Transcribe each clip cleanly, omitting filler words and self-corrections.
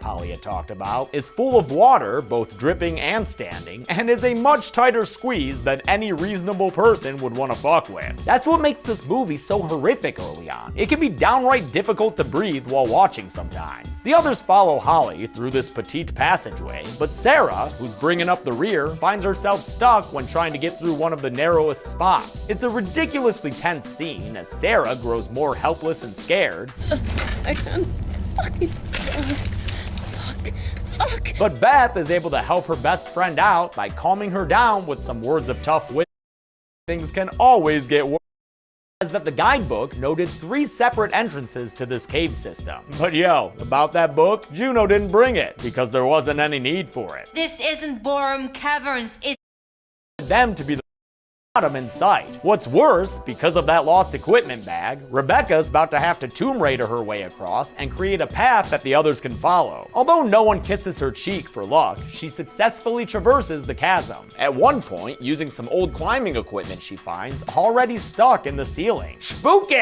Holly had talked about is full of water, both dripping and standing, and is a much tighter squeeze than any reasonable person would want to fuck with. That's what makes this movie so horrific early on. It can be downright difficult to breathe while watching sometimes. The others follow Holly through this petite passageway, but Sarah, who's bringing up the rear, finds herself stuck when trying to get through one of the narrowest spots. It's a ridiculously tense scene as Sarah grows more helpless and scared. I can't fucking Fuck. But Beth is able to help her best friend out by calming her down with some words of tough wisdom. Things can always get worse. That the guidebook noted 3 separate entrances to this cave system. But yo, about that book, Juno didn't bring it because there wasn't any need for it. This isn't Borum Caverns, it's them to be the bottom in sight. What's worse, because of that lost equipment bag, Rebecca's about to have to Tomb Raider her way across and create a path that the others can follow. Although no one kisses her cheek for luck, she successfully traverses the chasm. At one point, using some old climbing equipment she finds already stuck in the ceiling. Spooky!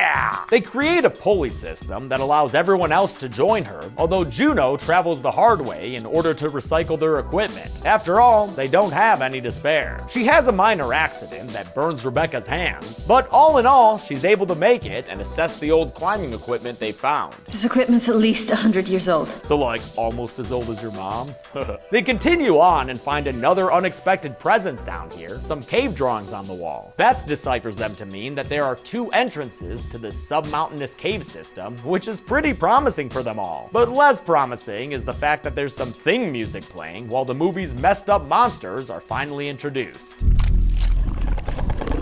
They create a pulley system that allows everyone else to join her, although Juno travels the hard way in order to recycle their equipment. After all, they don't have any to spare. She has a minor accident that burns Rebecca's hands, but all in all, she's able to make it and assess the old climbing equipment they found. This equipment's at least 100 years old. So like, almost as old as your mom? They continue on and find another unexpected presence down here, some cave drawings on the wall. Beth deciphers them to mean that there are 2 entrances to this submountainous cave system, which is pretty promising for them all. But less promising is the fact that there's some thing music playing while the movie's messed up monsters are finally introduced.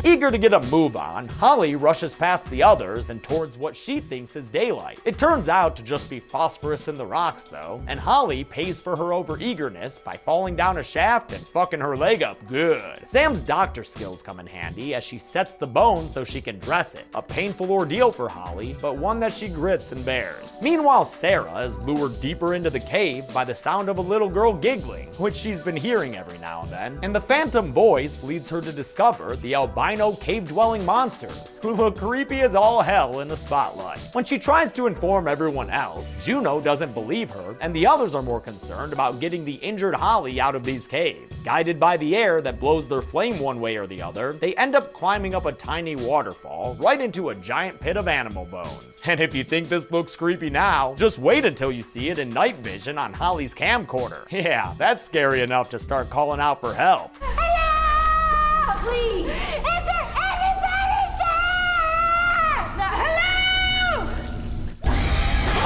Eager to get a move on, Holly rushes past the others and towards what she thinks is daylight. It turns out to just be phosphorus in the rocks though, and Holly pays for her over-eagerness by falling down a shaft and fucking her leg up good. Sam's doctor skills come in handy as she sets the bone so she can dress it. A painful ordeal for Holly, but one that she grits and bears. Meanwhile, Sarah is lured deeper into the cave by the sound of a little girl giggling, which she's been hearing every now and then, and the phantom voice leads her to discover the albino cave-dwelling monsters, who look creepy as all hell in the spotlight. When she tries to inform everyone else, Juno doesn't believe her, and the others are more concerned about getting the injured Holly out of these caves. Guided by the air that blows their flame one way or the other, they end up climbing up a tiny waterfall right into a giant pit of animal bones. And if you think this looks creepy now, just wait until you see it in night vision on Holly's camcorder. Yeah, that's scary enough to start calling out for help. hello! Please! Is there anybody there? No, hello!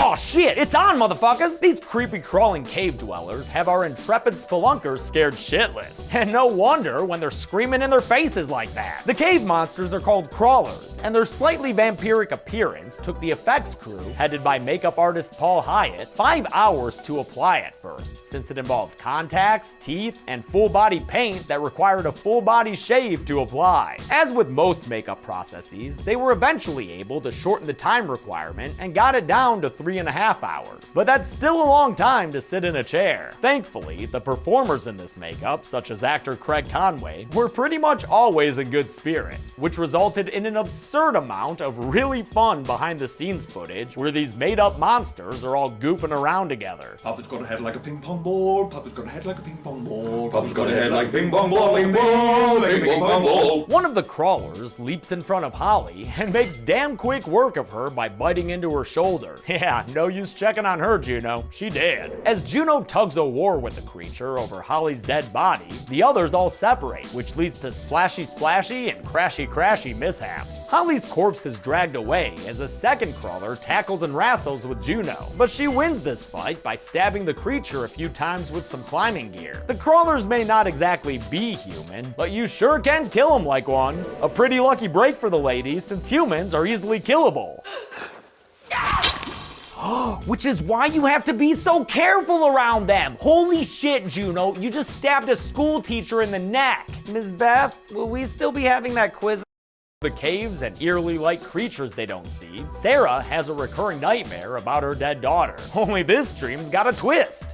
Oh shit, it's on, motherfuckers! These creepy crawling cave dwellers have our intrepid spelunkers scared shitless. And no wonder when they're screaming in their faces like that. The cave monsters are called crawlers, and their slightly vampiric appearance took the effects crew, headed by makeup artist Paul Hyatt, 5 hours to apply at first, since it involved contacts, teeth, and full body paint that required a full body shave to apply. As with most makeup processes, they were eventually able to shorten the time requirement and got it down to 3.5 hours. But that's still a long time to sit in a chair. Thankfully, the performers in this makeup, such as actor Craig Conway, were pretty much always in good spirits, which resulted in an absurd amount of really fun behind the scenes footage where these made up monsters are all goofing around together. Papa's got a head like a ping pong ball. Papa's got a head like a ping pong ball. Papa's got a head like a ping pong ball. Ping pong, ping pong ball. One of the crawlers leaps in front of Holly and makes damn quick work of her by biting into her shoulder. Yeah, no use checking on her, Juno. She did. As Juno tugs a war with the creature over Holly's dead body, the others all separate, which leads to splashy and crashy mishaps. Holly's corpse is dragged away as a second crawler tackles and wrestles with Juno, but she wins this fight by stabbing the creature a few times with some climbing gear. The crawlers may not exactly be human, but you sure can kill them like one. A pretty lucky break for the lady, since humans are easily killable. Which is why you have to be so careful around them. Holy shit, Juno, you just stabbed a school teacher in the neck. Ms. Beth, will we still be having that quiz? The caves and eerily like creatures they don't see, Sarah has a recurring nightmare about her dead daughter. Only this dream's got a twist.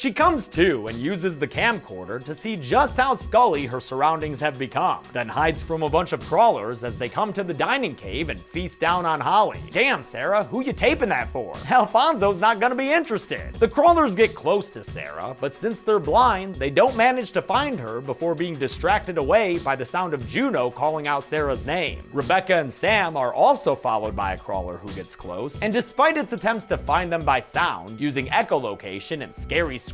She comes to and uses the camcorder to see just how scully her surroundings have become, then hides from a bunch of crawlers as they come to the dining cave and feast down on Holly. Damn, Sarah, who you taping that for? Alfonso's not gonna be interested. The crawlers get close to Sarah, but since they're blind, they don't manage to find her before being distracted away by the sound of Juno calling out Sarah's name. Rebecca and Sam are also followed by a crawler who gets close, and despite its attempts to find them by sound, using echolocation and scary screams,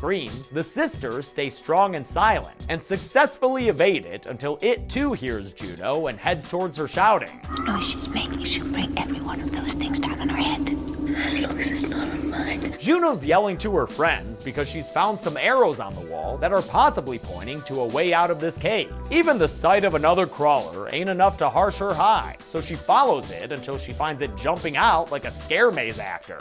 the sisters stay strong and silent, and successfully evade it until it too hears Juno and heads towards her shouting. The noise she's making, she'll bring every one of those things down on her head. As long as it's not on mine. Juno's yelling to her friends because she's found some arrows on the wall that are possibly pointing to a way out of this cave. Even the sight of another crawler ain't enough to harsh her high, so she follows it until she finds it jumping out like a scare maze actor.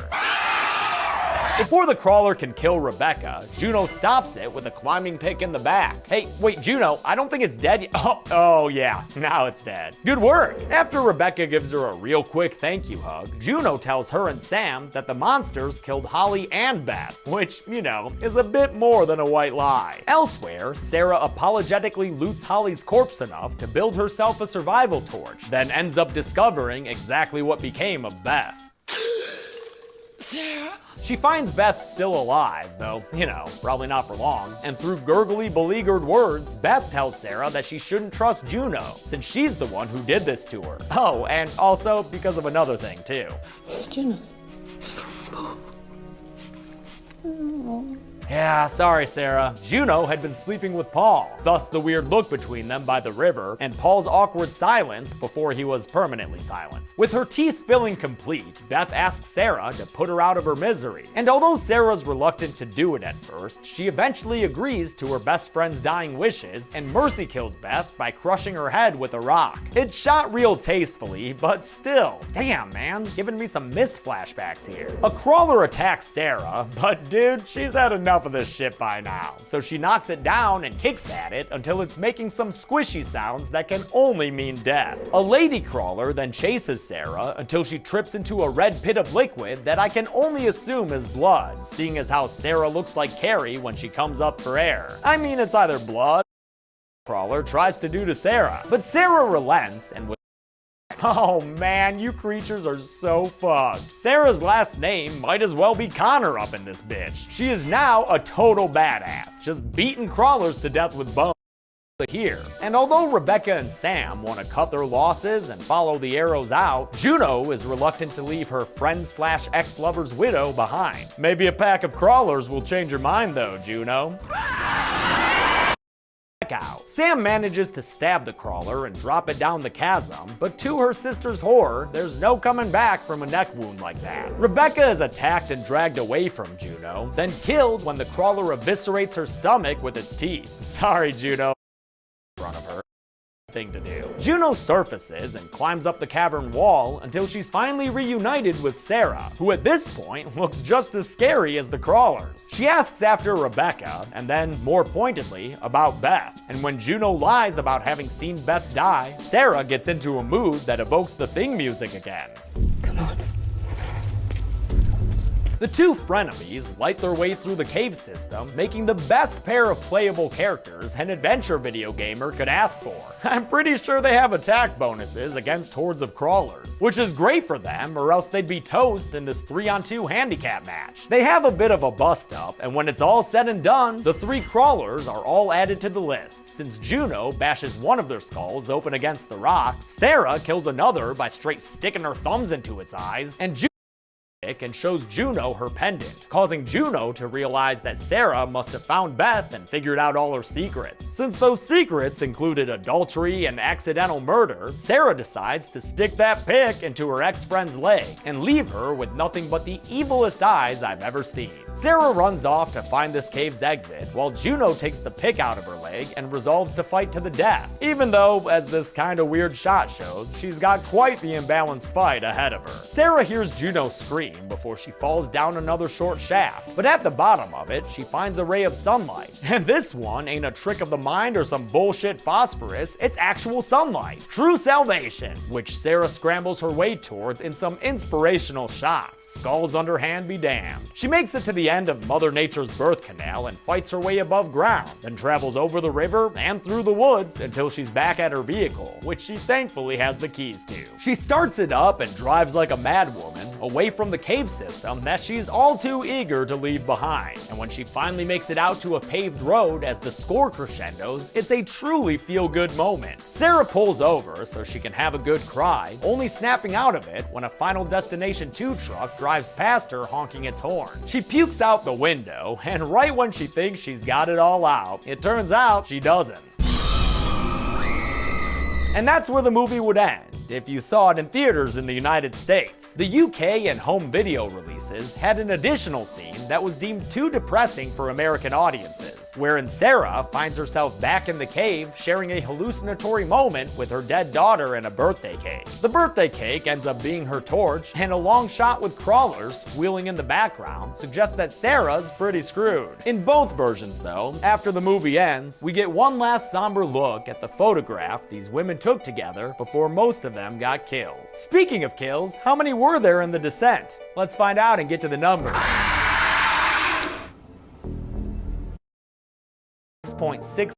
Before the crawler can kill Rebecca, Juno stops it with a climbing pick in the back. Hey, wait, Juno, I don't think it's dead yet. Oh yeah, now it's dead. Good work. After Rebecca gives her a real quick thank you hug, Juno tells her and Sam that the monsters killed Holly and Beth, which, you know, is a bit more than a white lie. Elsewhere, Sarah apologetically loots Holly's corpse enough to build herself a survival torch, then ends up discovering exactly what became of Beth. Sarah? She finds Beth still alive, though, you know, probably not for long, and through gurgly, beleaguered words, Beth tells Sarah that she shouldn't trust Juno, since she's the one who did this to her. Oh, and also because of another thing, too. This is Juno. Yeah, sorry, Sarah. Juno had been sleeping with Paul, thus the weird look between them by the river, and Paul's awkward silence before he was permanently silenced. With her tea spilling complete, Beth asks Sarah to put her out of her misery. And although Sarah's reluctant to do it at first, she eventually agrees to her best friend's dying wishes, and mercy kills Beth by crushing her head with a rock. It's shot real tastefully, but still, damn man, giving me some missed flashbacks here. A crawler attacks Sarah, but dude, she's had enough of this shit by now. So she knocks it down and kicks at it until it's making some squishy sounds that can only mean death. A lady crawler then chases Sarah until she trips into a red pit of liquid that I can only assume is blood, seeing as how Sarah looks like Carrie when she comes up for air. I mean, it's either blood or crawler tries to do to Sarah, but Sarah relents and oh man, you creatures are so fucked. Sarah's last name might as well be Connor up in this bitch. She is now a total badass, just beating crawlers to death with bones here. And although Rebecca and Sam want to cut their losses and follow the arrows out, Juno is reluctant to leave her friend/ex-lover's widow behind. Maybe a pack of crawlers will change your mind though, Juno. Out. Sam manages to stab the crawler and drop it down the chasm, but to her sister's horror, there's no coming back from a neck wound like that. Rebecca is attacked and dragged away from Juno, then killed when the crawler eviscerates her stomach with its teeth. Sorry, Juno. In front of her. Thing to do. Juno surfaces and climbs up the cavern wall until she's finally reunited with Sarah, who at this point looks just as scary as the crawlers. She asks after Rebecca, and then, more pointedly, about Beth. And when Juno lies about having seen Beth die, Sarah gets into a mood that evokes the Thing music again. Come on. The two frenemies light their way through the cave system, making the best pair of playable characters an adventure video gamer could ask for. I'm pretty sure they have attack bonuses against hordes of crawlers, which is great for them or else they'd be toast in this 3-on-2 handicap match. They have a bit of a bust up, and when it's all said and done, the 3 crawlers are all added to the list. Since Juno bashes one of their skulls open against the rock, Sarah kills another by straight sticking her thumbs into its eyes, and and shows Juno her pendant, causing Juno to realize that Sarah must have found Beth and figured out all her secrets. Since those secrets included adultery and accidental murder, Sarah decides to stick that pick into her ex-friend's leg and leave her with nothing but the evilest eyes I've ever seen. Sarah runs off to find this cave's exit, while Juno takes the pick out of her leg and resolves to fight to the death, even though, as this kinda weird shot shows, she's got quite the imbalanced fight ahead of her. Sarah hears Juno scream screen before she falls down another short shaft. But at the bottom of it, she finds a ray of sunlight. And this one ain't a trick of the mind or some bullshit phosphorus, it's actual sunlight. True salvation, which Sarah scrambles her way towards in some inspirational shots. Skulls underhand be damned. She makes it to the end of Mother Nature's birth canal and fights her way above ground, then travels over the river and through the woods until she's back at her vehicle, which she thankfully has the keys to. She starts it up and drives like a madwoman away from the cave system that she's all too eager to leave behind. And when she finally makes it out to a paved road as the score crescendos, it's a truly feel-good moment. Sarah pulls over so she can have a good cry, only snapping out of it when a Final Destination 2 truck drives past her honking its horn. She pukes out the window, and right when she thinks she's got it all out, it turns out she doesn't. And that's where the movie would end, if you saw it in theaters in the United States. The UK and home video releases had an additional scene that was deemed too depressing for American audiences, wherein Sarah finds herself back in the cave sharing a hallucinatory moment with her dead daughter and a birthday cake. The birthday cake ends up being her torch, and a long shot with crawlers squealing in the background suggests that Sarah's pretty screwed. In both versions though, after the movie ends, we get one last somber look at the photograph these women took together before most of them got killed. Speaking of kills, how many were there in The Descent? Let's find out and get to the numbers. 6.6.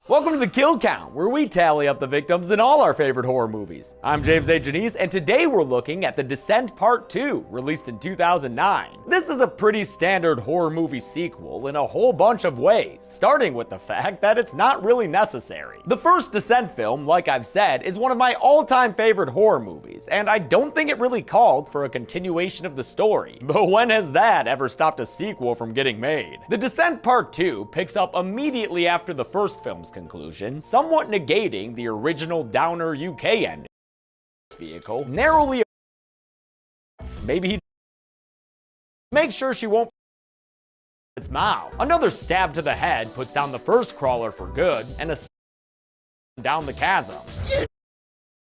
Welcome to the Kill Count, where we tally up the victims in all our favorite horror movies. I'm James A. Janice, and today we're looking at The Descent Part 2, released in 2009. This is a pretty standard horror movie sequel in a whole bunch of ways, starting with the fact that it's not really necessary. The first Descent film, like I've said, is one of my all-time favorite horror movies, and I don't think it really called for a continuation of the story. But when has that ever stopped a sequel from getting made? The Descent Part 2 picks up immediately after the first film's conclusion, somewhat negating the original downer UK ending. This vehicle narrowly maybe he make sure she won't its mouth. Another stab to the head puts down the first crawler for good, and a down the chasm.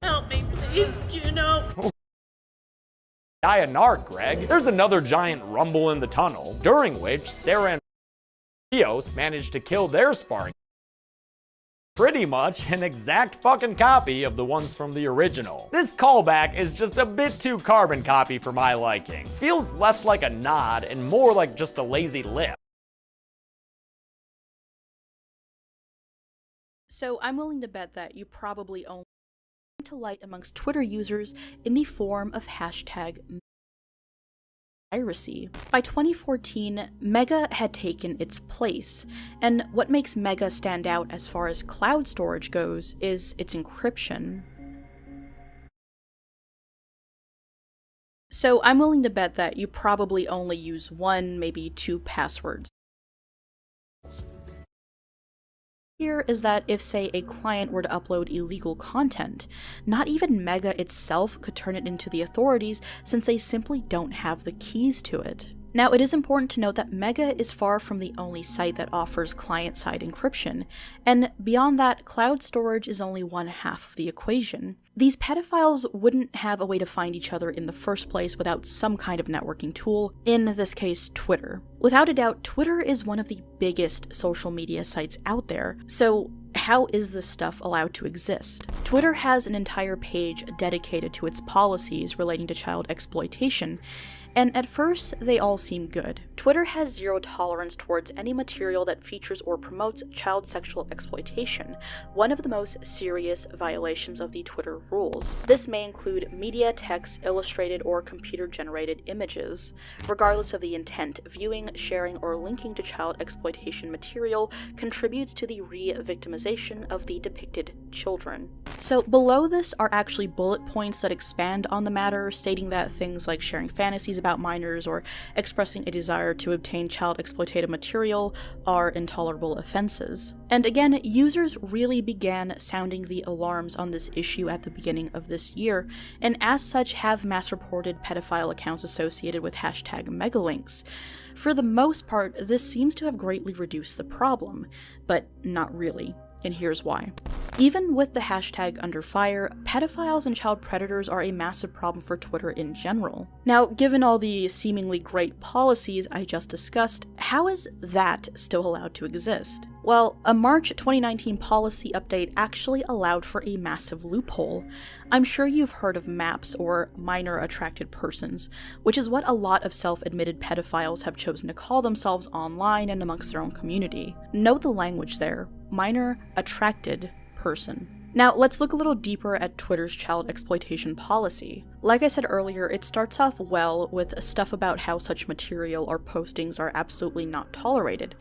Help me, please, Juno. Die a narc, Greg. There's another giant rumble in the tunnel, during which Sarah and Rios managed to kill their sparring. Pretty much an exact fucking copy of the ones from the original. This callback is just a bit too carbon copy for my liking. Feels less like a nod and more like just a lazy lip. So I'm willing to bet that you probably only to light amongst Twitter users in the form of hashtag piracy. By 2014, Mega had taken its place, and what makes Mega stand out as far as cloud storage goes is its encryption. So I'm willing to bet that you probably only use one, maybe two passwords. Here is that if, say, a client were to upload illegal content, not even Mega itself could turn it into the authorities since they simply don't have the keys to it. Now, it is important to note that Mega is far from the only site that offers client-side encryption, and beyond that, cloud storage is only one half of the equation. These pedophiles wouldn't have a way to find each other in the first place without some kind of networking tool, in this case, Twitter. Without a doubt, Twitter is one of the biggest social media sites out there, so how is this stuff allowed to exist? Twitter has an entire page dedicated to its policies relating to child exploitation, and at first, they all seem good. Twitter has zero tolerance towards any material that features or promotes child sexual exploitation, one of the most serious violations of the Twitter rules. This may include media, text, illustrated, or computer-generated images. Regardless of the intent, viewing, sharing, or linking to child exploitation material contributes to the re-victimization of the depicted children. So below this are actually bullet points that expand on the matter, stating that things like sharing fantasies about minors or expressing a desire to obtain child exploitative material are intolerable offenses. And again, users really began sounding the alarms on this issue at the beginning of this year, and as such have mass-reported pedophile accounts associated with hashtag megalinks. For the most part, this seems to have greatly reduced the problem, but not really. and here's why. Even with the hashtag under fire, pedophiles and child predators are a massive problem for Twitter in general. Now, given all the seemingly great policies I just discussed, how is that still allowed to exist? Well, a March 2019 policy update actually allowed for a massive loophole. I'm sure you've heard of MAPS, or minor attracted persons, which is what a lot of self-admitted pedophiles have chosen to call themselves online and amongst their own community. Note the language there, minor attracted person. Now, let's look a little deeper at Twitter's child exploitation policy. Like I said earlier, it starts off well with stuff about how such material or postings are absolutely not tolerated.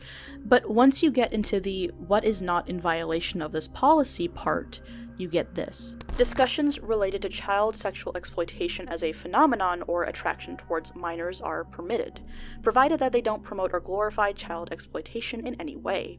But once you get into the what is not in violation of this policy part, you get this. Discussions related to child sexual exploitation as a phenomenon or attraction towards minors are permitted, provided that they don't promote or glorify child exploitation in any way.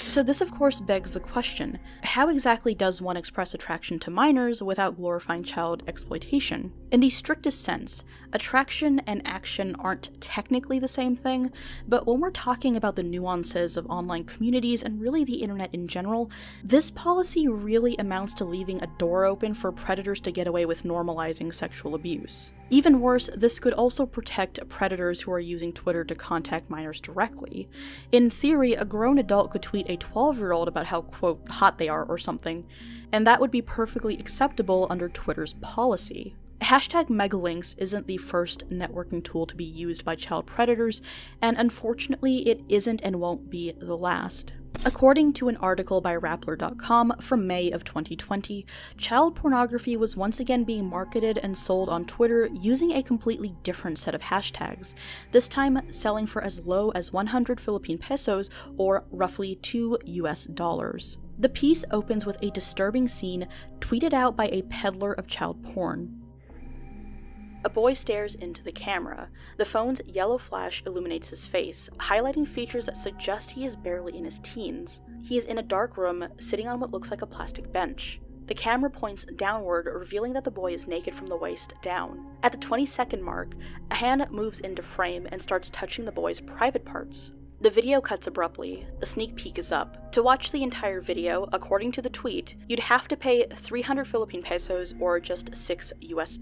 So this of course begs the question, how exactly does one express attraction to minors without glorifying child exploitation? In the strictest sense, attraction and action aren't technically the same thing, but when we're talking about the nuances of online communities and really the internet in general, this policy really amounts to leaving a door open for predators to get away with normalizing sexual abuse. Even worse, this could also protect predators who are using Twitter to contact minors directly. In theory, a grown adult could tweet a 12-year-old about how, quote, hot they are or something, and that would be perfectly acceptable under Twitter's policy. Hashtag megalinks isn't the first networking tool to be used by child predators, and unfortunately it isn't and won't be the last. According to an article by Rappler.com from May of 2020, child pornography was once again being marketed and sold on Twitter using a completely different set of hashtags, this time selling for as low as 100 Philippine pesos or roughly $2 US. The piece opens with a disturbing scene tweeted out by a peddler of child porn. A boy stares into the camera. The phone's yellow flash illuminates his face, highlighting features that suggest he is barely in his teens. He is in a dark room, sitting on what looks like a plastic bench. The camera points downward, revealing that the boy is naked from the waist down. At the 20-second mark, a hand moves into frame and starts touching the boy's private parts. The video cuts abruptly. The sneak peek is up. To watch the entire video, according to the tweet, you'd have to pay 300 Philippine pesos or just $6 US.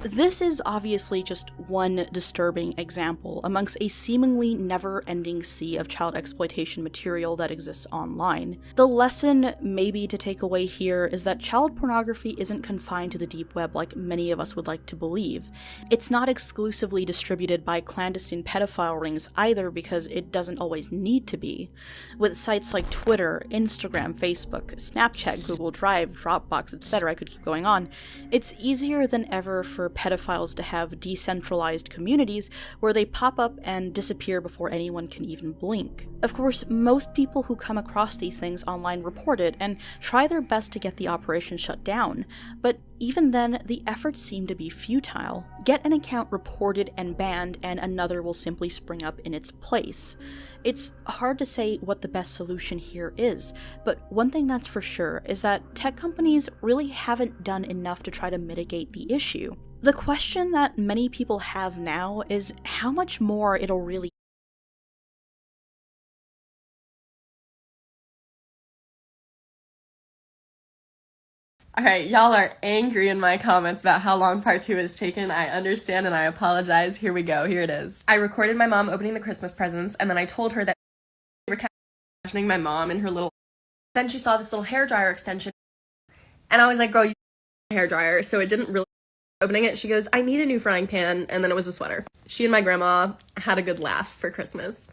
This is obviously just one disturbing example amongst a seemingly never-ending sea of child exploitation material that exists online. The lesson maybe to take away here is that child pornography isn't confined to the deep web like many of us would like to believe. It's not exclusively distributed by clandestine pedophile rings either, because it doesn't always need to be. With sites like Twitter, Instagram, Facebook, Snapchat, Google Drive, Dropbox, etc., I could keep going on, it's easier than ever for pedophiles to have decentralized communities where they pop up and disappear before anyone can even blink. Of course, most people who come across these things online report it and try their best to get the operation shut down, but even then, the efforts seem to be futile. Get an account reported and banned, and another will simply spring up in its place. It's hard to say what the best solution here is, but one thing that's for sure is that tech companies really haven't done enough to try to mitigate the issue. The question that many people have now is how much more it'll really. Alright, y'all are angry in my comments about how long part 2 has taken. I understand and I apologize. Here we go. Here it is. I recorded my mom opening the Christmas presents, and then I told her that we were imagining my mom in her little. Then she saw this little hairdryer extension, and I was like, girl, you hairdryer. So it didn't really. Opening it, she goes, I need a new frying pan, and then it was a sweater. She and my grandma had a good laugh for Christmas.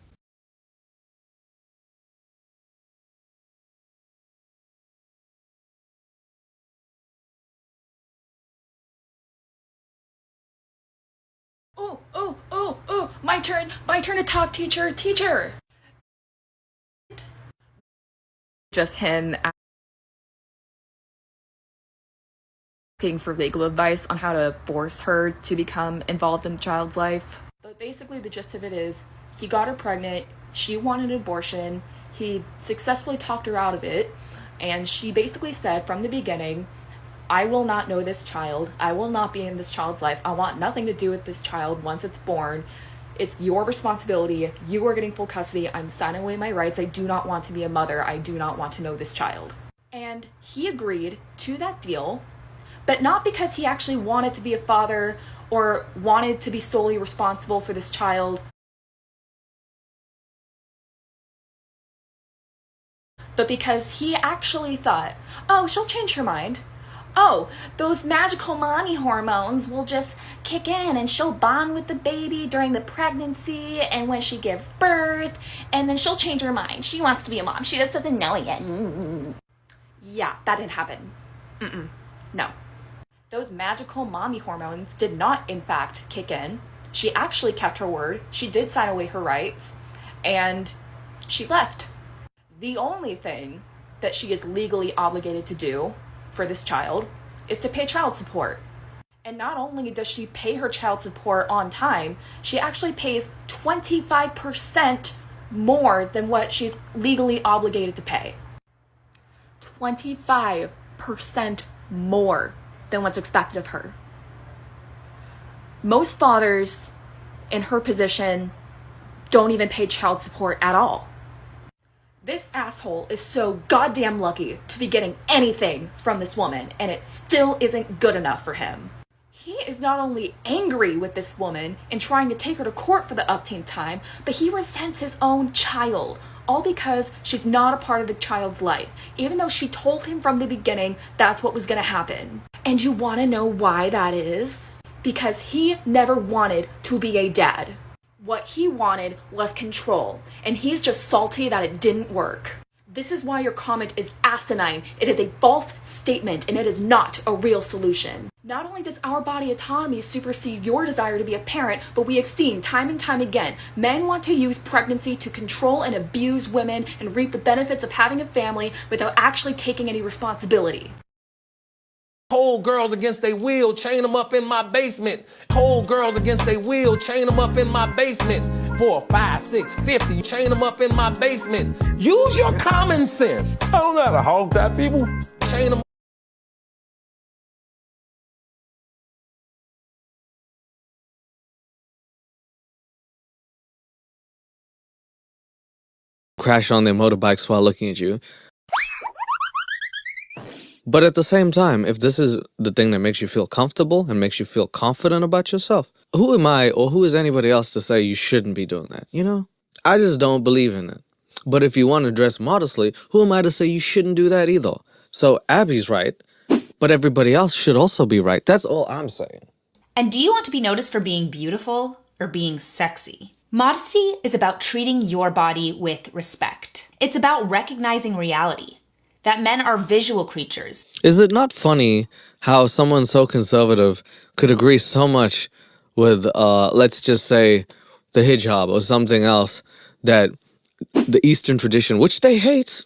Oh, my turn to talk, teacher. Just him asking for legal advice on how to force her to become involved in the child's life. But basically the gist of it is, he got her pregnant, she wanted an abortion, he successfully talked her out of it, and she basically said from the beginning, I will not know this child, I will not be in this child's life, I want nothing to do with this child once it's born. It's your responsibility. You are getting full custody. I'm signing away my rights. I do not want to be a mother. I do not want to know this child. And he agreed to that deal, but not because he actually wanted to be a father or wanted to be solely responsible for this child, but because he actually thought, oh, she'll change her mind. Oh, those magical mommy hormones will just kick in and she'll bond with the baby during the pregnancy and when she gives birth, and then she'll change her mind. She wants to be a mom. She just doesn't know it yet. Yeah, that didn't happen. No. Those magical mommy hormones did not, in fact, kick in. She actually kept her word. She did sign away her rights, and she left. The only thing that she is legally obligated to do for this child is to pay child support. And not only does she pay her child support on time, she actually pays 25% more than what she's legally obligated to pay. 25% more than what's expected of her. Most fathers in her position don't even pay child support at all. This asshole is so goddamn lucky to be getting anything from this woman, and it still isn't good enough for him. He is not only angry with this woman and trying to take her to court for the upteenth time, but he resents his own child, all because she's not a part of the child's life, even though she told him from the beginning that's what was gonna happen. And you wanna know why that is? Because he never wanted to be a dad. What he wanted was control, and he's just salty that it didn't work. This is why your comment is asinine. It is a false statement, and it is not a real solution. Not only does our body autonomy supersede your desire to be a parent, but we have seen time and time again, men want to use pregnancy to control and abuse women and reap the benefits of having a family without actually taking any responsibility. Hold girls against their will, chain them up in my basement. Hold girls against their will, chain them up in my basement. 4, 5, 6, 50, chain them up in my basement. Use your common sense. I don't know how to hog that, people. Chain them. Crash on their motorbikes while looking at you. But at the same time, if this is the thing that makes you feel comfortable and makes you feel confident about yourself, who am I or who is anybody else to say you shouldn't be doing that, you know? I just don't believe in it. But if you want to dress modestly, who am I to say you shouldn't do that either? So Abby's right, but everybody else should also be right. That's all I'm saying. And do you want to be noticed for being beautiful or being sexy? Modesty is about treating your body with respect. It's about recognizing reality. That men are visual creatures. Is it not funny how someone so conservative could agree so much with, let's just say, the hijab or something else that the Eastern tradition, which they hate,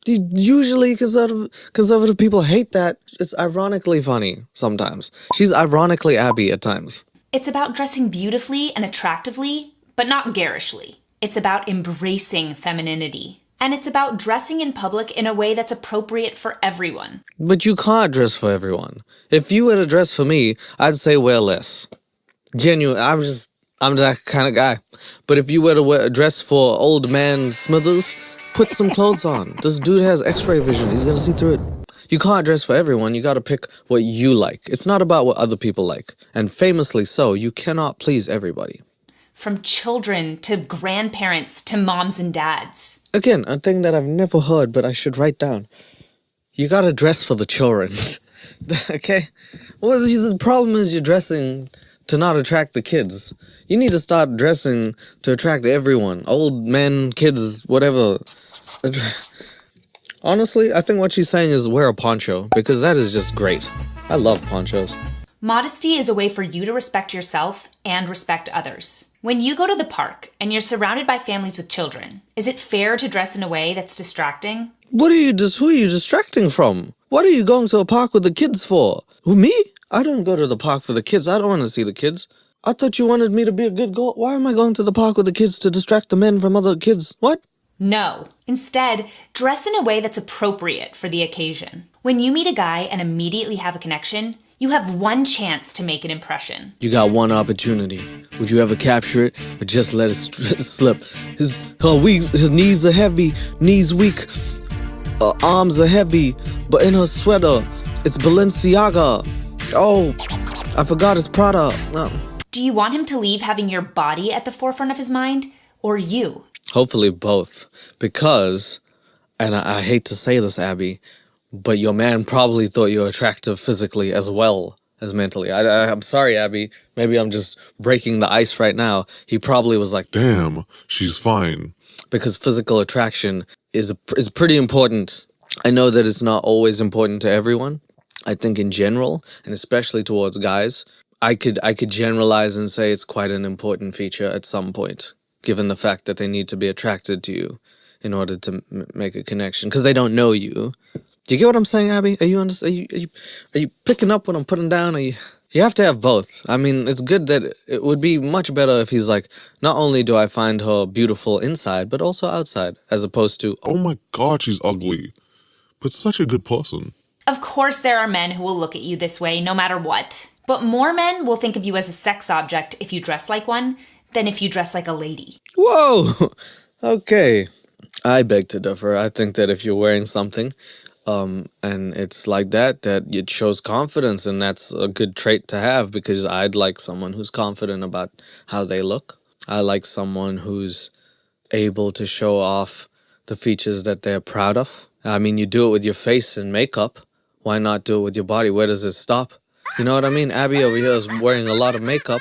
usually conservative people hate that. It's ironically funny sometimes. She's ironically Abby at times. It's about dressing beautifully and attractively, but not garishly. It's about embracing femininity. And it's about dressing in public in a way that's appropriate for everyone. But you can't dress for everyone. If you were to dress for me, I'd say wear less. Genuine, I'm that kind of guy. But if you were to dress for old man Smithers, put some clothes on. This dude has x-ray vision. He's gonna see through it. You can't dress for everyone. You gotta pick what you like. It's not about what other people like. And famously so, you cannot please everybody. From children to grandparents to moms and dads. Again, a thing that I've never heard, but I should write down. You gotta dress for the children. Okay? Well, the problem is you're dressing to not attract the kids. You need to start dressing to attract everyone. Old men, kids, whatever. Honestly, I think what she's saying is wear a poncho, because that is just great. I love ponchos. Modesty is a way for you to respect yourself and respect others. When you go to the park and you're surrounded by families with children, is it fair to dress in a way that's distracting? Who are you distracting from? What are you going to a park with the kids for? Who, me? I don't go to the park for the kids. I don't want to see the kids. I thought you wanted me to be a good girl. Why am I going to the park with the kids to distract the men from other kids? What? No. Instead, dress in a way that's appropriate for the occasion. When you meet a guy and immediately have a connection, You have one chance to make an impression. You got one opportunity. Would you ever capture it or just let it slip? His knees are heavy, knees weak, arms are heavy, but in her sweater, it's Balenciaga. Oh, I forgot his Prada. Do you want him to leave having your body at the forefront of his mind, or you? Hopefully both, because, and I hate to say this, Abby, but your man probably thought you were attractive physically as well as mentally. I'm sorry, Abby. Maybe I'm just breaking the ice right now. He probably was like, damn, she's fine. Because physical attraction is pretty important. I know that it's not always important to everyone. I think in general, and especially towards guys, I could generalize and say it's quite an important feature at some point, given the fact that they need to be attracted to you in order to make a connection, because they don't know you. Do you get what I'm saying, Abby? Are you picking up what I'm putting down? You have to have both. I mean, it's good that it would be much better if he's like, not only do I find her beautiful inside, but also outside, as opposed to, oh my God, she's ugly, but such a good person. Of course there are men who will look at you this way no matter what. But more men will think of you as a sex object if you dress like one than if you dress like a lady. Whoa! Okay. I beg to differ. I think that if you're wearing something, and it's like that it shows confidence, and that's a good trait to have, because I'd like someone who's confident about how they look. I like someone who's able to show off the features that they're proud of. I mean, you do it with your face and makeup. Why not do it with your body? Where does it stop? You know what I mean? Abby over here is wearing a lot of makeup,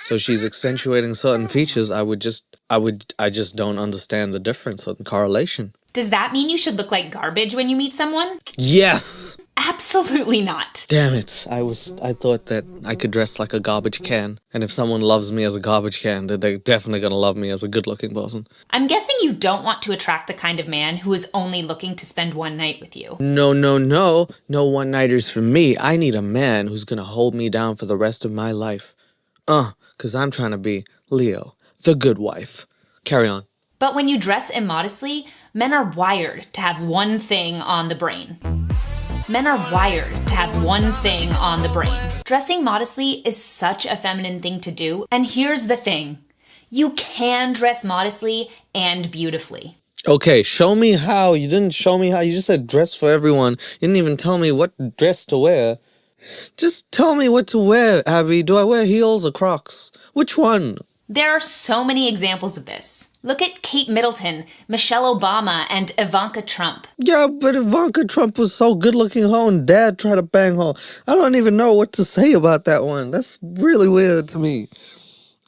so she's accentuating certain features. I just don't understand the difference and correlation. Does that mean you should look like garbage when you meet someone? Yes! Absolutely not. Damn it. I thought that I could dress like a garbage can. And if someone loves me as a garbage can, then they're definitely gonna love me as a good-looking person. I'm guessing you don't want to attract the kind of man who is only looking to spend one night with you. No. No one-nighters for me. I need a man who's gonna hold me down for the rest of my life. 'Cause I'm trying to be Leo, the good wife. Carry on. But when you dress immodestly, men are wired to have one thing on the brain. Men are wired to have one thing on the brain. Dressing modestly is such a feminine thing to do, and here's the thing. You can dress modestly and beautifully. Okay, show me how. You didn't show me how. You just said dress for everyone. You didn't even tell me what dress to wear. Just tell me what to wear, Abby. Do I wear heels or Crocs? Which one? There are so many examples of this. Look at Kate Middleton, Michelle Obama, and Ivanka Trump. Yeah, but Ivanka Trump was so good-looking, her own dad tried to bang her. I don't even know what to say about that one. That's really weird to me.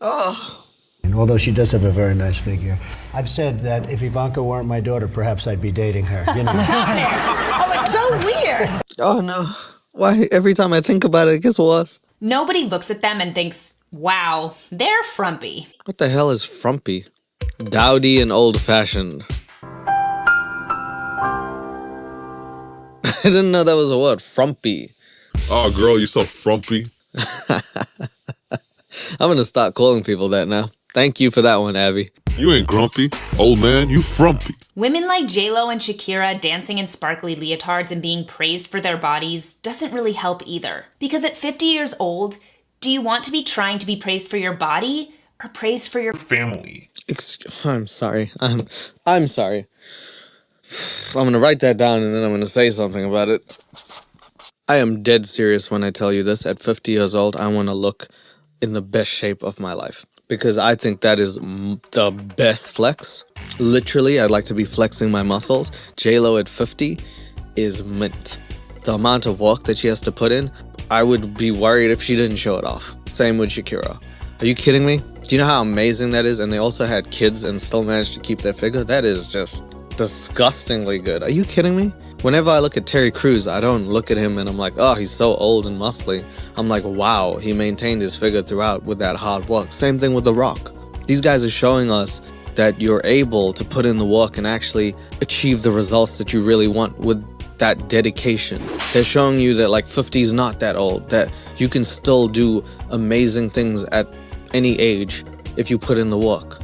Oh. And although she does have a very nice figure, I've said that if Ivanka weren't my daughter, perhaps I'd be dating her. You know? Stop it! Oh, it's so weird! Oh, no. Why? Every time I think about it, it gets worse. Nobody looks at them and thinks, wow, they're frumpy. What the hell is frumpy? Dowdy and old-fashioned. I didn't know that was a word, frumpy. Oh, girl, you're so frumpy. I'm gonna start calling people that now. Thank you for that one, Abby. You ain't grumpy. Old man, you frumpy. Women like J-Lo and Shakira dancing in sparkly leotards and being praised for their bodies doesn't really help either. Because at 50 years old, do you want to be trying to be praised for your body or praised for your family? I'm sorry. I'm sorry. I'm gonna write that down and then I'm gonna say something about it. I am dead serious when I tell you this. At 50 years old, I want to look in the best shape of my life. Because I think that is the best flex. Literally, I'd like to be flexing my muscles. J-Lo at 50 is mint. The amount of work that she has to put in, I would be worried if she didn't show it off. Same with Shakira. Are you kidding me? Do you know how amazing that is? And they also had kids and still managed to keep their figure? That is just disgustingly good. Are you kidding me? Whenever I look at Terry Crews, I don't look at him and I'm like, oh, he's so old and muscly. I'm like, wow, he maintained his figure throughout with that hard work. Same thing with The Rock. These guys are showing us that you're able to put in the work and actually achieve the results that you really want with that dedication. They're showing you that like 50 is not that old, that you can still do amazing things at any age if you put in the work.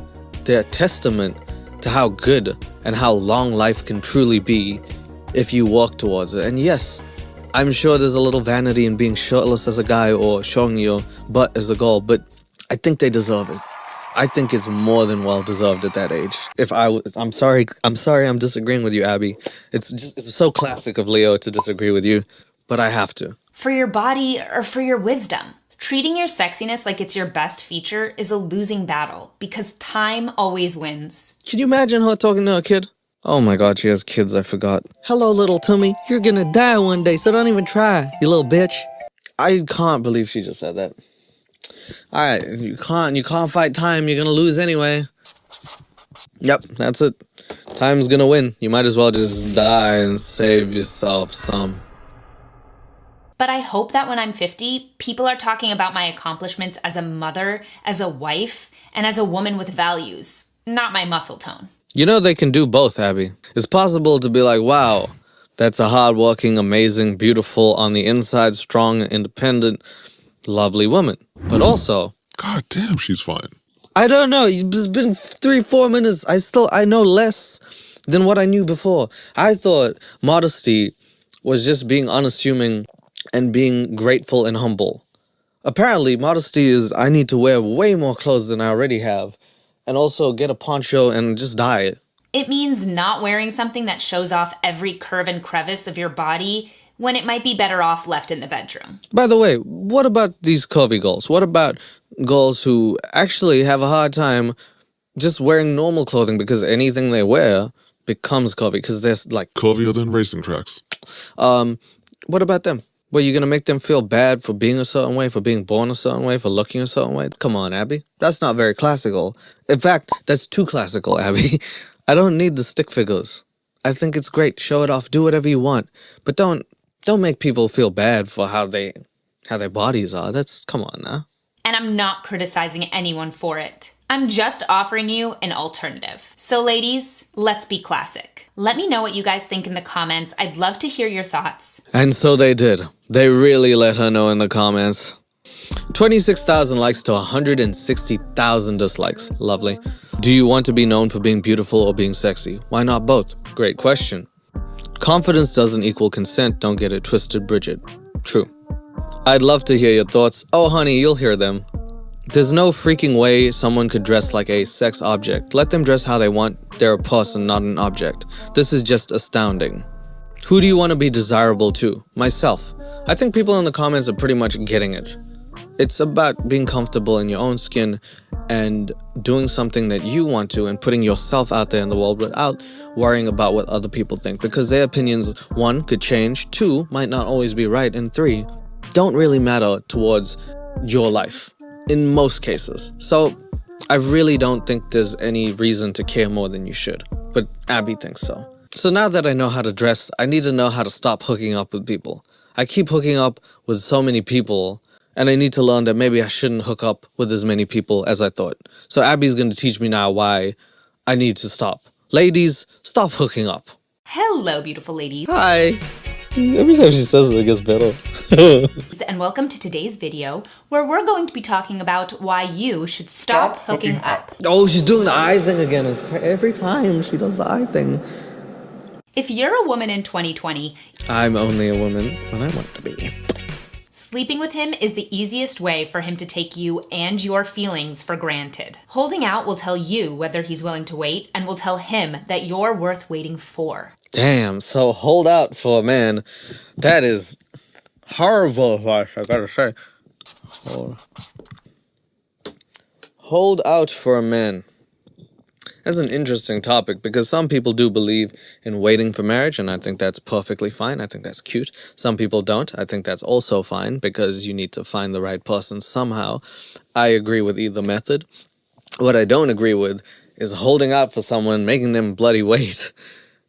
They're a testament to how good and how long life can truly be if you work towards it. And yes, I'm sure there's a little vanity in being shirtless as a guy or showing your butt as a girl, but I think they deserve it. I think it's more than well deserved at that age. I'm sorry, I'm disagreeing with you, Abby. It's so classic of Leo to disagree with you, but I have to. For your body or for your wisdom. Treating your sexiness like it's your best feature is a losing battle because time always wins. Can you imagine her talking to a kid? Oh my god, she has kids, I forgot. Hello, little Tummy. You're gonna die one day, so don't even try, you little bitch. I can't believe she just said that. Alright, you can't fight time, you're gonna lose anyway. Yep, that's it. Time's gonna win. You might as well just die and save yourself some. But I hope that when I'm 50, people are talking about my accomplishments as a mother, as a wife, and as a woman with values, not my muscle tone. You know they can do both, Abby. It's possible to be like, wow, that's a hardworking, amazing, beautiful, on the inside, strong, independent, lovely woman. But also... God damn, she's fine. I don't know, it's been 3-4 minutes. I know less than what I knew before. I thought modesty was just being unassuming and being grateful and humble. Apparently, modesty is I need to wear way more clothes than I already have, and also get a poncho and just dye it. It means not wearing something that shows off every curve and crevice of your body when it might be better off left in the bedroom. By the way, what about these curvy girls? What about girls who actually have a hard time just wearing normal clothing because anything they wear becomes curvy because they're like... curvier than racing tracks. What about them? Were you gonna make them feel bad for being a certain way, for being born a certain way, for looking a certain way? Come on, Abby. That's not very classical. In fact, that's too classical, Abby. I don't need the stick figures. I think it's great. Show it off. Do whatever you want. But don't make people feel bad for how their bodies are. Come on now. And I'm not criticizing anyone for it. I'm just offering you an alternative. So ladies, let's be classic. Let me know what you guys think in the comments. I'd love to hear your thoughts. And so they did. They really let her know in the comments. 26,000 likes to 160,000 dislikes. Lovely. Do you want to be known for being beautiful or being sexy? Why not both? Great question. Confidence doesn't equal consent. Don't get it twisted, Bridget. True. I'd love to hear your thoughts. Oh, honey, you'll hear them. There's no freaking way someone could dress like a sex object. Let them dress how they want. They're a person, not an object. This is just astounding. Who do you want to be desirable to? Myself. I think people in the comments are pretty much getting it. It's about being comfortable in your own skin and doing something that you want to and putting yourself out there in the world without worrying about what other people think. Because their opinions, 1, could change, 2, might not always be right, and 3, don't really matter towards your life. In most cases. So, I really don't think there's any reason to care more than you should. But Abby thinks so. So now that I know how to dress, I need to know how to stop hooking up with people. I keep hooking up with so many people, and I need to learn that maybe I shouldn't hook up with as many people as I thought. So Abby's going to teach me now why I need to stop. Ladies, stop hooking up. Hello, beautiful ladies. Hi. Every time she says it, it gets better. And welcome to today's video, where we're going to be talking about why you should stop hooking up. Oh, she's doing the eye thing again. It's every time she does the eye thing. If you're a woman in 2020, I'm only a woman when I want to be. Sleeping with him is the easiest way for him to take you and your feelings for granted. Holding out will tell you whether he's willing to wait and will tell him that you're worth waiting for. Damn, so hold out for a man. That is horrible advice, I gotta say. Hold out for a man. That's an interesting topic because some people do believe in waiting for marriage, and I think that's perfectly fine. I think that's cute. Some people don't. I think that's also fine because you need to find the right person somehow. I agree with either method. What I don't agree with is holding out for someone, making them bloody wait,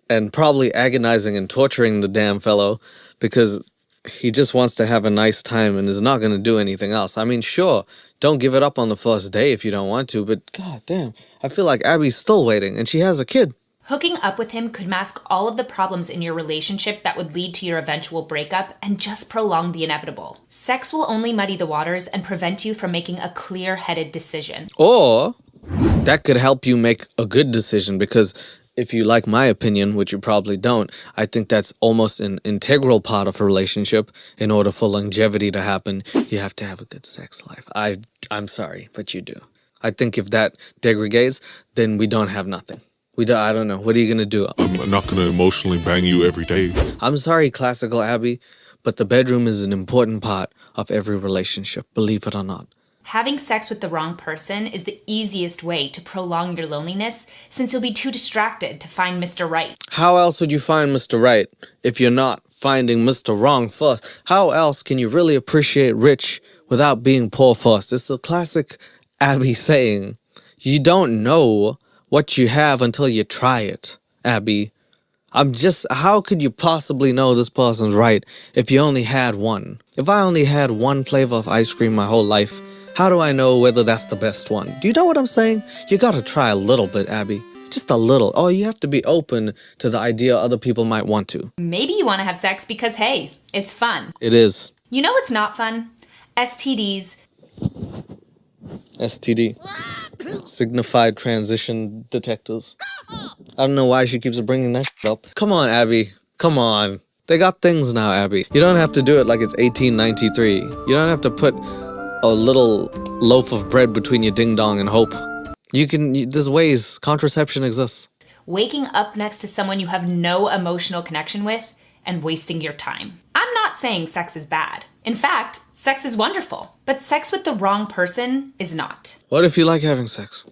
and probably agonizing and torturing the damn fellow because he just wants to have a nice time and is not going to do anything else. I mean, sure, don't give it up on the first day if you don't want to, but god damn, I feel like Abby's still waiting and she has a kid. Hooking up with him could mask all of the problems in your relationship that would lead to your eventual breakup and just prolong the inevitable. Sex will only muddy the waters and prevent you from making a clear-headed decision. Or that could help you make a good decision because if you like my opinion, which you probably don't, I think that's almost an integral part of a relationship. In order for longevity to happen, you have to have a good sex life. I'm sorry, but you do. I think if that degrades, then we don't have nothing. I don't know. What are you going to do? I'm not going to emotionally bang you every day. I'm sorry, Classical Abby, but the bedroom is an important part of every relationship, believe it or not. Having sex with the wrong person is the easiest way to prolong your loneliness, since you'll be too distracted to find Mr. Right. How else would you find Mr. Right if you're not finding Mr. Wrong first? How else can you really appreciate rich without being poor first? It's the classic Abby saying. You don't know what you have until you try it, Abby. How could you possibly know this person's right if you only had one? If I only had one flavor of ice cream my whole life, how do I know whether that's the best one? Do you know what I'm saying? You gotta try a little bit, Abby. Just a little. Oh, you have to be open to the idea other people might want to. Maybe you want to have sex because, hey, it's fun. It is. You know what's not fun? STDs. STD. Signified transition detectors. I don't know why she keeps bringing that shit up. Come on, Abby. Come on. They got things now, Abby. You don't have to do it like it's 1893. You don't have to put a little loaf of bread between your ding-dong and hope. There's ways. Contraception exists. Waking up next to someone you have no emotional connection with and wasting your time. I'm not saying sex is bad. In fact, sex is wonderful. But sex with the wrong person is not. What if you like having sex?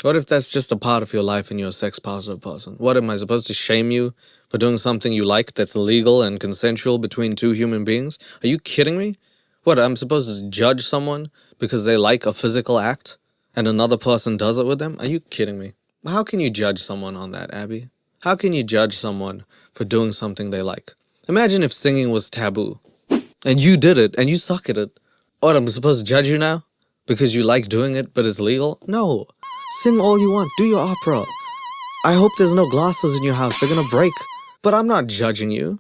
What if that's just a part of your life and you're a sex-positive person? What, am I supposed to shame you for doing something you like that's legal and consensual between two human beings? Are you kidding me? What, I'm supposed to judge someone because they like a physical act and another person does it with them? Are you kidding me? How can you judge someone on that, Abby? How can you judge someone for doing something they like? Imagine if singing was taboo and you did it and you suck at it. What, I'm supposed to judge you now because you like doing it but it's legal? No. Sing all you want. Do your opera. I hope there's no glasses in your house. They're gonna break. But I'm not judging you.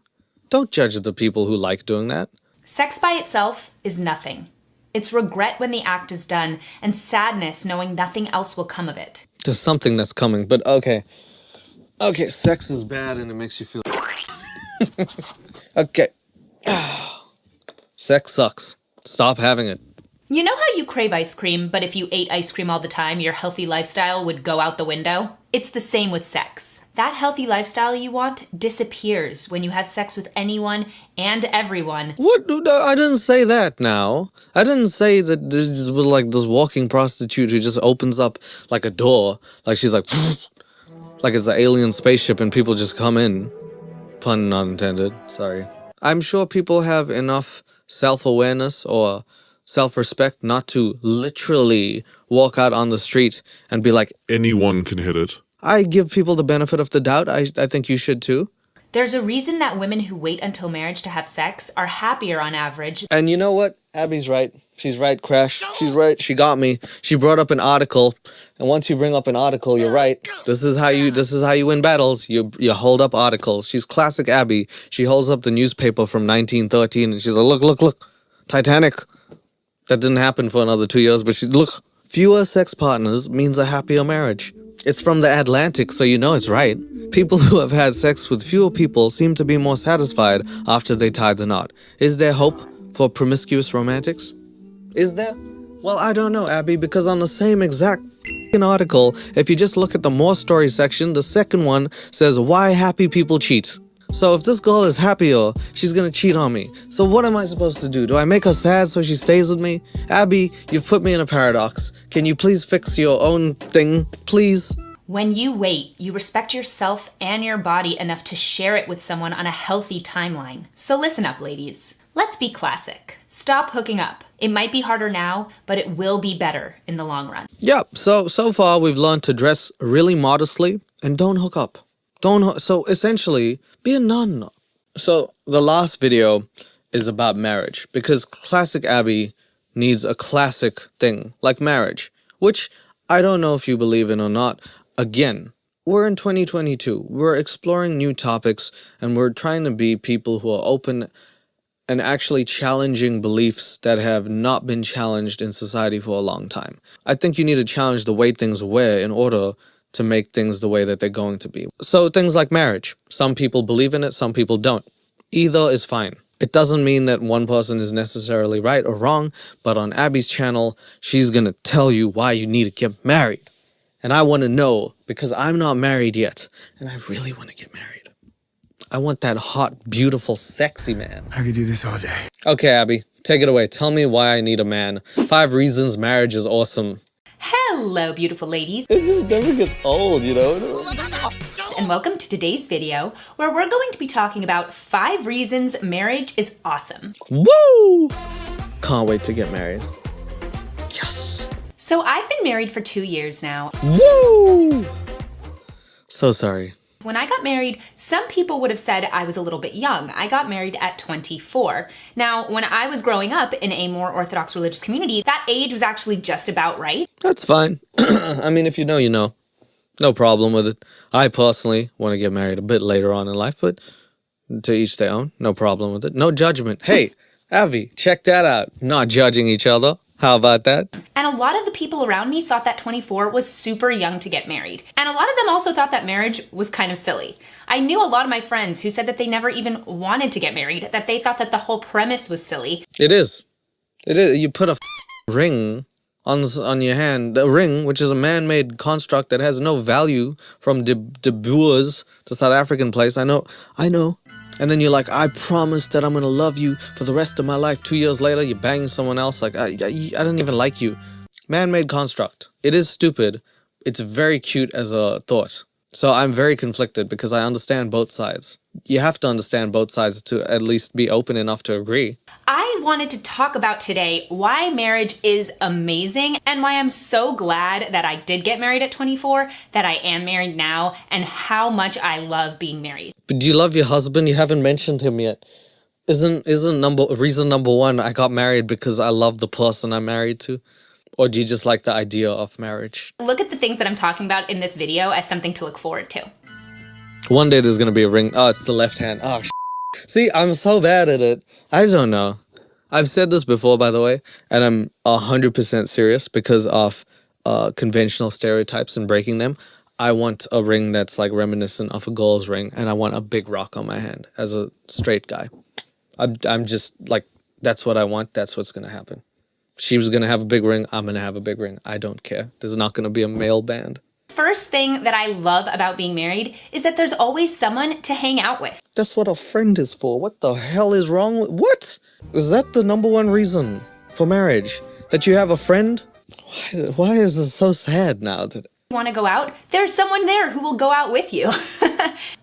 Don't judge the people who like doing that. Sex by itself is nothing. It's regret when the act is done and sadness knowing nothing else will come of it. There's something that's coming, but okay. Okay, sex is bad and it makes you feel... Okay. Sex sucks. Stop having it. You know how you crave ice cream, but if you ate ice cream all the time, your healthy lifestyle would go out the window? It's the same with sex. That healthy lifestyle you want disappears when you have sex with anyone and everyone. What? I didn't say that now. I didn't say that this was like this walking prostitute who just opens up like a door. Like she's like... like it's an alien spaceship and people just come in. Pun not intended. Sorry. I'm sure people have enough self-awareness or self-respect not to literally walk out on the street and be like... Anyone can hit it. I give people the benefit of the doubt. I think you should too. There's a reason that women who wait until marriage to have sex are happier on average. And you know what? Abby's right. She's right, Crash. She's right. She got me. She brought up an article. And once you bring up an article, you're right. This is how you win battles. You hold up articles. She's classic Abby. She holds up the newspaper from 1913 and she's like, look, Titanic. That didn't happen for another 2 years, but look. Fewer sex partners means a happier marriage. It's from the Atlantic, so you know it's right. People who have had sex with fewer people seem to be more satisfied after they tie the knot. Is there hope for promiscuous romantics? Is there? Well, I don't know, Abby, because on the same exact article, if you just look at the more story section, the second one says why happy people cheat. So if this girl is happier, she's gonna cheat on me. So what am I supposed to do? Do I make her sad so she stays with me? Abby, you've put me in a paradox. Can you please fix your own thing, please? When you wait, you respect yourself and your body enough to share it with someone on a healthy timeline. So listen up, ladies. Let's be classic. Stop hooking up. It might be harder now, but it will be better in the long run. Yep, so far we've learned to dress really modestly and don't hook up. So essentially, be a nun. So the last video is about marriage because classic Abby needs a classic thing like marriage, which I don't know if you believe in or not. Again, we're in 2022. We're exploring new topics and we're trying to be people who are open and actually challenging beliefs that have not been challenged in society for a long time. I think you need to challenge the way things were in order to make things the way that they're going to be. So things like marriage. Some people believe in it, some people don't. Either is fine. It doesn't mean that one person is necessarily right or wrong, but on Abby's channel, she's gonna tell you why you need to get married. And I want to know, because I'm not married yet, and I really want to get married. I want that hot, beautiful, sexy man. I could do this all day. Okay, Abby, take it away. Tell me why I need a man. 5 reasons marriage is awesome. Hello, beautiful ladies. It just never gets old, you know? And welcome to today's video, where we're going to be talking about 5 reasons marriage is awesome. Woo! Can't wait to get married. Yes! So I've been married for 2 years now. Woo! So sorry. When I got married, some people would have said I was a little bit young. I got married at 24. Now, when I was growing up in a more Orthodox religious community, that age was actually just about right. That's fine. I mean, if you know, you know. No problem with it. I personally want to get married a bit later on in life, but to each their own. No problem with it. No judgment. Hey, Abby, check that out. Not judging each other. How about that? And a lot of the people around me thought that 24 was super young to get married. And a lot of them also thought that marriage was kind of silly. I knew a lot of my friends who said that they never even wanted to get married, that they thought that the whole premise was silly. It is. It is. You put a ring on your hand. The ring, which is a man-made construct that has no value from the Boers, the South African place. I know. And then you're like, I promise that I'm going to love you for the rest of my life. 2 years later, you're banging someone else. Like, I don't even like you. Man-made construct. It is stupid. It's very cute as a thought. So I'm very conflicted because I understand both sides. You have to understand both sides to at least be open enough to agree. I wanted to talk about today why marriage is amazing and why I'm so glad that I did get married at 24, that I am married now, and how much I love being married. But do you love your husband? You haven't mentioned him yet. Isn't reason number 1 I got married because I love the person I'm married to? Or do you just like the idea of marriage? Look at the things that I'm talking about in this video as something to look forward to. One day there's gonna be a ring. Oh, it's the left hand. Oh, see, I'm so bad at it. I don't know. I've said this before, by the way, and I'm 100% serious because of conventional stereotypes and breaking them. I want a ring that's like reminiscent of a girl's ring, and I want a big rock on my hand as a straight guy. I'm just like, that's what I want. That's what's gonna happen. She was gonna have a big ring. I'm gonna have a big ring. I don't care. There's not gonna be a male band. First thing that I love about being married is that there's always someone to hang out with. That's what a friend is for. What the hell is wrong with... What? Is that the number 1 reason for marriage? That you have a friend? Why is this so sad now? You want to go out? There's someone there who will go out with you.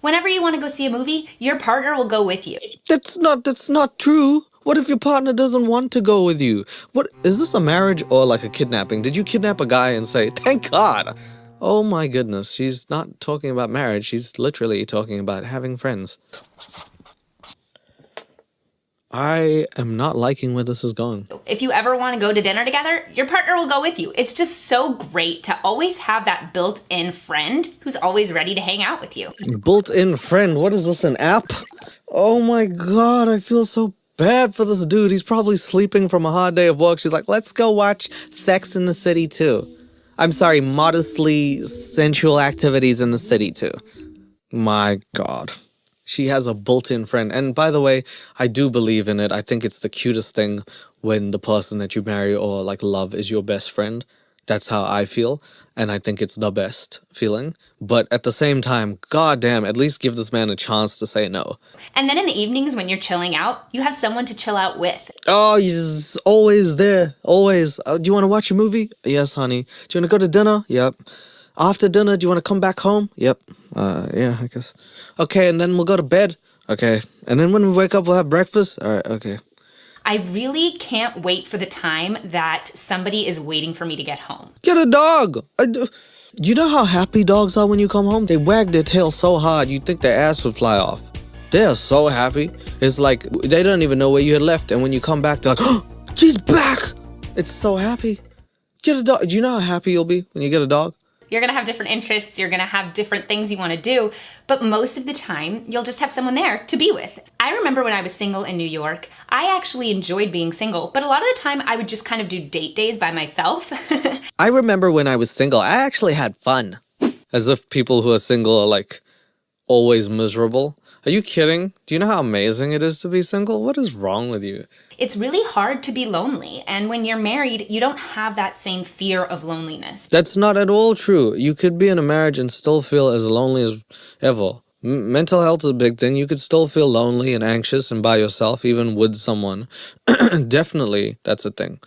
Whenever you want to go see a movie, your partner will go with you. That's not true. What if your partner doesn't want to go with you? What is this, a marriage or like a kidnapping? Did you kidnap a guy and say, thank God? Oh my goodness, she's not talking about marriage, she's literally talking about having friends. I am not liking where this is going. If you ever want to go to dinner together, your partner will go with you. It's just so great to always have that built-in friend who's always ready to hang out with you. Built-in friend? What is this, an app? Oh my God, I feel so bad for this dude. He's probably sleeping from a hard day of work. She's like, let's go watch Sex in the City 2. I'm sorry, modestly sensual activities in the city too. My God. She has a built-in friend. And by the way, I do believe in it. I think it's the cutest thing when the person that you marry or like love is your best friend. That's how I feel. And I think it's the best feeling. But at the same time, goddamn, at least give this man a chance to say no. And then in the evenings when you're chilling out, you have someone to chill out with. Oh, he's always there. Always. Do you want to watch a movie? Yes, honey. Do you want to go to dinner? Yep. After dinner, do you want to come back home? Yep. Yeah, I guess. Okay, and then we'll go to bed. Okay. And then when we wake up, we'll have breakfast? All right, okay. I really can't wait for the time that somebody is waiting for me to get home. Get a dog! You know how happy dogs are when you come home? They wag their tail so hard, you'd think their ass would fly off. They are so happy. It's like, they don't even know where you had left, and when you come back, they're like, oh, she's back! It's so happy. Get a dog. Do you know how happy you'll be when you get a dog? You're gonna have different interests, you're gonna have different things you wanna do, but most of the time, you'll just have someone there to be with. I remember when I was single in New York, I actually enjoyed being single, but a lot of the time I would just kind of do date days by myself. I remember when I was single, I actually had fun. As if people who are single are like always miserable. Are you kidding? Do you know how amazing it is to be single? What is wrong with you? It's really hard to be lonely, and when you're married, you don't have that same fear of loneliness. That's not at all true. You could be in a marriage and still feel as lonely as ever. Mental health is a big thing. You could still feel lonely and anxious and by yourself, even with someone. Definitely, that's a thing.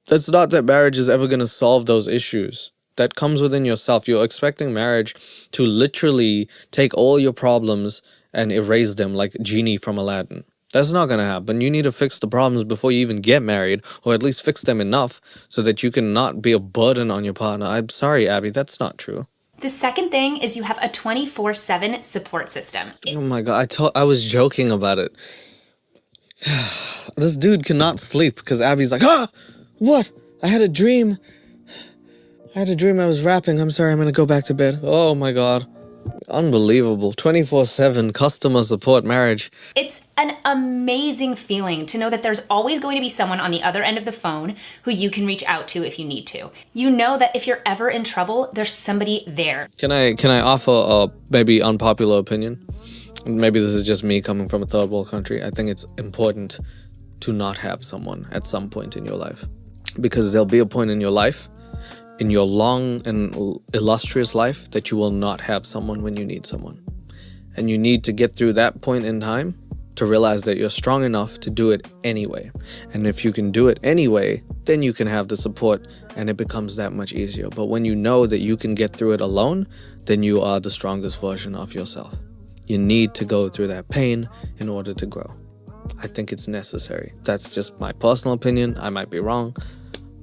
That's not that marriage is ever going to solve those issues. That comes within yourself. You're expecting marriage to literally take all your problems and erase them like Genie from Aladdin. That's not going to happen. You need to fix the problems before you even get married, or at least fix them enough so that you can not be a burden on your partner. I'm sorry, Abby, that's not true. The second thing is you have a 24/7 support system. Oh my god, I was joking about it. This dude cannot sleep because Abby's like, what? I had a dream. I was rapping. I'm sorry, I'm gonna go back to bed. Oh my god. Unbelievable. 24/7 customer support marriage. It's an amazing feeling to know that there's always going to be someone on the other end of the phone who you can reach out to if you need to. You know that if you're ever in trouble, there's somebody there. Can I offer a maybe unpopular opinion? Maybe this is just me coming from a third world country. I think it's important to not have someone at some point in your life. Because there'll be a point in your life, in your long and illustrious life, that you will not have someone when you need someone. And you need to get through that point in time to realize that you're strong enough to do it anyway. And if you can do it anyway, then you can have the support and it becomes that much easier. But when you know that you can get through it alone, then you are the strongest version of yourself. You need to go through that pain in order to grow. I think it's necessary. That's just my personal opinion. I might be wrong,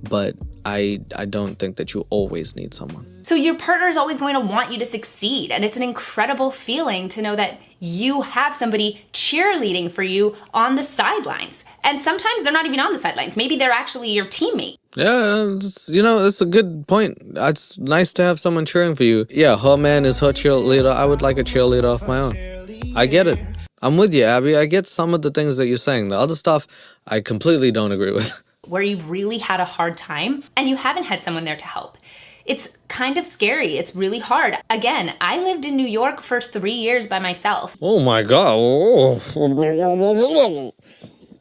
but I don't think that you always need someone. So your partner is always going to want you to succeed, and it's an incredible feeling to know that you have somebody cheerleading for you on the sidelines. And sometimes they're not even on the sidelines. Maybe they're actually your teammate. Yeah, it's a good point. It's nice to have someone cheering for you. Yeah, her man is her cheerleader. I would like a cheerleader of my own. I get it. I'm with you, Abby. I get some of the things that you're saying. The other stuff, I completely don't agree with. Where you've really had a hard time and you haven't had someone there to help. It's kind of scary. It's really hard. Again, I lived in New York for 3 years by myself. Oh my god. Oh.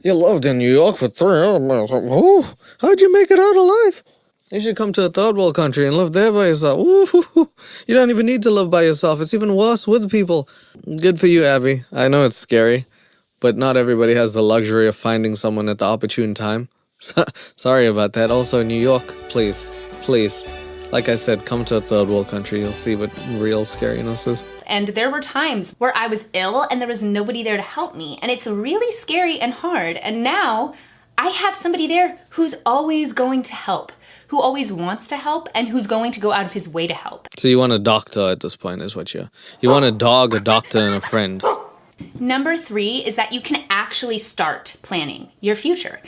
You lived in New York for 3 years. Oh. How'd you make it out alive? You should come to a third world country and live there by yourself. Ooh. You don't even need to live by yourself. It's even worse with people. Good for you, Abby. I know it's scary, but not everybody has the luxury of finding someone at the opportune time. Sorry about that. Also, New York, please. Like I said, come to a third world country. You'll see what real scariness is. And there were times where I was ill and there was nobody there to help me. And it's really scary and hard. And now I have somebody there who's always going to help, who always wants to help, and who's going to go out of his way to help. So you want a doctor at this point is what you want a dog, a doctor, and a friend. Number 3 is that you can actually start planning your future.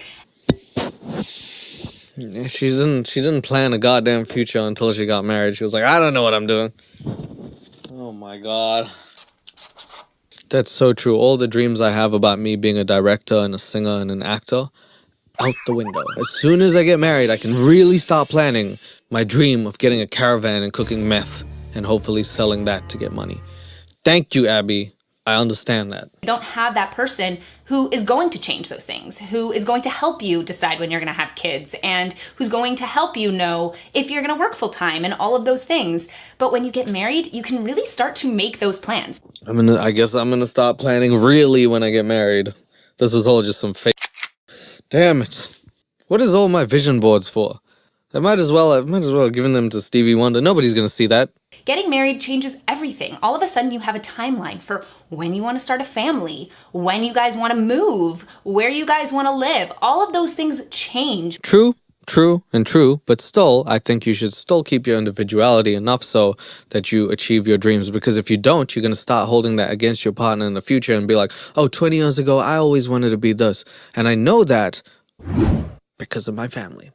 She didn't plan a goddamn future until she got married. She was like, I don't know what I'm doing. Oh my god. That's so true. All the dreams I have about me being a director and a singer and an actor, out the window. As soon as I get married, I can really start planning my dream of getting a caravan and cooking meth and hopefully selling that to get money. Thank you, Abby. I understand that. You don't have that person who is going to change those things, who is going to help you decide when you're going to have kids, and who's going to help you know if you're going to work full time and all of those things. But when you get married, you can really start to make those plans. I guess I'm gonna start planning really when I get married. This was all just some fake. Damn it. What is all my vision boards for? I might as well have given them to Stevie Wonder. Nobody's gonna see that. Getting married changes everything. All of a sudden you have a timeline for when you want to start a family, when you guys want to move, where you guys want to live. All of those things change. True, but still, I think you should still keep your individuality enough so that you achieve your dreams, because if you don't, you're going to start holding that against your partner in the future and be like, oh, 20 years ago, I always wanted to be this. And I know that because of my family.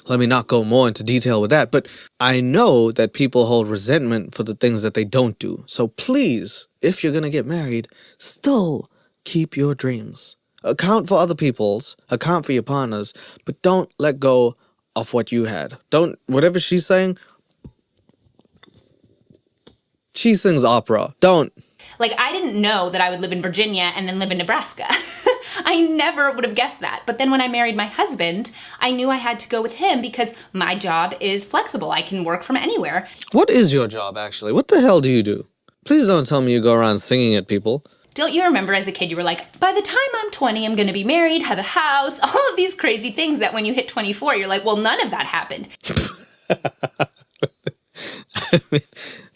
Let me not go more into detail with that, but I know that people hold resentment for the things that they don't do. So please, if you're going to get married, still keep your dreams. Account for other people's, account for your partner's, but don't let go of what you had. Whatever she's saying, She sings opera. Don't. Like, I didn't know that I would live in Virginia and then live in Nebraska. I never would have guessed that. But then when I married my husband, I knew I had to go with him because my job is flexible. I can work from anywhere. What is your job, actually? What the hell do you do? Please don't tell me you go around singing at people. Don't you remember as a kid, you were like, by the time I'm 20, I'm going to be married, have a house, all of these crazy things that when you hit 24, you're like, well, none of that happened.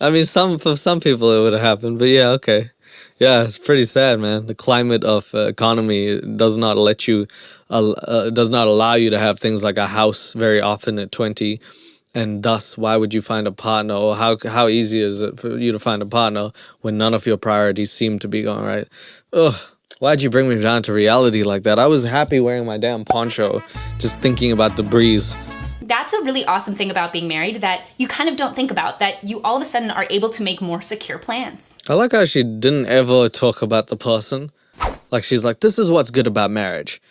I mean, for some people it would have happened, but yeah, okay. Yeah, it's pretty sad, man. The climate of economy does not let you, does not allow you to have things like a house very often at 20. And thus, why would you find a partner, or how easy is it for you to find a partner when none of your priorities seem to be going right? Ugh, why'd you bring me down to reality like that? I was happy wearing my damn poncho, just thinking about the breeze. That's a really awesome thing about being married that you kind of don't think about, that you all of a sudden are able to make more secure plans. I like how she didn't ever talk about the person. Like, she's like, this is what's good about marriage.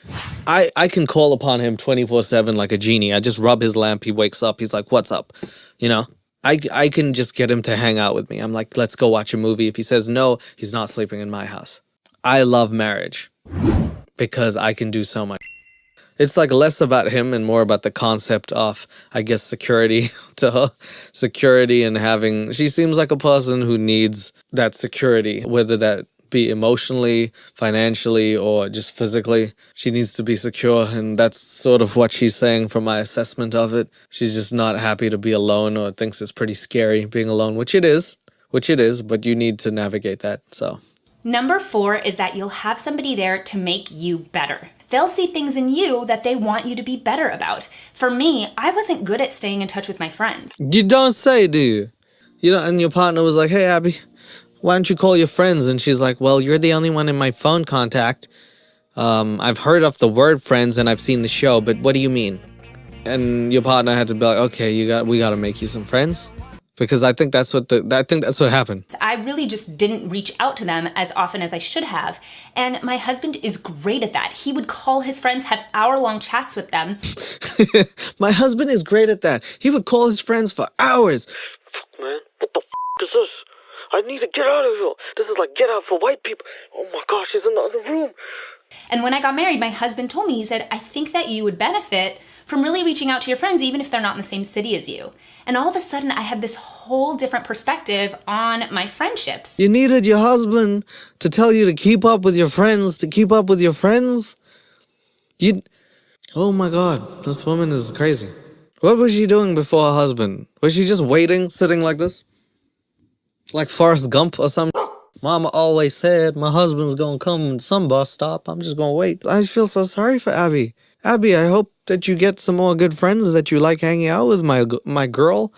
I can call upon him 24/7 like a genie. I just rub his lamp, he wakes up, he's like, what's up? You know? I can just get him to hang out with me. I'm like, let's go watch a movie. If he says no, he's not sleeping in my house. I love marriage because I can do so much. It's like less about him and more about the concept of, I guess, security to her. Security and having... She seems like a person who needs that security, whether that be emotionally, financially, or just physically. She needs to be secure, and that's sort of what she's saying from my assessment of it. She's just not happy to be alone, or thinks it's pretty scary being alone, which it is, but you need to navigate that, so... Number 4 is that you'll have somebody there to make you better. They'll see things in you that they want you to be better about. For me, I wasn't good at staying in touch with my friends. You don't say, do you? You know, and your partner was like, hey, Abby, why don't you call your friends? And she's like, well, you're the only one in my phone contact. I've heard of the word friends and I've seen the show, but what do you mean? And your partner had to be like, okay, we gotta make you some friends. Because I think that's what happened. I really just didn't reach out to them as often as I should have. And my husband is great at that. He would call his friends, have hour-long chats with them. My husband is great at that. He would call his friends for hours. Fuck, man, what the f*** is this? I need to get out of here. This is like Get Out for white people. Oh my gosh, he's in the other room. And when I got married, my husband told me, he said, I think that you would benefit from really reaching out to your friends, even if they're not in the same city as you. And all of a sudden, I had this whole different perspective on my friendships. You needed your husband to tell you to keep up with your friends, Oh my God, this woman is crazy. What was she doing before her husband? Was she just waiting, sitting like this? Like Forrest Gump or something? Mama always said my husband's gonna come to some bus stop. I'm just gonna wait. I feel so sorry for Abby. Abby, I hope that you get some more good friends that you like hanging out with, my girl.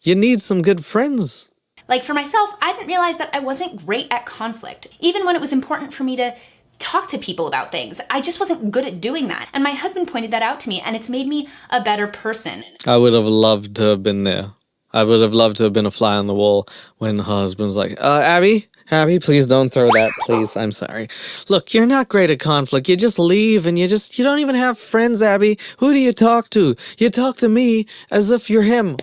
You need some good friends. Like for myself, I didn't realize that I wasn't great at conflict. Even when it was important for me to talk to people about things, I just wasn't good at doing that. And my husband pointed that out to me, and it's made me a better person. I would have loved to have been there. I would have loved to have been a fly on the wall when her husband's like, Abby, please don't throw that, please, I'm sorry. Look, you're not great at conflict. You just leave and you don't even have friends, Abby. Who do you talk to? You talk to me as if you're him.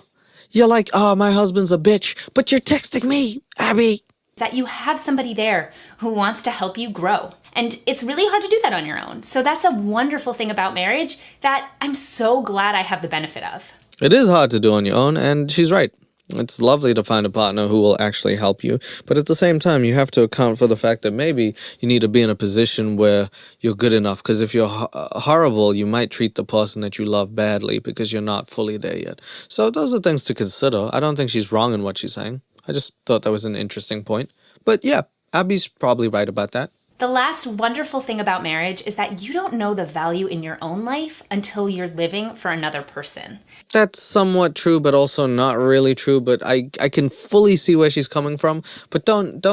You're like, oh, my husband's a bitch, but you're texting me, Abby. That you have somebody there who wants to help you grow. And it's really hard to do that on your own. So that's a wonderful thing about marriage that I'm so glad I have the benefit of. It is hard to do on your own, and she's right. It's lovely to find a partner who will actually help you, but at the same time, you have to account for the fact that maybe you need to be in a position where you're good enough, because if you're horrible, you might treat the person that you love badly because you're not fully there yet. So those are things to consider. I don't think she's wrong in what she's saying. I just thought that was an interesting point. But yeah, Abby's probably right about that. The last wonderful thing about marriage is that you don't know the value in your own life until you're living for another person. That's somewhat true, but also not really true, but I can fully see where she's coming from. But don't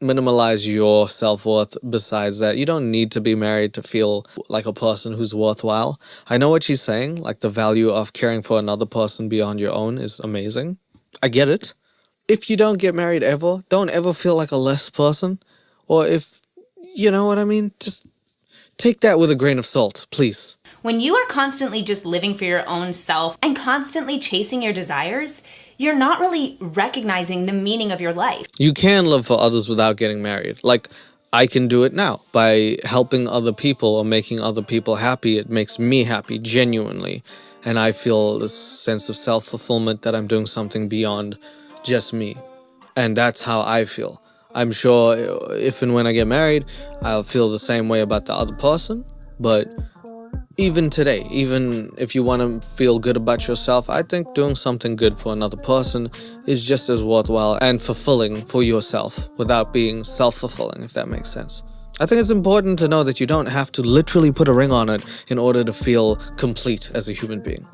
minimalize your self-worth besides that. You don't need to be married to feel like a person who's worthwhile. I know what she's saying, like the value of caring for another person beyond your own is amazing. I get it. If you don't get married ever, don't ever feel like a less person. Or if, you know what I mean? Just take that with a grain of salt, please. When you are constantly just living for your own self and constantly chasing your desires, you're not really recognizing the meaning of your life. You can love for others without getting married. Like, I can do it now by helping other people or making other people happy. It makes me happy, genuinely. And I feel this sense of self-fulfillment that I'm doing something beyond just me. And that's how I feel. I'm sure if and when I get married, I'll feel the same way about the other person. But even today, even if you want to feel good about yourself, I think doing something good for another person is just as worthwhile and fulfilling for yourself without being self-fulfilling, if that makes sense. I think it's important to know that you don't have to literally put a ring on it in order to feel complete as a human being.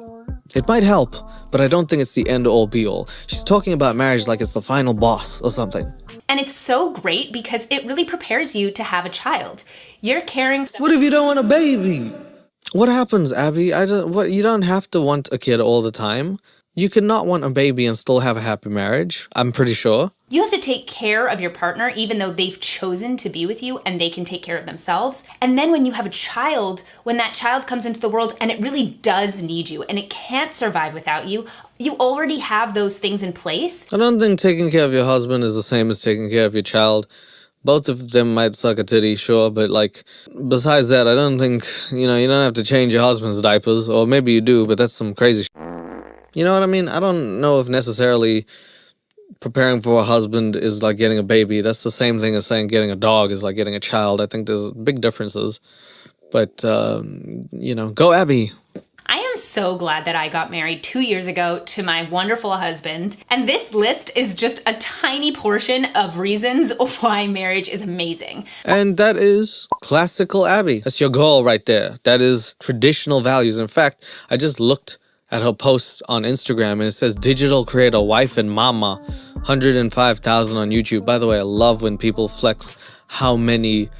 It might help, but I don't think it's the end-all be-all. She's talking about marriage like it's the final boss or something. And it's so great because it really prepares you to have a child. You're caring. What if you don't want a baby? What happens, Abby? You don't have to want a kid all the time. You can not want a baby and still have a happy marriage, I'm pretty sure. You have to take care of your partner even though they've chosen to be with you and they can take care of themselves. And then when you have a child, when that child comes into the world and it really does need you and it can't survive without you, you already have those things in place. I don't think taking care of your husband is the same as taking care of your child. Both of them might suck a titty, sure, but like, besides that, I don't think, you don't have to change your husband's diapers, or maybe you do, but that's some crazy shit. You know what I mean? I don't know if necessarily preparing for a husband is like getting a baby. That's the same thing as saying getting a dog is like getting a child. I think there's big differences. But, go Abby. I am so glad that I got married 2 years ago to my wonderful husband. And this list is just a tiny portion of reasons why marriage is amazing. And that is classical Abby. That's your goal right there. That is traditional values. In fact, I just looked at her posts on Instagram and it says digital creator, wife and mama, 105,000 on YouTube. By the way, I love when people flex how many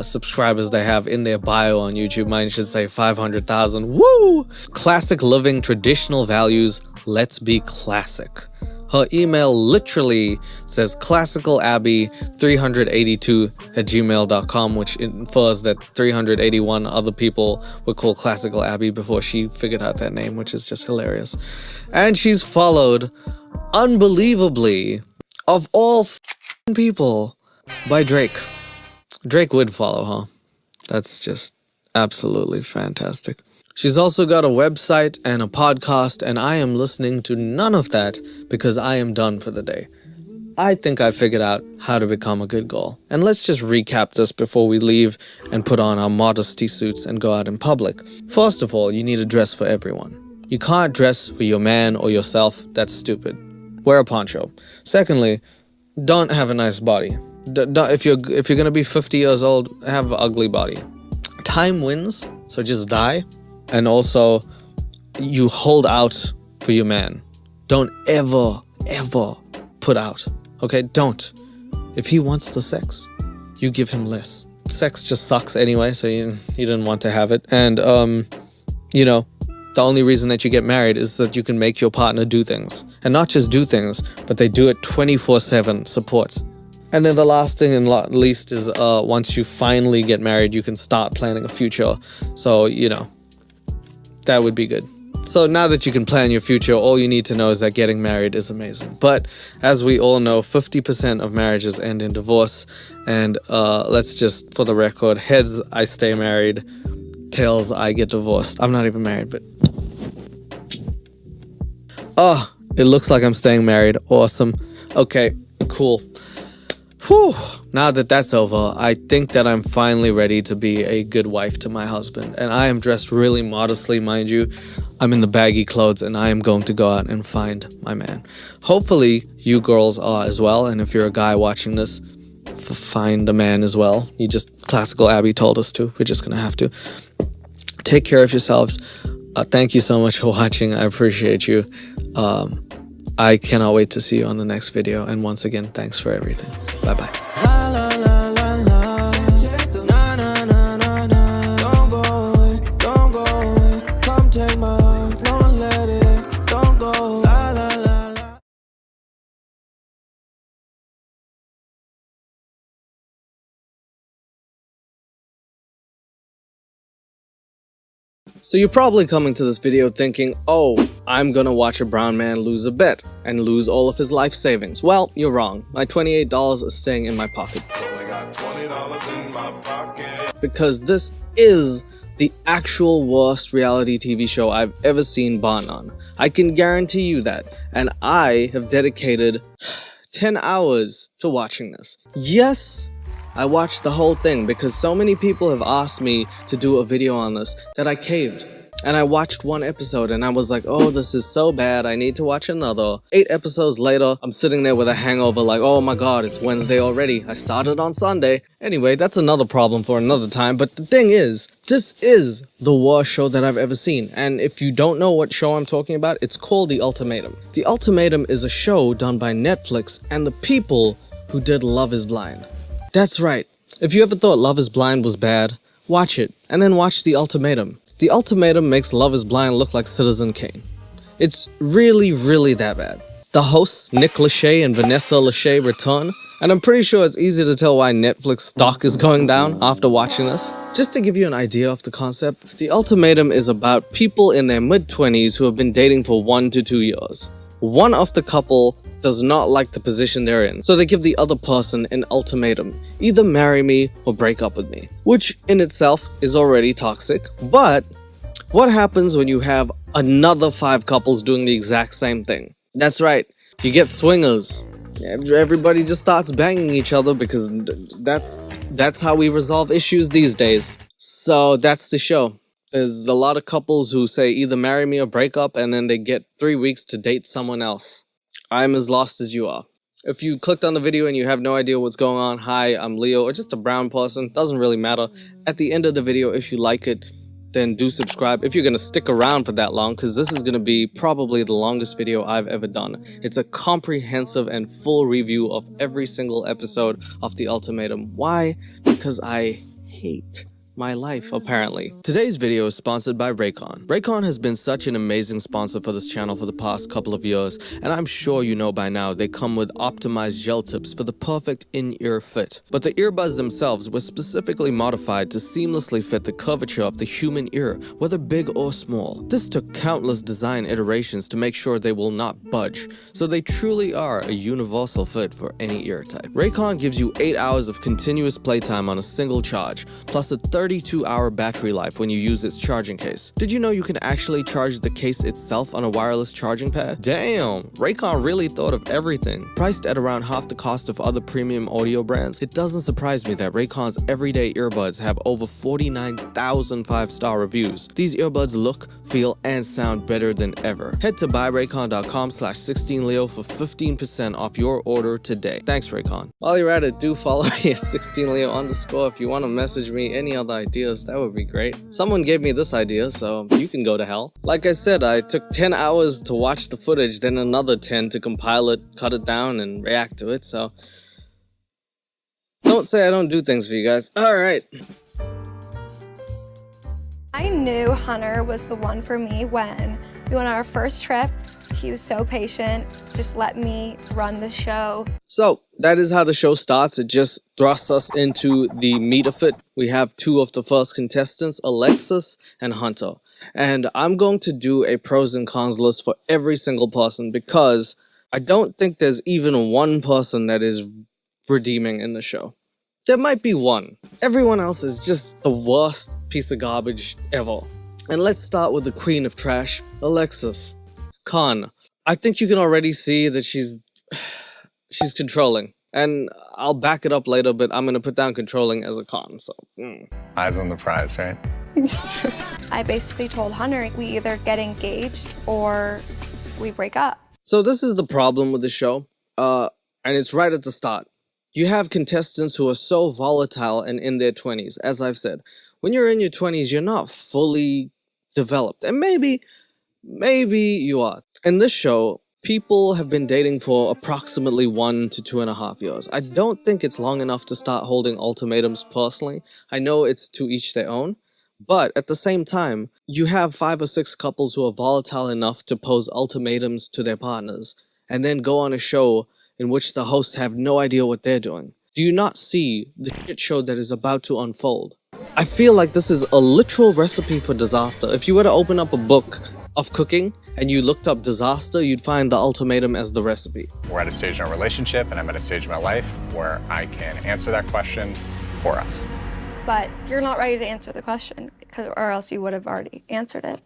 subscribers they have in their bio on YouTube. Mine should say 500,000. Woo! Classic living, traditional values. Let's be classic. Her email literally says classicalabby382@gmail.com, which infers that 381 other people were called Classical Abby before she figured out that name, which is just hilarious. And she's followed, unbelievably, of all people, by Drake. Drake would follow, huh? That's just absolutely fantastic. She's also got a website and a podcast, and I am listening to none of that because I am done for the day. I think I figured out how to become a good girl. And let's just recap this before we leave and put on our modesty suits and go out in public. First of all, you need a dress for everyone. You can't dress for your man or yourself. That's stupid. Wear a poncho. Secondly, don't have a nice body. If you're gonna be 50 years old, have an ugly body. Time wins, so just die. And also, you hold out for your man. Don't ever, ever put out. Okay, don't. If he wants the sex, you give him less. Sex just sucks anyway, so you didn't want to have it. And, the only reason that you get married is that you can make your partner do things. And not just do things, but they do it 24/7, support. And then the last thing and least is once you finally get married, you can start planning a future. So, that would be good. So now that you can plan your future, all you need to know is that getting married is amazing. But as we all know, 50% of marriages end in divorce. And let's just, for the record, heads, I stay married. Tails, I get divorced. I'm not even married, but... Oh, it looks like I'm staying married. Awesome. Okay, cool. Whew. Now that that's over, I think that I'm finally ready to be a good wife to my husband. And I am dressed really modestly, mind you. I'm in the baggy clothes and I am going to go out and find my man. Hopefully you girls are as well. And if you're a guy watching this, find a man as well. Classical Abby told us to. We're just going to have to. Take care of yourselves. Thank you so much for watching. I appreciate you. I cannot wait to see you on the next video. And once again, thanks for everything. Bye-bye. So you're probably coming to this video thinking, oh, I'm gonna watch a brown man lose a bet and lose all of his life savings. Well, you're wrong. My $28 is staying in my pocket. Because this is the actual worst reality TV show I've ever seen bar none. I can guarantee you that. And I have dedicated 10 hours to watching this. Yes, I watched the whole thing because so many people have asked me to do a video on this that I caved. And I watched one episode and I was like, oh, this is so bad, I need to watch another. 8 episodes later, I'm sitting there with a hangover like, oh my god, it's Wednesday already. I started on Sunday. Anyway, that's another problem for another time, but the thing is, this is the worst show that I've ever seen. And if you don't know what show I'm talking about, it's called The Ultimatum. The Ultimatum is a show done by Netflix and the people who did Love is Blind. That's right. If you ever thought Love is Blind was bad, watch it, and then watch The Ultimatum. The Ultimatum makes Love is Blind look like Citizen Kane. It's really, really that bad. The hosts, Nick Lachey and Vanessa Lachey, return, and I'm pretty sure it's easy to tell why Netflix stock is going down after watching this. Just to give you an idea of the concept, The Ultimatum is about people in their mid-20s who have been dating for 1 to 2 years. One of the couple does not like the position they're in, so they give the other person an ultimatum. Either marry me or break up with me. Which in itself is already toxic, but what happens when you have another 5 couples doing the exact same thing? That's right, you get swingers. Everybody just starts banging each other because that's how we resolve issues these days. So that's the show. There's a lot of couples who say either marry me or break up, and then they get 3 weeks to date someone else. I'm as lost as you are. If you clicked on the video and you have no idea what's going on, hi, I'm Leo, or just a brown person, doesn't really matter. At the end of the video, if you like it, then do subscribe if you're gonna stick around for that long, because this is gonna be probably the longest video I've ever done. It's a comprehensive and full review of every single episode of The Ultimatum. Why? Because I hate my life, apparently. Today's video is sponsored by Raycon. Raycon has been such an amazing sponsor for this channel for the past couple of years, and I'm sure you know by now they come with optimized gel tips for the perfect in-ear fit. But the earbuds themselves were specifically modified to seamlessly fit the curvature of the human ear, whether big or small. This took countless design iterations to make sure they will not budge, so they truly are a universal fit for any ear type. Raycon gives you 8 hours of continuous playtime on a single charge, plus a 32-hour battery life when you use its charging case. Did you know you can actually charge the case itself on a wireless charging pad? Damn, Raycon really thought of everything. Priced at around half the cost of other premium audio brands, it doesn't surprise me that Raycon's everyday earbuds have over 49,000 5-star reviews. These earbuds look, feel, and sound better than ever. Head to buyraycon.com/16leo for 15% off your order today. Thanks, Raycon. While you're at it, do follow me at 16leo_ if you want to message me any other ideas, that would be great. Someone gave me this idea, so you can go to hell. Like I said, I took 10 hours to watch the footage, then another 10 to compile it, cut it down, and react to it, so don't say I don't do things for you guys. Alright. I knew Hunter was the one for me when we went on our first trip. He was so patient, just let me run the show. So, that is how the show starts. It just thrusts us into the meat of it. We have 2 of the first contestants, Alexis and Hunter. And I'm going to do a pros and cons list for every single person because I don't think there's even one person that is redeeming in the show. There might be one. Everyone else is just the worst piece of garbage ever. And let's start with the queen of trash, Alexis. Con. I think you can already see that she's controlling. And I'll back it up later, but I'm gonna put down controlling as a con, so. Eyes on the prize, right? I basically told Hunter we either get engaged or we break up. So this is the problem with the show, and it's right at the start. You have contestants who are so volatile and in their 20s, as I've said. When you're in your 20s, you're not fully developed, and maybe you are. In this show, people have been dating for approximately 1 to 2.5 years. I don't think it's long enough to start holding ultimatums personally. I know it's to each their own, but at the same time, you have 5 or 6 couples who are volatile enough to pose ultimatums to their partners, and then go on a show in which the hosts have no idea what they're doing. Do you not see the shit show that is about to unfold? I feel like this is a literal recipe for disaster. If you were to open up a book of cooking and you looked up disaster, you'd find the ultimatum as the recipe. We're at a stage in our relationship, and I'm at a stage in my life where I can answer that question for us. But you're not ready to answer the question, or else you would have already answered it.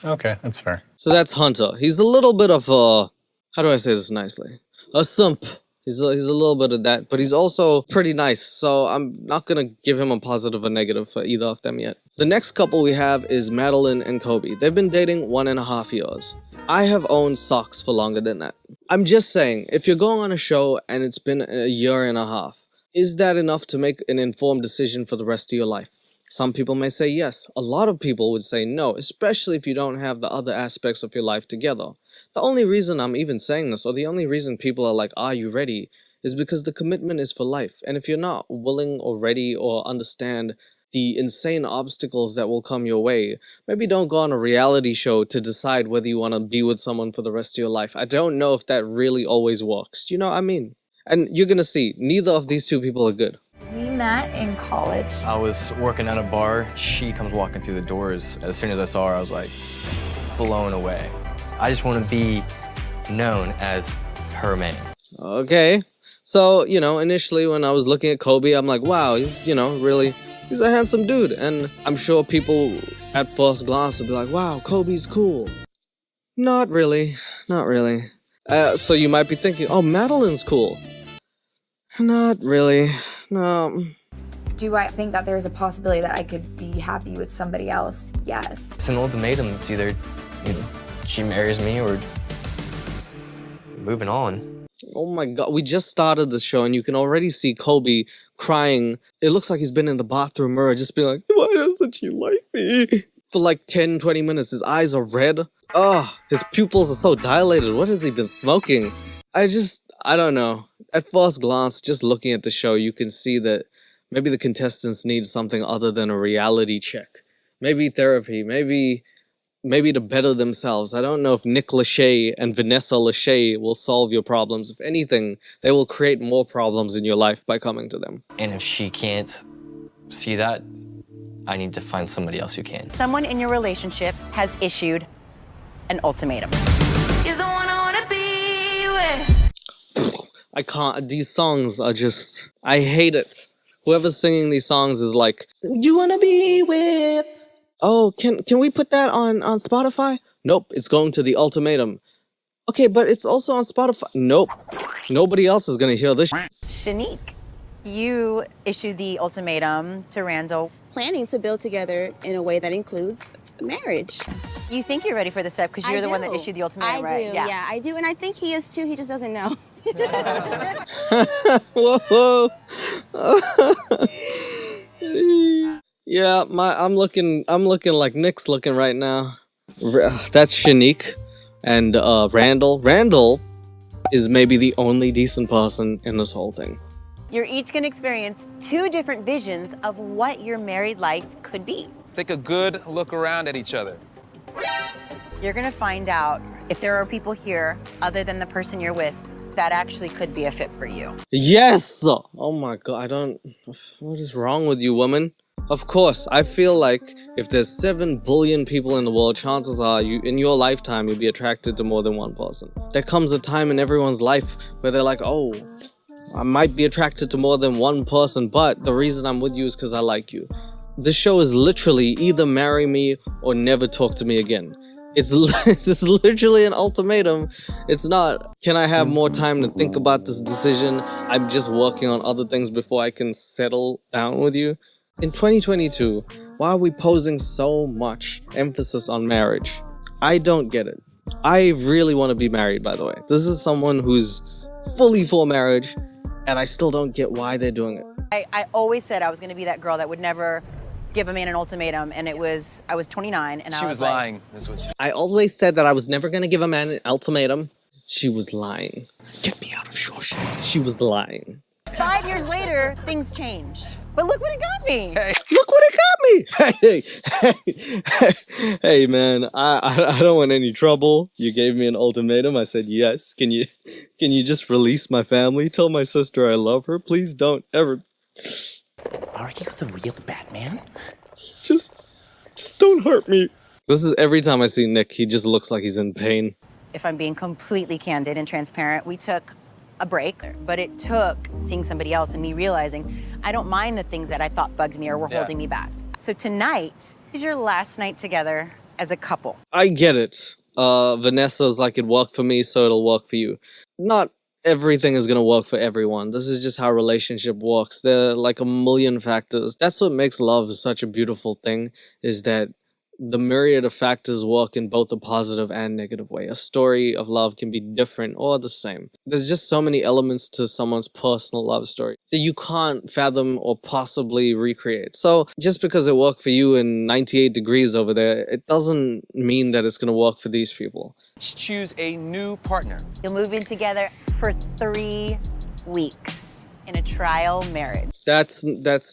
Okay, that's fair. So that's Hunter. He's a little bit of a, how do I say this nicely? A simp. He's a little bit of that, but he's also pretty nice, so I'm not gonna give him a positive or negative for either of them yet. The next couple we have is Madeline and Kobe. They've been dating 1.5 years. I have owned socks for longer than that. I'm just saying, if you're going on a show and it's been 1.5 years, is that enough to make an informed decision for the rest of your life? Some people may say yes. A lot of people would say no, especially if you don't have the other aspects of your life together. The only reason I'm even saying this, or the only reason people are like, are you ready, is because the commitment is for life. And if you're not willing or ready or understand the insane obstacles that will come your way, maybe don't go on a reality show to decide whether you want to be with someone for the rest of your life. I don't know if that really always works. Do you know what I mean? And you're gonna see, neither of these two people are good. We met in college. I was working at a bar. She comes walking through the doors. As soon as I saw her, I was like blown away. I just want to be known as her man. Okay. So, you know, initially when I was looking at Kobe, I'm like, wow, he's, you know, really, he's a handsome dude. And I'm sure people at first glance would be like, wow, Kobe's cool. Not really. Not really. So you might be thinking, oh, Madeline's cool. Not really. No. Do I think that there's a possibility that I could be happy with somebody else? Yes. It's an ultimatum. It's either, you know, she marries me or moving on. Oh my god, we just started the show and you can already see Kobe crying. It looks like he's been in the bathroom mirror just being like, why doesn't she like me? For like 10-20 minutes, his eyes are red. Ugh, his pupils are so dilated. What has he been smoking? I don't know. At first glance, just looking at the show, you can see that maybe the contestants need something other than a reality check. Maybe therapy, maybe to better themselves. I don't know if Nick Lachey and Vanessa Lachey will solve your problems. If anything, they will create more problems in your life by coming to them. And if she can't see that, I need to find somebody else who can. Someone in your relationship has issued an ultimatum. You're the one I wanna be with. I can't, these songs are just, I hate it. Whoever's singing these songs is like, you wanna be with. Oh, can we put that on Spotify? Nope, it's going to the ultimatum. Okay, but it's also on Spotify. Nope, nobody else is gonna hear this. Shanique, you issued the ultimatum to Randall. Planning to build together in a way that includes marriage. You think you're ready for the step because you're the one that issued the ultimatum, right? Yeah, I do, and I think he is too. He just doesn't know. Whoa. Yeah, I'm looking like Nick's looking right now. That's Shanique and Randall. Randall is maybe the only decent person in this whole thing. You're each going to experience two different visions of what your married life could be. Take a good look around at each other. You're going to find out if there are people here other than the person you're with that actually could be a fit for you. Yes! Oh my god, what is wrong with you, woman? Of course, I feel like if there's 7 billion people in the world, chances are in your lifetime you'll be attracted to more than one person. There comes a time in everyone's life where they're like, oh, I might be attracted to more than one person, but the reason I'm with you is because I like you. This show is literally either marry me or never talk to me again. It's literally an ultimatum. It's not, can I have more time to think about this decision? I'm just working on other things before I can settle down with you. In 2022, why are we posing so much emphasis on marriage? I don't get it. I really want to be married, by the way. This is someone who's fully for marriage, and I still don't get why they're doing it. I always said I was going to be that girl that would never give a man an ultimatum, and I was 29, and She was like, lying. That's what she... I always said that I was never going to give a man an ultimatum. She was lying. Get me out of Shawshank. She was lying. 5 years later, things changed. But look what it got me. Hey. Look what it got me! Hey, man, I don't want any trouble. You gave me an ultimatum. I said yes. Can you just release my family? Tell my sister I love her. Please don't ever. Are you the real Batman? Just don't hurt me. This is every time I see Nick, he just looks like he's in pain. If I'm being completely candid and transparent, we took a break, but it took seeing somebody else and me realizing I don't mind the things that I thought bugged me or were holding me back. So tonight is your last night together as a couple. I get it. Vanessa's like, it worked for me, so it'll work for you. Not everything is gonna work for everyone. This is just how relationship works. There are like a million factors. That's what makes love such a beautiful thing, is that the myriad of factors work in both a positive and negative way. A story of love can be different or the same. There's just so many elements to someone's personal love story that you can't fathom or possibly recreate. So just because it worked for you in 98 degrees over there, it doesn't mean that it's going to work for these people. Choose a new partner. You'll move in together for 3 weeks in a trial marriage. That's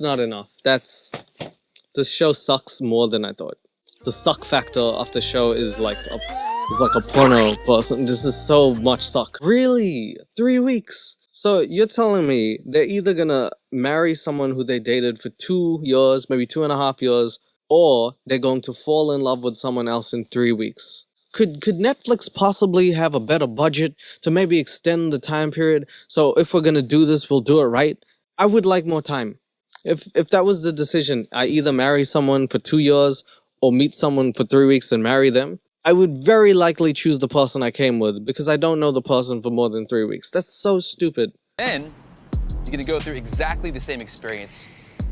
not enough. This show sucks more than I thought. The suck factor of the show is like a porno person. This is so much suck. Really? 3 weeks? So you're telling me they're either gonna marry someone who they dated for 2 years, maybe 2.5 years, or they're going to fall in love with someone else in 3 weeks. Could Netflix possibly have a better budget to maybe extend the time period? So if we're gonna do this, we'll do it right. I would like more time. If that was the decision, I either marry someone for 2 years or meet someone for 3 weeks and marry them, I would very likely choose the person I came with because I don't know the person for more than 3 weeks. That's so stupid. Then you're gonna go through exactly the same experience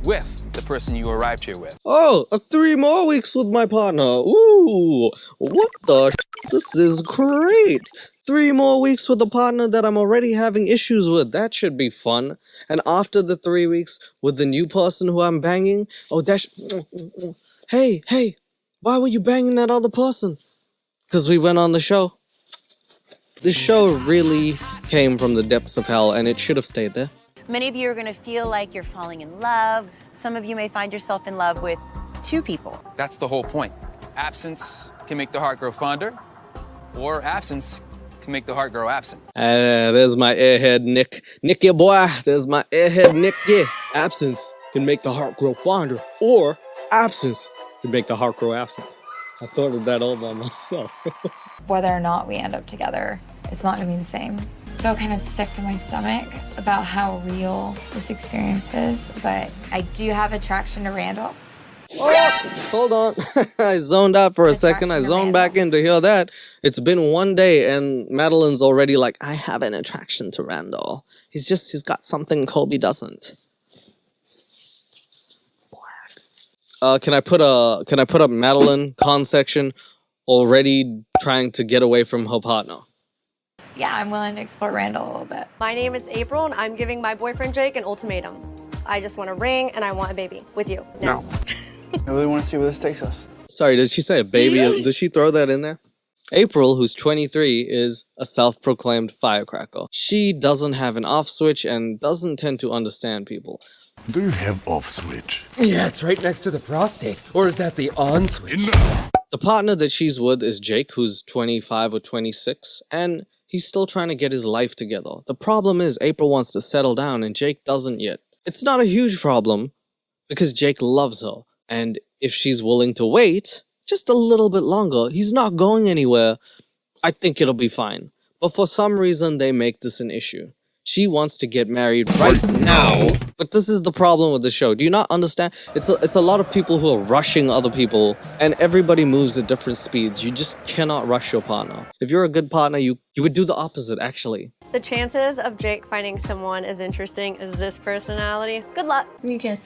with the person you arrived here with. Oh, 3 more weeks with my partner. Ooh, what the This is great. 3 more weeks with a partner that I'm already having issues with. That should be fun. And after the 3 weeks with the new person who I'm banging, Hey, why were you banging that other person? Because we went on the show. This show really came from the depths of hell, and it should have stayed there. Many of you are gonna feel like you're falling in love. Some of you may find yourself in love with 2 people. That's the whole point. Absence can make the heart grow fonder, or absence can make the heart grow absent. There's my airhead Nick. Nicky boy, there's my airhead Nicky. Absence can make the heart grow fonder, or absence can make the heart grow absent. I thought of that all by myself. Whether or not we end up together, it's not gonna be the same. I feel kind of sick to my stomach about how real this experience is, but I do have attraction to Randall. Oh, hold on. I zoned out for a second. I zoned back in to hear that. It's been 1 day and Madeline's already like, I have an attraction to Randall. He's got something Kobe doesn't. Can I put up Madeline con section already trying to get away from her partner? Yeah, I'm willing to explore Randall a little bit. My name is April, and I'm giving my boyfriend Jake an ultimatum. I just want a ring, and I want a baby with you. No. I really want to see where this takes us. Sorry, did she say a baby? Did she throw that in there? April, who's 23, is a self-proclaimed firecracker. She doesn't have an off switch and doesn't tend to understand people. Do you have off switch? Yeah, it's right next to the prostate. Or is that the on switch? The partner that she's with is Jake, who's 25 or 26, and he's still trying to get his life together. The problem is April wants to settle down and Jake doesn't yet. It's not a huge problem because Jake loves her, and if she's willing to wait just a little bit longer, he's not going anywhere, I think it'll be fine. But for some reason, they make this an issue. She wants to get married right now. But this is the problem with the show. Do you not understand? It's a lot of people who are rushing other people, and everybody moves at different speeds. You just cannot rush your partner. If you're a good partner, you would do the opposite, actually. The chances of Jake finding someone as interesting as this personality, good luck. Me too.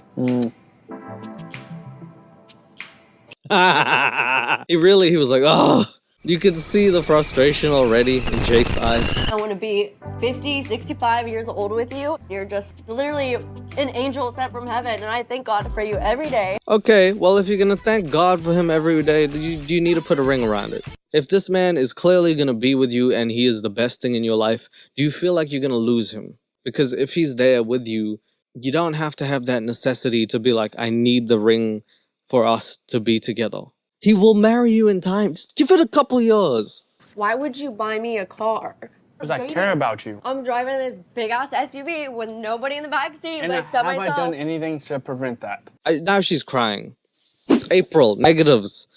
He was like, oh. You could see the frustration already in Jake's eyes. I want to be 50, 65 years old with you. You're just literally an angel sent from heaven, and I thank God for you every day. Okay, well, if you're gonna thank God for him every day, do you need to put a ring around it? If this man is clearly gonna be with you and he is the best thing in your life, do you feel like you're gonna lose him? Because if he's there with you, you don't have to have that necessity to be like, I need the ring for us to be together. He will marry you in time. Just give it a couple years. Why would you buy me a car? Because I care about you. I'm driving this big ass SUV with nobody in the back seat And except have myself. I done anything to prevent that? Now she's crying. April, negatives,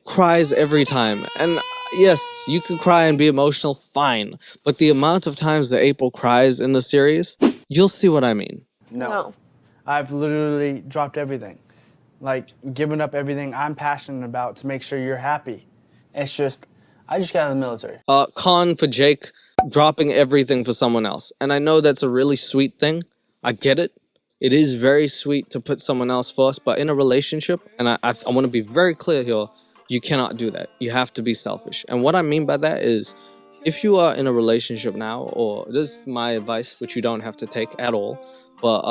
cries every time. And yes, you can cry and be emotional, fine. But the amount of times that April cries in the series, you'll see what I mean. No. I've literally dropped everything. Like, given up everything I'm passionate about to make sure you're happy. It's just, I just got out of the military. Con for Jake, dropping everything for someone else. And I know that's a really sweet thing. I get it. It is very sweet to put someone else first, but in a relationship, and I want to be very clear here, you cannot do that. You have to be selfish. And what I mean by that is, if you are in a relationship now, or this is my advice, which you don't have to take at all, but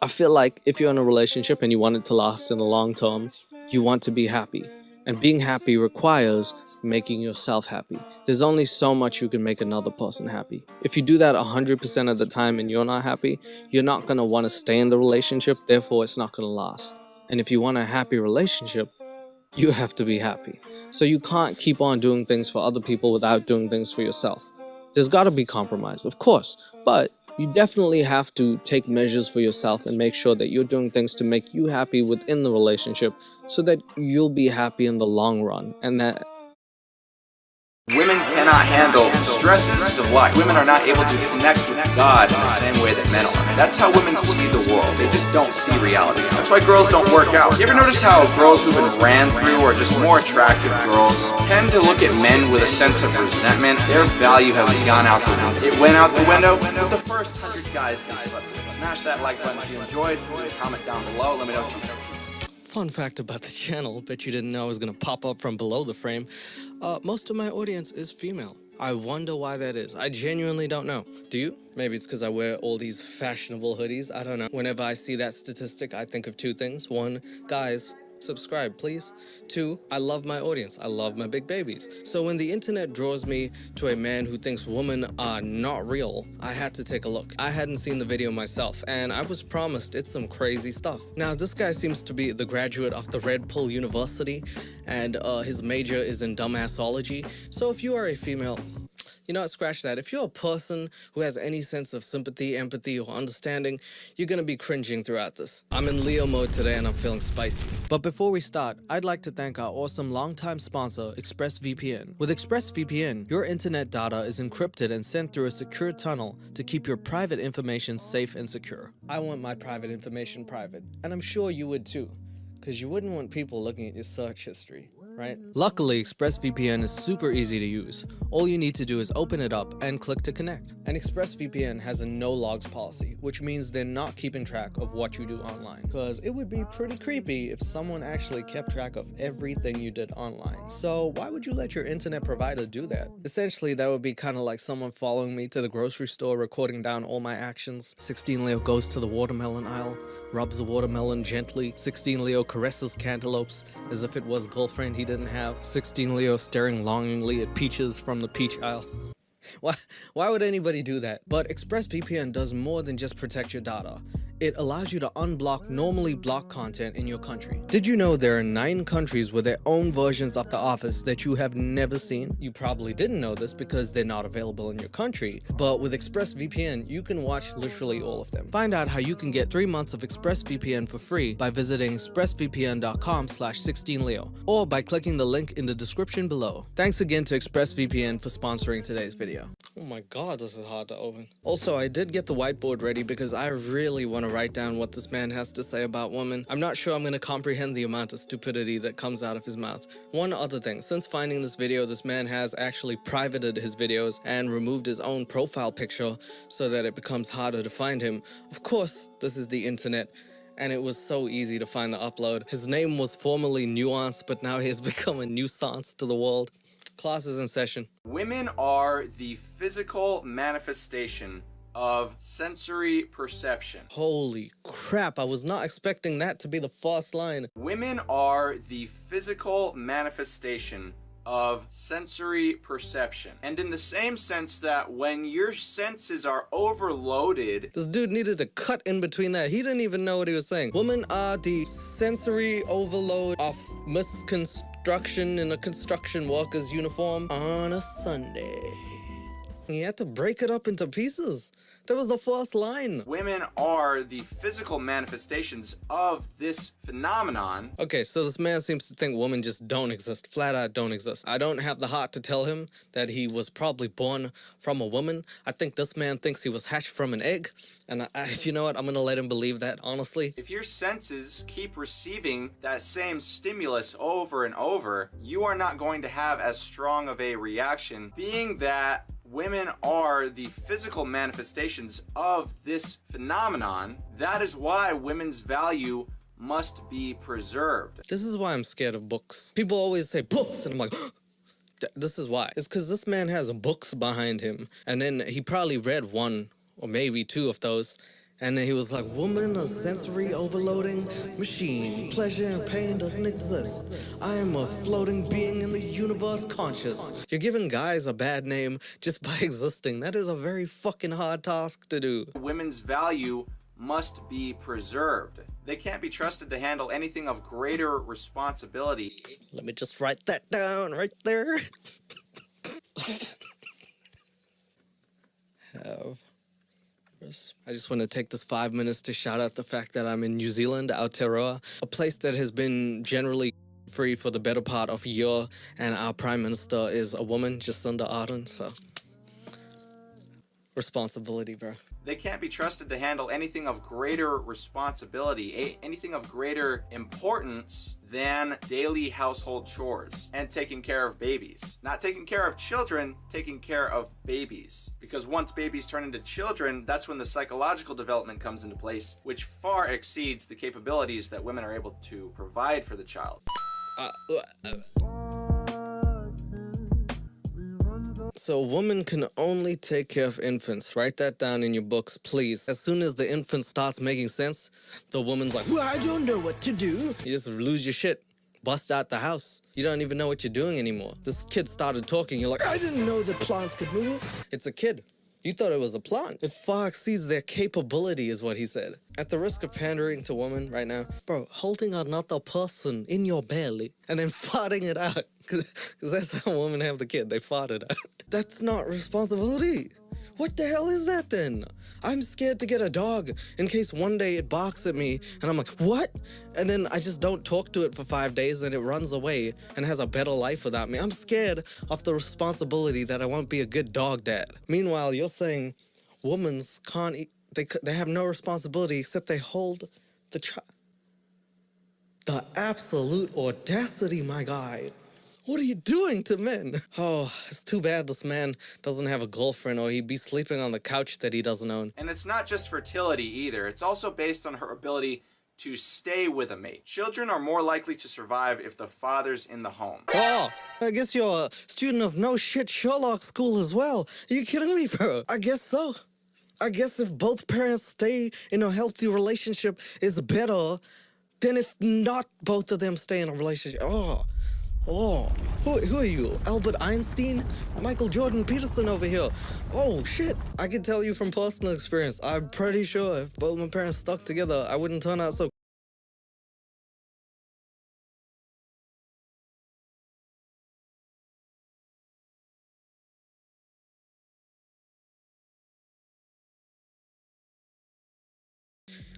I feel like if you're in a relationship and you want it to last in the long term, you want to be happy. And being happy requires making yourself happy. There's only so much you can make another person happy. If you do that 100% of the time and you're not happy, you're not going to want to stay in the relationship, therefore it's not going to last. And if you want a happy relationship, you have to be happy. So you can't keep on doing things for other people without doing things for yourself. There's got to be compromise, of course, but you definitely have to take measures for yourself and make sure that you're doing things to make you happy within the relationship so that you'll be happy in the long run. And that women cannot handle stresses of life. Women are not able to connect with God in the same way that men are. That's how women see the world. They just don't see reality. That's why girls don't work out. You ever notice how girls who've been ran through or just more attractive girls tend to look at men with a sense of resentment? Their value has gone out the window. It went out the window with the first 100 guys they slept with. Smash that like button if you enjoyed. Leave a comment down below. Let me know what you think. fun fact about the channel, bet you didn't know I was gonna pop up from below the frame. Most of my audience is female. I wonder why that is. I genuinely don't know. Do you? Maybe it's because I wear all these fashionable hoodies. I don't know. Whenever I see that statistic, I think of two things. One, guys, subscribe, please. Two, I love my audience. I love my big babies. So when the internet draws me to a man who thinks women are not real, I had to take a look. I hadn't seen the video myself, and I was promised it's some crazy stuff. Now, this guy seems to be the graduate of the Red Bull University, and his major is in dumbassology. So if you are a female, you know what, scratch that. If you're a person who has any sense of sympathy, empathy, or understanding, you're gonna be cringing throughout this. I'm in Leo mode today and I'm feeling spicy. But before we start, I'd like to thank our awesome longtime sponsor, ExpressVPN. With ExpressVPN, your internet data is encrypted and sent through a secure tunnel to keep your private information safe and secure. I want my private information private, and I'm sure you would too, because you wouldn't want people looking at your search history, right? Luckily, ExpressVPN is super easy to use. All you need to do is open it up and click to connect. And ExpressVPN has a no logs policy, which means they're not keeping track of what you do online. Because it would be pretty creepy if someone actually kept track of everything you did online. So why would you let your internet provider do that? Essentially, that would be kind of like someone following me to the grocery store, recording down all my actions. 16 Leo goes to the watermelon aisle, rubs the watermelon gently. 16 Leo caresses cantaloupes as if it was a girlfriend he didn't have. 16 Leo staring longingly at peaches from the peach aisle. Why would anybody do that? But ExpressVPN does more than just protect your data. It allows you to unblock normally blocked content in your country. Did you know there are 9 countries with their own versions of The Office that you have never seen? You probably didn't know this because they're not available in your country, but with ExpressVPN, you can watch literally all of them. Find out how you can get 3 months of ExpressVPN for free by visiting expressvpn.com/16leo or by clicking the link in the description below. Thanks again to ExpressVPN for sponsoring today's video. Oh my god, this is hard to open. Also, I did get the whiteboard ready because I really want to write down what this man has to say about women. I'm not sure I'm going to comprehend the amount of stupidity that comes out of his mouth. One other thing, since finding this video, this man has actually privated his videos and removed his own profile picture so that it becomes harder to find him. Of course, this is the internet, and it was so easy to find the upload. His name was formerly Nuance, but now he has become a nuisance to the world. Class is in session. Women are the physical manifestation of sensory perception. Holy crap, I was not expecting that to be the first line. Women are the physical manifestation of sensory perception. And in the same sense that when your senses are overloaded... This dude needed to cut in between that. He didn't even know what he was saying. Women are the sensory overload of misconstruction in a construction worker's uniform on a Sunday. He had to break it up into pieces. That was the first line. Women are the physical manifestations of this phenomenon. Okay, so this man seems to think women just don't exist. Flat out don't exist. I don't have the heart to tell him that he was probably born from a woman. I think this man thinks he was hatched from an egg. And you know what? I'm gonna let him believe that, honestly. If your senses keep receiving that same stimulus over and over, you are not going to have as strong of a reaction, being that women are the physical manifestations of this phenomenon. That is why women's value must be preserved. This is why I'm scared of books. People always say books, and I'm like, this is why. It's because this man has books behind him, and then he probably read one or maybe two of those, and then he was like, woman, a sensory overloading machine. Pleasure and pain doesn't exist. I am a floating being in the universe conscious. You're giving guys a bad name just by existing. That is a very fucking hard task to do. Women's value must be preserved. They can't be trusted to handle anything of greater responsibility. Let me just write that down right there. I just want to take this 5 minutes to shout out the fact that I'm in New Zealand, Aotearoa, a place that has been generally free for the better part of a year, and our Prime Minister is a woman, Jacinda Ardern, so responsibility, bro. They can't be trusted to handle anything of greater responsibility, anything of greater importance than daily household chores and taking care of babies. Not taking care of children, taking care of babies. Because once babies turn into children, that's when the psychological development comes into place, which far exceeds the capabilities that women are able to provide for the child. So a woman can only take care of infants. Write that down in your books, please. As soon as the infant starts making sense, the woman's like, well, I don't know what to do. You just lose your shit. Bust out the house. You don't even know what you're doing anymore. This kid started talking. You're like, I didn't know that plants could move. It's a kid. You thought it was a plant. It far exceeds their capability, is what he said. At the risk of pandering to women right now, bro, holding another person in your belly and then farting it out, because that's how women have the kid. They fart it out. That's not responsibility. What the hell is that then? I'm scared to get a dog in case one day it barks at me and I'm like, what? And then I just don't talk to it for 5 days and it runs away and has a better life without me. I'm scared of the responsibility that I won't be a good dog dad. Meanwhile, you're saying women can't eat, they have no responsibility except they hold the child. The absolute audacity, my guy. What are you doing to men? Oh, it's too bad this man doesn't have a girlfriend or he'd be sleeping on the couch that he doesn't own. And it's not just fertility either. It's also based on her ability to stay with a mate. Children are more likely to survive if the father's in the home. Oh, I guess you're a student of no shit Sherlock school as well. Are you kidding me, bro? I guess so. I guess if both parents stay in a healthy relationship is better than if not both of them stay in a relationship. Oh, who are you? Albert Einstein? Michael Jordan Peterson over here. Oh, shit. I can tell you from personal experience. I'm pretty sure if both my parents stuck together, I wouldn't turn out so...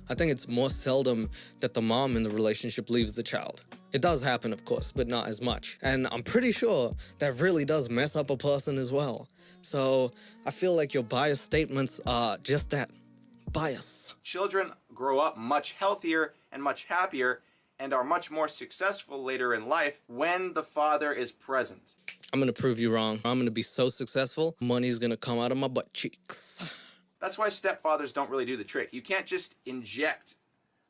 I think it's more seldom that the mom in the relationship leaves the child. It does happen, of course, but not as much. And I'm pretty sure that really does mess up a person as well. So I feel like your biased statements are just that, bias. Children grow up much healthier and much happier and are much more successful later in life when the father is present. I'm gonna prove you wrong. I'm gonna be so successful, money's gonna come out of my butt cheeks. That's why stepfathers don't really do the trick. You can't just inject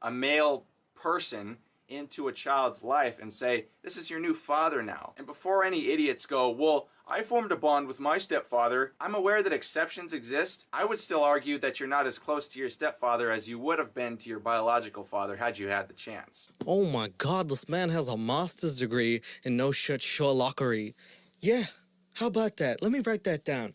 a male person into a child's life and say, this is your new father now. And before any idiots go, well, I formed a bond with my stepfather. I'm aware that exceptions exist. I would still argue that you're not as close to your stepfather as you would have been to your biological father had you had the chance. Oh my God, this man has a master's degree in no shit Sherlockery. Yeah, how about that? Let me write that down.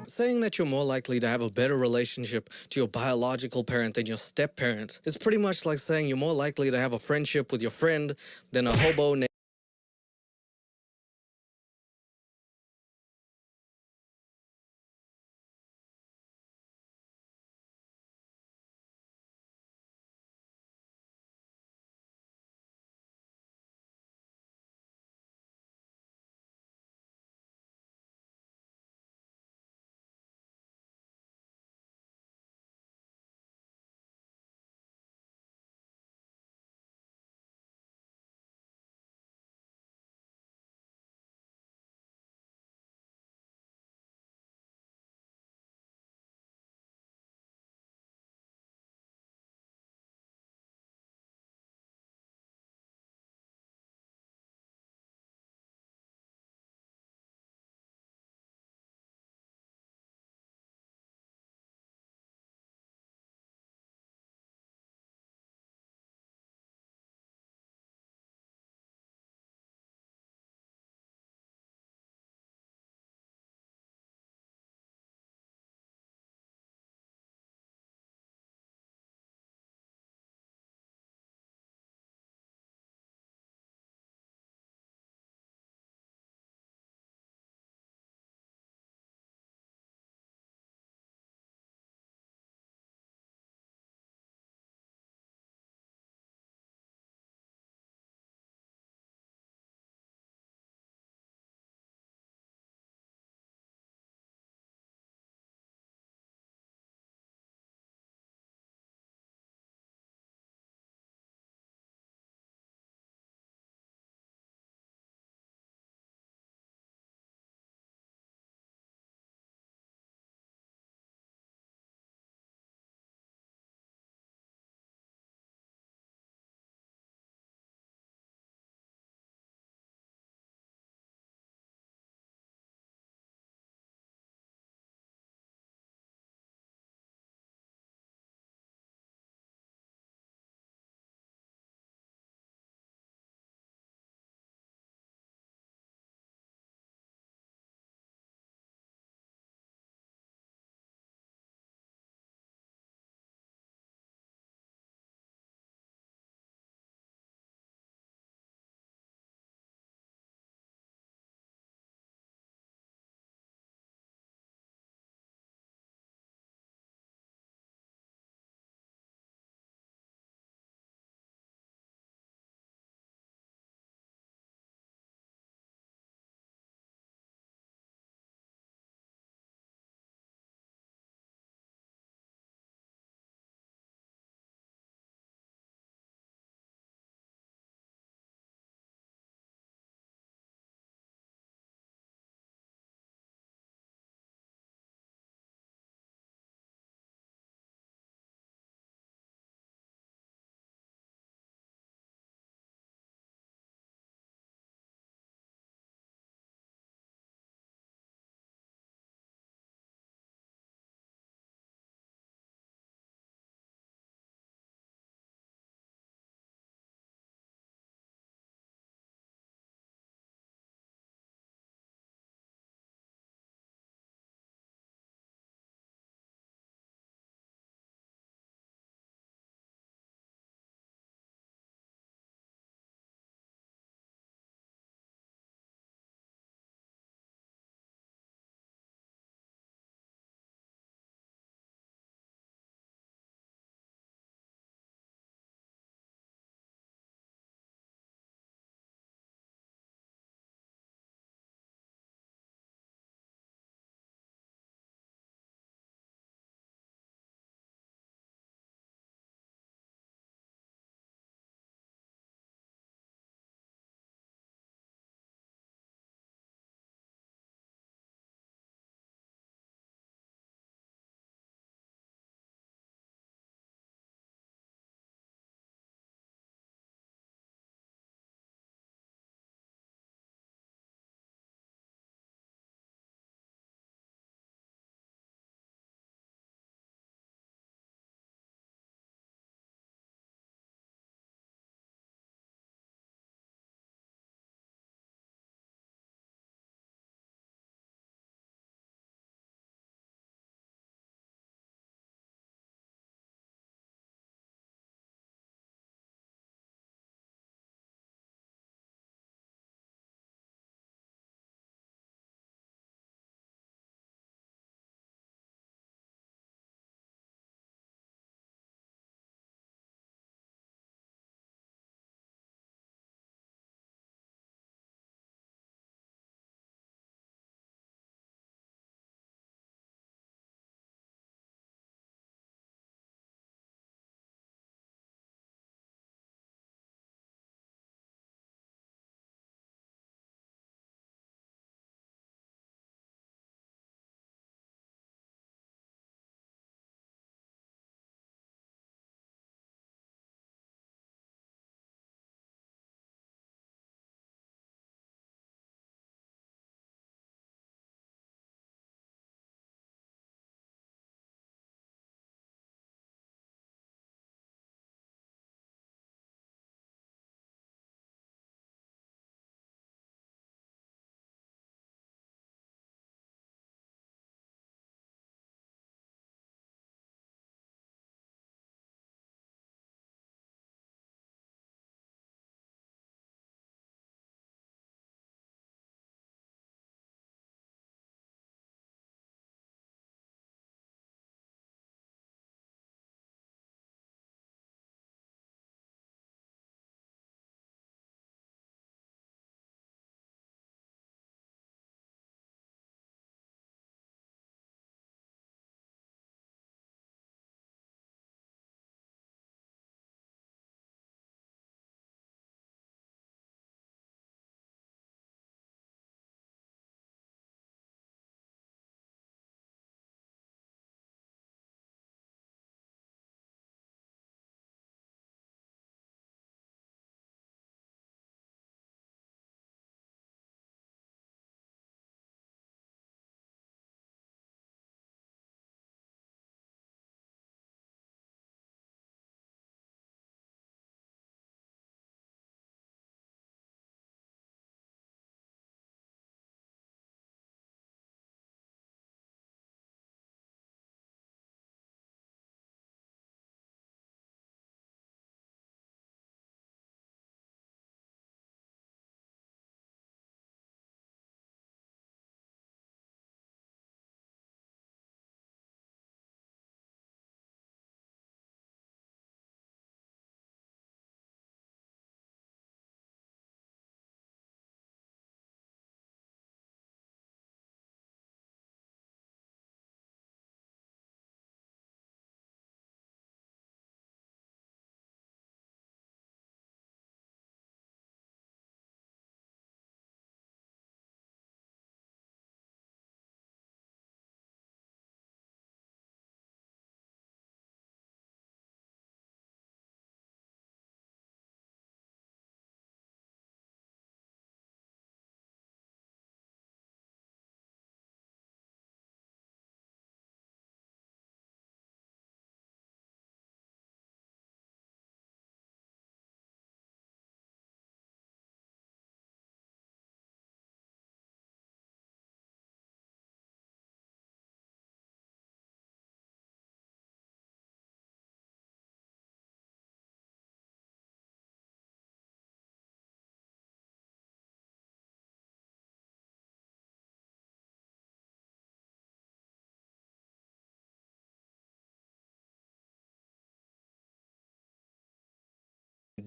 Saying that you're more likely to have a better relationship to your biological parent than your step-parent is pretty much like saying you're more likely to have a friendship with your friend than a hobo named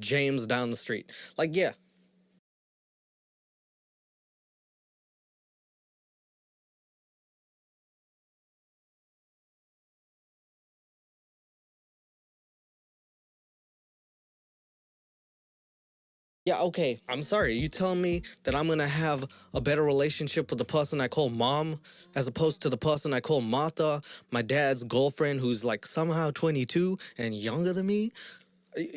James down the street. Like, yeah. Yeah, okay, I'm sorry. You telling me that I'm gonna have a better relationship with the person I call mom as opposed to the person I call Martha, my dad's girlfriend who's like somehow 22 and younger than me?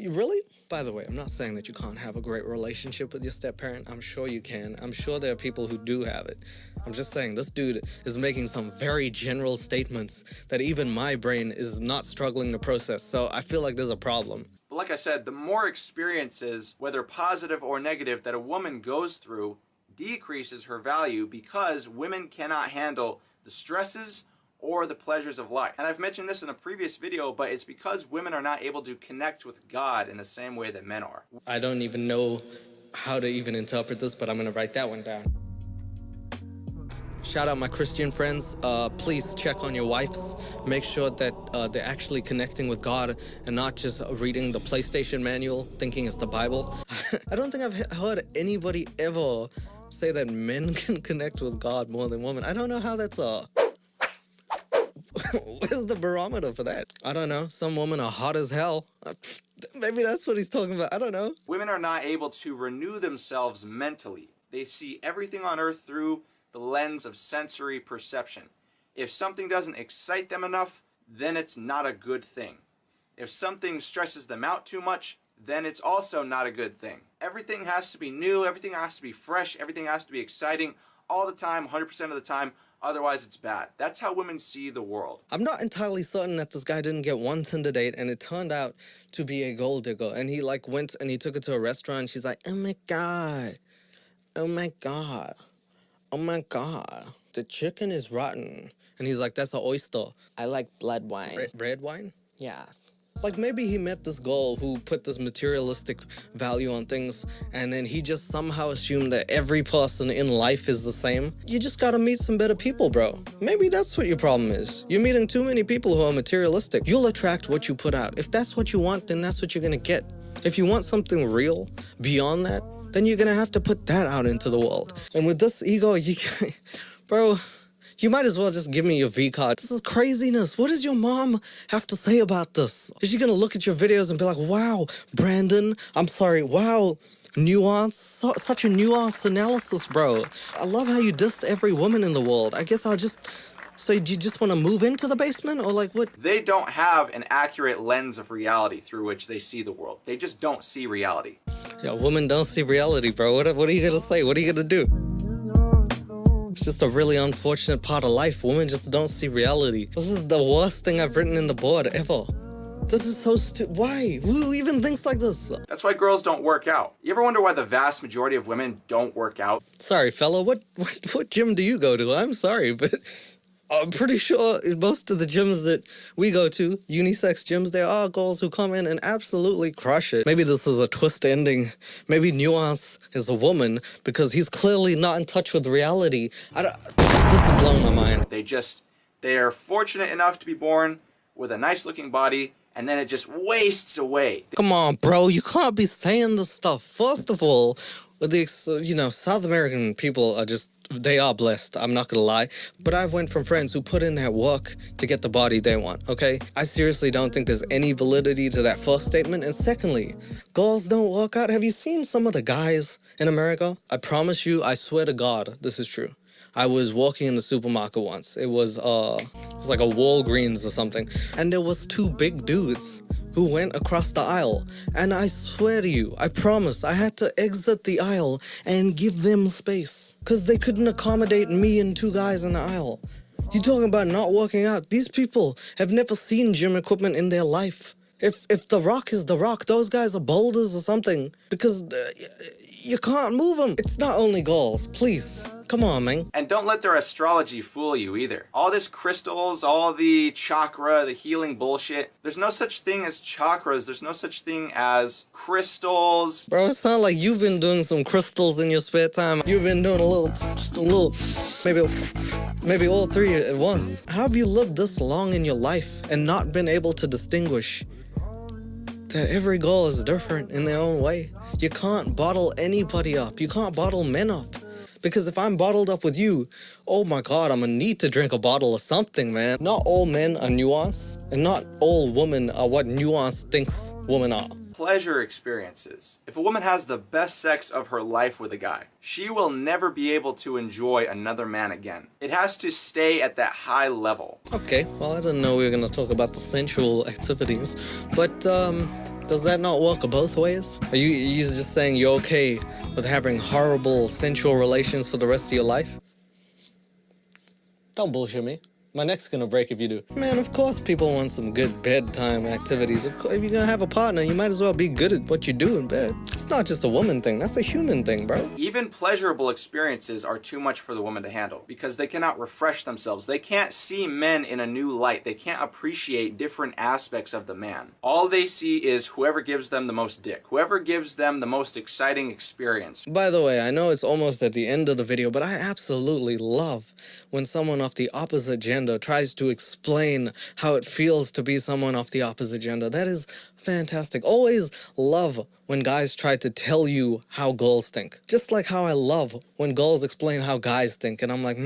Really? By the way, I'm not saying that you can't have a great relationship with your step-parent. I'm sure you can. I'm sure there are people who do have it. I'm just saying this dude is making some very general statements that even my brain is not struggling to process. So I feel like there's a problem. But like I said, the more experiences, whether positive or negative, that a woman goes through decreases her value because women cannot handle the stresses or the pleasures of life. And I've mentioned this in a previous video, but it's because women are not able to connect with God in the same way that men are. I don't even know how to even interpret this, but I'm gonna write that one down. Shout out my Christian friends. Please check on your wives. Make sure that they're actually connecting with God and not just reading the PlayStation manual thinking it's the Bible. I don't think I've heard anybody ever say that men can connect with God more than women. I don't know how that's where's the barometer for that? I don't know. Some women are hot as hell. Maybe that's what he's talking about. I don't know. Women are not able to renew themselves mentally. They see everything on earth through the lens of sensory perception. If something doesn't excite them enough, then it's not a good thing. If something stresses them out too much, then it's also not a good thing. Everything has to be new, everything has to be fresh, everything has to be exciting all the time, 100% of the time, otherwise it's bad. That's how women see the world. I'm not entirely certain that this guy didn't get one Tinder date and it turned out to be a gold digger. And he like went and he took her to a restaurant and she's like, oh my God, oh my God, oh my God, the chicken is rotten. And he's like, that's an oyster. I like blood wine. Red wine? Yes. Like maybe he met this girl who put this materialistic value on things and then he just somehow assumed that every person in life is the same. You just gotta meet some better people, bro. Maybe that's what your problem is. You're meeting too many people who are materialistic. You'll attract what you put out. If that's what you want, then that's what you're gonna get. If you want something real beyond that, then you're gonna have to put that out into the world. And with this ego, bro, you might as well just give me your V card. This is craziness. What does your mom have to say about this? Is she gonna look at your videos and be like, wow, Brandon, I'm sorry, wow, nuance, such a nuanced analysis, bro. I love how you dissed every woman in the world. I guess I'll just say, do you just want to move into the basement or like what? They don't have an accurate lens of reality through which they see the world. They just don't see reality. Yeah, women don't see reality, bro. What are you gonna say? What are you gonna do? It's just a really unfortunate part of life. Women just don't see reality. This is the worst thing I've written in the board ever. This is so stupid. Why? Who even thinks like this? That's why girls don't work out. You ever wonder why the vast majority of women don't work out? Sorry, fella. What gym do you go to? I'm sorry, but I'm pretty sure in most of the gyms that we go to, unisex gyms, there are girls who come in and absolutely crush it. Maybe this is a twist ending. Maybe Nuance is a woman because he's clearly not in touch with reality. This is blowing my mind. They're fortunate enough to be born with a nice looking body and then it just wastes away. Come on, bro. You can't be saying this stuff. First of all, South American people are they are blessed. I'm not gonna lie. But I've went from friends who put in that work to get the body they want, okay? I seriously don't think there's any validity to that first statement. And secondly, girls don't work out. Have you seen some of the guys in America? I promise you, I swear to God, this is true. I was walking in the supermarket once. It was like a Walgreens or something. And there was two big dudes who went across the aisle. And I swear to you, I promise, I had to exit the aisle and give them space. Because they couldn't accommodate me and two guys in the aisle. You talking about not working out? These people have never seen gym equipment in their life. If The Rock is The Rock, those guys are boulders or something. Because you can't move them. It's not only girls, please. Come on, man. And don't let their astrology fool you either. All this crystals, all the chakra, the healing bullshit. There's no such thing as chakras. There's no such thing as crystals. Bro, it sounds like you've been doing some crystals in your spare time. You've been doing a little, maybe all three at once. How have you lived this long in your life and not been able to distinguish that every girl is different in their own way. You can't bottle anybody up. You can't bottle men up. Because if I'm bottled up with you, oh my God, I'm gonna need to drink a bottle of something, man. Not all men are nuanced, and not all women are what nuance thinks women are. Pleasure experiences. If a woman has the best sex of her life with a guy, she will never be able to enjoy another man again. It has to stay at that high level. Okay, well, I didn't know we were gonna talk about the sensual activities, but does that not work both ways? Are you just saying you're okay with having horrible sensual relations for the rest of your life? Don't bullshit me. My neck's gonna break if you do. Man, of course people want some good bedtime activities. Of course, if you're gonna have a partner, you might as well be good at what you do in bed. It's not just a woman thing, that's a human thing, bro. Even pleasurable experiences are too much for the woman to handle because they cannot refresh themselves. They can't see men in a new light. They can't appreciate different aspects of the man. All they see is whoever gives them the most dick, whoever gives them the most exciting experience. By the way, I know it's almost at the end of the video, but I absolutely love when someone of the opposite gender tries to explain how it feels to be someone of the opposite gender. That is fantastic. Always love when guys try to tell you how girls think. Just like how I love when girls explain how guys think. And I'm like,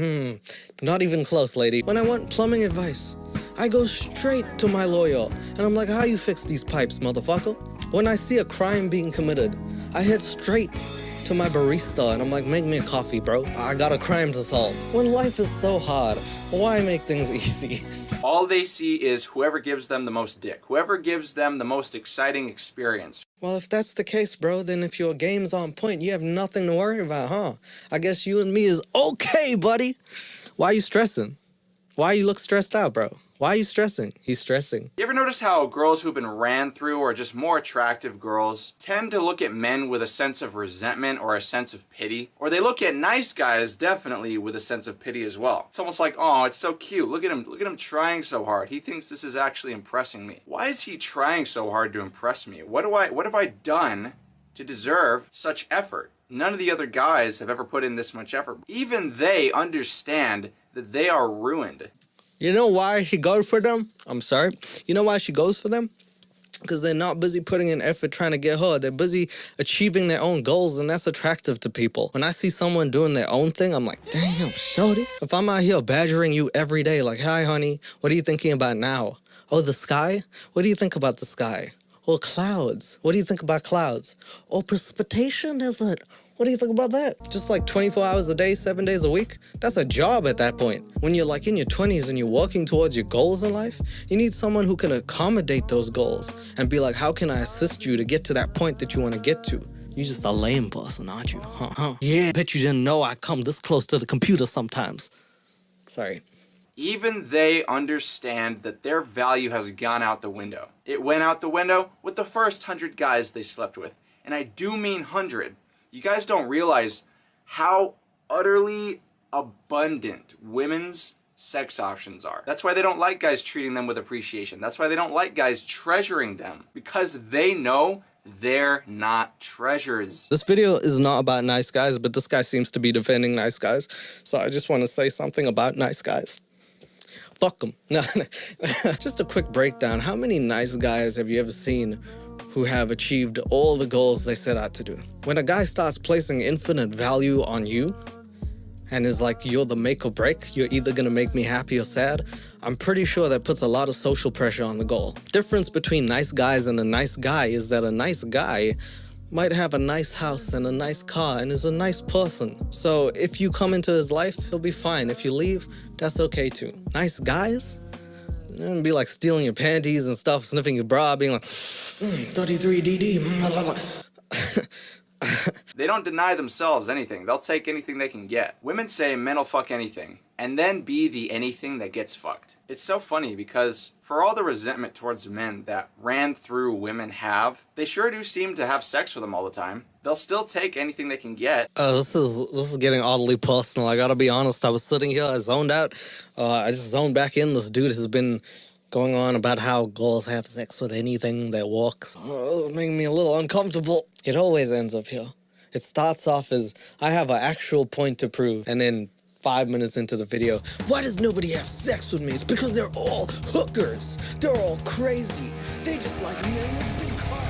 not even close, lady. When I want plumbing advice, I go straight to my lawyer. And I'm like, how you fix these pipes, motherfucker? When I see a crime being committed, I head straight to my barista and I'm like, make me a coffee, bro. I got a crime to solve. When life is so hard, why make things easy? All they see is whoever gives them the most dick, whoever gives them the most exciting experience. Well, if that's the case, bro, then if your game's on point, you have nothing to worry about, huh? I guess you and me is okay, buddy. Why are you stressing? Why you look stressed out, bro? Why are you stressing? He's stressing. You ever notice how girls who've been ran through or just more attractive girls tend to look at men with a sense of resentment or a sense of pity? Or they look at nice guys definitely with a sense of pity as well. It's almost like, oh, it's so cute. Look at him trying so hard. He thinks this is actually impressing me. Why is he trying so hard to impress me? What have I done to deserve such effort? None of the other guys have ever put in this much effort. Even they understand that they are ruined. You know why she goes for them? I'm sorry. You know why she goes for them? Because they're not busy putting in effort trying to get her. They're busy achieving their own goals, and that's attractive to people. When I see someone doing their own thing, I'm like, damn, shorty. If I'm out here badgering you every day, like, hi, honey, what are you thinking about now? Oh, the sky? What do you think about the sky? Or clouds? What do you think about clouds? Or precipitation, is it? What do you think about that? Just like 24 hours a day, 7 days a week? That's a job at that point. When you're like in your 20s and you're working towards your goals in life, you need someone who can accommodate those goals and be like, how can I assist you to get to that point that you want to get to? You're just a lame person, aren't you? Huh? Yeah, bet you didn't know I come this close to the computer sometimes. Sorry. Even they understand that their value has gone out the window. It went out the window with the first 100 guys they slept with. And I do mean 100. You guys don't realize how utterly abundant women's sex options are. That's why they don't like guys treating them with appreciation. That's why they don't like guys treasuring them. Because they know they're not treasures. This video is not about nice guys, but this guy seems to be defending nice guys. So I just want to say something about nice guys. Fuck them. No. Just a quick breakdown. How many nice guys have you ever seen who have achieved all the goals they set out to do? When a guy starts placing infinite value on you and is like, you're the make or break, you're either gonna make me happy or sad, I'm pretty sure that puts a lot of social pressure on the goal. Difference between nice guys and a nice guy is that a nice guy might have a nice house and a nice car and is a nice person. So if you come into his life, he'll be fine. If you leave, that's okay too. Nice guys? They're gonna be like stealing your panties and stuff, sniffing your bra, being like, 33DD. They don't deny themselves anything. They'll take anything they can get. Women say men will fuck anything, and then be the anything that gets fucked. It's so funny because for all the resentment towards men that ran through women have, they sure do seem to have sex with them all the time. They'll still take anything they can get. This is getting oddly personal. I gotta be honest, I was sitting here, I zoned out. I just zoned back in. This dude has been going on about how girls have sex with anything that walks. It's making me a little uncomfortable. It always ends up here. It starts off as, I have an actual point to prove, and then 5 minutes into the video, why does nobody have sex with me? It's because they're all hookers. They're all crazy. They just like men with big cars.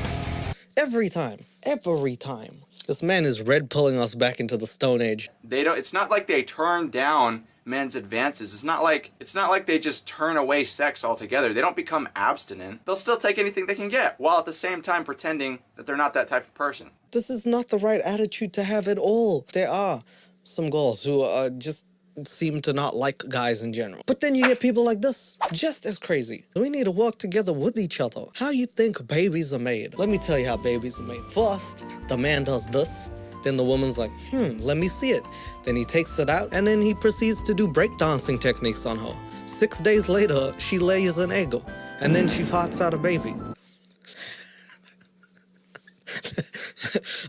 Every time. Every time. This man is red pulling us back into the Stone Age. It's not like they turn down men's advances. It's not like they just turn away sex altogether. They don't become abstinent. They'll still take anything they can get, while at the same time pretending that they're not that type of person. This is not the right attitude to have at all. There are some girls who just seem to not like guys in general. But then you get people like this, just as crazy. We need to work together with each other. How you think babies are made? Let me tell you how babies are made. First, the man does this. Then the woman's like, let me see it. Then he takes it out, and then he proceeds to do breakdancing techniques on her. 6 days later, she lays an egg, and then she farts out a baby.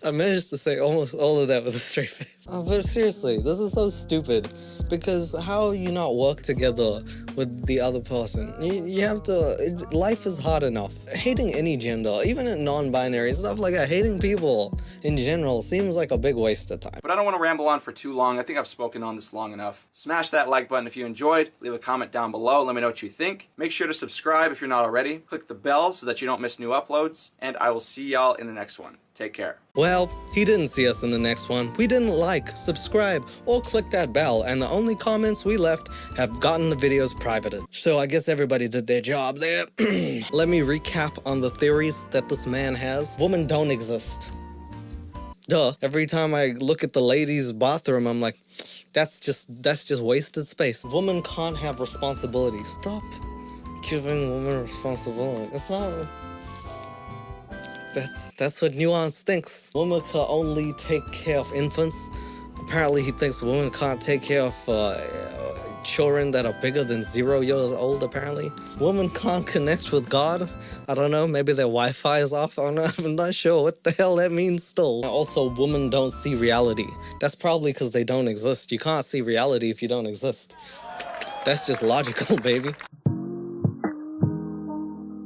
I managed to say almost all of that with a straight face. But seriously, this is so stupid. Because how you not work together with the other person? You have to, life is hard enough. Hating any gender, even in non-binary, stuff like that, hating people in general seems like a big waste of time. But I don't want to ramble on for too long. I think I've spoken on this long enough. Smash that like button if you enjoyed. Leave a comment down below. Let me know what you think. Make sure to subscribe if you're not already. Click the bell so that you don't miss new uploads. And I will see y'all in the next one. Take care. Well, he didn't see us in the next one. We didn't like, subscribe, or click that bell, and the only comments we left have gotten the videos privated. So I guess everybody did their job there. Let me recap on the theories that this man has. Women don't exist. Duh. Every time I look at the ladies' bathroom, I'm like, that's just wasted space. Women can't have responsibility. Stop giving women responsibility. It's not... That's what Nuance thinks. Women can only take care of infants. Apparently he thinks women can't take care of children that are bigger than 0 years old, apparently. Women can't connect with God. I don't know, maybe their Wi-Fi is off. I don't know, I'm not sure what the hell that means still. Also, women don't see reality. That's probably because they don't exist. You can't see reality if you don't exist. That's just logical, baby.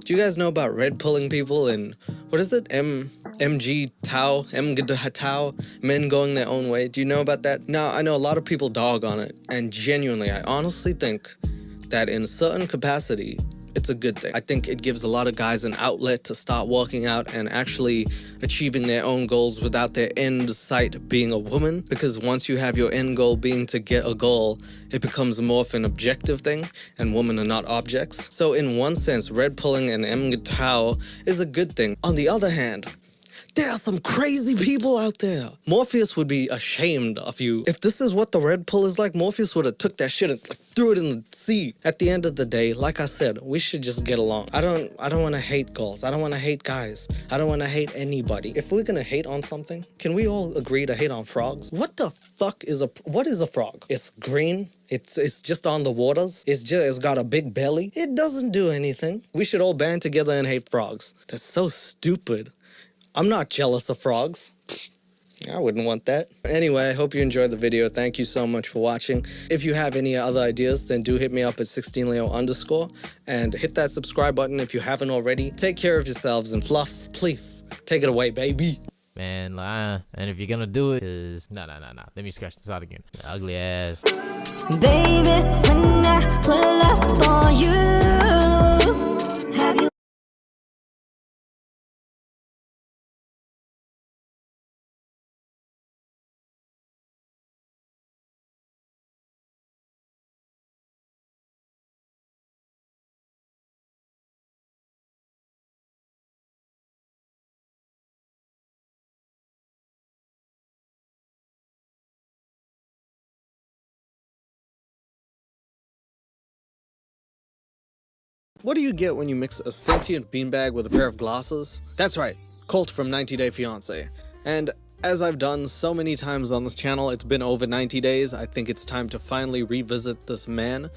Do you guys know about red pulling people and what is it? MG Tao, Tao, men going their own way. Do you know about that? Now, I know a lot of people dog on it, and genuinely, I honestly think that in a certain capacity, it's a good thing. I think it gives a lot of guys an outlet to start working out and actually achieving their own goals without their end sight being a woman. Because once you have your end goal being to get a goal, it becomes more of an objective thing, and women are not objects. So in one sense, red pulling and Tao is a good thing. On the other hand, there are some crazy people out there. Morpheus would be ashamed of you. If this is what the red pill is like, Morpheus would have took that shit and threw it in the sea. At the end of the day, like I said, we should just get along. I don't want to hate girls. I don't want to hate guys. I don't want to hate anybody. If we're gonna hate on something, can we all agree to hate on frogs? What the fuck is what is a frog? It's green. It's just on the waters. It's got a big belly. It doesn't do anything. We should all band together and hate frogs. That's so stupid. I'm not jealous of frogs. I wouldn't want that. Anyway, I hope you enjoyed the video. Thank you so much for watching. If you have any other ideas, then do hit me up at 16leo_, and hit that subscribe button if you haven't already. Take care of yourselves, and fluffs, please, take it away, baby. Man, and if you're gonna do it, no. Let me scratch this out again. Ugly ass. Baby, when I pull up on you, have you What do you get when you mix a sentient beanbag with a pair of glasses? That's right, Colt from 90 Day Fiancé. And as I've done so many times on this channel, it's been over 90 days, I think it's time to finally revisit this man.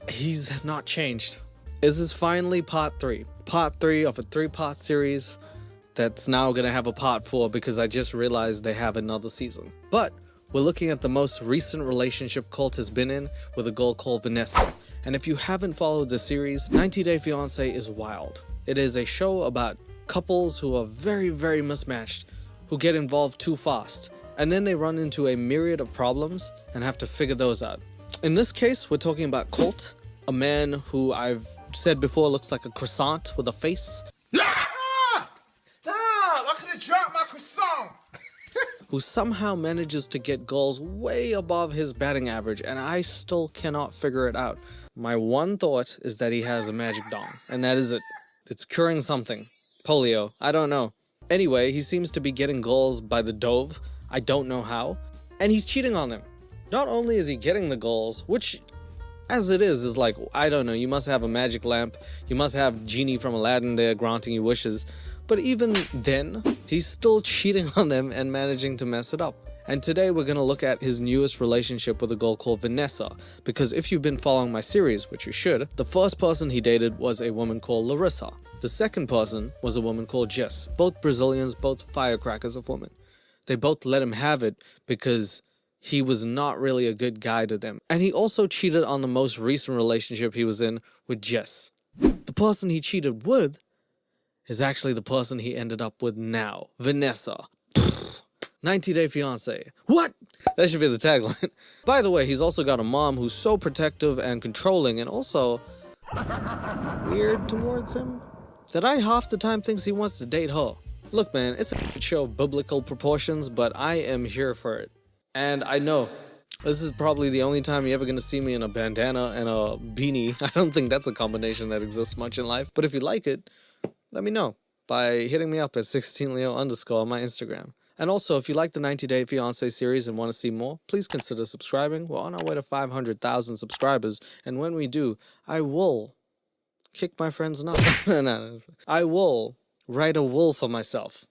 He's not changed. This is finally part 3. Part 3 of a 3-part series that's now gonna have a part 4 because I just realized they have another season. But we're looking at the most recent relationship Colt has been in with a girl called Vanessa. And if you haven't followed the series, 90 Day Fiancé is wild. It is a show about couples who are very, very mismatched, who get involved too fast, and then they run into a myriad of problems and have to figure those out. In this case, we're talking about Colt, a man who I've said before looks like a croissant with a face. who somehow manages to get goals way above his batting average, and I still cannot figure it out. My one thought is that he has a magic dong, and that is it. It's curing something. Polio. I don't know. Anyway, he seems to be getting goals by the dove. I don't know how. And he's cheating on them. Not only is he getting the goals, which, as it is like, I don't know, you must have a magic lamp. You must have Genie from Aladdin there granting you wishes. But even then, he's still cheating on them and managing to mess it up. And today we're going to look at his newest relationship with a girl called Vanessa, because if you've been following my series, which you should, the first person he dated was a woman called Larissa. The second person was a woman called Jess, both Brazilians, both firecrackers of women. They both let him have it because he was not really a good guy to them. And he also cheated on the most recent relationship he was in with Jess. The person he cheated with is actually the person he ended up with now, Vanessa. 90 Day Fiancé. What? That should be the tagline. By the way, he's also got a mom who's so protective and controlling and also weird towards him that I half the time thinks he wants to date her. Look man, it's a show of biblical proportions, but I am here for it. And I know, this is probably the only time you're ever going to see me in a bandana and a beanie. I don't think that's a combination that exists much in life. But if you like it, let me know by hitting me up at 16leo_ on my Instagram. And also, if you like the 90 Day Fiancé series and want to see more, please consider subscribing. We're on our way to 500,000 subscribers, and when we do, I will kick my friend's nuts. No, I will write a will for myself.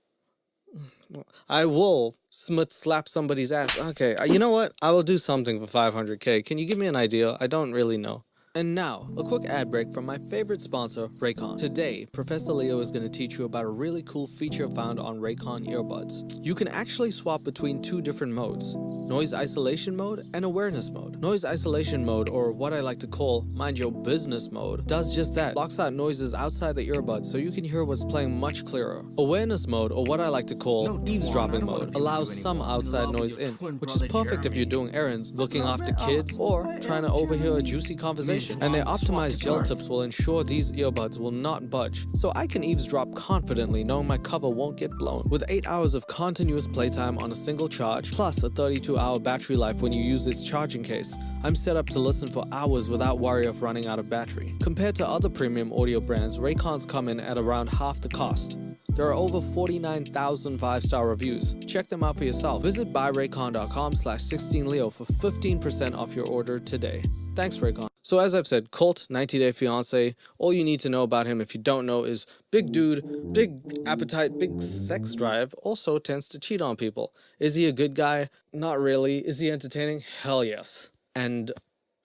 I will slap somebody's ass. Okay, you know what? I will do something for 500k. Can you give me an idea? I don't really know. And now, a quick ad break from my favorite sponsor, Raycon. Today, Professor Leo is going to teach you about a really cool feature found on Raycon earbuds. You can actually swap between two different modes: noise isolation mode and awareness mode. Noise isolation mode, or what I like to call mind your business mode, does just that. Blocks out noises outside the earbuds so you can hear what's playing much clearer. Awareness mode, or what I like to call eavesdropping mode, allows some outside noise in, which is perfect if you're doing errands, looking after kids, or trying to overhear a juicy conversation. And their optimized gel tips will ensure these earbuds will not budge, so I can eavesdrop confidently knowing my cover won't get blown. With 8 hours of continuous playtime on a single charge, plus a 32-hour battery life when you use its charging case, I'm set up to listen for hours without worry of running out of battery. Compared to other premium audio brands, Raycons come in at around half the cost. There are over 49,000 5-star reviews. Check them out for yourself. Visit buyraycon.com/16leo for 15% off your order today. Thanks, Raycon. So as I've said, Colt, 90 Day Fiancé, all you need to know about him if you don't know is big dude, big appetite, big sex drive, also tends to cheat on people. Is he a good guy? Not really. Is he entertaining? Hell yes. And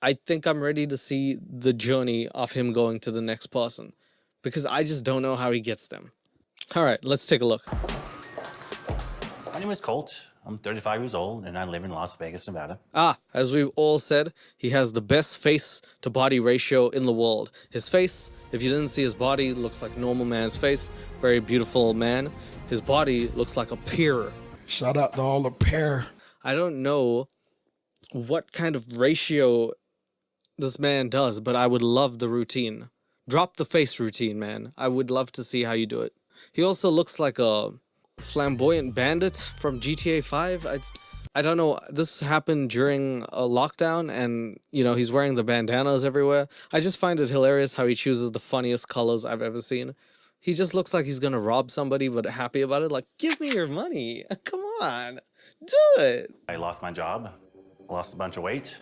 I think I'm ready to see the journey of him going to the next person, because I just don't know how he gets them. All right, let's take a look. My name is Colt. I'm 35 years old, and I live in Las Vegas, Nevada. As we've all said, he has the best face-to-body ratio in the world. His face, if you didn't see his body, looks like normal man's face. Very beautiful man. His body looks like a pear. Shout out to all the pear. I don't know what kind of ratio this man does, but I would love the routine. Drop the face routine, man. I would love to see how you do it. He also looks like a flamboyant bandit from GTA 5. I don't know, this happened during a lockdown and, you know, he's wearing the bandanas everywhere. I just find it hilarious how he chooses the funniest colors I've ever seen. He just looks like he's gonna rob somebody but happy about it. Like, give me your money. Come on, do it. I lost my job, lost a bunch of weight,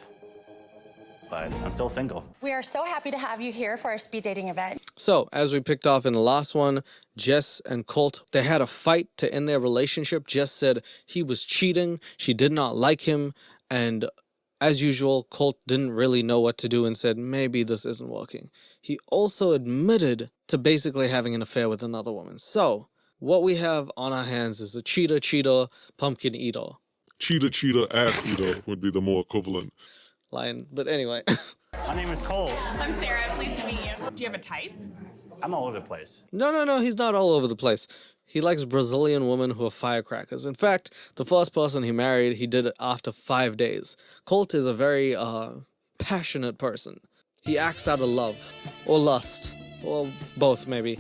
but I'm still single. We are so happy to have you here for our speed dating event. So, as we picked off in the last one, Jess and Colt, they had a fight to end their relationship. Jess said he was cheating, she did not like him, and as usual, Colt didn't really know what to do and said, maybe this isn't working. He also admitted to basically having an affair with another woman. So, what we have on our hands is a cheater, pumpkin eater. Cheater, ass eater would be the more equivalent. Lion, but anyway. My name is Cole. I'm Sarah, pleased to meet you. Do you have a type? I'm all over the place. No, he's not all over the place. He likes Brazilian women who are firecrackers. In fact, the first person he married, he did it after 5 days. Colt is a very, passionate person. He acts out of love, or lust, or both maybe.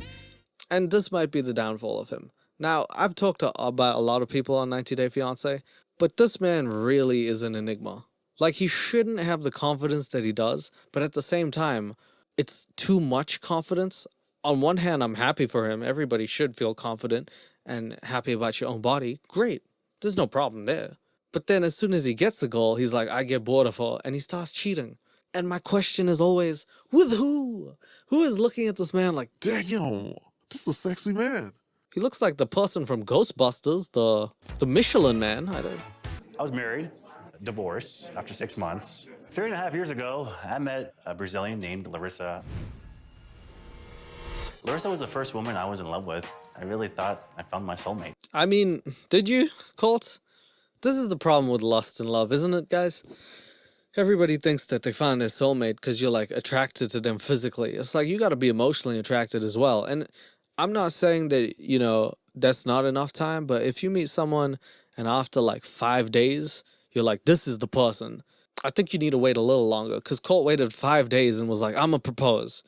And this might be the downfall of him. Now, I've talked about a lot of people on 90 Day Fiancé, but this man really is an enigma. Like, he shouldn't have the confidence that he does, but at the same time, it's too much confidence. On one hand, I'm happy for him. Everybody should feel confident and happy about your own body. Great. There's no problem there. But then as soon as he gets a goal, he's like, I get bored of her, and he starts cheating. And my question is always, with who? Who is looking at this man like, damn, this is a sexy man. He looks like the person from Ghostbusters, the Michelin Man. I was married, divorced after 6 months. 3.5 years ago, I met a Brazilian named Larissa. Larissa was the first woman I was in love with. I really thought I found my soulmate. I mean, did you, Colt? This is the problem with lust and love, isn't it, guys? Everybody thinks that they found their soulmate because you're, like, attracted to them physically. It's like, you gotta be emotionally attracted as well. And I'm not saying that, you know, that's not enough time, but if you meet someone and after, like, 5 days, you're like, this is the person, I think you need to wait a little longer, because Colt waited 5 days and was like, I'm gonna propose.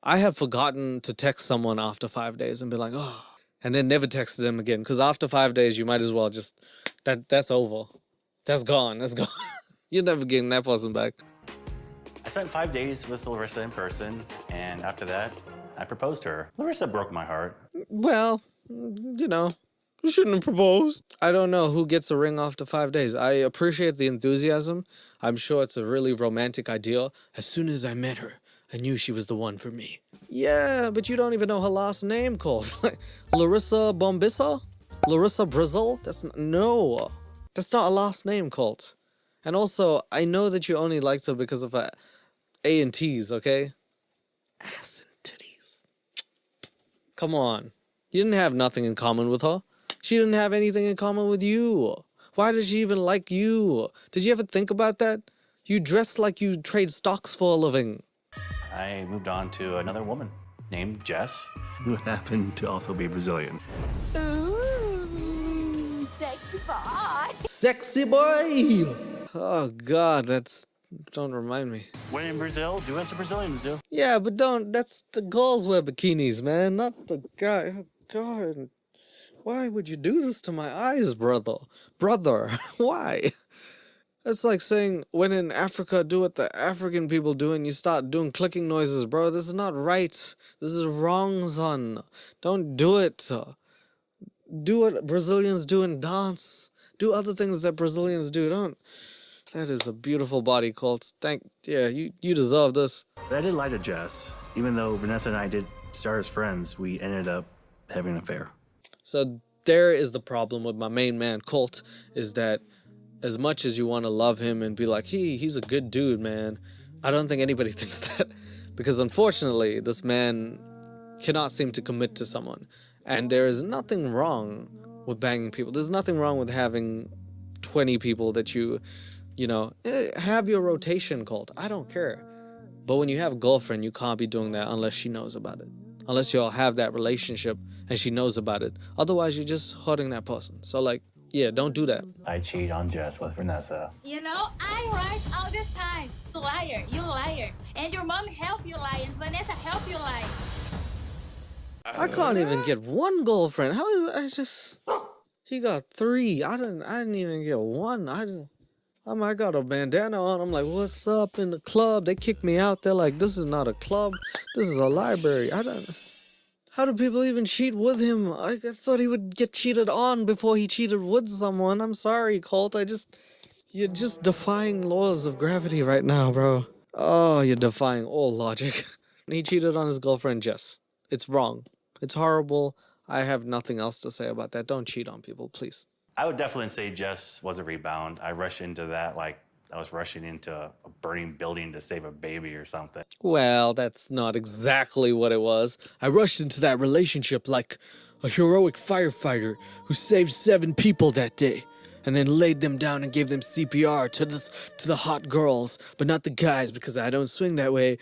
I have forgotten to text someone after 5 days and be like, oh, and then never texted them again, because after 5 days, you might as well just, that's over. That's gone. That's gone. You're never getting that person back. I spent 5 days with Larissa in person, and after that, I proposed to her. Larissa broke my heart. Well, you know, you shouldn't have proposed. I don't know who gets a ring after 5 days. I appreciate the enthusiasm. I'm sure it's a really romantic idea. As soon as I met her, I knew she was the one for me. Yeah, but you don't even know her last name, Cole. Larissa Bombissa? Larissa Brazil? No. That's not a last name, Colt. And also, I know that you only liked her because of her A and T's, okay? Ass and titties. Come on. You didn't have nothing in common with her. She didn't have anything in common with you. Why did she even like you? Did you ever think about that? You dress like you trade stocks for a living. I moved on to another woman named Jess, who happened to also be Brazilian. Ooh, sexy boy. Sexy boy! Oh God, don't remind me. When in Brazil, do as the Brazilians do. Yeah, but that's the girls wear bikinis, man, not the guy. Oh, God, why would you do this to my eyes, brother? Brother, why? It's like saying, when in Africa, do what the African people do and you start doing clicking noises, bro. This is not right. This is wrong, son. Don't do it. Do what Brazilians do and dance. Do other things that Brazilians do. Don't. That is a beautiful body, Colt. Yeah, you deserve this. But I did lie to Jess. Even though Vanessa and I did start as friends, we ended up having an affair. So there is the problem with my main man, Colt, is that as much as you want to love him and be like, he's a good dude, man, I don't think anybody thinks that. Because unfortunately, this man cannot seem to commit to someone. And there is nothing wrong with banging people. There's nothing wrong with having 20 people that you know, have your rotation, Colt. I don't care. But when you have a girlfriend, you can't be doing that unless she knows about it. Unless y'all have that relationship and she knows about it. Otherwise, you're just hurting that person. So, like, yeah, don't do that. I cheat on Jess with Vanessa. You know, I lie all the time. You liar, you liar. And your mom help you lie, and Vanessa help you lie. I can't even get one girlfriend. How is he got 3. I didn't even get one. I got a bandana on. I'm like, what's up in the club? They kicked me out. They're like, this is not a club. This is a library. How do people even cheat with him? I thought he would get cheated on before he cheated with someone. I'm sorry, Colt. You're just defying laws of gravity right now, bro. Oh, you're defying all logic. He cheated on his girlfriend, Jess. It's wrong. It's horrible. I have nothing else to say about that. Don't cheat on people, please. I would definitely say Jess was a rebound. I rushed into that like I was rushing into a burning building to save a baby or something. Well, that's not exactly what it was. I rushed into that relationship like a heroic firefighter who saved 7 people that day and then laid them down and gave them CPR to the hot girls, but not the guys because I don't swing that way.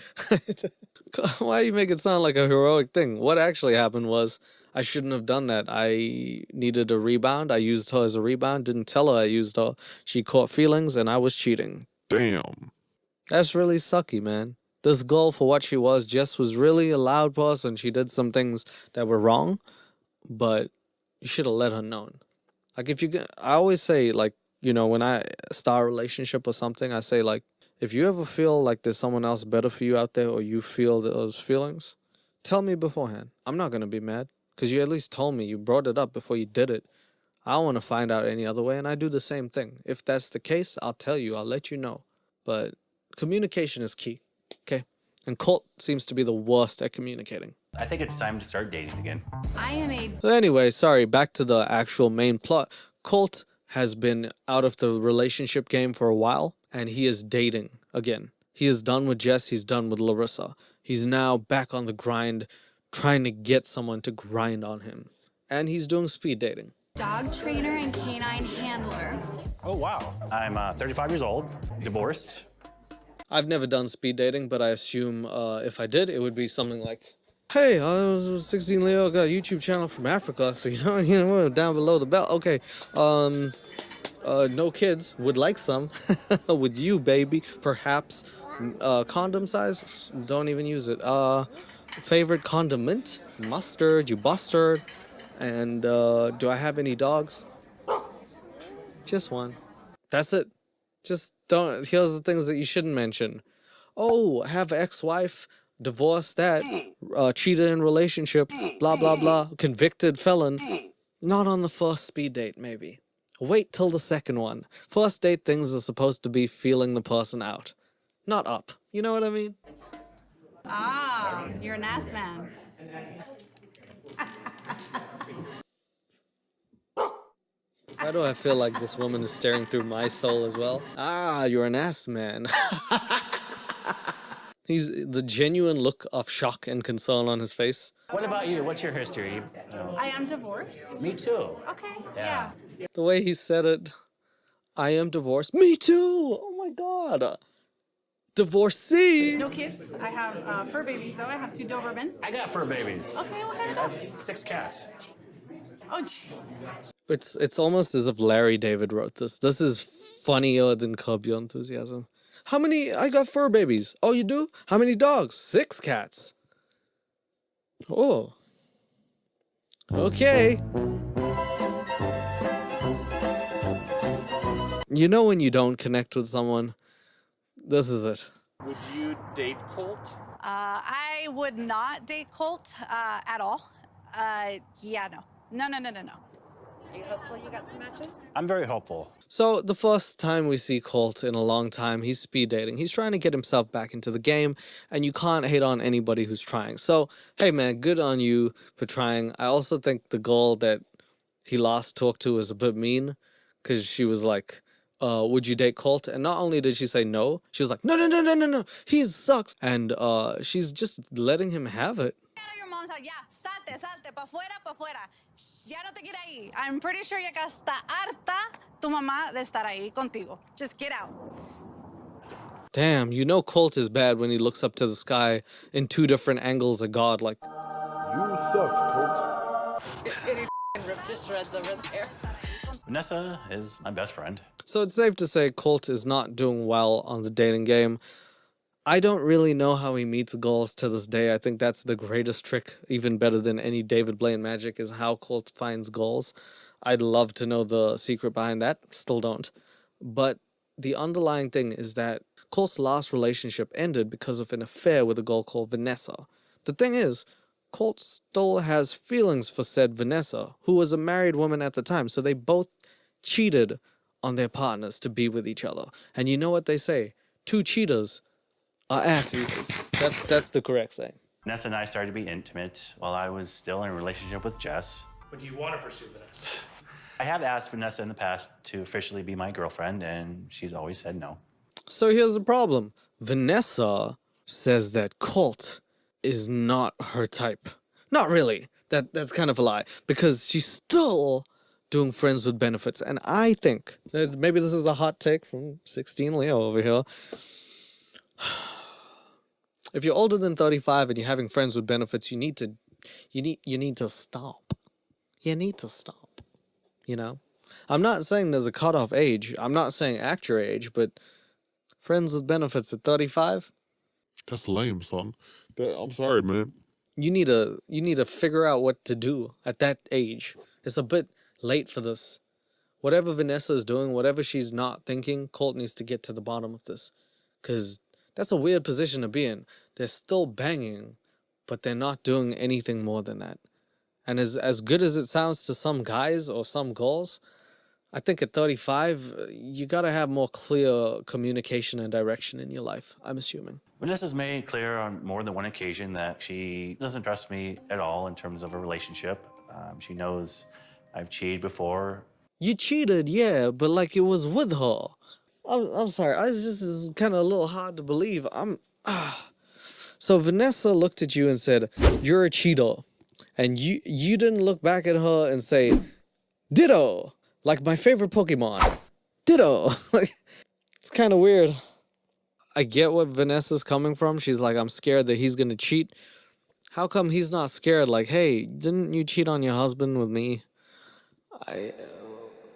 Why you make it sound like a heroic thing? What actually happened was I shouldn't have done that. I needed a rebound. I used her as a rebound. Didn't tell her I used her. She caught feelings and I was cheating. Damn. That's really sucky, man. This girl, for what she was, Jess was really a loud person. She did some things that were wrong, but you should have let her know. Like, if you, I always say, like, you know, when I start a relationship or something, I say, like, if you ever feel like there's someone else better for you out there, or you feel those feelings, tell me beforehand. I'm not going to be mad, because you at least told me, you brought it up before you did it. I don't want to find out any other way, and I do the same thing. If that's the case, I'll tell you, I'll let you know. But communication is key, okay? And Colt seems to be the worst at communicating. I think it's time to start dating again. I am a So anyway, sorry, back to the actual main plot. Colt has been out of the relationship game for a while, and he is dating again. He is done with Jess, he's done with Larissa. He's now back on the grind, trying to get someone to grind on him. And he's doing speed dating. dog trainer and canine handler. Oh, wow. I'm 35 years old, divorced. I've never done speed dating, but I assume if I did, it would be something like, hey, I was 16 Leo, got a YouTube channel from Africa, so you know, down below the belt. Okay, no kids, would like some. With you, baby, perhaps. Condom size, don't even use it. Favorite condiment, mustard, you bustard. And do I have any dogs? Just one. That's it. Just don't. Here's the things that you shouldn't mention. Oh, have ex-wife, divorced that, cheated in relationship, blah, blah, blah, convicted felon. Not on the first speed date, maybe. Wait till the second one. First date things are supposed to be feeling the person out, not up. You know what I mean? Ah, you're an ass man. Why do I feel like this woman is staring through my soul as well? Ah, you're an ass man. He's the genuine look of shock and concern on his face. What about you? What's your history? I am divorced. Me too. Okay, Yeah. The way he said it, I am divorced. Me too! Oh my god. Divorcee! No kids. I have fur babies, though. I have 2 Dobermans. I got fur babies. Okay, what kind of I dogs? have 6 cats. Oh, gee. It's almost as if Larry David wrote this. This is funnier than Curb Your Enthusiasm. How many? I got fur babies. Oh, you do? How many dogs? 6 cats. Oh. Okay. You know when you don't connect with someone? This is it. Would you date Colt? I would not date Colt at all. Yeah, no. No. Are you hopeful you got some matches? I'm very hopeful. So the first time we see Colt in a long time, he's speed dating. He's trying to get himself back into the game, and you can't hate on anybody who's trying. So, hey man, good on you for trying. I also think the girl that he last talked to was a bit mean, because she was like, would you date Colt? And not only did she say no, she was like, no, he sucks. And she's just letting him have it. Your mom's like, yeah, salte, pa fuera. Ya no te quiere ahí. I'm pretty sure ya que está harta tu mamá de estar ahí contigo. Just get out. Damn, you know Colt is bad when he looks up to the sky in 2 different angles of God, like, You suck, Colt. You're getting ripped to shreds over there. Vanessa is my best friend. So it's safe to say Colt is not doing well on the dating game. I don't really know how he meets girls to this day. I think that's the greatest trick, even better than any David Blaine magic, is how Colt finds girls. I'd love to know the secret behind that. Still don't. But the underlying thing is that Colt's last relationship ended because of an affair with a girl called Vanessa. The thing is, Colt still has feelings for said Vanessa, who was a married woman at the time, so they both cheated on their partners to be with each other. And you know what they say? 2 cheaters are ass eaters. That's the correct saying. Vanessa and I started to be intimate while I was still in a relationship with Jess. But do you want to pursue Vanessa? I have asked Vanessa in the past to officially be my girlfriend, and she's always said no. So here's the problem. Vanessa says that Colt is not her type. Not really. That's kind of a lie. Because she's still doing friends with benefits. And I think, maybe this is a hot take from 16 Leo over here. If you're older than 35 and you're having friends with benefits, you need to stop. You need to stop. You know? I'm not saying there's a cutoff age. I'm not saying act your age, but friends with benefits at 35? That's lame, son. I'm sorry, man. You need to figure out what to do at that age. It's a bit late for this. Whatever Vanessa is doing, whatever she's not thinking, Colt needs to get to the bottom of this. Because that's a weird position to be in. They're still banging, but they're not doing anything more than that. And as good as it sounds to some guys or some girls, I think at 35, you gotta have more clear communication and direction in your life, I'm assuming. Vanessa's made clear on more than one occasion that she doesn't trust me at all in terms of a relationship. She knows I've cheated before. You cheated, yeah, but like it was with her. I'm sorry, this is kind of a little hard to believe. So Vanessa looked at you and said, "You're a cheater," and you didn't look back at her and say, "Ditto," like my favorite Pokemon. Ditto. Like, it's kind of weird. I get what Vanessa's coming from. She's like, I'm scared that he's gonna cheat. How come he's not scared? Like, hey, didn't you cheat on your husband with me?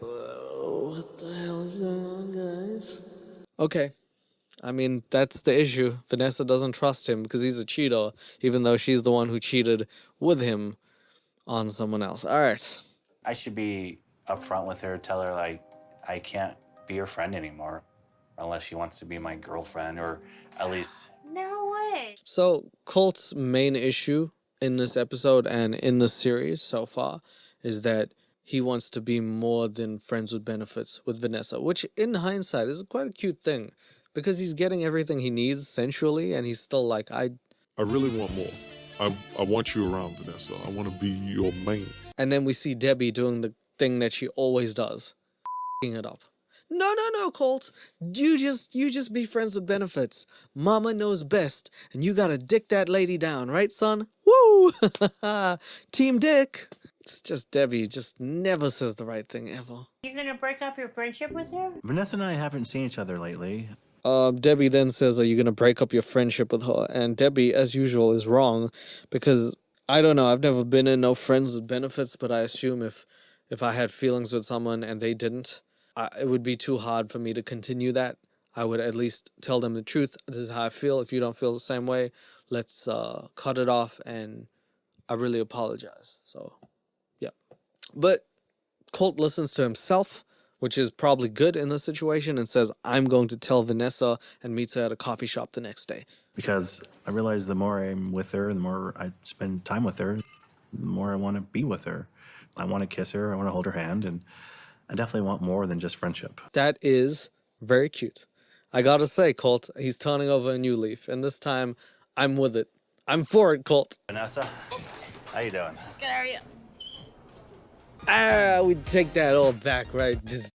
What the hell is going on, guys? Okay. I mean, that's the issue. Vanessa doesn't trust him because he's a cheater, even though she's the one who cheated with him on someone else. All right. I should be upfront with her, tell her, like, I can't be her friend anymore unless she wants to be my girlfriend, or at least... No way. So, Colt's main issue in this episode and in the series so far is that he wants to be more than friends with benefits with Vanessa, which in hindsight is quite a cute thing because he's getting everything he needs sensually and he's still like, I really want more. I want you around, Vanessa. I want to be your main. And then we see Debbie doing the thing that she always does, f***ing it up. No, Colt. You just be friends with benefits. Mama knows best, and you gotta dick that lady down, right, son? Woo! Team Dick. It's just Debbie just never says the right thing ever. You're gonna break up your friendship with her? Vanessa and I haven't seen each other lately. Debbie then says, are you gonna break up your friendship with her? And Debbie, as usual, is wrong because I don't know. I've never been in no friends with benefits, but I assume if I had feelings with someone and they didn't, it would be too hard for me to continue that. I would at least tell them the truth. This is how I feel. If you don't feel the same way, let's cut it off. And I really apologize. So, yeah. But Colt listens to himself, which is probably good in this situation, and says, I'm going to tell Vanessa and meets her at a coffee shop the next day. Because I realize the more I'm with her, the more I spend time with her, the more I want to be with her. I want to kiss her. I want to hold her hand. And I definitely want more than just friendship. That is very cute. I gotta say, Colt, he's turning over a new leaf. And this time, I'm with it. I'm for it, Colt. Vanessa, how you doing? Good, how are you? We take that all back, right? This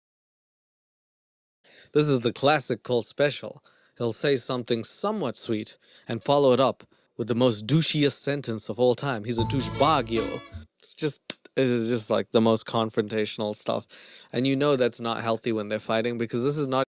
is the classic Colt special. He'll say something somewhat sweet and follow it up with the most douchiest sentence of all time. He's a douchebag, yo. It's just like the most confrontational stuff. And you know that's not healthy when they're fighting because this is not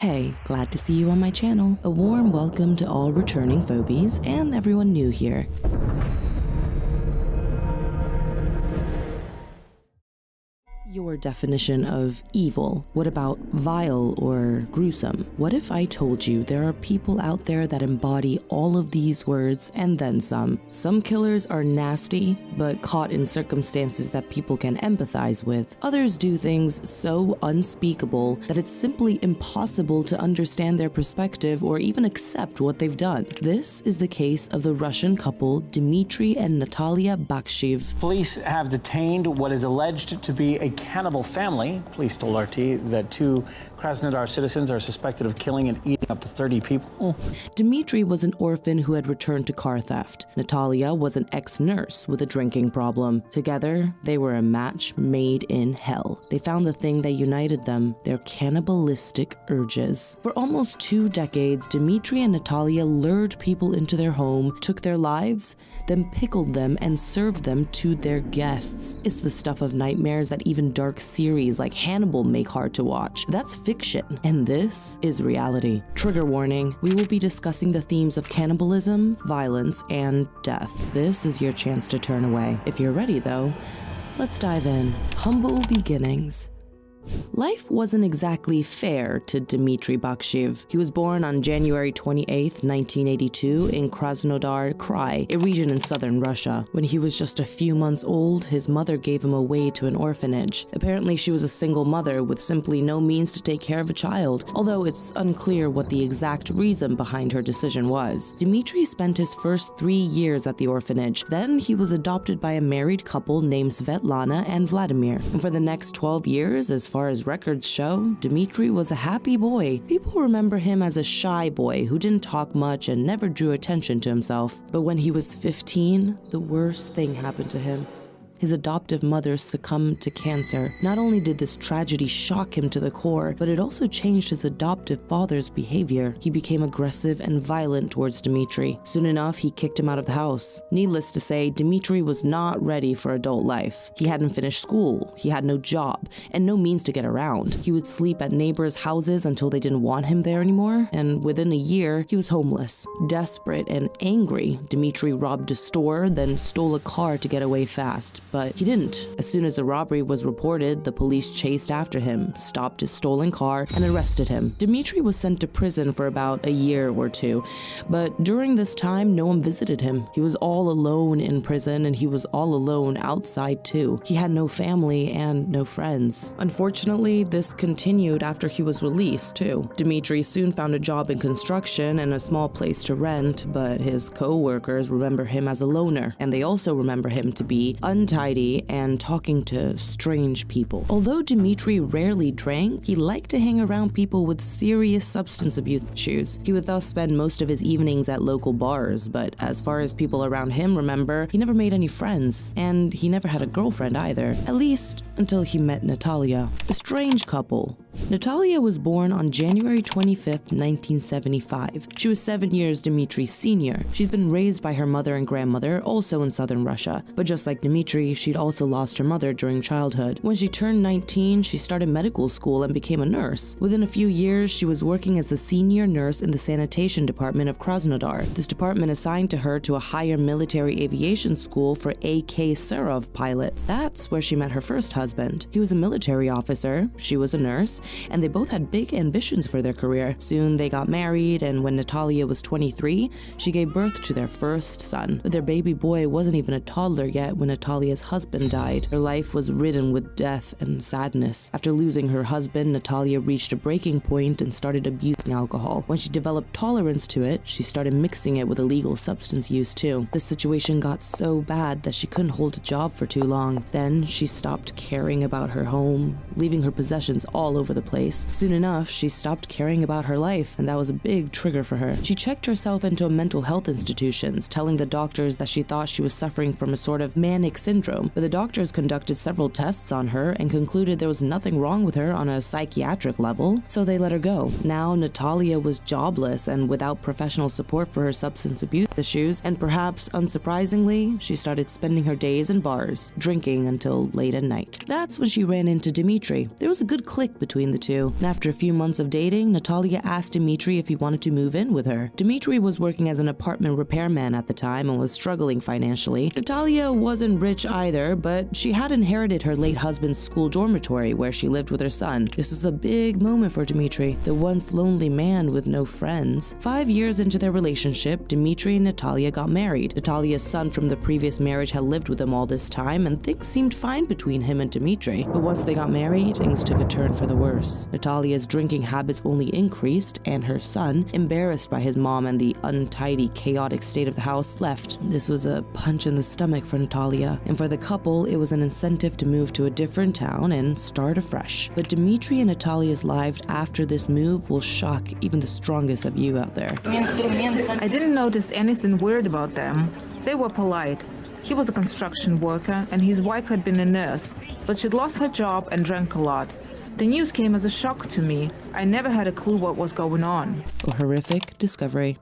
Hey, glad to see you on my channel. A warm welcome to all returning phobies and everyone new here. Your definition of evil? What about vile or gruesome? What if I told you there are people out there that embody all of these words and then some? Some killers are nasty, but caught in circumstances that people can empathize with. Others do things so unspeakable that it's simply impossible to understand their perspective or even accept what they've done. This is the case of the Russian couple Dmitry and Natalia Bakshiv. Police have detained what is alleged to be a cannibal family. Police told RT that 2 Krasnodar citizens are suspected of killing and eating up to 30 people. Dmitry was an orphan who had returned to car theft. Natalia was an ex-nurse with a drinking problem. Together, they were a match made in hell. They found the thing that united them, their cannibalistic urges. For almost 2 decades, Dmitry and Natalia lured people into their home, took their lives, then pickled them and served them to their guests. It's the stuff of nightmares that even dark series like Hannibal make hard to watch. That's fiction, and this is reality. Trigger warning, we will be discussing the themes of cannibalism, violence, and death. This is your chance to turn away. If you're ready though, let's dive in. Humble beginnings. Life wasn't exactly fair to Dmitry Bakshiv. He was born on January 28, 1982 in Krasnodar Krai, a region in southern Russia. When he was just a few months old, his mother gave him away to an orphanage. Apparently, she was a single mother with simply no means to take care of a child, although it's unclear what the exact reason behind her decision was. Dmitry spent his first 3 years at the orphanage. Then he was adopted by a married couple named Svetlana and Vladimir. And for the next 12 years, as far as records show, Dmitry was a happy boy. People remember him as a shy boy who didn't talk much and never drew attention to himself. But when he was 15, the worst thing happened to him. His adoptive mother succumbed to cancer. Not only did this tragedy shock him to the core, but it also changed his adoptive father's behavior. He became aggressive and violent towards Dmitry. Soon enough, he kicked him out of the house. Needless to say, Dmitry was not ready for adult life. He hadn't finished school, he had no job, and no means to get around. He would sleep at neighbors' houses until they didn't want him there anymore, and within a year, he was homeless. Desperate and angry, Dmitry robbed a store, then stole a car to get away fast. But he didn't. As soon as the robbery was reported, the police chased after him, stopped his stolen car, and arrested him. Dmitry was sent to prison for about a year or 2, but during this time, no one visited him. He was all alone in prison, and he was all alone outside too. He had no family and no friends. Unfortunately, this continued after he was released too. Dmitry soon found a job in construction and a small place to rent, but his co-workers remember him as a loner, and they also remember him to be untitled and talking to strange people. Although Dmitry rarely drank, he liked to hang around people with serious substance abuse issues. He would thus spend most of his evenings at local bars, but as far as people around him remember, he never made any friends, and he never had a girlfriend either, at least until he met Natalia, a strange couple. Natalia was born on January 25th, 1975. She was 7 years Dmitry's senior. She'd been raised by her mother and grandmother, also in southern Russia, but just like Dmitry, she'd also lost her mother during childhood. When she turned 19, she started medical school and became a nurse. Within a few years, she was working as a senior nurse in the sanitation department of Krasnodar. This department assigned to her to a higher military aviation school for AK Surov pilots. That's where she met her first husband. He was a military officer, she was a nurse, and they both had big ambitions for their career. Soon they got married, and when Natalia was 23, she gave birth to their first son. But their baby boy wasn't even a toddler yet when Natalia's husband died. Her life was ridden with death and sadness. After losing her husband, Natalia reached a breaking point and started abusing alcohol. When she developed tolerance to it, she started mixing it with illegal substance use too. The situation got so bad that she couldn't hold a job for too long. Then she stopped caring about her home, leaving her possessions all over the place. Soon enough, she stopped caring about her life, and that was a big trigger for her. She checked herself into mental health institutions, telling the doctors that she thought she was suffering from a sort of manic syndrome, but the doctors conducted several tests on her and concluded there was nothing wrong with her on a psychiatric level, so they let her go. Now, Natalia was jobless and without professional support for her substance abuse issues, and perhaps unsurprisingly, she started spending her days in bars, drinking until late at night. That's when she ran into Dmitry. There was a good click between between the two. And after a few months of dating, Natalia asked Dmitry if he wanted to move in with her. Dmitry was working as an apartment repairman at the time and was struggling financially. Natalia wasn't rich either, but she had inherited her late husband's school dormitory where she lived with her son. This was a big moment for Dmitry, the once lonely man with no friends. 5 years into their relationship, Dmitry and Natalia got married. Natalia's son from the previous marriage had lived with them all this time, and things seemed fine between him and Dmitry. But once they got married, things took a turn for the worse. Natalia's drinking habits only increased, and her son, embarrassed by his mom and the untidy, chaotic state of the house, left. This was a punch in the stomach for Natalia, and for the couple, it was an incentive to move to a different town and start afresh. But Dmitry and Natalia's lives after this move will shock even the strongest of you out there. I didn't notice anything weird about them. They were polite. He was a construction worker and his wife had been a nurse, but she'd lost her job and drank a lot. The news came as a shock to me. I never had a clue what was going on. A horrific discovery.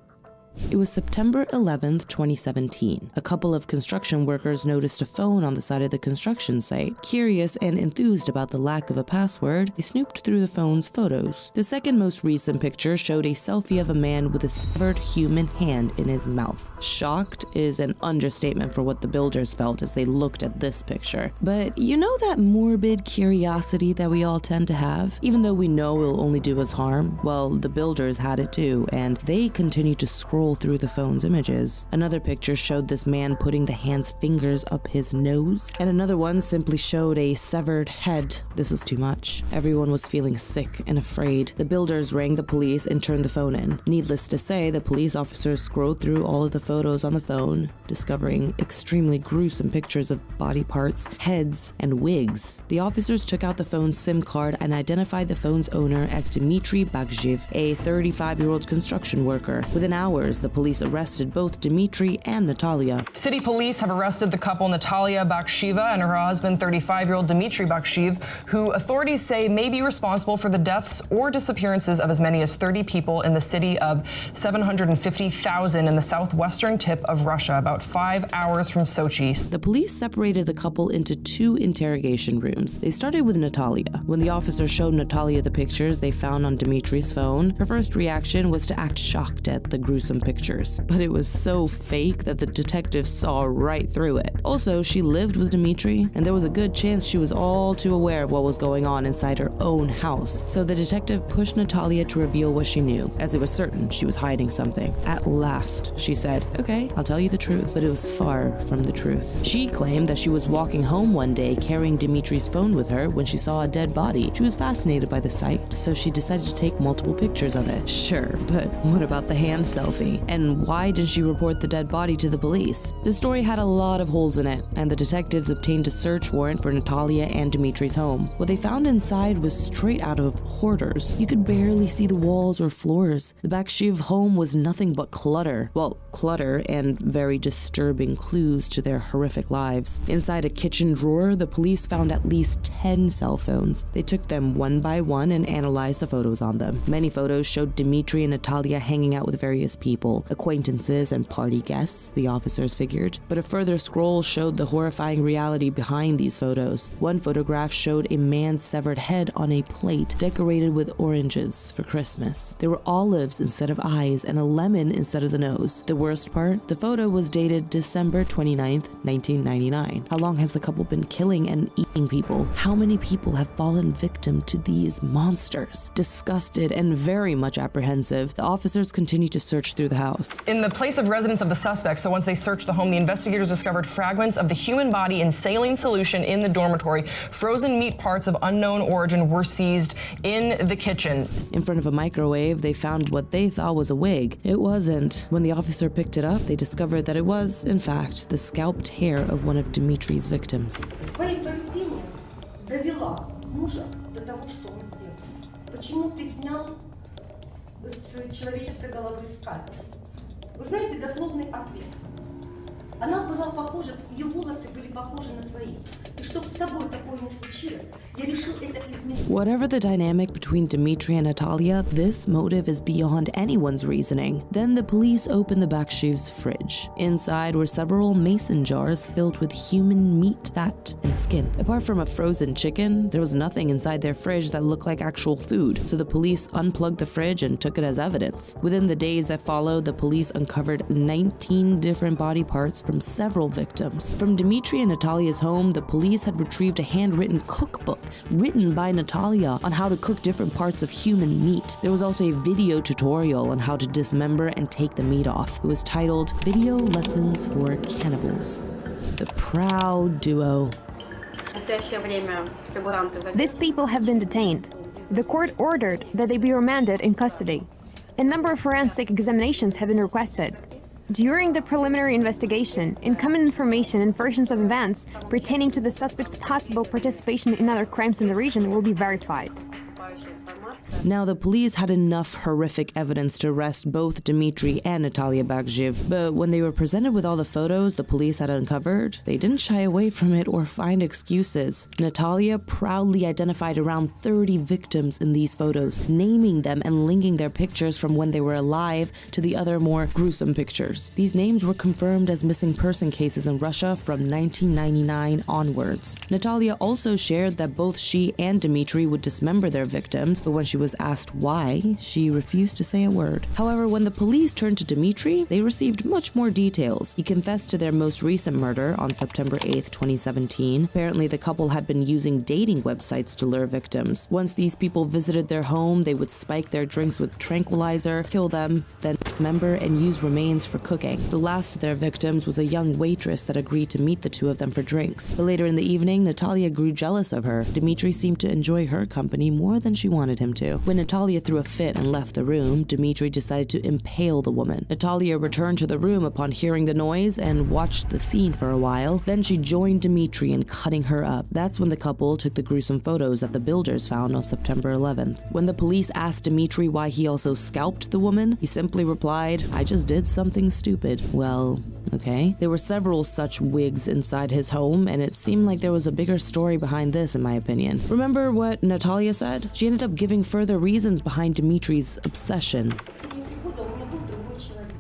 It was September 11th, 2017. A couple of construction workers noticed a phone on the side of the construction site. Curious and enthused about the lack of a password, they snooped through the phone's photos. The second most recent picture showed a selfie of a man with a severed human hand in his mouth. Shocked is an understatement for what the builders felt as they looked at this picture. But you know that morbid curiosity that we all tend to have? Even though we know it'll only do us harm? Well, the builders had it too, and they continued to scroll through the phone's images. Another picture showed this man putting the hand's fingers up his nose, and another one simply showed a severed head. This was too much. Everyone was feeling sick and afraid. The builders rang the police and turned the phone in. Needless to say, the police officers scrolled through all of the photos on the phone, discovering extremely gruesome pictures of body parts, heads, and wigs. The officers took out the phone's SIM card and identified the phone's owner as Dmitry Bakshiv, a 35-year-old construction worker. Within hours, the police arrested both Dmitry and Natalia. City police have arrested the couple Natalia Bakshiva and her husband, 35-year-old Dmitry Bakshiv, who authorities say may be responsible for the deaths or disappearances of as many as 30 people in the city of 750,000 in the southwestern tip of Russia, about 5 hours from Sochi. The police separated the couple into 2 interrogation rooms. They started with Natalia. When the officers showed Natalia the pictures they found on Dmitry's phone, her first reaction was to act shocked at the gruesome pictures, but it was so fake that the detectives saw right through it. Also, she lived with Dmitry, and there was a good chance she was all too aware of what was going on inside her own house. So the detective pushed Natalia to reveal what she knew, as it was certain she was hiding something. At last, she said, "Okay, I'll tell you the truth," but it was far from the truth. She claimed that she was walking home one day carrying Dmitry's phone with her when she saw a dead body. She was fascinated by the sight, so she decided to take multiple pictures of it. Sure, but what about the hand selfie? And why didn't she report the dead body to the police? The story had a lot of holes in it, and the detectives obtained a search warrant for Natalia and Dmitry's home. What they found inside was straight out of Hoarders. You could barely see the walls or floors. The Bakshiv home was nothing but clutter. Well, clutter and very disturbing clues to their horrific lives. Inside a kitchen drawer, the police found at least 10 cell phones. They took them one by one and analyzed the photos on them. Many photos showed Dmitry and Natalia hanging out with various people, acquaintances and party guests, the officers figured. But a further scroll showed the horrifying reality behind these photos. One photograph showed a man's severed head on a plate decorated with oranges for Christmas. There were olives instead of eyes and a lemon instead of the nose. The worst part, the photo was dated December 29th, 1999. How long has the couple been killing and eating people? How many people have fallen victim to these monsters? Disgusted and very much apprehensive, the officers continued to search through the house. In the place of residence of the suspects, so once they searched the home, the investigators discovered fragments of the human body in saline solution in the dormitory. Frozen meat parts of unknown origin were seized in the kitchen. In front of a microwave, they found what they thought was a wig. It wasn't. When the officer picked it up, they discovered that it was, in fact, the scalped hair of one of Dmitry's victims. Своим поведением довела мужа до того, что он сделал. Почему ты снял с человеческой головы скальп? Вы знаете дословный ответ. Она была похожа, ее волосы были похожи на твои. И чтобы с тобой такое не случилось, я решил это изменить. Whatever the dynamic between Dmitry and Natalia, this motive is beyond anyone's reasoning. Then the police opened the Bakshiv's fridge. Inside were several mason jars filled with human meat, fat, and skin. Apart from a frozen chicken, there was nothing inside their fridge that looked like actual food, so the police unplugged the fridge and took it as evidence. Within the days that followed, the police uncovered 19 different body parts from several victims. From Dmitry and Natalia's home, the police had retrieved a handwritten cookbook written by Natalia on how to cook different parts of human meat. There was also a video tutorial on how to dismember and take the meat off. It was titled Video Lessons for Cannibals. The proud duo. These people have been detained. The court ordered that they be remanded in custody. A number of forensic examinations have been requested. During the preliminary investigation, incoming information and versions of events pertaining to the suspect's possible participation in other crimes in the region will be verified. Now, the police had enough horrific evidence to arrest both Dmitry and Natalia Bakshiv, but when they were presented with all the photos the police had uncovered, they didn't shy away from it or find excuses. Natalia proudly identified around 30 victims in these photos, naming them and linking their pictures from when they were alive to the other more gruesome pictures. These names were confirmed as missing person cases in Russia from 1999 onwards. Natalia also shared that both she and Dmitry would dismember their victims, but when she was asked why, she refused to say a word. However, when the police turned to Dmitry, they received much more details. He confessed to their most recent murder on September 8th, 2017. Apparently, the couple had been using dating websites to lure victims. Once these people visited their home, they would spike their drinks with tranquilizer, kill them, then dismember and use remains for cooking. The last of their victims was a young waitress that agreed to meet the two of them for drinks. But later in the evening, Natalia grew jealous of her. Dmitry seemed to enjoy her company more than she wanted him to. When Natalia threw a fit and left the room, Dmitry decided to impale the woman. Natalia returned to the room upon hearing the noise and watched the scene for a while. Then she joined Dmitry in cutting her up. That's when the couple took the gruesome photos that the builders found on September 11th. When the police asked Dmitry why he also scalped the woman, he simply replied, "I just did something stupid." Well, okay. There were several such wigs inside his home, and it seemed like there was a bigger story behind this, in my opinion. Remember what Natalia said? She ended up giving further reasons behind Dmitry's obsession.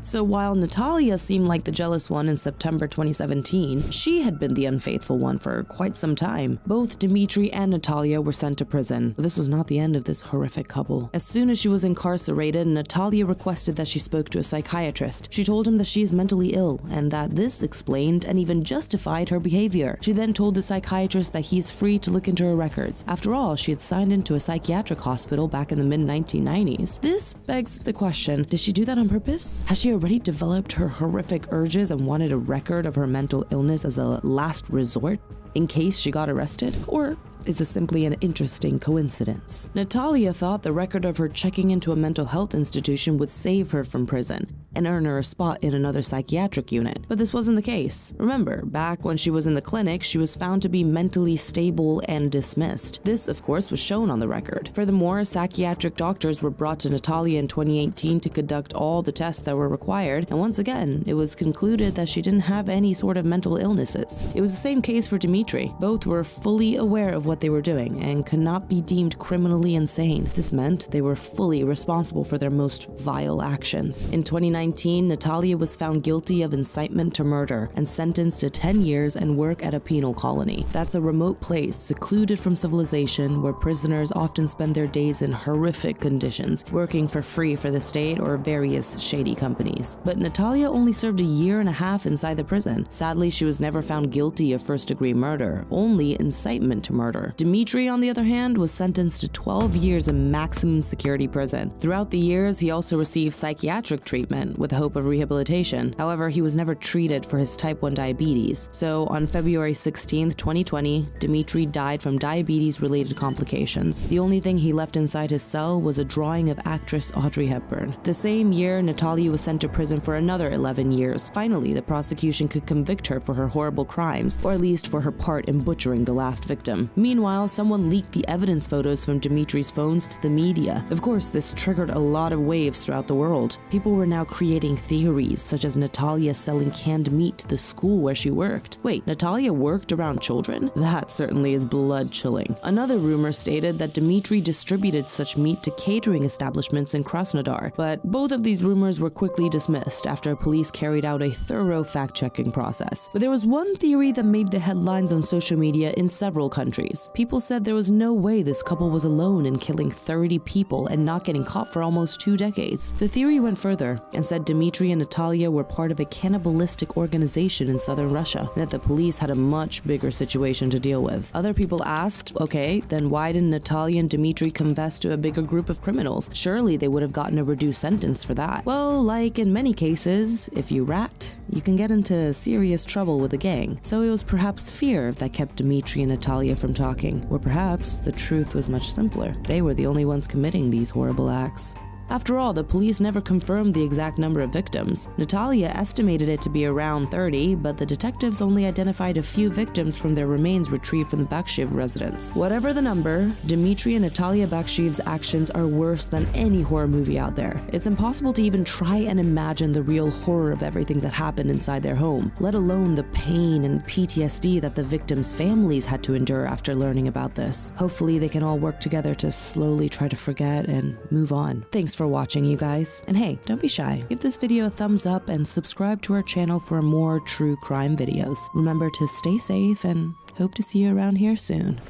So while Natalia seemed like the jealous one in September 2017, she had been the unfaithful one for quite some time. Both Dmitry and Natalia were sent to prison, but this was not the end of this horrific couple. As soon as she was incarcerated, Natalia requested that she spoke to a psychiatrist. She told him that she is mentally ill, and that this explained and even justified her behavior. She then told the psychiatrist that he's free to look into her records. After all, she had signed into a psychiatric hospital back in the mid-1990s. This begs the question, did she do that on purpose? Has she already developed her horrific urges and wanted a record of her mental illness as a last resort in case she got arrested? Or is this simply an interesting coincidence? Natalia thought the record of her checking into a mental health institution would save her from prison and earn her a spot in another psychiatric unit. But this wasn't the case. Remember, back when she was in the clinic, she was found to be mentally stable and dismissed. This, of course, was shown on the record. Furthermore, psychiatric doctors were brought to Natalia in 2018 to conduct all the tests that were required, and once again, it was concluded that she didn't have any sort of mental illnesses. It was the same case for Dmitry. Both were fully aware of what they were doing and could not be deemed criminally insane. This meant they were fully responsible for their most vile actions. In 2019, Natalia was found guilty of incitement to murder and sentenced to 10 years and work at a penal colony. That's a remote place secluded from civilization where prisoners often spend their days in horrific conditions, working for free for the state or various shady companies. But Natalia only served a year and a half inside the prison. Sadly, she was never found guilty of first-degree murder, only incitement to murder. Dmitry, on the other hand, was sentenced to 12 years in maximum security prison. Throughout the years, he also received psychiatric treatment with the hope of rehabilitation. However, he was never treated for his type 1 diabetes. So on February 16th, 2020, Dmitry died from diabetes-related complications. The only thing he left inside his cell was a drawing of actress Audrey Hepburn. The same year, Natalia was sent to prison for another 11 years. Finally, the prosecution could convict her for her horrible crimes, or at least for her part in butchering the last victim. Meanwhile, someone leaked the evidence photos from Dimitri's phones to the media. Of course, this triggered a lot of waves throughout the world. People were now creating theories, such as Natalia selling canned meat to the school where she worked. Wait, Natalia worked around children? That certainly is blood-chilling. Another rumor stated that Dimitri distributed such meat to catering establishments in Krasnodar, but both of these rumors were quickly dismissed after police carried out a thorough fact-checking process. But there was one theory that made the headlines on social media in several countries. People said there was no way this couple was alone in killing 30 people and not getting caught for almost 2 decades. The theory went further and said Dimitri and Natalia were part of a cannibalistic organization in southern Russia, and that the police had a much bigger situation to deal with. Other people asked, okay, then why didn't Natalia and Dimitri confess to a bigger group of criminals? Surely they would have gotten a reduced sentence for that. Well, like in many cases, if you rat, you can get into serious trouble with a gang. So it was perhaps fear that kept Dimitri and Natalia from talking. Or perhaps the truth was much simpler. They were the only ones committing these horrible acts. After all, the police never confirmed the exact number of victims. Natalia estimated it to be around 30, but the detectives only identified a few victims from their remains retrieved from the Bakshiv residence. Whatever the number, Dimitri and Natalia Bakshiv's actions are worse than any horror movie out there. It's impossible to even try and imagine the real horror of everything that happened inside their home, let alone the pain and PTSD that the victims' families had to endure after learning about this. Hopefully they can all work together to slowly try to forget and move on. Thanks for watching, you guys. And hey, don't be shy. Give this video a thumbs up and subscribe to our channel for more true crime videos. Remember to stay safe and hope to see you around here soon.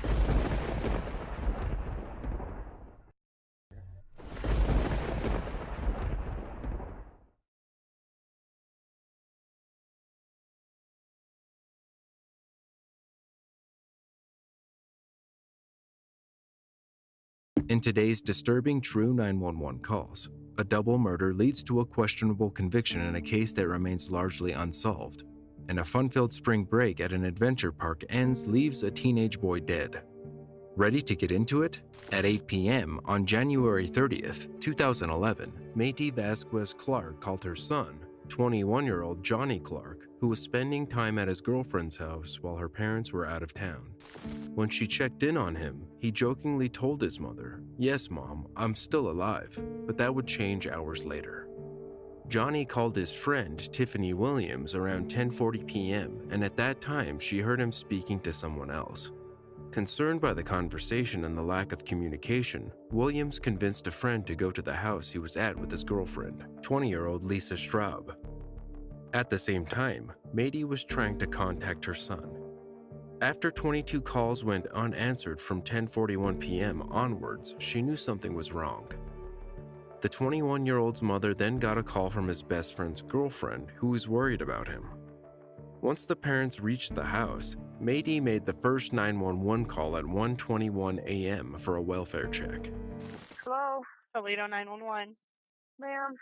In today's disturbing true 911 calls, a double murder leads to a questionable conviction in a case that remains largely unsolved, and a fun-filled spring break at an adventure park leaves a teenage boy dead. Ready to get into it? At 8 p.m. on January 30th, 2011, Métis Vasquez Clark called her son, 21-year-old Johnny Clark, who was spending time at his girlfriend's house while her parents were out of town. When she checked in on him, he jokingly told his mother, "Yes, Mom, I'm still alive," but that would change hours later. Johnny called his friend, Tiffany Williams, around 10:40 p.m., and at that time, she heard him speaking to someone else. Concerned by the conversation and the lack of communication, Williams convinced a friend to go to the house he was at with his girlfriend, 20-year-old Lisa Straub. At the same time, Métis was trying to contact her son. After 22 calls went unanswered from 10:41 p.m. onwards, she knew something was wrong. The 21-year-old's mother then got a call from his best friend's girlfriend, who was worried about him. Once the parents reached the house, Métis made the first 911 call at 1:21 a.m. for a welfare check. Hello? Toledo 911. Ma'am,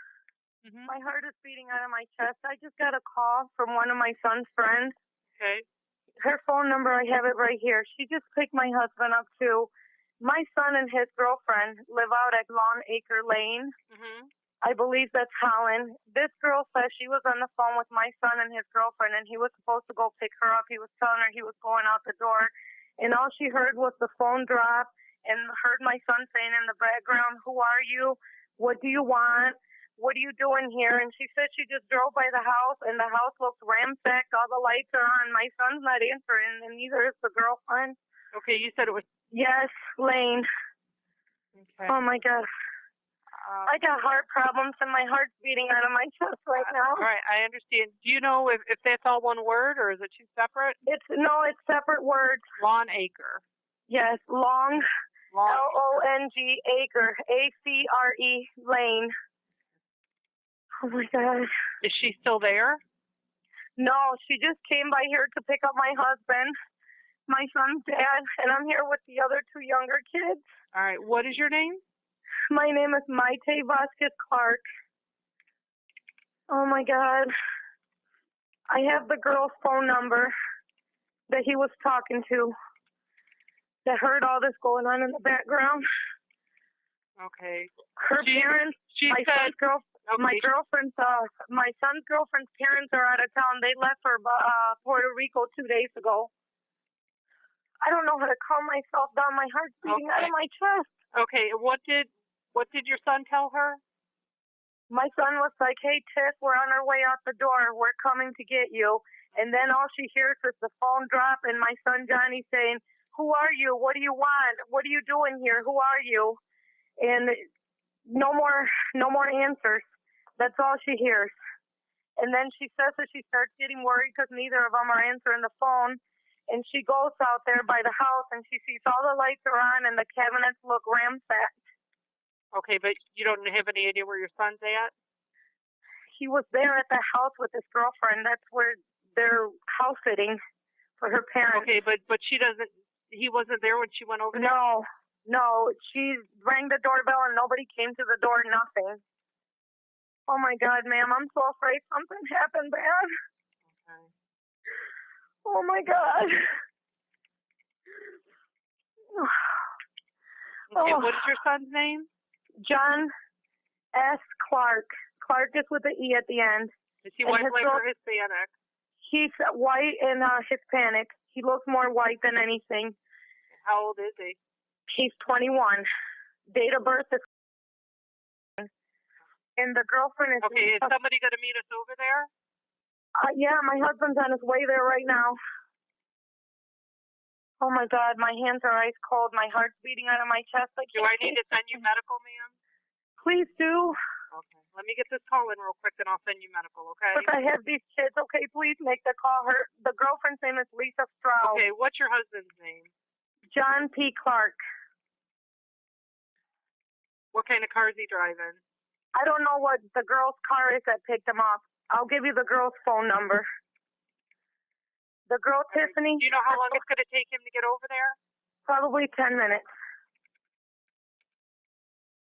my heart is beating out of my chest. I just got a call from one of my son's friends. Okay. Her phone number, I have it right here. She just picked my husband up too. My son and his girlfriend live out at Lawn Acre Lane. I believe that's Holland. This girl says she was on the phone with my son and his girlfriend, and he was supposed to go pick her up. He was telling her he was going out the door, and all she heard was the phone drop and heard my son saying in the background, "Who are you? What do you want? What are you doing here?" And she said she just drove by the house, and the house looks ransacked. All the lights are on. My son's not answering, and neither is the girlfriend. Okay, you said it was... Yes, Lane. Okay. Oh, my God. I got heart problems, and my heart's beating out of my chest right now. All right, I understand. Do you know if that's all one word, or is it two separate? No, it's separate words. Lawn Acre. Yes, Long, Long Acre, A-C-R-E, Lane. Oh, my God. Is she still there? No, she just came by here to pick up my husband, my son's dad, and I'm here with the other two younger kids. All right, what is your name? My name is Métis Vasquez Clark. Oh, my God. I have the girl's phone number that he was talking to that heard all this going on in the background. Okay. Her parents, my son's girlfriend's parents are out of town. They left for Puerto Rico 2 days ago. I don't know how to calm myself down. My heart's beating out of my chest. Okay, what did your son tell her? My son was like, "Hey, Tiff, we're on our way out the door. We're coming to get you." And then all she hears is the phone drop and my son Johnny saying, "Who are you? What do you want? What are you doing here? Who are you?" And no more answers. That's all she hears. And then she says that she starts getting worried because neither of them are answering the phone. And she goes out there by the house and she sees all the lights are on and the cabinets look ransacked. Okay, but you don't have any idea where your son's at? He was there at the house with his girlfriend. That's where they're house sitting for her parents. Okay, but he wasn't there when she went over there? No, she rang the doorbell and nobody came to the door, nothing. Oh my God, ma'am, I'm so afraid something happened bad. Okay. Oh my God. Okay, what is your son's name? John S. Clark. Clark is with the E at the end. Is he white, black, or Hispanic? He's white and Hispanic. He looks more white than anything. How old is he? He's 21. Date of birth is... And the girlfriend is... Okay, is somebody going to meet us over there? Yeah, my husband's on his way there right now. Oh my God, my hands are ice cold. My heart's beating out of my chest. Do I need to send you medical, ma'am? Please do. Okay. Let me get this call in real quick, and I'll send you medical, okay? But I have these kids. Okay, please make the call. The girlfriend's name is Lisa Stroud. Okay, what's your husband's name? John P. Clark. What kind of car is he driving? I don't know what the girl's car is that picked him up. I'll give you the girl's phone number. The girl, Tiffany. Do you know how long it's going to take him to get over there? Probably 10 minutes.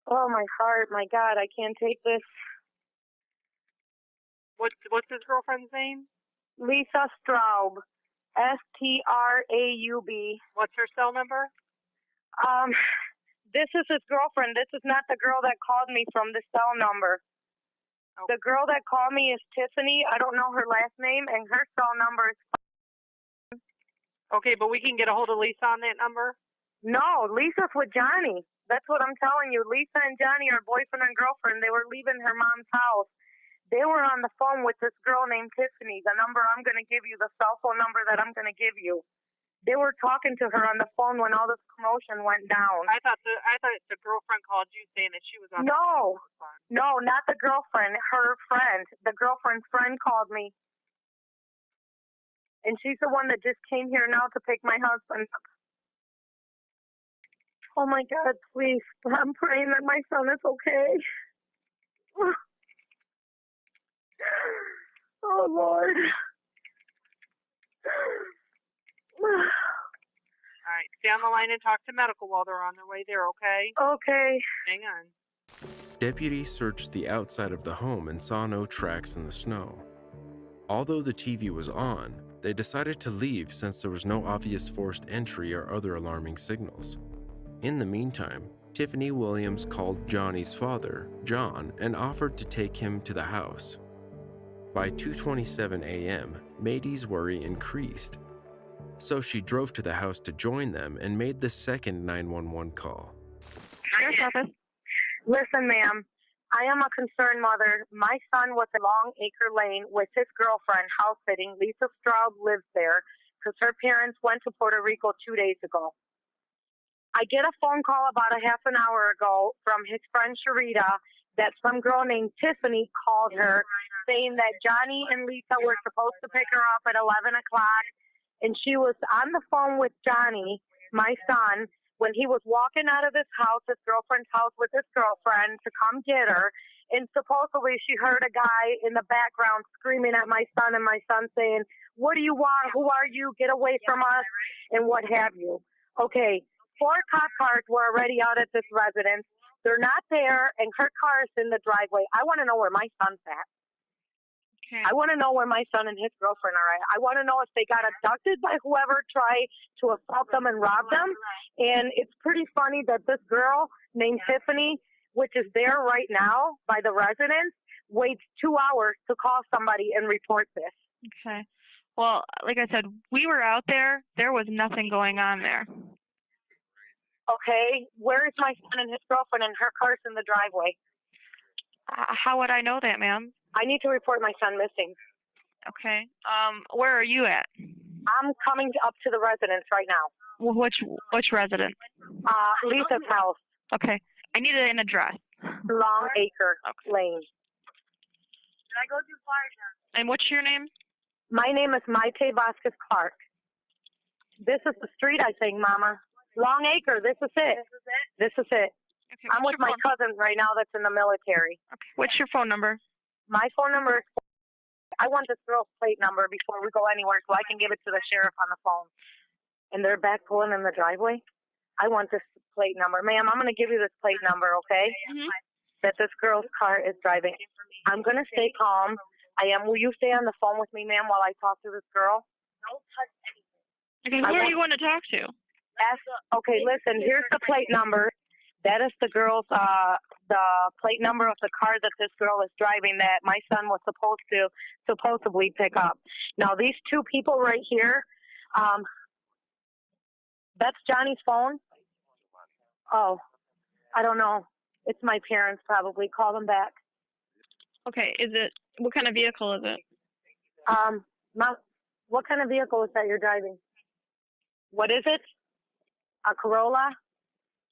Oh, my heart. My God, I can't take this. What's his girlfriend's name? Lisa Straub. Straub. What's her cell number? This is his girlfriend. This is not the girl that called me from the cell number. Okay. The girl that called me is Tiffany. I don't know her last name, and her cell number is... Okay, but we can get a hold of Lisa on that number? No, Lisa's with Johnny. That's what I'm telling you. Lisa and Johnny are boyfriend and girlfriend. They were leaving her mom's house. They were on the phone with this girl named Tiffany. The number I'm going to give you, the cell phone number that I'm going to give you. They were talking to her on the phone when all this commotion went down. I thought the girlfriend called you saying that she was on the phone. No, no, not the girlfriend. Her friend. The girlfriend's friend called me. And she's the one that just came here now to pick my husband up. Oh my God, please. I'm praying that my son is okay. Oh Lord. All right, stay on the line and talk to medical while they're on their way there, okay? Okay. Hang on. Deputies searched the outside of the home and saw no tracks in the snow. Although the TV was on, they decided to leave since there was no obvious forced entry or other alarming signals. In the meantime, Tiffany Williams called Johnny's father, John, and offered to take him to the house. By 2:27 a.m., Mady's worry increased. So she drove to the house to join them and made the second 911 call. Listen, ma'am, I am a concerned mother. My son was in Long Acre Lane with his girlfriend house sitting. Lisa Straub lives there because her parents went to Puerto Rico 2 days ago. I get a phone call about a half an hour ago from his friend Sharita that some girl named Tiffany called her saying that Johnny and Lisa were supposed to pick her up at 11 o'clock. And she was on the phone with Johnny, my son, when he was walking out of his house, his girlfriend's house with his girlfriend to come get her. And supposedly she heard a guy in the background screaming at my son and my son saying, "What do you want? Who are you? Get away from us," and what have you. Okay, 4 cop cars were already out at this residence. They're not there, and her car is in the driveway. I want to know where my son's at. Okay. I want to know where my son and his girlfriend are at. I want to know if they got abducted by whoever tried to assault them and rob them. And it's pretty funny that this girl named Tiffany, which is there right now by the residence, waits 2 hours to call somebody and report this. Okay. Well, like I said, we were out there. There was nothing going on there. Okay, where is my son and his girlfriend, and her car's in the driveway? How would I know that, ma'am? I need to report my son missing. Okay. Where are you at? I'm coming up to the residence right now. Well, which residence? Lisa's house. Okay. I need an address. Long Acre Lane. Did I go too far? And what's your name? My name is Maite Vasquez Clark. This is the street, I think, Mama. Long Acre, this is it. This is it. Okay, I'm with my cousin right now that's in the military. Okay. What's your phone number? My phone number is... I want this girl's plate number before we go anywhere so I can give it to the sheriff on the phone. And they're back pulling in the driveway? I want this plate number. Ma'am, I'm going to give you this plate number, okay? Mm-hmm. That this girl's car is driving. I'm going to stay calm. I am. Will you stay on the phone with me, ma'am, while I talk to this girl? Don't touch anything. Okay, who are you going to talk to? Okay, listen, here's the plate number. That is the girl's, the plate number of the car that this girl is driving that my son was supposedly pick up. Now, these two people right here, that's Johnny's phone? Oh, I don't know. It's my parents probably. Call them back. Okay, what kind of vehicle is it? What kind of vehicle is that you're driving? What is it? A Corolla?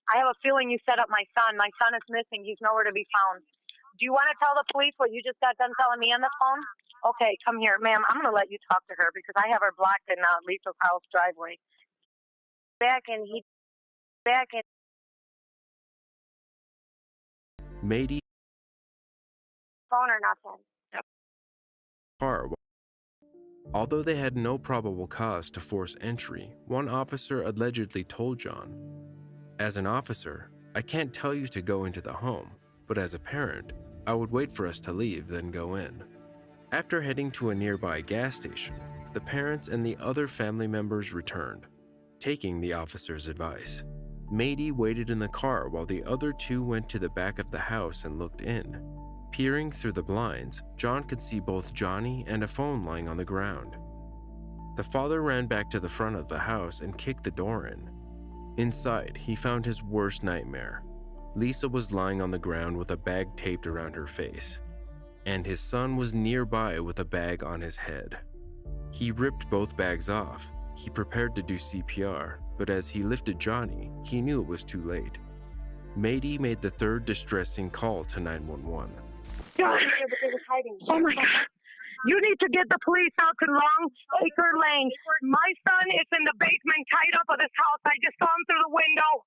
I have a feeling you set up my son. My son is missing. He's nowhere to be found. Do you want to tell the police what you just got done telling me on the phone? Okay, come here. Ma'am, I'm going to let you talk to her because I have her blocked in Lisa's house driveway. Maite Phone or nothing. car. Although they had no probable cause to force entry, one officer allegedly told John, "As an officer, I can't tell you to go into the home, but as a parent, I would wait for us to leave, then go in." After heading to a nearby gas station, the parents and the other family members returned, taking the officer's advice. Maite waited in the car while the other two went to the back of the house and looked in. Peering through the blinds, John could see both Johnny and a phone lying on the ground. The father ran back to the front of the house and kicked the door in. Inside, he found his worst nightmare. Lisa was lying on the ground with a bag taped around her face, and his son was nearby with a bag on his head. He ripped both bags off. He prepared to do CPR, but as he lifted Johnny, he knew it was too late. Maite made the third distressing call to 911. God. Oh my God. You need to get the police out to Long Acre Lane. My son is in the basement tied up at his house. I just saw him through the window.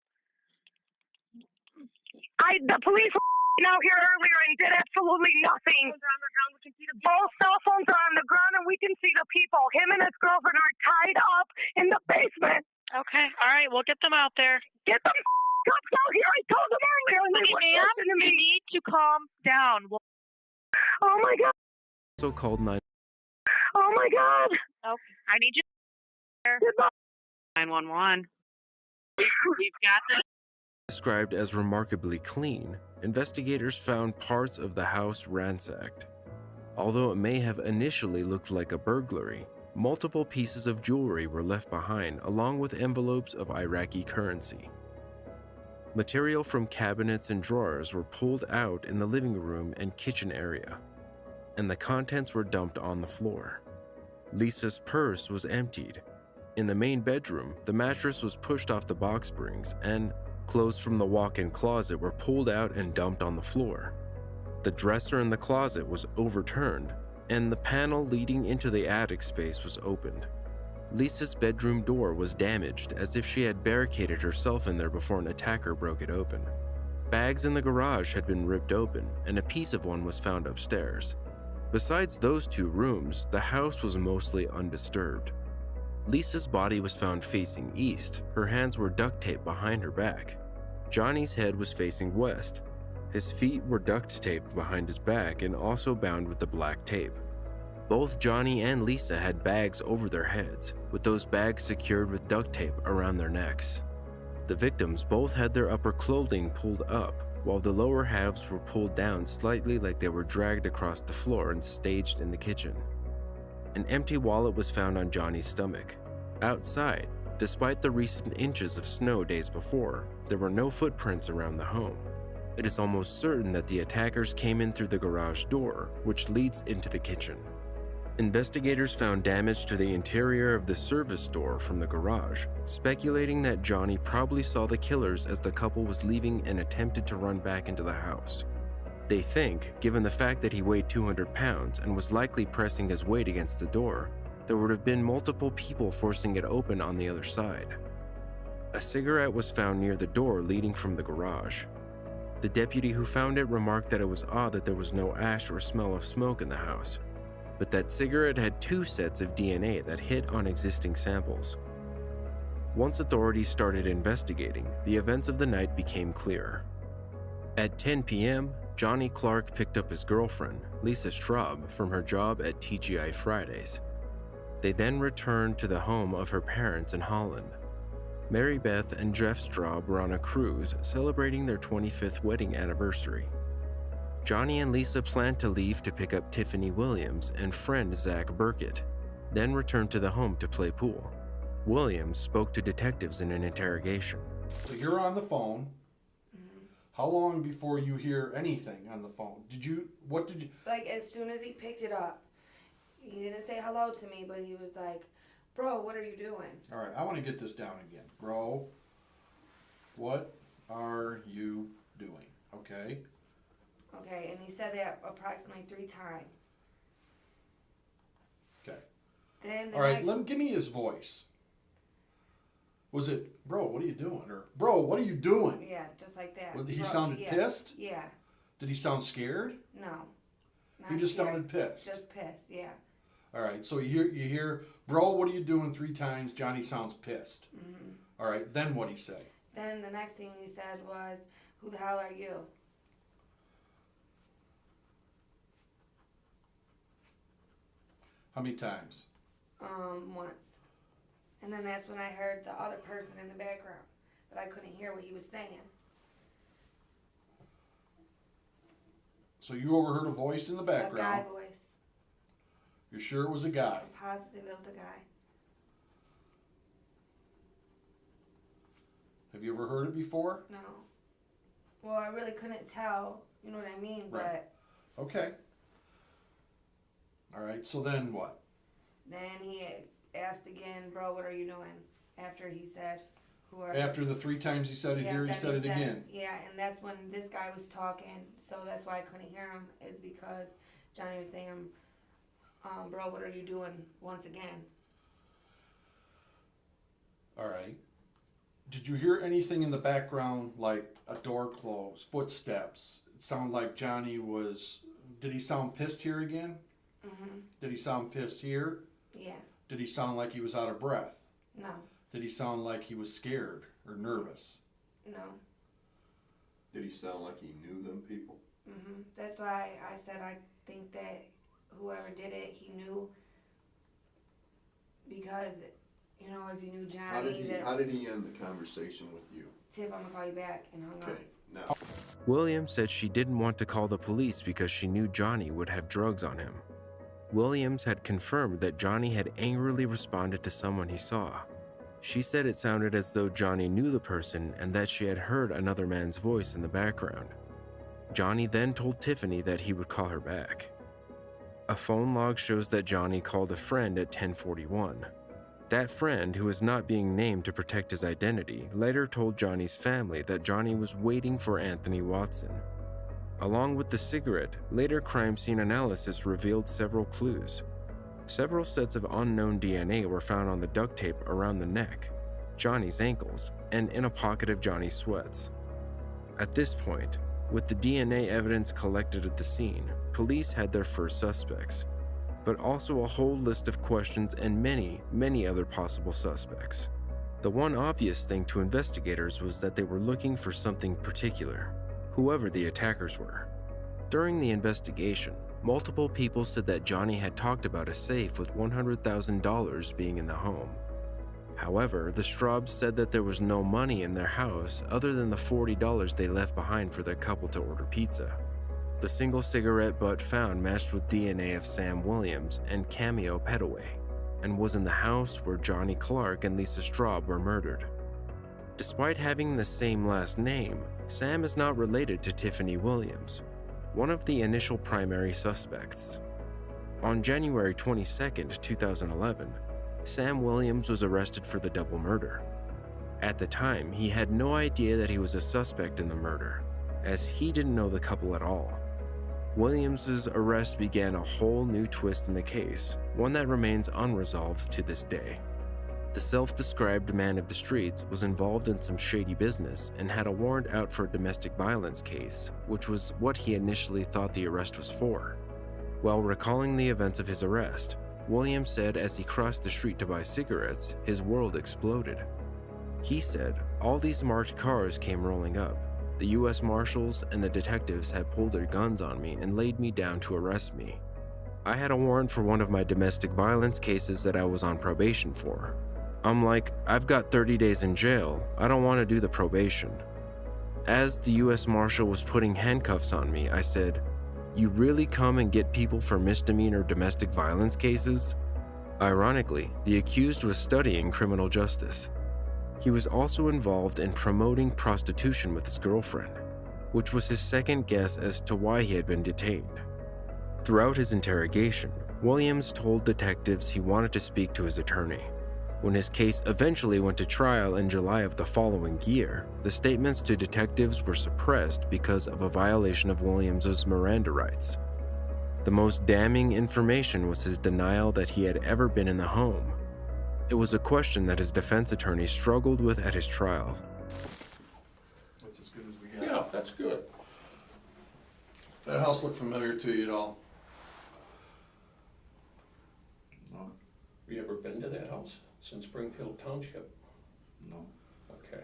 The police were out here earlier and did absolutely nothing. Both cell phones are on the ground and we can see the people. Him and his girlfriend are tied up in the basement. Okay, all right, we'll get them out there. Get them cops out here. I told them earlier. And they wouldn't listen to me. You need to calm down. Oh my God. Also called 911. Oh my God. Okay, I need you there. 911. We've got this. Described as remarkably clean, investigators found parts of the house ransacked. Although it may have initially looked like a burglary, multiple pieces of jewelry were left behind along with envelopes of Iraqi currency. Material from cabinets and drawers were pulled out in the living room and kitchen area, and the contents were dumped on the floor. Lisa's purse was emptied. In the main bedroom, the mattress was pushed off the box springs and clothes from the walk-in closet were pulled out and dumped on the floor. The dresser in the closet was overturned, and the panel leading into the attic space was opened. Lisa's bedroom door was damaged as if she had barricaded herself in there before an attacker broke it open. Bags in the garage had been ripped open, and a piece of one was found upstairs. Besides those two rooms, the house was mostly undisturbed. Lisa's body was found facing east. Her hands were duct taped behind her back. Johnny's head was facing west. His feet were duct taped behind his back and also bound with the black tape. Both Johnny and Lisa had bags over their heads, with those bags secured with duct tape around their necks. The victims both had their upper clothing pulled up, while the lower halves were pulled down slightly like they were dragged across the floor and staged in the kitchen. an empty wallet was found on Johnny's stomach. Outside, despite the recent inches of snow days before, there were no footprints around the home. It is almost certain that the attackers came in through the garage door, which leads into the kitchen. Investigators found damage to the interior of the service door from the garage, speculating that Johnny probably saw the killers as the couple was leaving and attempted to run back into the house. They think, given the fact that he weighed 200 pounds and was likely pressing his weight against the door, there would have been multiple people forcing it open on the other side. A cigarette was found near the door leading from the garage. The deputy who found it remarked that it was odd that there was no ash or smell of smoke in the house, but that cigarette had 2 sets of DNA that hit on existing samples. Once authorities started investigating, the events of the night became clear. At 10 p.m., Johnny Clark picked up his girlfriend, Lisa Straub, from her job at TGI Fridays. They then returned to the home of her parents in Holland. Mary Beth and Jeff Straub were on a cruise celebrating their 25th wedding anniversary. Johnny and Lisa planned to leave to pick up Tiffany Williams and friend Zach Burkett, then return to the home to play pool. Williams spoke to detectives in an interrogation. So you're on the phone. How long before you hear anything on the phone? What did you... Like, as soon as he picked it up, he didn't say hello to me, but he was like, bro, what are you doing? All right, I want to get this down again. Bro, what are you doing? Okay? Okay, and he said that approximately 3 times. Okay. Then all right, give me his voice. Was it, bro, what are you doing? Or, bro, what are you doing? Yeah, just like that. He sounded pissed? Yeah. Did he sound scared? No. He just sounded pissed? Just pissed, yeah. All right, so you hear, bro, what are you doing 3 times? Johnny sounds pissed. Mm-hmm. All right, then what'd he say? Then the next thing he said was, who the hell are you? How many times? Once. And then that's when I heard the other person in the background, but I couldn't hear what he was saying. So you overheard a voice in the background? A guy voice. You're sure it was a guy? I'm positive it was a guy. Have you ever heard it before? No. Well, I really couldn't tell, you know what I mean, right. But... Okay. All right, so then what? Then he asked again, bro, what are you doing? After he said, who are After the 3 times he said it here, he said it again. Yeah, and that's when this guy was talking, so that's why I couldn't hear him, is because Johnny was saying, bro, what are you doing once again? All right. Did you hear anything in the background, like a door close, footsteps? It sounded like Johnny was... Did he sound pissed here again? Mm-hmm. Did he sound pissed here? Yeah. Did he sound like he was out of breath? No. Did he sound like he was scared or nervous? No. Did he sound like he knew them people? Mm-hmm. That's why I said I think that whoever did it, he knew, because, you know, if you knew Johnny... How did he end the conversation with you? Tiff, I'm going to call you back, and hung up. Okay, now... Williams said she didn't want to call the police because she knew Johnny would have drugs on him. Williams had confirmed that Johnny had angrily responded to someone he saw. She said it sounded as though Johnny knew the person and that she had heard another man's voice in the background. Johnny then told Tiffany that he would call her back. A phone log shows that Johnny called a friend at 10:41. That friend, who is not being named to protect his identity, later told Johnny's family that Johnny was waiting for Anthony Watson. Along with the cigarette, later crime scene analysis revealed several clues. Several sets of unknown DNA were found on the duct tape around the neck, Johnny's ankles, and in a pocket of Johnny's sweats. At this point, with the DNA evidence collected at the scene, police had their first suspects, but also a whole list of questions and many, many other possible suspects. The one obvious thing to investigators was that they were looking for something particular, whoever the attackers were. During the investigation, multiple people said that Johnny had talked about a safe with $100,000 being in the home. However, the Straubs said that there was no money in their house other than the $40 they left behind for their couple to order pizza. The single cigarette butt found matched with DNA of Sam Williams and Cameo Petaway, and was in the house where Johnny Clark and Lisa Straub were murdered. Despite having the same last name, Sam is not related to Tiffany Williams, one of the initial primary suspects. On January 22, 2011, Sam Williams was arrested for the double murder. At the time, he had no idea that he was a suspect in the murder, as he didn't know the couple at all. Williams's arrest began a whole new twist in the case, one that remains unresolved to this day. The self-described man of the streets was involved in some shady business and had a warrant out for a domestic violence case, which was what he initially thought the arrest was for. While recalling the events of his arrest, Williams said as he crossed the street to buy cigarettes, his world exploded. He said, "All these marked cars came rolling up. The U.S. Marshals and the detectives had pulled their guns on me and laid me down to arrest me. I had a warrant for one of my domestic violence cases that I was on probation for. I'm like, I've got 30 days in jail. I don't want to do the probation." As the U.S. Marshal was putting handcuffs on me, I said, "You really come and get people for misdemeanor domestic violence cases?" Ironically, the accused was studying criminal justice. He was also involved in promoting prostitution with his girlfriend, which was his second guess as to why he had been detained. Throughout his interrogation, Williams told detectives he wanted to speak to his attorney. When his case eventually went to trial in July of the following year, the statements to detectives were suppressed because of a violation of Williams's Miranda rights. The most damning information was his denial that he had ever been in the home. It was a question that his defense attorney struggled with at his trial. That's as good as we got. Yeah, that's good. That house looked familiar to you at all? No. You ever been to that house? It's in Springfield Township. No. Okay.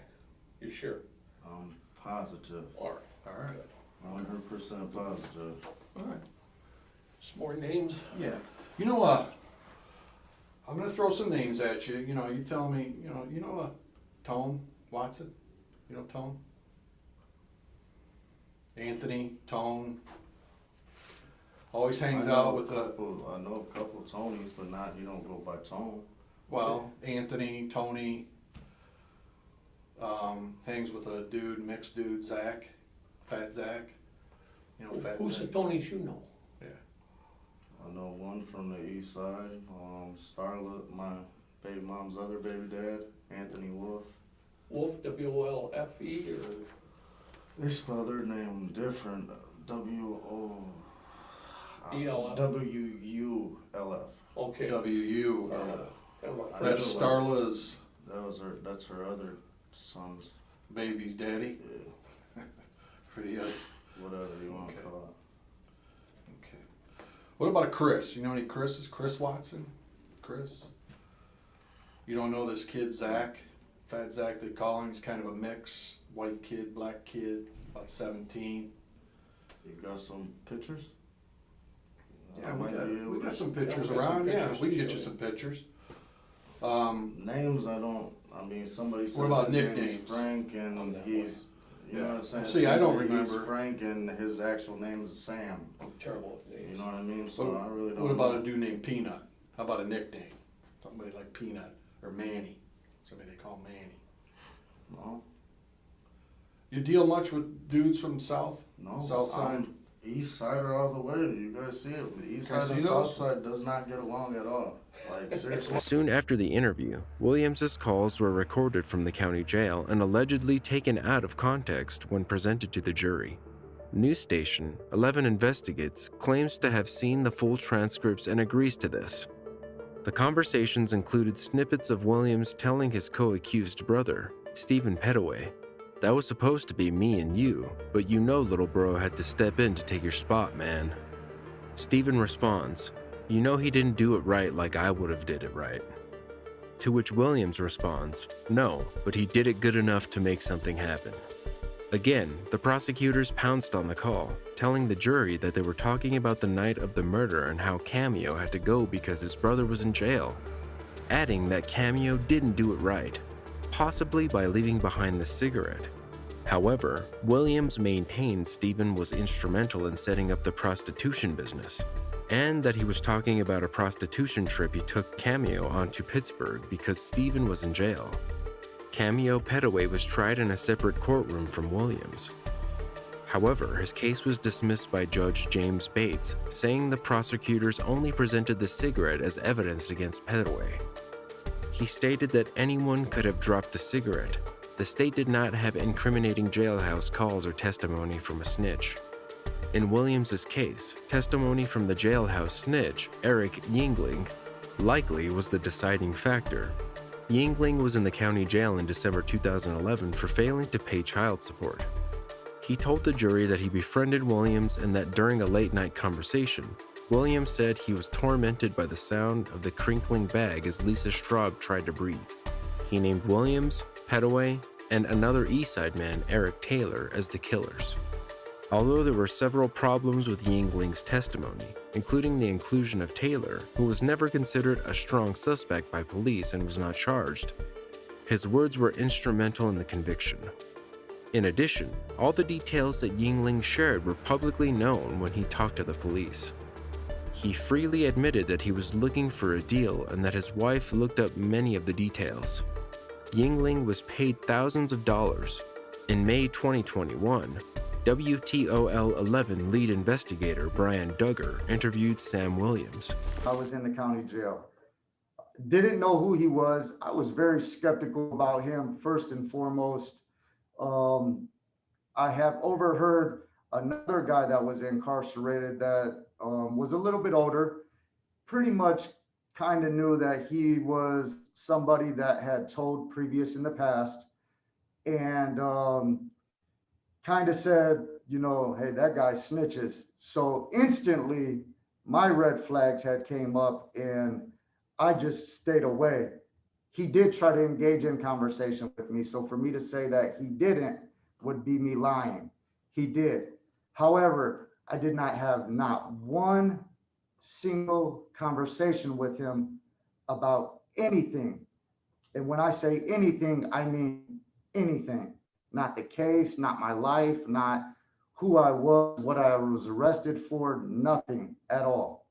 You sure? I'm positive. All right. 100% positive. All right. Some more names? Yeah. You know what? I'm gonna throw some names at you. You know, you tell me. You know, Tone Watson. You know Tone. Anthony Tone. Always hangs out with a. I know a couple of Tonys, but not. You don't go by Tone. Well, Anthony, Tony. Hangs with a dude, mixed dude, Zach, Fat Zach. You know, Fat Who's Zach. the Tonys you know? Yeah. I know one from the east side. Starlet, my baby mom's other baby dad, Anthony Wolf. Wolf, W-O-L-F-E, or? They spell their name different. W-O... E-L-F? W-U-L-F. Okay. W-U-L-F. Yeah. That's Starla's. That's her other son's baby's daddy. Yeah. Pretty whatever you want to call it. Okay. What about a Chris? You know any Chris's? Chris Watson? Chris? You don't know this kid, Zach? Fat Zach, they call him. He's kind of a mix. White kid, black kid, about 17. You got some pictures? Yeah, we got some pictures around. Yeah, we can get you some pictures. Names, somebody says what about his name nicknames? is Frank and he's, you know what I'm saying? See, I don't He's remember. Frank and his actual name is Sam. I'm terrible at names. You know what I mean? So I really don't What about know. a dude named Peanut? How about a nickname? Somebody like Peanut or Manny. Somebody they call Manny. No. You deal much with dudes from South? No. South side? I'm East Sider all the way. You guys see it. The East side and Casinos? South side does not get along at all. Like, seriously. Soon after the interview, Williams's calls were recorded from the county jail and allegedly taken out of context when presented to the jury. News station 11 Investigates claims to have seen the full transcripts and agrees to this. The conversations included snippets of Williams telling his co-accused brother, Stephen Petaway, "That was supposed to be me and you, but you know little bro had to step in to take your spot, man." Stephen responds, "You know he didn't do it right like I would have did it right." To which Williams responds, "No, but he did it good enough to make something happen." Again, the prosecutors pounced on the call, telling the jury that they were talking about the night of the murder and how Cameo had to go because his brother was in jail, adding that Cameo didn't do it right, possibly by leaving behind the cigarette. However, Williams maintained Stephen was instrumental in setting up the prostitution business, and that he was talking about a prostitution trip he took Cameo on to Pittsburgh because Stephen was in jail. Cameo Petaway was tried in a separate courtroom from Williams. However, his case was dismissed by Judge James Bates, saying the prosecutors only presented the cigarette as evidence against Petaway. He stated that anyone could have dropped the cigarette. The state did not have incriminating jailhouse calls or testimony from a snitch. In Williams's case, testimony from the jailhouse snitch, Eric Yingling, likely was the deciding factor. Yingling was in the county jail in December 2011 for failing to pay child support. He told the jury that he befriended Williams and that during a late-night conversation, Williams said he was tormented by the sound of the crinkling bag as Lisa Straub tried to breathe. He named Williams, Petaway, and another Eastside man, Eric Taylor, as the killers. Although there were several problems with Yingling's testimony, including the inclusion of Taylor, who was never considered a strong suspect by police and was not charged, his words were instrumental in the conviction. In addition, all the details that Yingling shared were publicly known when he talked to the police. He freely admitted that he was looking for a deal and that his wife looked up many of the details. Yingling was paid thousands of dollars. In May 2021, WTOL 11 lead investigator Brian Duggar interviewed Sam Williams. I was in the county jail. Didn't know who he was. I was very skeptical about him, first and foremost. I have overheard another guy that was incarcerated that was a little bit older, pretty much kind of knew that he was somebody that had told previous in the past, and kind of said, you know, hey, that guy snitches. So instantly my red flags had came up and I just stayed away. He did try to engage in conversation with me. So for me to say that he didn't would be me lying. He did. However, I did not have not one single conversation with him about anything. And when I say anything, I mean anything. Not the case, not my life, not who I was, what I was arrested for, nothing at all.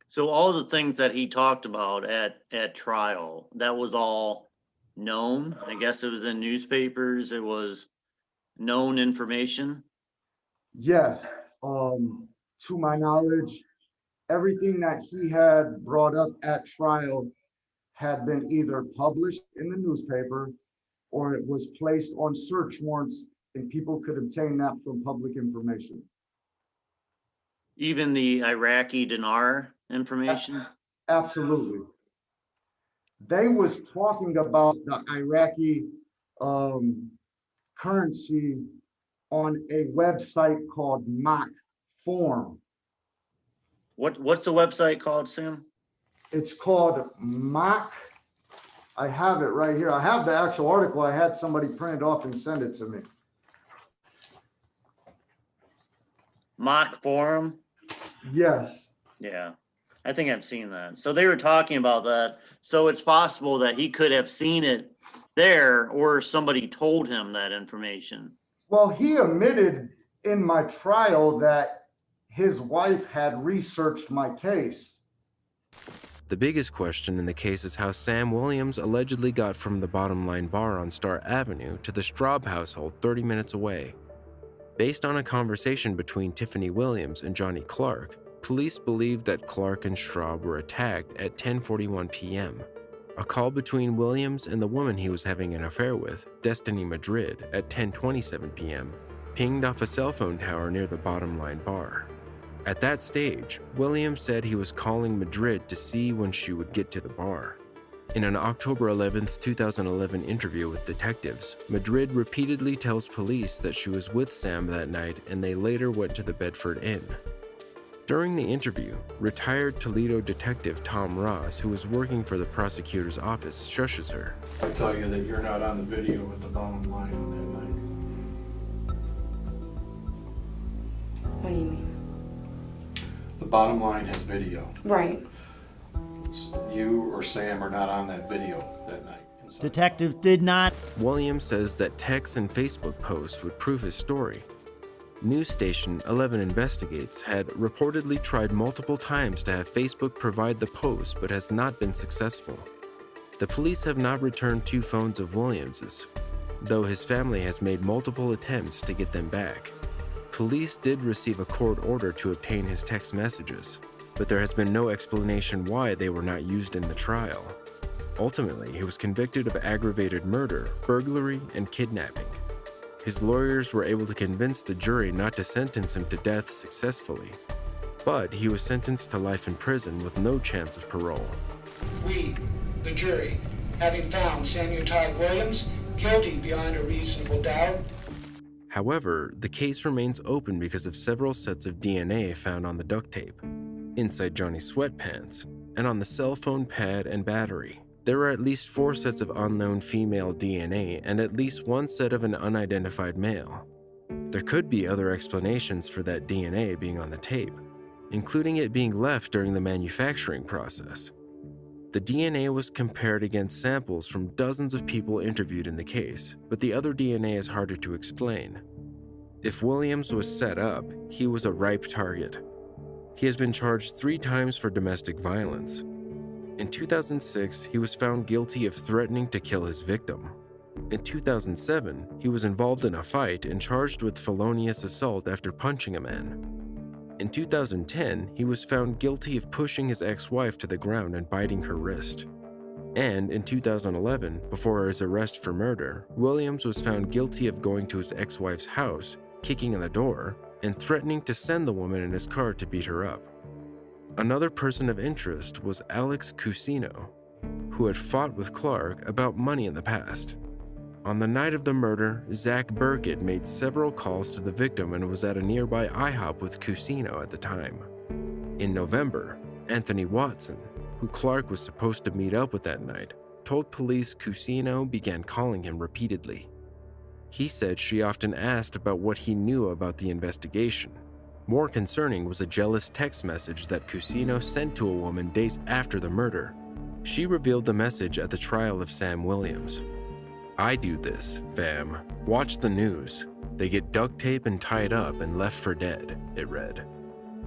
So all the things that he talked about at trial, that was all known? I guess it was in newspapers, it was known information? Yes, to my knowledge, everything that he had brought up at trial had been either published in the newspaper or it was placed on search warrants and people could obtain that from public information. Even the Iraqi dinar information? Absolutely. They was talking about the Iraqi currency on a website called Mock Form. What's the website called, Sam? It's called Mock. I have it right here. I have the actual article. I had somebody print it off and send it to me. Mock Forum? Yes. Yeah, I think I've seen that. So they were talking about that. So it's possible that he could have seen it there or somebody told him that information. Well, he admitted in my trial that his wife had researched my case. The biggest question in the case is how Sam Williams allegedly got from the Bottom Line bar on Star Avenue to the Straub household 30 minutes away. Based on a conversation between Tiffany Williams and Johnny Clark, police believe that Clark and Straub were attacked at 10:41 p.m. A call between Williams and the woman he was having an affair with, Destiny Madrid, at 10:27 p.m., pinged off a cell phone tower near the Bottom Line bar. At that stage, Williams said he was calling Madrid to see when she would get to the bar. In an October 11, 2011 interview with detectives, Madrid repeatedly tells police that she was with Sam that night and they later went to the Bedford Inn. During the interview, retired Toledo detective Tom Ross, who was working for the prosecutor's office, shushes her. I tell you that you're not on the video with the Bottom Line on that night. What do you mean? The Bottom Line has video. Right. You or Sam are not on that video that night Detectives did not. Williams says that texts and Facebook posts would prove his story. News station 11 Investigates had reportedly tried multiple times to have Facebook provide the post but has not been successful. The police have not returned 2 phones of Williams's, though his family has made multiple attempts to get them back. Police did receive a court order to obtain his text messages, but there has been no explanation why they were not used in the trial. Ultimately, he was convicted of aggravated murder, burglary, and kidnapping. His lawyers were able to convince the jury not to sentence him to death successfully, but he was sentenced to life in prison with no chance of parole. We, the jury, having found Samuel Todd Williams guilty beyond a reasonable doubt. However, the case remains open because of several sets of DNA found on the duct tape, inside Johnny's sweatpants, and on the cell phone pad and battery. There are at least 4 sets of unknown female DNA and at least 1 set of an unidentified male. There could be other explanations for that DNA being on the tape, including it being left during the manufacturing process. The DNA was compared against samples from dozens of people interviewed in the case, but the other DNA is harder to explain. If Williams was set up, he was a ripe target. He has been charged 3 times for domestic violence. In 2006, he was found guilty of threatening to kill his victim. In 2007, he was involved in a fight and charged with felonious assault after punching a man. In 2010, he was found guilty of pushing his ex-wife to the ground and biting her wrist. And in 2011, before his arrest for murder, Williams was found guilty of going to his ex-wife's house, kicking in the door, and threatening to send the woman in his car to beat her up. Another person of interest was Alex Cusino, who had fought with Clark about money in the past. On the night of the murder, Zach Burkett made several calls to the victim and was at a nearby IHOP with Cusino at the time. In November, Anthony Watson, who Clark was supposed to meet up with that night, told police Cusino began calling him repeatedly. He said she often asked about what he knew about the investigation. More concerning was a jealous text message that Cusino sent to a woman days after the murder. She revealed the message at the trial of Sam Williams. "I do this, fam. Watch the news. They get duct tape and tied up and left for dead," it read.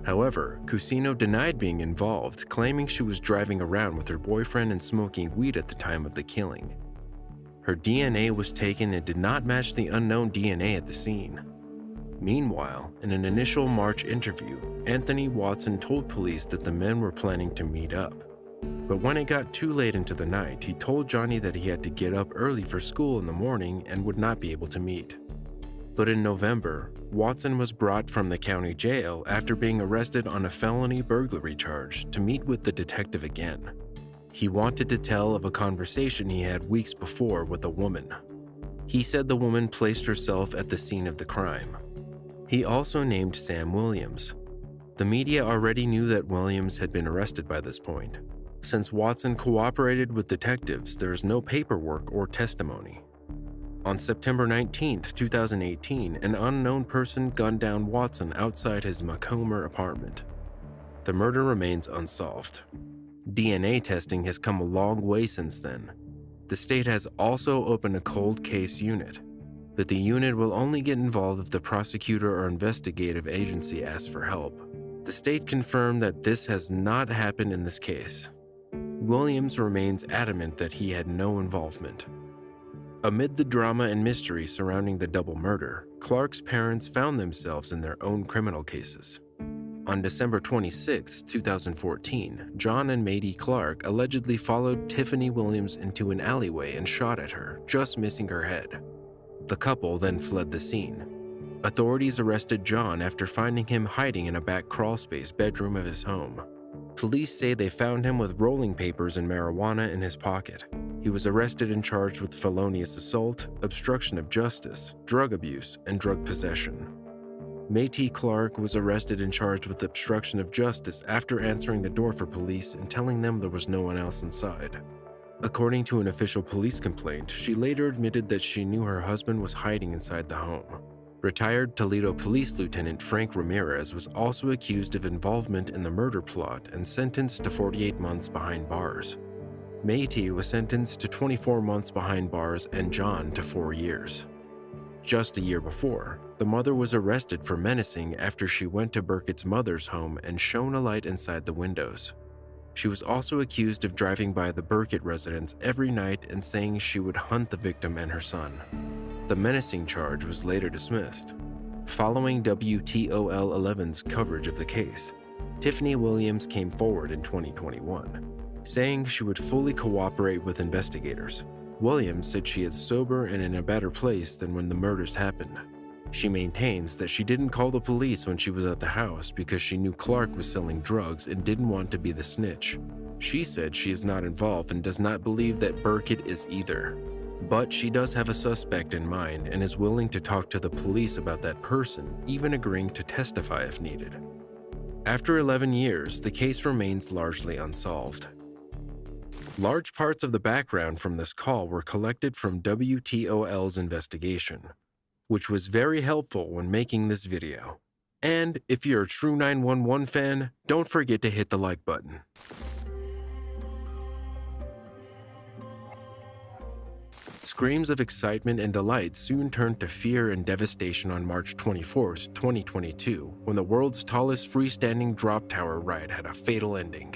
However, Cusino denied being involved, claiming she was driving around with her boyfriend and smoking weed at the time of the killing. Her DNA was taken and did not match the unknown DNA at the scene. Meanwhile, in an initial March interview, Anthony Watson told police that the men were planning to meet up. But when it got too late into the night, he told Johnny that he had to get up early for school in the morning and would not be able to meet. But in November, Watson was brought from the county jail after being arrested on a felony burglary charge to meet with the detective again. He wanted to tell of a conversation he had weeks before with a woman. He said the woman placed herself at the scene of the crime. He also named Sam Williams. The media already knew that Williams had been arrested by this point. Since Watson cooperated with detectives, there is no paperwork or testimony. On September 19, 2018, an unknown person gunned down Watson outside his Macomber apartment. The murder remains unsolved. DNA testing has come a long way since then. The state has also opened a cold case unit, but the unit will only get involved if the prosecutor or investigative agency asks for help. The state confirmed that this has not happened in this case. Williams remains adamant that he had no involvement. Amid the drama and mystery surrounding the double murder, Clark's parents found themselves in their own criminal cases. On December 26, 2014, John and Madie Clark allegedly followed Tiffany Williams into an alleyway and shot at her, just missing her head. The couple then fled the scene. Authorities arrested John after finding him hiding in a back crawlspace bedroom of his home. Police say they found him with rolling papers and marijuana in his pocket. He was arrested and charged with felonious assault, obstruction of justice, drug abuse, and drug possession. Madie Clark was arrested and charged with obstruction of justice after answering the door for police and telling them there was no one else inside. According to an official police complaint, she later admitted that she knew her husband was hiding inside the home. Retired Toledo Police Lieutenant Frank Ramirez was also accused of involvement in the murder plot and sentenced to 48 months behind bars. Métis was sentenced to 24 months behind bars and John to 4 years. Just a year before, the mother was arrested for menacing after she went to Burkett's mother's home and shone a light inside the windows. She was also accused of driving by the Burkett residence every night and saying she would hunt the victim and her son. The menacing charge was later dismissed. Following WTOL 11's coverage of the case, Tiffany Williams came forward in 2021, saying she would fully cooperate with investigators. Williams said she is sober and in a better place than when the murders happened. She maintains that she didn't call the police when she was at the house because she knew Clark was selling drugs and didn't want to be the snitch. She said she is not involved and does not believe that Burkett is either. But she does have a suspect in mind and is willing to talk to the police about that person, even agreeing to testify if needed. After 11 years, the case remains largely unsolved. Large parts of the background from this call were collected from WTOL's investigation, which was very helpful when making this video. And if you're a true 911 fan, don't forget to hit the like button. Screams of excitement and delight soon turned to fear and devastation on March 24, 2022, when the world's tallest freestanding drop tower ride had a fatal ending.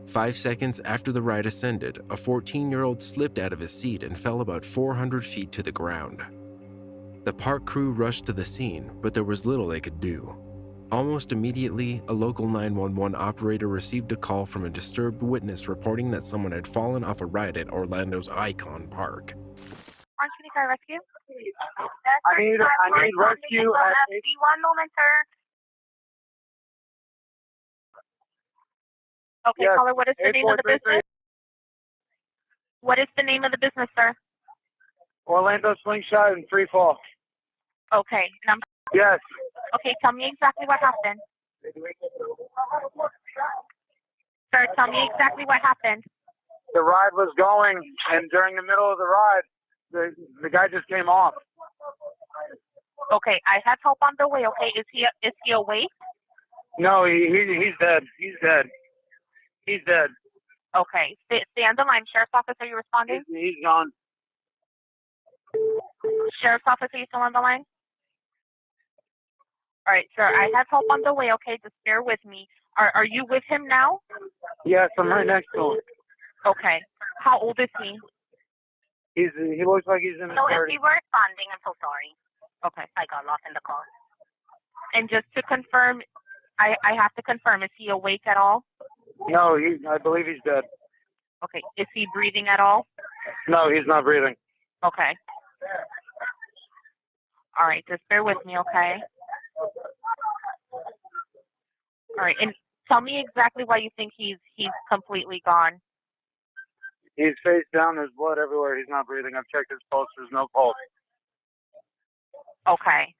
5 seconds after the ride ascended, a 14-year-old slipped out of his seat and fell about 400 feet to the ground. The park crew rushed to the scene, but there was little they could do. Almost immediately, a local 911 operator received a call from a disturbed witness reporting that someone had fallen off a ride at Orlando's Icon Park. Orange County Fire Rescue. I need rescue at 1 moment, sir. Okay, Yes, caller, what is the name of the 8433. business? What is the name of the business, sir? Orlando Slingshot and Free Fall. Okay, Yes. Okay, tell me exactly what happened. Sir, tell me exactly what happened. The ride was going, and during the middle of the ride, the guy just came off. Okay, I have help on the way. Okay, is he awake? No, he's dead. He's dead. He's dead. Okay, stay on the line. Sheriff's Office, are you responding? He's gone. Sheriff's Office, are you still on the line? All right, sir, I have help on the way. Okay, just bear with me. Are you with him now? Yes, I'm right next to him. Okay. How old is he? He looks like he's in his 30s. responding, I'm so sorry. Okay. I got lost in the call. And just to confirm, I have to confirm, is he awake at all? No, I believe he's dead. Okay. Is he breathing at all? No, he's not breathing. Okay. All right, just bear with me, okay? All right, and tell me exactly why you think he's completely gone. He's face down. There's blood everywhere. He's not breathing. I've checked his pulse. There's no pulse. Okay.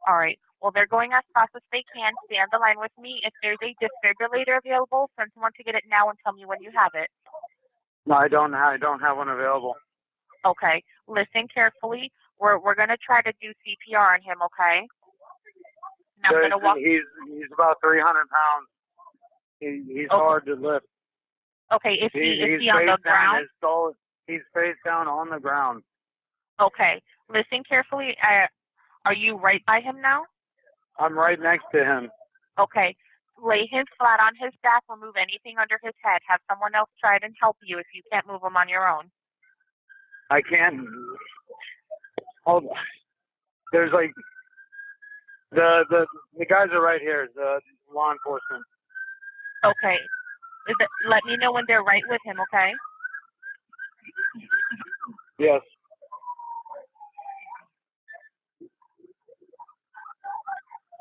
All right. Well, they're going as fast as they can. Stay on the line with me. If there's a defibrillator available, send someone to get it now and tell me when you have it. No, I don't have one available. Okay. Listen carefully. We're gonna try to do CPR on him. Okay. And I'm gonna walk. He's about 300 pounds. He's hard to lift. Okay. Is he on the ground? He's face down on the ground. Okay. Listen carefully. Are you right by him now? I'm right next to him. Okay. Lay him flat on his back. Remove anything under his head. Have someone else try it and help you if you can't move him on your own. I can't. Hold on. There's like the guys are right here. The law enforcement. Okay. Let me know when they're right with him. Okay. Yes.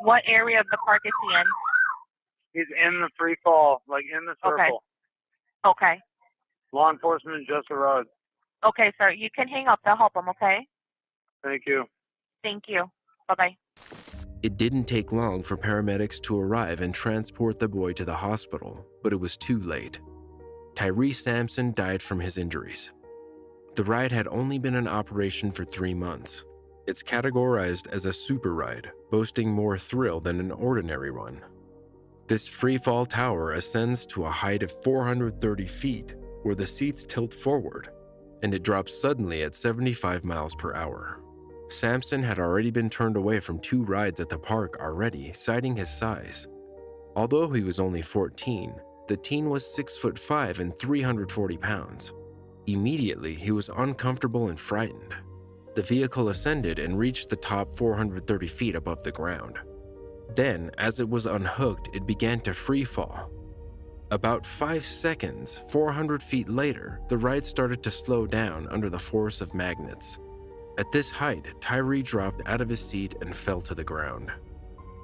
What area of the park is he in? He's in the free fall, like in the circle. Okay. Law enforcement just arrived. Okay, sir. You can hang up. They'll help him, okay? Thank you. Thank you. Bye-bye. It didn't take long for paramedics to arrive and transport the boy to the hospital, but it was too late. Tyree Sampson died from his injuries. The ride had only been in operation for 3 months. It's categorized as a super ride, boasting more thrill than an ordinary one. This free fall tower ascends to a height of 430 feet, where the seats tilt forward, and it drops suddenly at 75 miles per hour. Sampson had already been turned away from 2 rides at the park already, citing his size. Although he was only 14, the teen was 6'5" and 340 pounds. Immediately, he was uncomfortable and frightened. The vehicle ascended and reached the top 430 feet above the ground. Then, as it was unhooked, it began to free fall. About 5 seconds, 400 feet later, the ride started to slow down under the force of magnets. At this height, Tyree dropped out of his seat and fell to the ground.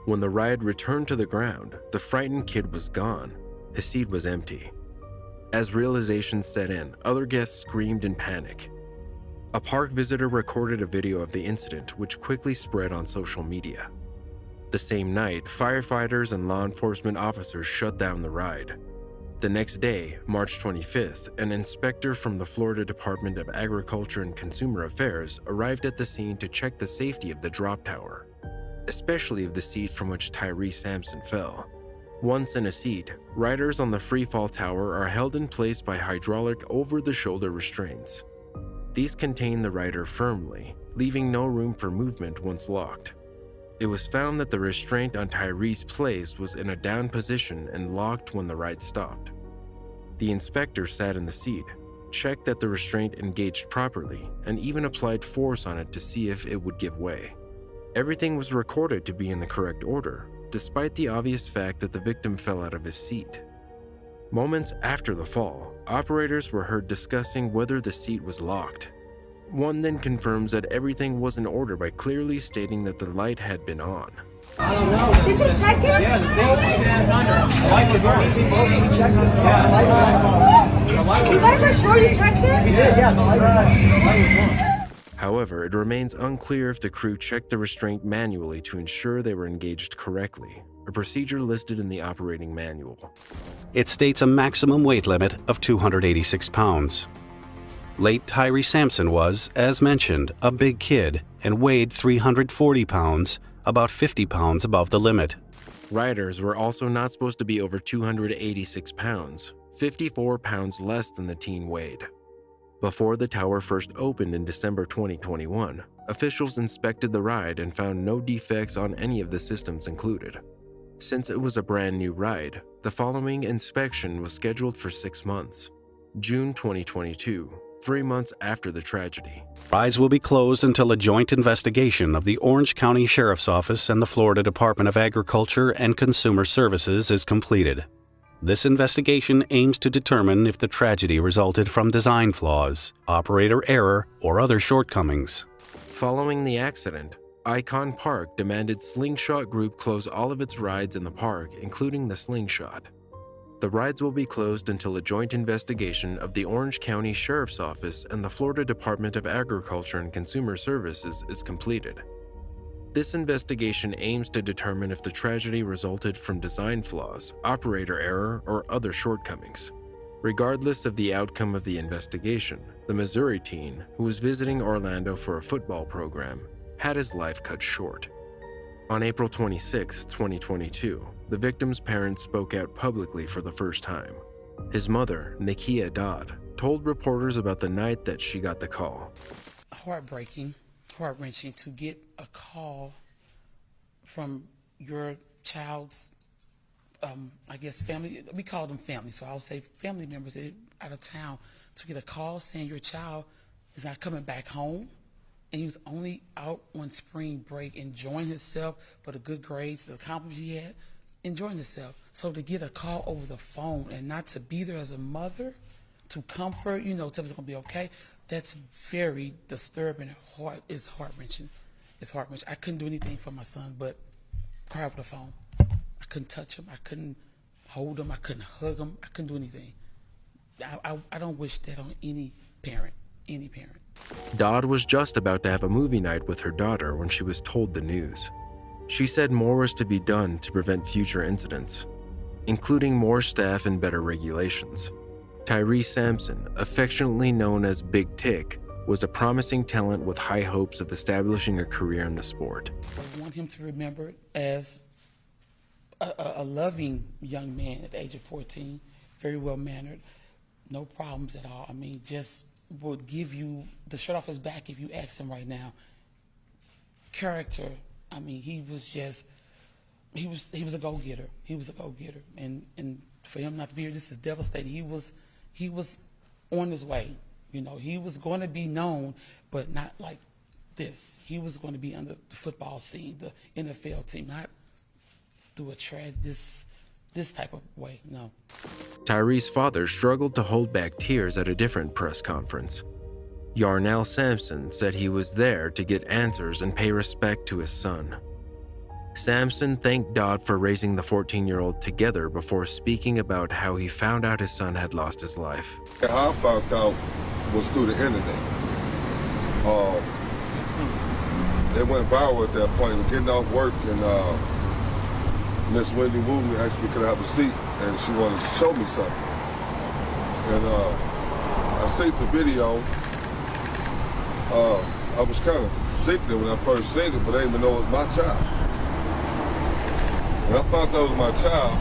When the ride returned to the ground, the frightened kid was gone. His seat was empty. As realization set in, other guests screamed in panic. A park visitor recorded a video of the incident, which quickly spread on social media. The same night, firefighters and law enforcement officers shut down the ride. The next day, March 25th, an inspector from the Florida Department of Agriculture and Consumer Affairs arrived at the scene to check the safety of the drop tower, especially of the seat from which Tyree Sampson fell. Once in a seat, riders on the freefall tower are held in place by hydraulic over-the-shoulder restraints. These contain the rider firmly, leaving no room for movement once locked. It was found that the restraint on Tyree's place was in a down position and locked when the ride stopped. The inspector sat in the seat, checked that the restraint engaged properly, and even applied force on it to see if it would give way. Everything was recorded to be in the correct order, despite the obvious fact that the victim fell out of his seat. Moments after the fall, operators were heard discussing whether the seat was locked. One then confirms that everything was in order by clearly stating that the light had been on. Did you check it? Yeah, the thing is under. Light was on. You guys are sure you checked it? Yeah, the light was on. However, it remains unclear if the crew checked the restraint manually to ensure they were engaged correctly, a procedure listed in the operating manual. It states a maximum weight limit of 286 pounds. Late Tyree Sampson was, as mentioned, a big kid and weighed 340 pounds, about 50 pounds above the limit. Riders were also not supposed to be over 286 pounds, 54 pounds less than the teen weighed. Before the tower first opened in December 2021, officials inspected the ride and found no defects on any of the systems included. Since it was a brand new ride, the following inspection was scheduled for 6 months. June 2022, 3 months after the tragedy. Rides will be closed until a joint investigation of the Orange County Sheriff's Office and the Florida Department of Agriculture and Consumer Services is completed. This investigation aims to determine if the tragedy resulted from design flaws, operator error, or other shortcomings. Following the accident, Icon Park demanded Slingshot Group close all of its rides in the park, including the Slingshot. The rides will be closed until a joint investigation of the Orange County Sheriff's Office and the Florida Department of Agriculture and Consumer Services is completed. This investigation aims to determine if the tragedy resulted from design flaws, operator error, or other shortcomings. Regardless of the outcome of the investigation, the Missouri teen, who was visiting Orlando for a football program, had his life cut short. On April 26, 2022, the victim's parents spoke out publicly for the first time. His mother, Nakia Dodd, told reporters about the night that she got the call. Heartbreaking, heart-wrenching to get a call from your child's, I guess, family. We call them family, so I'll say family members out of town, to get a call saying your child is not coming back home, and he was only out on spring break enjoying himself for the good grades, the accomplishments he had, enjoying himself. So to get a call over the phone and not to be there as a mother, to comfort, tell him it's going to be okay, that's very disturbing. It's heart-wrenching. It's heart-wrenching. I couldn't do anything for my son but cry over the phone. I couldn't touch him. I couldn't hold him. I couldn't hug him. I couldn't do anything. I don't wish that on any parent. Any parent. Dodd was just about to have a movie night with her daughter when she was told the news. She said more was to be done to prevent future incidents, including more staff and better regulations. Tyree Sampson, affectionately known as Big Tick, was a promising talent with high hopes of establishing a career in the sport. I want him to remember it as a loving young man at the age of 14, very well-mannered, no problems at all. I mean, just would give you the shirt off his back if you ask him right now. Character, I mean, he was a go-getter. He was a go-getter. And for him not to be here, this is devastating. He was on his way. You know, he was going to be known, but not like this. He was going to be under the football scene, the NFL team, not through this type of way, no. Tyree's father struggled to hold back tears at a different press conference. Yarnell Sampson said he was there to get answers and pay respect to his son. Sampson thanked Dodd for raising the 14-year-old together before speaking about how he found out his son had lost his life. How I found out was through the internet. It went viral at that point. We're getting off work, and Miss Wendy Wu asked me could I have a seat, and she wanted to show me something. And I seen the video. I was kind of sickened when I first seen it, but I didn't even know it was my child. When I found out it was my child,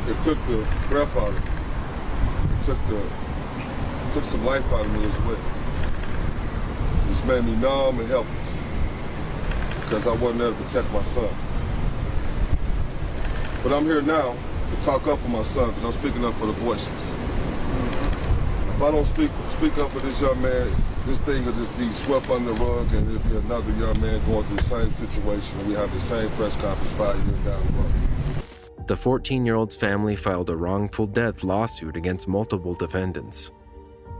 it took the breath out of me. It took some life out of me as well. It just made me numb and helpless because I wasn't there to protect my son. But I'm here now to talk up for my son because I'm speaking up for the voiceless. If I don't speak up for this young man, this thing will just be swept under the rug, and it'll be another young man going through the same situation, and we have the same press conference 5 years down the road. The 14-year-old's family filed a wrongful death lawsuit against multiple defendants.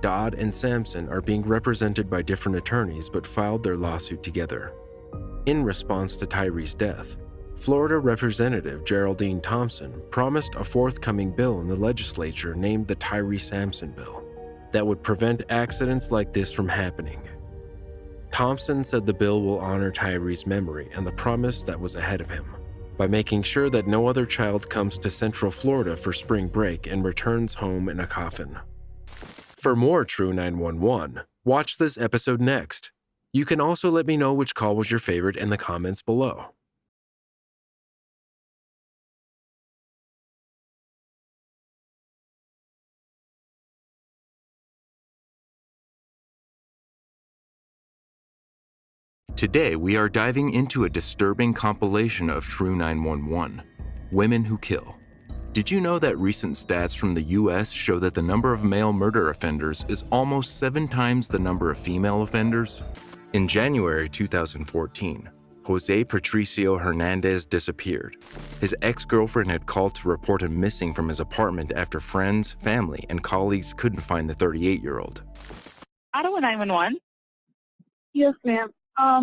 Dodd and Sampson are being represented by different attorneys but filed their lawsuit together. In response to Tyree's death, Florida Representative Geraldine Thompson promised a forthcoming bill in the legislature named the Tyree Sampson Bill that would prevent accidents like this from happening. Thompson said the bill will honor Tyree's memory and the promise that was ahead of him by making sure that no other child comes to Central Florida for spring break and returns home in a coffin. For more True 911, watch this episode next. You can also let me know which call was your favorite in the comments below. Today, we are diving into a disturbing compilation of True 911, Women Who Kill. Did you know that recent stats from the US show that the number of male murder offenders is almost 7 times the number of female offenders? In January 2014, Jose Patricio Hernandez disappeared. His ex-girlfriend had called to report him missing from his apartment after friends, family, and colleagues couldn't find the 38-year-old. Ottawa 911. Yes, ma'am. I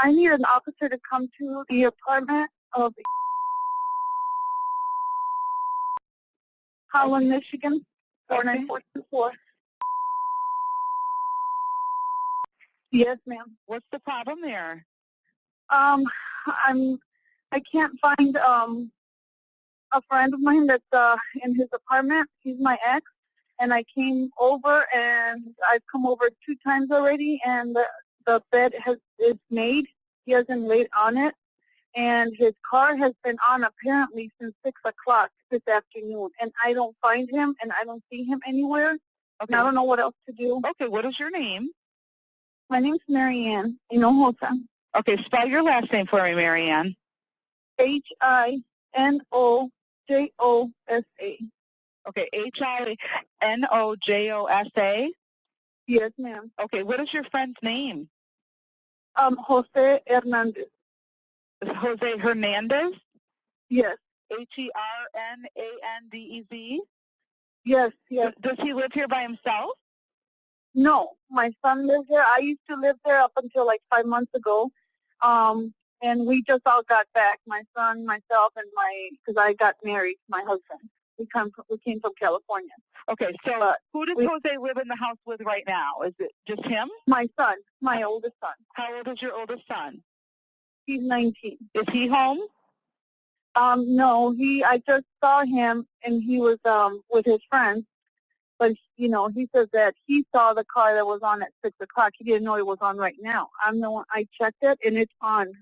need an officer to come to the apartment of Holland, Michigan, 49424. Yes, ma'am. What's the problem there? I can't find a friend of mine that's in his apartment. He's my ex, and I came over, and I've come over 2 times already, and the bed is made. He hasn't laid on it, and his car has been on apparently since 6 o'clock this afternoon, and I don't find him, and I don't see him anywhere. Okay. And I don't know what else to do. Okay, what is your name? My name's Marianne Hinojosa. Okay, spell your last name for me, Marianne. Hinojosa. Okay, Hinojosa? Yes, ma'am. Okay, what is your friend's name? Jose Hernandez. Jose Hernandez? Yes. Hernandez? Yes, yes. Does he live here by himself? No, my son lives there. I used to live there up until like 5 months ago. And we just all got back, my son, myself, and because I got married to my husband. We came from California. Okay, so who does Jose live in the house with right now? Is it just him? My son, my oldest son. How old is your oldest son? He's 19. Is he home? No, I just saw him, and he was with his friends. But, he says that he saw the car that was on at 6 o'clock. He didn't know it was on right now. I checked it, and it's on.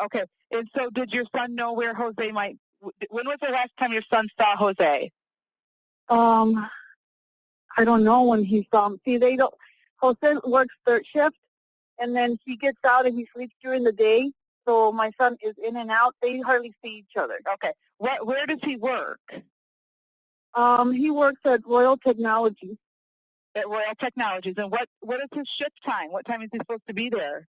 Okay, and so did your son know where Jose when was the last time your son saw Jose? I don't know when he's see, they don't, Jose works third shift, and then he gets out and he sleeps during the day. So my son is in and out. They hardly see each other. Okay. Where does he work? He works at Royal Technology. At Royal Technologies. And what is his shift time? What time is he supposed to be there?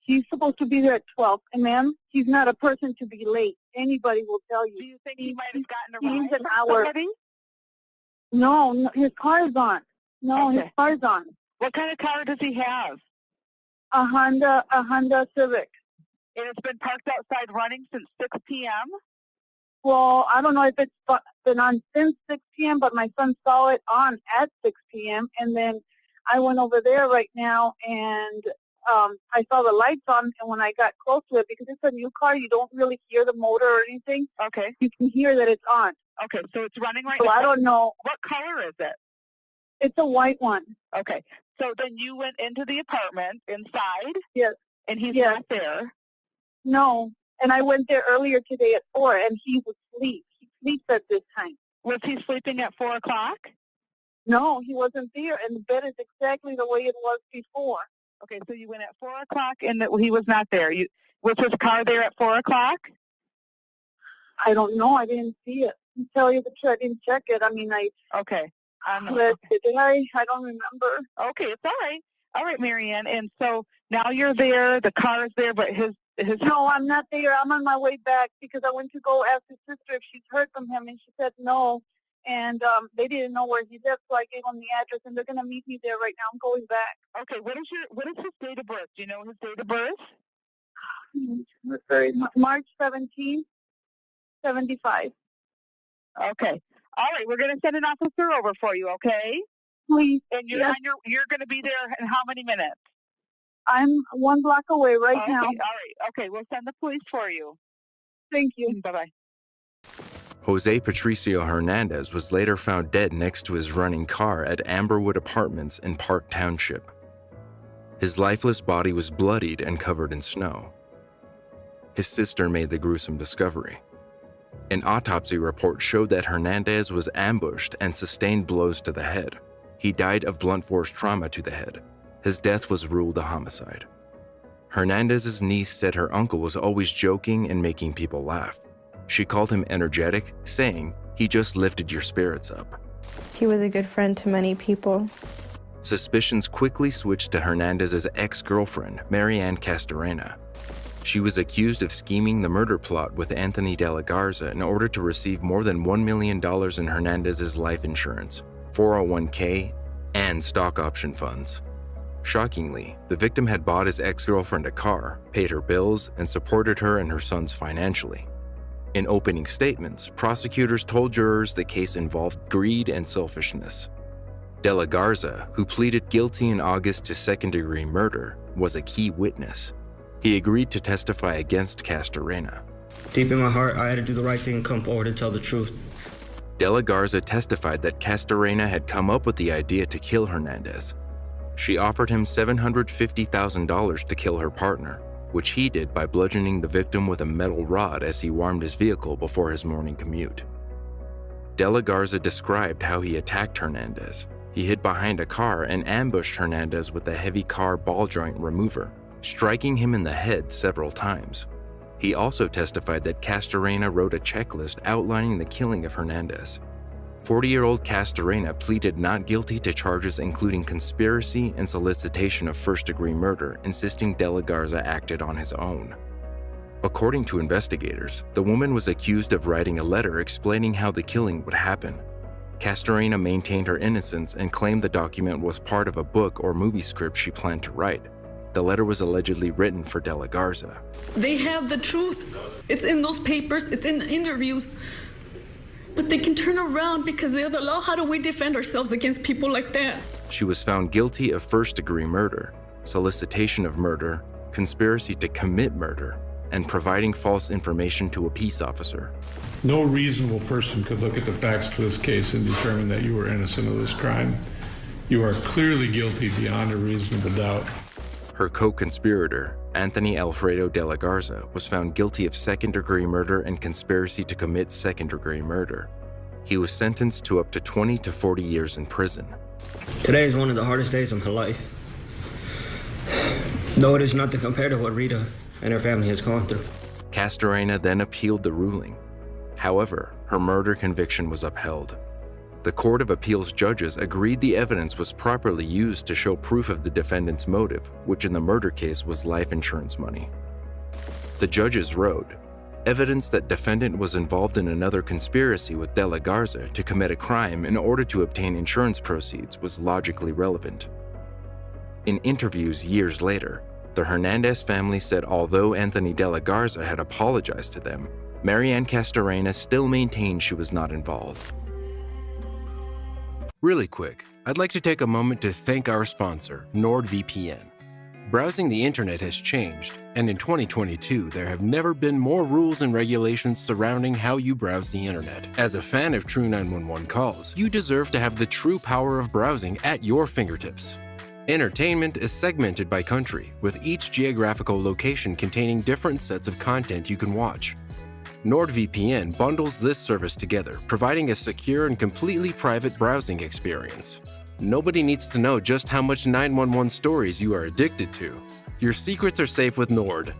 He's supposed to be there at 12. And ma'am, he's not a person to be late. Anybody will tell you. Do you think he might have gotten a He ride needs an from hour. somebody? No, his car is on. No, Okay. his car is on. What kind of car does he have? A Honda Civic. And it's been parked outside running since 6 p.m.? Well, I don't know if it's been on since 6 p.m., but my son saw it on at 6 p.m. And then I went over there right now, and I saw the lights on. And when I got close to it, because it's a new car, you don't really hear the motor or anything. Okay. You can hear that it's on. Okay, so it's running right So now. I don't know. What color is it? It's a white one. Okay, so then you went into the apartment inside? Yes. And he's Yes. not there? No. And I went there earlier today at 4, and he was asleep. He sleeps at this time. Was he sleeping at 4 o'clock? No, he wasn't there, and the bed is exactly the way it was before. Okay, so you went at 4 o'clock and he was not there. Was his car there at 4 o'clock? I don't know. I didn't see it. To tell you the truth, I didn't check it. I mean, Okay. But did I don't remember. Okay, it's all right. All right, Marianne. And so now you're there, the car's there, but his No, I'm not there. I'm on my way back because I went to go ask his sister if she's heard from him, and she said no. And they didn't know where he's at, so I gave them the address, and they're going to meet me there right now. I'm going back. Okay, what is his date of birth? Do you know his date of birth? March 17th, 75. Okay. All right, we're going to send an officer over for you, okay? Please. And you're going to be there in how many minutes? I'm 1 block away right Okay, now. all right. Okay, we'll send the police for you. Thank you. Bye-bye. Jose Patricio Hernandez was later found dead next to his running car at Amberwood Apartments in Park Township. His lifeless body was bloodied and covered in snow. His sister made the gruesome discovery. An autopsy report showed that Hernandez was ambushed and sustained blows to the head. He died of blunt force trauma to the head. His death was ruled a homicide. Hernandez's niece said her uncle was always joking and making people laugh. She called him energetic, saying, "He just lifted your spirits up." He was a good friend to many people. Suspicions quickly switched to Hernandez's ex-girlfriend, Marianne Castorena. She was accused of scheming the murder plot with Anthony De La Garza in order to receive more than $1 million in Hernandez's life insurance, 401k, and stock option funds. Shockingly, the victim had bought his ex-girlfriend a car, paid her bills, and supported her and her sons financially. In opening statements, prosecutors told jurors the case involved greed and selfishness. De La Garza, who pleaded guilty in August to second-degree murder, was a key witness. He agreed to testify against Castorena. Deep in my heart, I had to do the right thing and come forward and tell the truth. De La Garza testified that Castorena had come up with the idea to kill Hernandez. She offered him $750,000 to kill her partner, which he did by bludgeoning the victim with a metal rod as he warmed his vehicle before his morning commute. De La Garza described how he attacked Hernandez. He hid behind a car and ambushed Hernandez with a heavy car ball joint remover, striking him in the head several times. He also testified that Castorena wrote a checklist outlining the killing of Hernandez. 40-year-old Castorena pleaded not guilty to charges including conspiracy and solicitation of first-degree murder, insisting De La Garza acted on his own. According to investigators, the woman was accused of writing a letter explaining how the killing would happen. Castorena maintained her innocence and claimed the document was part of a book or movie script she planned to write. The letter was allegedly written for De La Garza. They have the truth. It's in those papers, it's in interviews. But they can turn around because they have the law. How do we defend ourselves against people like that? She was found guilty of first-degree murder, solicitation of murder, conspiracy to commit murder, and providing false information to a peace officer. No reasonable person could look at the facts of this case and determine that you were innocent of this crime. You are clearly guilty beyond a reasonable doubt. Her co-conspirator, Anthony Alfredo De La Garza, was found guilty of second-degree murder and conspiracy to commit second-degree murder. He was sentenced to up to 20 to 40 years in prison. Today is one of the hardest days of my life. Though it is nothing compared to what Rita and her family has gone through. Castorena then appealed the ruling. However, her murder conviction was upheld. The Court of Appeals judges agreed the evidence was properly used to show proof of the defendant's motive, which in the murder case was life insurance money. The judges wrote, evidence that defendant was involved in another conspiracy with De La Garza to commit a crime in order to obtain insurance proceeds was logically relevant. In interviews years later, the Hernandez family said although Anthony De La Garza had apologized to them, Marianne Castorena still maintained she was not involved. Really quick, I'd like to take a moment to thank our sponsor, NordVPN. Browsing the internet has changed, and in 2022, there have never been more rules and regulations surrounding how you browse the internet. As a fan of True 911 calls, you deserve to have the true power of browsing at your fingertips. Entertainment is segmented by country, with each geographical location containing different sets of content you can watch. NordVPN bundles this service together, providing a secure and completely private browsing experience. Nobody needs to know just how much 911 stories you are addicted to. Your secrets are safe with Nord.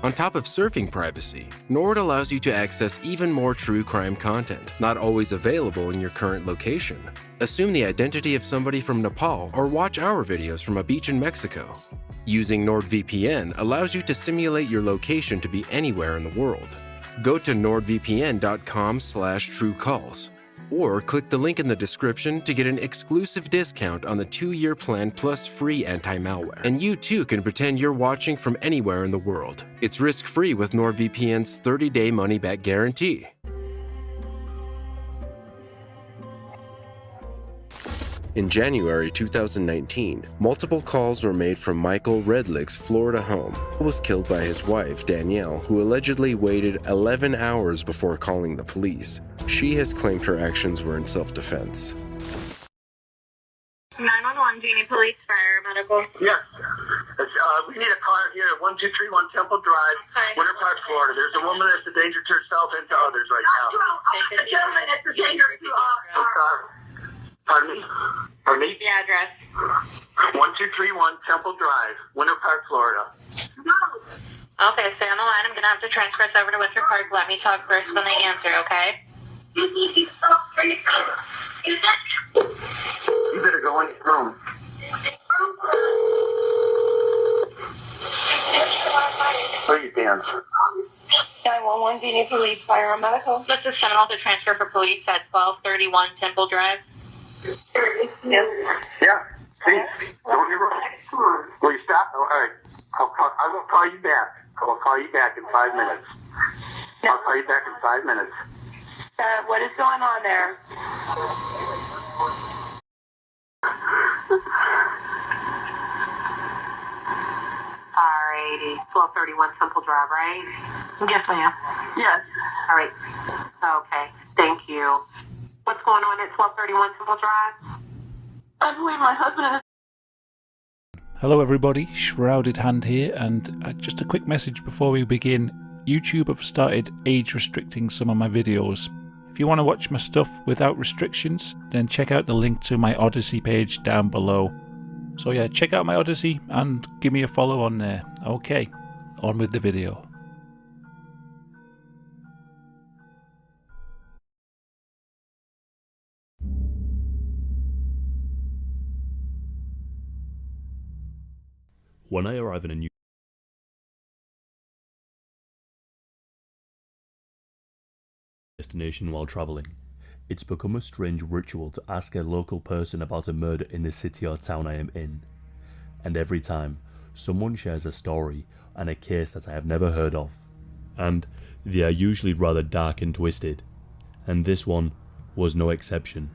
On top of surfing privacy, Nord allows you to access even more true crime content, not always available in your current location. Assume the identity of somebody from Nepal or watch our videos from a beach in Mexico. Using NordVPN allows you to simulate your location to be anywhere in the world. Go to nordvpn.com/truecalls or click the link in the description to get an exclusive discount on the 2-year plan plus free anti-malware. And you too can pretend you're watching from anywhere in the world. It's risk-free with NordVPN's 30-day money-back guarantee. In January 2019, multiple calls were made from Michael Redlick's Florida home. He was killed by his wife, Danielle, who allegedly waited 11 hours before calling the police. She has claimed her actions were in self-defense. 911, do you need police, fire, medical? Yes. We need a car here at 1231 Temple Drive, Winter Park, Florida. There's a woman that's a danger to herself and to others right now. A gentleman that's a danger to Pardon me? Pardon me? The address. 1231 Temple Drive, Winter Park, Florida. Okay, stay on the line. I'm going to have to transfer us over to Winter Park. Let me talk first when they answer, okay? You better go in your room. Please, Dan. 911, do you need police, fire, or medical? This is Seminole to transfer for police at 1231 Temple Drive. Yeah, please. Go in your room. Will you stop? Oh, all right. I will call you back. I will call you back in 5 minutes. I'll call you back in 5 minutes. What is going on there? Alrighty, 1231 Temple Drive, right? Yes, ma'am. Yes. All right. Okay, thank you. What's going on at 1231 Temple Drive? I believe my husband is... Hello everybody, Shrouded Hand here, and just a quick message before we begin. YouTube have started age restricting some of my videos. If you want to watch my stuff without restrictions, then check out the link to my Odyssey page down below. So yeah, check out my Odyssey and give me a follow on there. Okay, on with the video. When I arrive in a new destination while traveling, it's become a strange ritual to ask a local person about a murder in the city or town I am in. And every time, someone shares a story and a case that I have never heard of. And they are usually rather dark and twisted. And this one was no exception.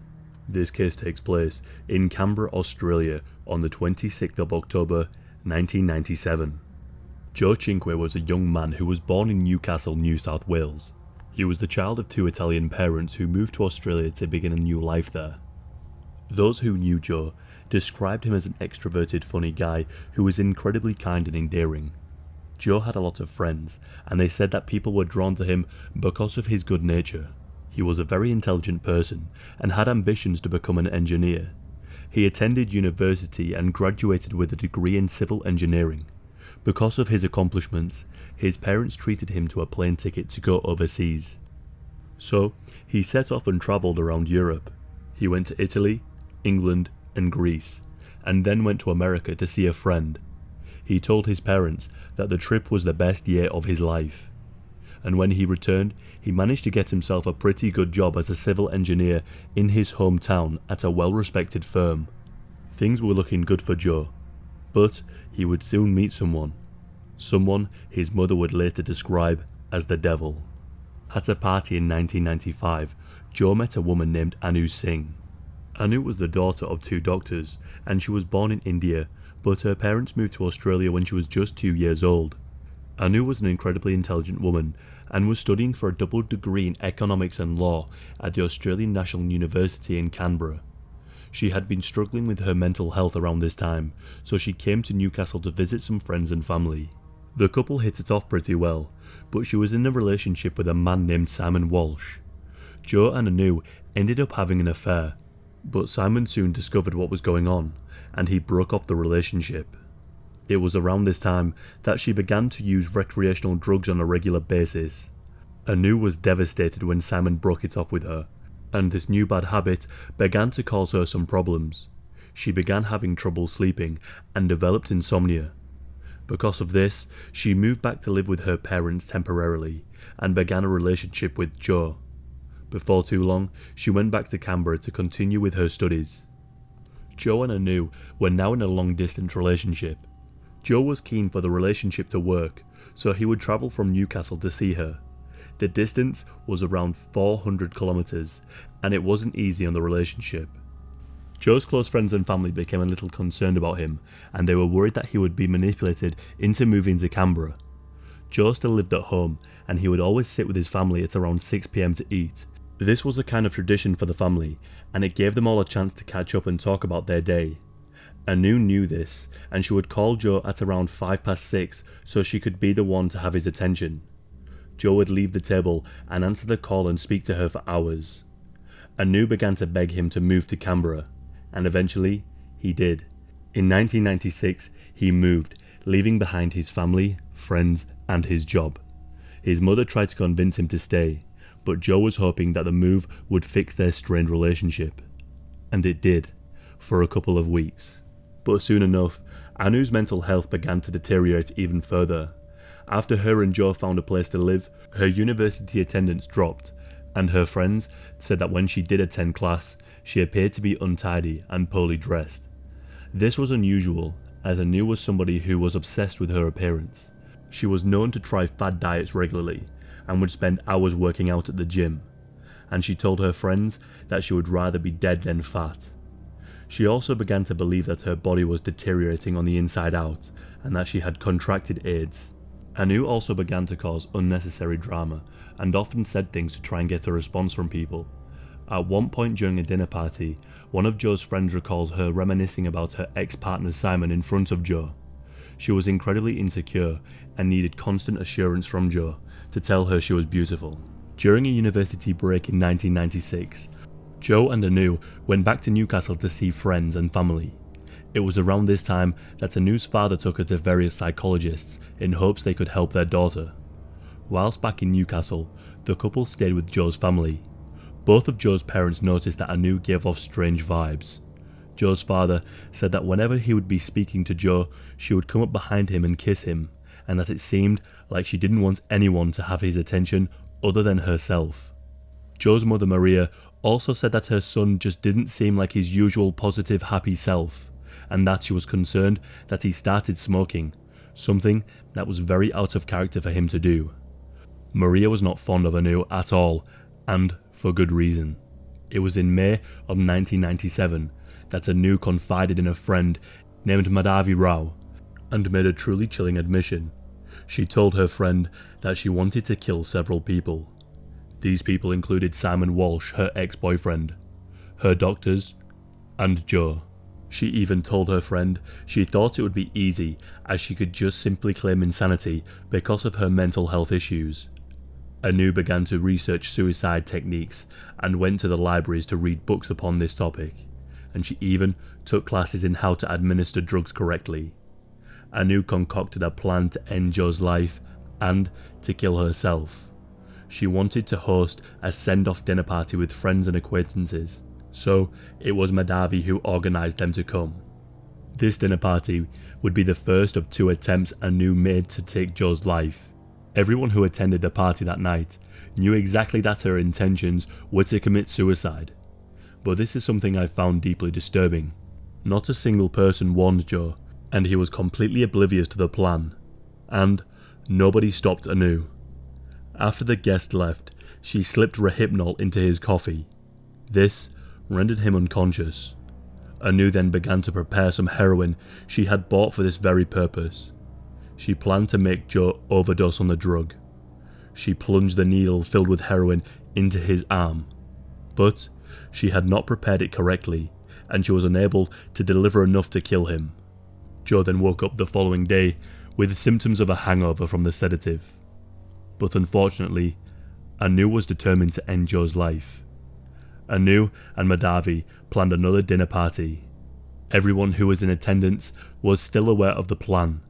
This case takes place in Canberra, Australia on the 26th of October 1997. Joe Cinque was a young man who was born in Newcastle, New South Wales. He was the child of 2 Italian parents who moved to Australia to begin a new life there. Those who knew Joe described him as an extroverted, funny guy who was incredibly kind and endearing. Joe had a lot of friends, and they said that people were drawn to him because of his good nature. He was a very intelligent person and had ambitions to become an engineer. He attended university and graduated with a degree in civil engineering. Because of his accomplishments, his parents treated him to a plane ticket to go overseas. So, he set off and travelled around Europe. He went to Italy, England, and Greece, and then went to America to see a friend. He told his parents that the trip was the best year of his life. And when he returned, he managed to get himself a pretty good job as a civil engineer in his hometown at a well-respected firm. Things were looking good for Joe, but he would soon meet someone his mother would later describe as the devil. At a party in 1995, Joe met a woman named Anu Singh. Anu was the daughter of 2 doctors, and she was born in India, but her parents moved to Australia when she was just 2 years old. Anu was an incredibly intelligent woman and was studying for a double degree in economics and law at the Australian National University in Canberra. She had been struggling with her mental health around this time, so she came to Newcastle to visit some friends and family. The couple hit it off pretty well, but she was in a relationship with a man named Simon Walsh. Joe and Anu ended up having an affair, but Simon soon discovered what was going on, and he broke off the relationship. It was around this time that she began to use recreational drugs on a regular basis. Anu was devastated when Simon broke it off with her, and this new bad habit began to cause her some problems. She began having trouble sleeping and developed insomnia. Because of this, she moved back to live with her parents temporarily and began a relationship with Joe. Before too long, she went back to Canberra to continue with her studies. Joe and Anu were now in a long-distance relationship. Joe was keen for the relationship to work, so he would travel from Newcastle to see her. The distance was around 400 kilometers, and it wasn't easy on the relationship. Joe's close friends and family became a little concerned about him, and they were worried that he would be manipulated into moving to Canberra. Joe still lived at home, and he would always sit with his family at around 6 PM to eat. This was a kind of tradition for the family, and it gave them all a chance to catch up and talk about their day. Anu knew this, and she would call Joe at around 6:05 so she could be the one to have his attention. Joe would leave the table and answer the call and speak to her for hours. Anu began to beg him to move to Canberra, and eventually he did. In 1996, he moved, leaving behind his family, friends, and his job. His mother tried to convince him to stay, but Joe was hoping that the move would fix their strained relationship. And it did, for a couple of weeks. But soon enough, Anu's mental health began to deteriorate even further. After her and Joe found a place to live, her university attendance dropped, and her friends said that when she did attend class, she appeared to be untidy and poorly dressed. This was unusual, as Anu was somebody who was obsessed with her appearance. She was known to try fad diets regularly, and would spend hours working out at the gym, and she told her friends that she would rather be dead than fat. She also began to believe that her body was deteriorating on the inside out, and that she had contracted AIDS. Anu also began to cause unnecessary drama, and often said things to try and get a response from people. At one point during a dinner party, one of Joe's friends recalls her reminiscing about her ex-partner Simon in front of Joe. She was incredibly insecure and needed constant assurance from Joe to tell her she was beautiful. During a university break in 1996, Joe and Anu went back to Newcastle to see friends and family. It was around this time that Anu's father took her to various psychologists in hopes they could help their daughter. Whilst back in Newcastle, the couple stayed with Joe's family. Both of Joe's parents noticed that Anu gave off strange vibes. Joe's father said that whenever he would be speaking to Joe, she would come up behind him and kiss him, and that it seemed like she didn't want anyone to have his attention other than herself. Joe's mother Maria also said that her son just didn't seem like his usual positive, happy self, and that she was concerned that he started smoking, something that was very out of character for him to do. Maria was not fond of Anu at all, and for good reason. It was in May of 1997 that Anu confided in a friend named Madhavi Rao, and made a truly chilling admission. She told her friend that she wanted to kill several people. These people included Simon Walsh, her ex-boyfriend, her doctors, and Joe. She even told her friend she thought it would be easy, as she could just simply claim insanity because of her mental health issues. Anu began to research suicide techniques and went to the libraries to read books upon this topic, and she even took classes in how to administer drugs correctly. Anu concocted a plan to end Joe's life and to kill herself. She wanted to host a send-off dinner party with friends and acquaintances, so it was Madavi who organised them to come. This dinner party would be the first of 2 attempts Anu made to take Joe's life. Everyone who attended the party that night knew exactly that her intentions were to commit suicide. But this is something I found deeply disturbing. Not a single person warned Joe, and he was completely oblivious to the plan. And nobody stopped Anu. After the guest left, she slipped Rohypnol into his coffee. This rendered him unconscious. Anu then began to prepare some heroin she had bought for this very purpose. She planned to make Joe overdose on the drug. She plunged the needle filled with heroin into his arm. But she had not prepared it correctly, and she was unable to deliver enough to kill him. Joe then woke up the following day with symptoms of a hangover from the sedative. But unfortunately, Anu was determined to end Joe's life. Anu and Madavi planned another dinner party. Everyone who was in attendance was still aware of the plan,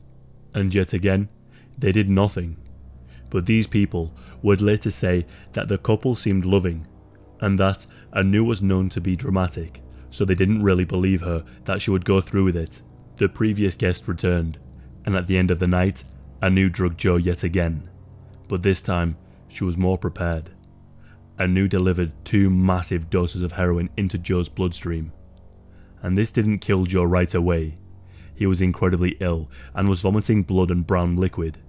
and yet again, they did nothing. But these people would later say that the couple seemed loving, and that Anu was known to be dramatic, so they didn't really believe her that she would go through with it. The previous guest returned, and at the end of the night, Anu drugged Joe yet again. But this time, she was more prepared. Anu delivered 2 massive doses of heroin into Joe's bloodstream. And this didn't kill Joe right away. He was incredibly ill and was vomiting blood and brown liquid.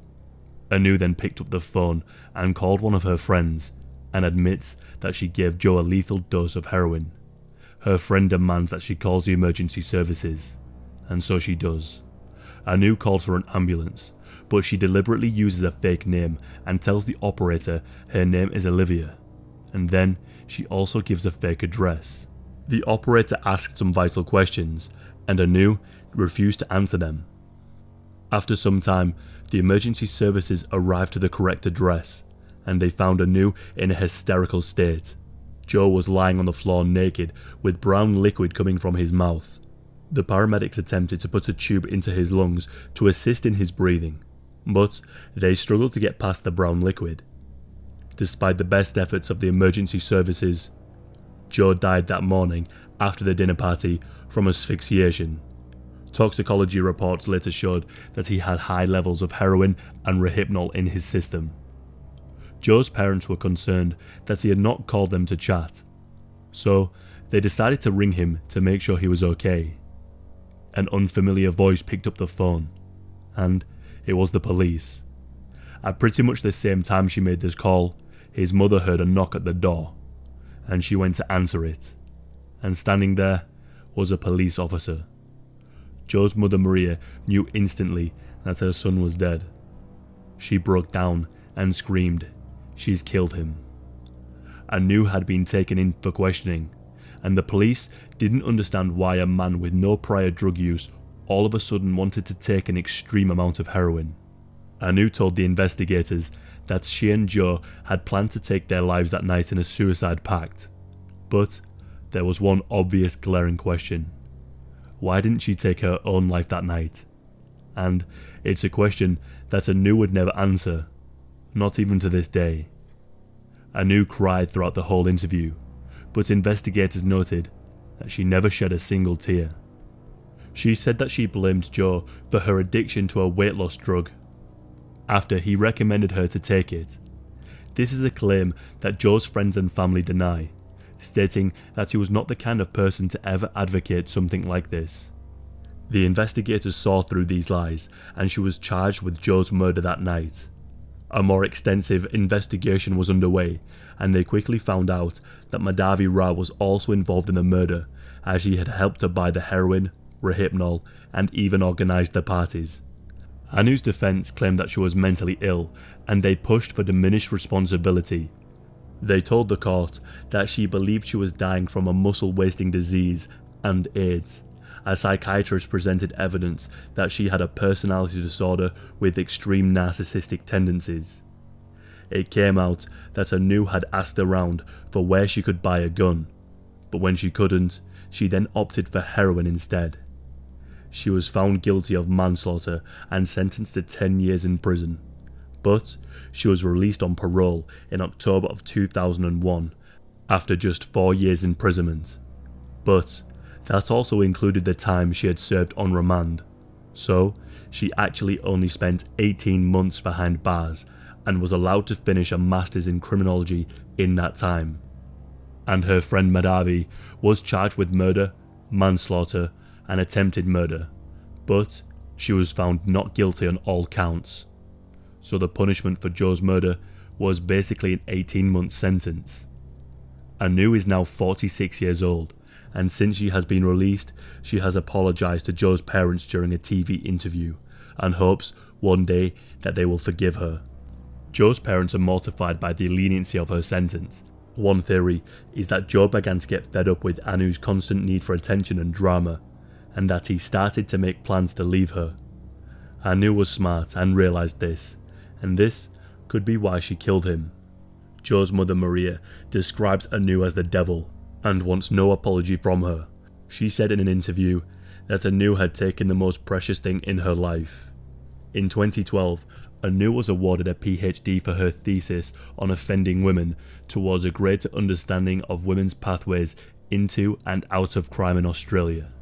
Anu then picked up the phone and called one of her friends and admits that she gave Joe a lethal dose of heroin. Her friend demands that she calls the emergency services, and so she does. Anu calls for an ambulance, but she deliberately uses a fake name and tells the operator her name is Olivia, and then she also gives a fake address. The operator asked some vital questions, and Anu refused to answer them. After some time, the emergency services arrived to the correct address, and they found Anu in a hysterical state. Joe was lying on the floor naked, with brown liquid coming from his mouth. The paramedics attempted to put a tube into his lungs to assist in his breathing, but they struggled to get past the brown liquid. Despite the best efforts of the emergency services, Joe died that morning after the dinner party from asphyxiation. Toxicology reports later showed that he had high levels of heroin and Rohypnol in his system. Joe's parents were concerned that he had not called them to chat, so they decided to ring him to make sure he was okay. An unfamiliar voice picked up the phone, and it was the police. At pretty much the same time she made this call, his mother heard a knock at the door, and she went to answer it, and standing there was a police officer. Joe's mother Maria knew instantly that her son was dead. She broke down and screamed, "She's killed him." Anu had been taken in for questioning, and the police didn't understand why a man with no prior drug use all of a sudden wanted to take an extreme amount of heroin. Anu told the investigators that she and Joe had planned to take their lives that night in a suicide pact. But there was one obvious glaring question. Why didn't she take her own life that night? And it's a question that Anu would never answer, not even to this day. Anu cried throughout the whole interview, but investigators noted that she never shed a single tear. She said that she blamed Joe for her addiction to a weight loss drug, after he recommended her to take it. This is a claim that Joe's friends and family deny, stating that he was not the kind of person to ever advocate something like this. The investigators saw through these lies, and she was charged with Joe's murder that night. A more extensive investigation was underway, and they quickly found out that Madavi Rao was also involved in the murder, as he had helped to buy the heroin, Rohypnol, and even organised the parties. Anu's defence claimed that she was mentally ill, and they pushed for diminished responsibility. They told the court that she believed she was dying from a muscle-wasting disease and AIDS. A psychiatrist presented evidence that she had a personality disorder with extreme narcissistic tendencies. it came out that Anu had asked around for where she could buy a gun, but when she couldn't, she then opted for heroin instead. She was found guilty of manslaughter and sentenced to 10 years in prison, but she was released on parole in October of 2001 after just 4 years imprisonment. But that also included the time she had served on remand, so she actually only spent 18 months behind bars and was allowed to finish a master's in criminology in that time. And her friend Madhavi was charged with murder, manslaughter, and attempted murder, but she was found not guilty on all counts. So the punishment for Joe's murder was basically an 18-month sentence. Anu is now 46 years old, and since she has been released, she has apologised to Joe's parents during a TV interview and hopes one day that they will forgive her. Joe's parents are mortified by the leniency of her sentence. One theory is that Joe began to get fed up with Anu's constant need for attention and drama, and that he started to make plans to leave her. Anu was smart and realised this, and this could be why she killed him. Joe's mother Maria describes Anu as the devil and wants no apology from her. She said in an interview that Anu had taken the most precious thing in her life. In 2012, Anu was awarded a PhD for her thesis on offending women towards a greater understanding of women's pathways into and out of crime in Australia.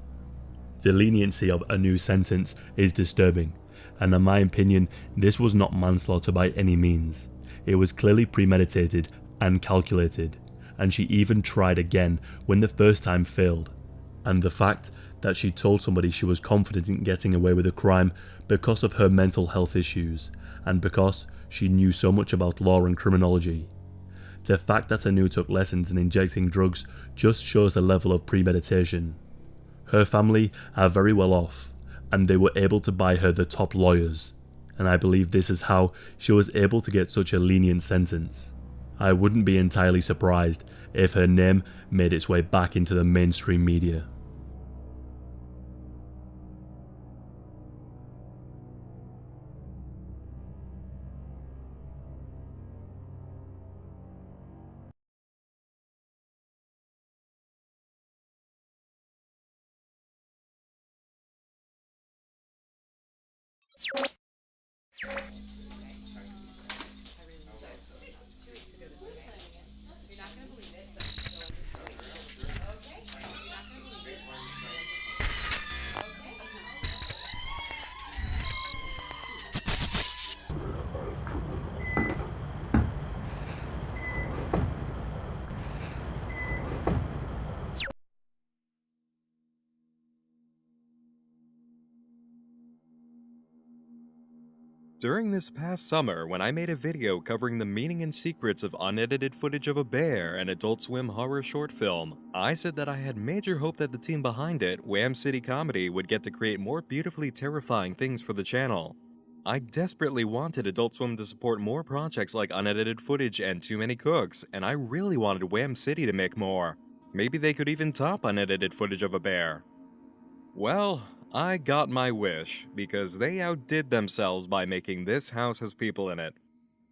The leniency of Anu's sentence is disturbing, and in my opinion, this was not manslaughter by any means. It was clearly premeditated and calculated, and she even tried again when the first time failed. And the fact that she told somebody she was confident in getting away with a crime because of her mental health issues, and because she knew so much about law and criminology. The fact that Anu took lessons in injecting drugs just shows the level of premeditation. Her family are very well off, and they were able to buy her the top lawyers, and I believe this is how she was able to get such a lenient sentence. I wouldn't be entirely surprised if her name made its way back into the mainstream media. During this past summer, when I made a video covering the meaning and secrets of unedited footage of a bear, an Adult Swim horror short film, I said that I had major hope that the team behind it, Wham City Comedy, would get to create more beautifully terrifying things for the channel. I desperately wanted Adult Swim to support more projects like unedited footage and Too Many Cooks, and I really wanted Wham City to make more. Maybe they could even top unedited footage of a bear. Well, I got my wish, because they outdid themselves by making This House Has People in It.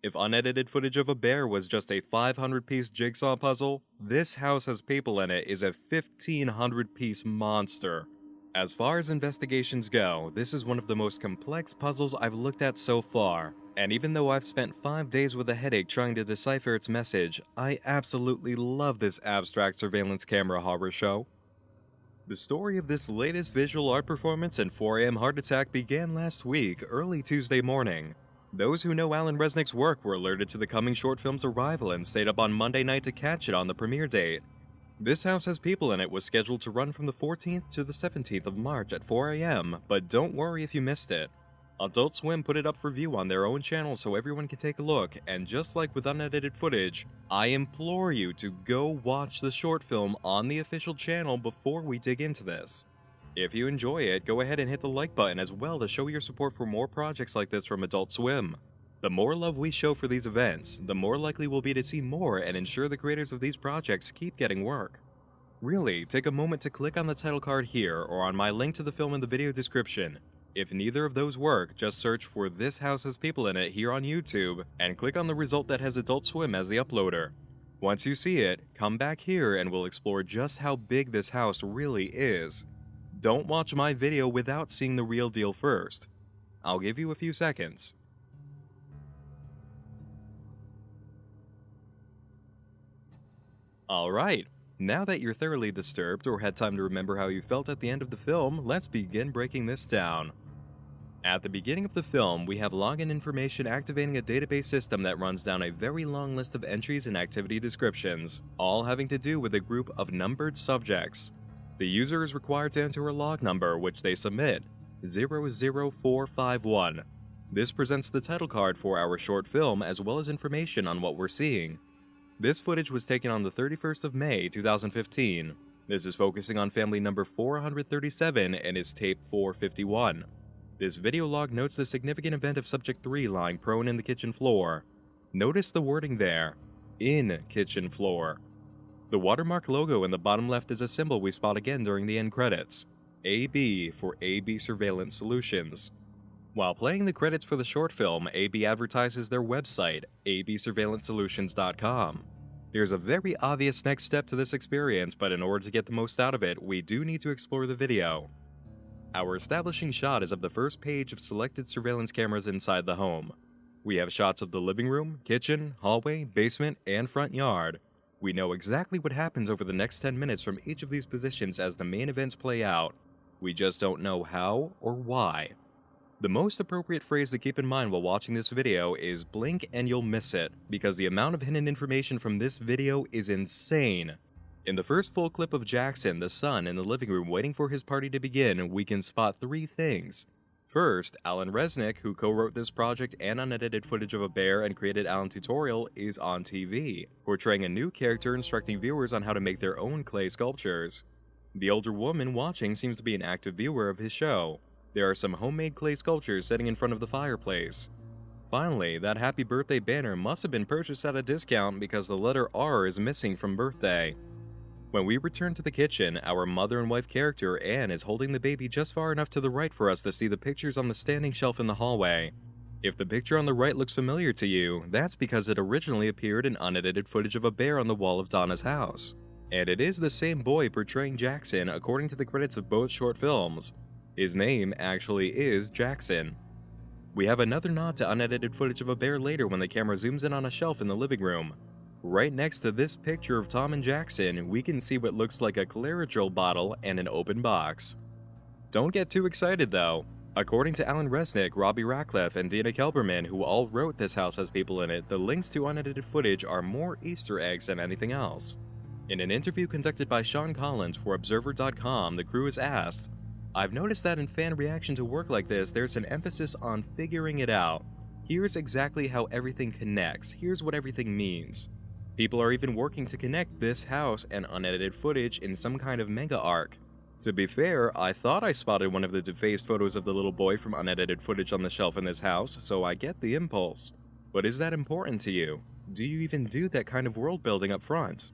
If unedited footage of a bear was just a 500-piece jigsaw puzzle, This House Has People in It is a 1,500-piece monster. As far as investigations go, this is one of the most complex puzzles I've looked at so far, and even though I've spent 5 days with a headache trying to decipher its message, I absolutely love this abstract surveillance camera horror show. The story of this latest visual art performance and 4 AM heart attack began last week, early Tuesday morning. Those who know Alan Resnick's work were alerted to the coming short film's arrival and stayed up on Monday night to catch it on the premiere date. This House Has People in It was scheduled to run from the 14th to the 17th of March at 4 AM, but don't worry if you missed it. Adult Swim put it up for view on their own channel so everyone can take a look, and just like with unedited footage, I implore you to go watch the short film on the official channel before we dig into this. If you enjoy it, go ahead and hit the like button as well to show your support for more projects like this from Adult Swim. The more love we show for these events, the more likely we'll be to see more and ensure the creators of these projects keep getting work. Really, take a moment to click on the title card here or on my link to the film in the video description. If neither of those work, just search for "This House Has People in It" here on YouTube and click on the result that has Adult Swim as the uploader. Once you see it, come back here and we'll explore just how big this house really is. Don't watch my video without seeing the real deal first. I'll give you a few seconds. Alright, now that you're thoroughly disturbed or had time to remember how you felt at the end of the film, let's begin breaking this down. At the beginning of the film, we have login information activating a database system that runs down a very long list of entries and activity descriptions, all having to do with a group of numbered subjects. The user is required to enter a log number, which they submit, 00451. This presents the title card for our short film as well as information on what we're seeing. This footage was taken on the 31st of May, 2015. This is focusing on family number 437 and is tape 451. This video log notes the significant event of subject 3 lying prone in the kitchen floor. Notice the wording there, "in kitchen floor." The watermark logo in the bottom left is a symbol we spot again during the end credits, AB for AB Surveillance Solutions. While playing the credits for the short film, AB advertises their website, absurveillancesolutions.com. There's a very obvious next step to this experience, but in order to get the most out of it, we do need to explore the video. Our establishing shot is of the first page of selected surveillance cameras inside the home. We have shots of the living room, kitchen, hallway, basement, and front yard. We know exactly what happens over the next 10 minutes from each of these positions as the main events play out. We just don't know how or why. The most appropriate phrase to keep in mind while watching this video is "blink and you'll miss it," because the amount of hidden information from this video is insane. In the first full clip of Jackson, the son, in the living room waiting for his party to begin, we can spot 3 things. First, Alan Resnick, who co-wrote this project and unedited footage of a bear and created Alan Tutorial, is on TV, portraying a new character instructing viewers on how to make their own clay sculptures. The older woman watching seems to be an active viewer of his show. There are some homemade clay sculptures sitting in front of the fireplace. Finally, that happy birthday banner must have been purchased at a discount because the letter R is missing from birthday. When we return to the kitchen, our mother and wife character, Anne, is holding the baby just far enough to the right for us to see the pictures on the standing shelf in the hallway. If the picture on the right looks familiar to you, that's because it originally appeared in unedited footage of a bear on the wall of Donna's house. And it is the same boy portraying Jackson according to the credits of both short films. His name actually is Jackson. We have another nod to unedited footage of a bear later when the camera zooms in on a shelf in the living room. Right next to this picture of Tom and Jackson, we can see what looks like a Claritrol bottle and an open box. Don't get too excited though. According to Alan Resnick, Robbie Ratcliffe, and Dina Kelberman, who all wrote This House Has People in It, the links to unedited footage are more Easter eggs than anything else. In an interview conducted by Sean Collins for Observer.com, the crew is asked, "I've noticed that in fan reaction to work like this, there's an emphasis on figuring it out. Here's exactly how everything connects. Here's what everything means. People are even working to connect this house and unedited footage in some kind of mega arc. To be fair, I thought I spotted one of the defaced photos of the little boy from unedited footage on the shelf in this house, so I get the impulse. But is that important to you? Do you even do that kind of world building up front?"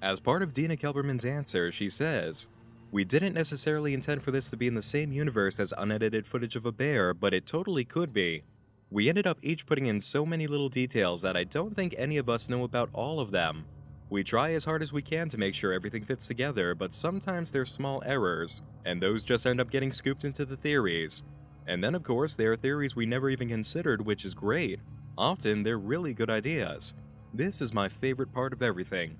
As part of Dina Kelberman's answer, she says, "We didn't necessarily intend for this to be in the same universe as unedited footage of a bear, but it totally could be. We ended up each putting in so many little details that I don't think any of us know about all of them. We try as hard as we can to make sure everything fits together, but sometimes there's small errors, and those just end up getting scooped into the theories. And then of course there are theories we never even considered, which is great. Often they're really good ideas. This is my favorite part of everything."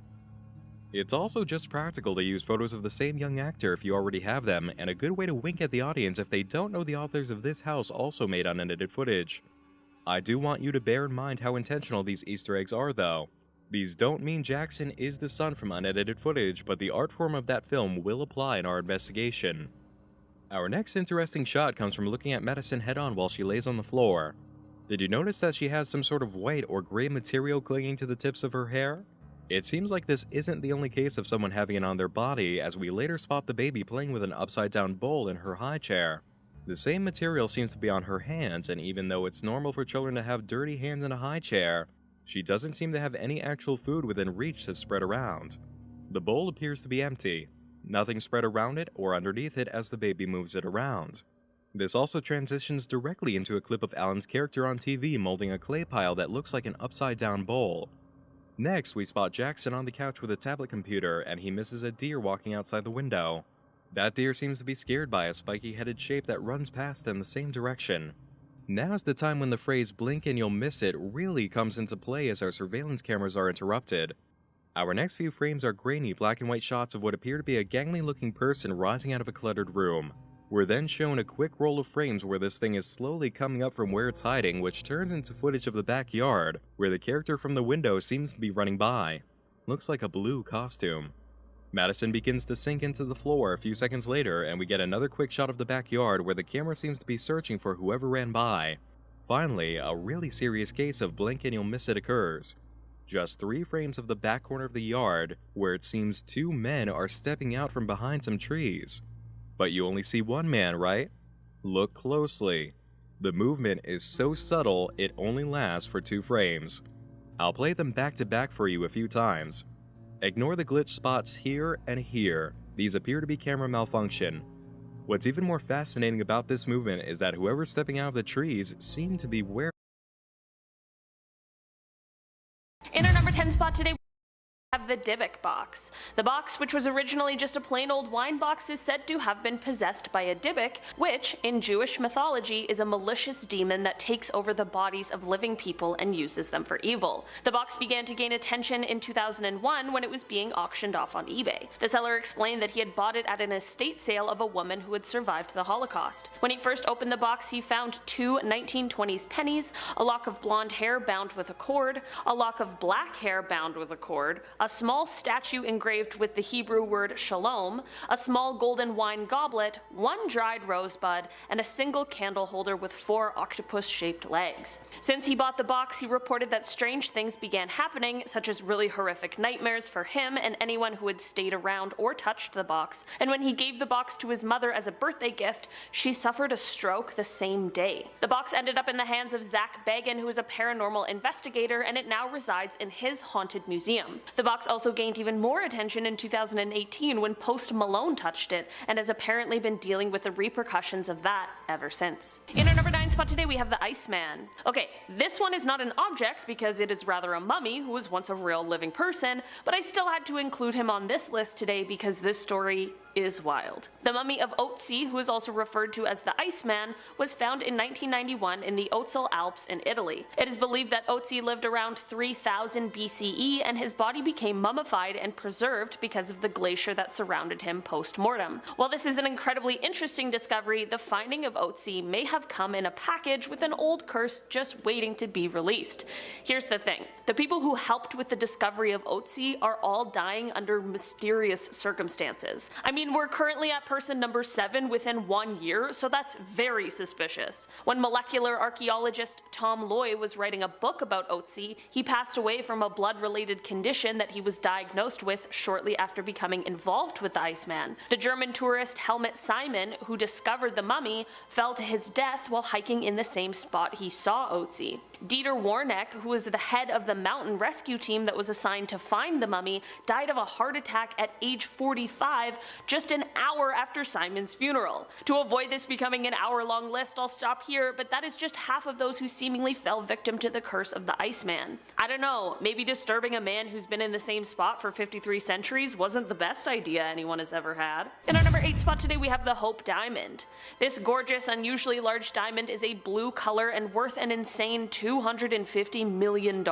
It's also just practical to use photos of the same young actor if you already have them, and a good way to wink at the audience if they don't know the authors of this house also made unedited footage. I do want you to bear in mind how intentional these Easter eggs are though. These don't mean Jackson is the son from unedited footage, but the art form of that film will apply in our investigation. Our next interesting shot comes from looking at Madison head-on while she lays on the floor. Did you notice that she has some sort of white or gray material clinging to the tips of her hair? It seems like this isn't the only case of someone having it on their body, as we later spot the baby playing with an upside-down bowl in her high chair. The same material seems to be on her hands, and even though it's normal for children to have dirty hands in a high chair, she doesn't seem to have any actual food within reach to spread around. The bowl appears to be empty, nothing spread around it or underneath it as the baby moves it around. This also transitions directly into a clip of Alan's character on TV molding a clay pile that looks like an upside-down bowl. Next, we spot Jackson on the couch with a tablet computer, and he misses a deer walking outside the window. That deer seems to be scared by a spiky-headed shape that runs past in the same direction. Now's the time when the phrase "blink and you'll miss it" really comes into play as our surveillance cameras are interrupted. Our next few frames are grainy black and white shots of what appear to be a gangly-looking person rising out of a cluttered room. We're then shown a quick roll of frames where this thing is slowly coming up from where it's hiding, which turns into footage of the backyard, where the character from the window seems to be running by. Looks like a blue costume. Madison begins to sink into the floor a few seconds later, and we get another quick shot of the backyard where the camera seems to be searching for whoever ran by. Finally, a really serious case of blink and you'll miss it occurs. Just 3 frames of the back corner of the yard, where it seems 2 men are stepping out from behind some trees. But you only see one man, right? Look closely. The movement is so subtle, it only lasts for 2 frames. I'll play them back to back for you a few times. Ignore the glitch spots here and here. These appear to be camera malfunction. What's even more fascinating about this movement is that whoever's stepping out of the trees seem to be wearing. In our number 10 spot today, have the Dybbuk box. The box, which was originally just a plain old wine box, is said to have been possessed by a Dybbuk, which, in Jewish mythology, is a malicious demon that takes over the bodies of living people and uses them for evil. The box began to gain attention in 2001 when it was being auctioned off on eBay. The seller explained that he had bought it at an estate sale of a woman who had survived the Holocaust. When he first opened the box, he found 2 1920s pennies, a lock of blonde hair bound with a cord, a lock of black hair bound with a cord, a small statue engraved with the Hebrew word shalom, a small golden wine goblet, 1 dried rosebud, and a single candle holder with 4 octopus-shaped legs. Since he bought the box, he reported that strange things began happening, such as really horrific nightmares for him and anyone who had stayed around or touched the box, and when he gave the box to his mother as a birthday gift, she suffered a stroke the same day. The box ended up in the hands of Zach Bagan, who is a paranormal investigator, and it now resides in his haunted museum. The box also gained even more attention in 2018 when Post Malone touched it, and has apparently been dealing with the repercussions of that ever since. In our number 9 spot today, we have the Iceman. Okay, this one is not an object because it is rather a mummy who was once a real living person, but I still had to include him on this list today because this story is wild. The mummy of Otzi, who is also referred to as the Iceman, was found in 1991 in the Otsal Alps in Italy. It is believed that Otzi lived around 3000 BCE, and his body became mummified and preserved because of the glacier that surrounded him post-mortem. While this is an incredibly interesting discovery, the finding of Otzi may have come in a package with an old curse just waiting to be released. Here's the thing. The people who helped with the discovery of Otzi are all dying under mysterious circumstances. I mean, we're currently at person number 7 within 1 year, so that's very suspicious. When molecular archaeologist Tom Loy was writing a book about Otzi, he passed away from a blood-related condition that he was diagnosed with shortly after becoming involved with the Iceman. The German tourist Helmut Simon, who discovered the mummy, fell to his death while hiking in the same spot he saw Otzi. Dieter Warneck, who was the head of the mountain rescue team that was assigned to find the mummy, died of a heart attack at age 45, just an hour after Simon's funeral. To avoid this becoming an hour-long list, I'll stop here, but that is just half of those who seemingly fell victim to the curse of the Iceman. I don't know, maybe disturbing a man who's been in the same spot for 53 centuries wasn't the best idea anyone has ever had. In our number 8 spot today, we have the Hope Diamond. This gorgeous, unusually large diamond is a blue color and worth an insane $250 million.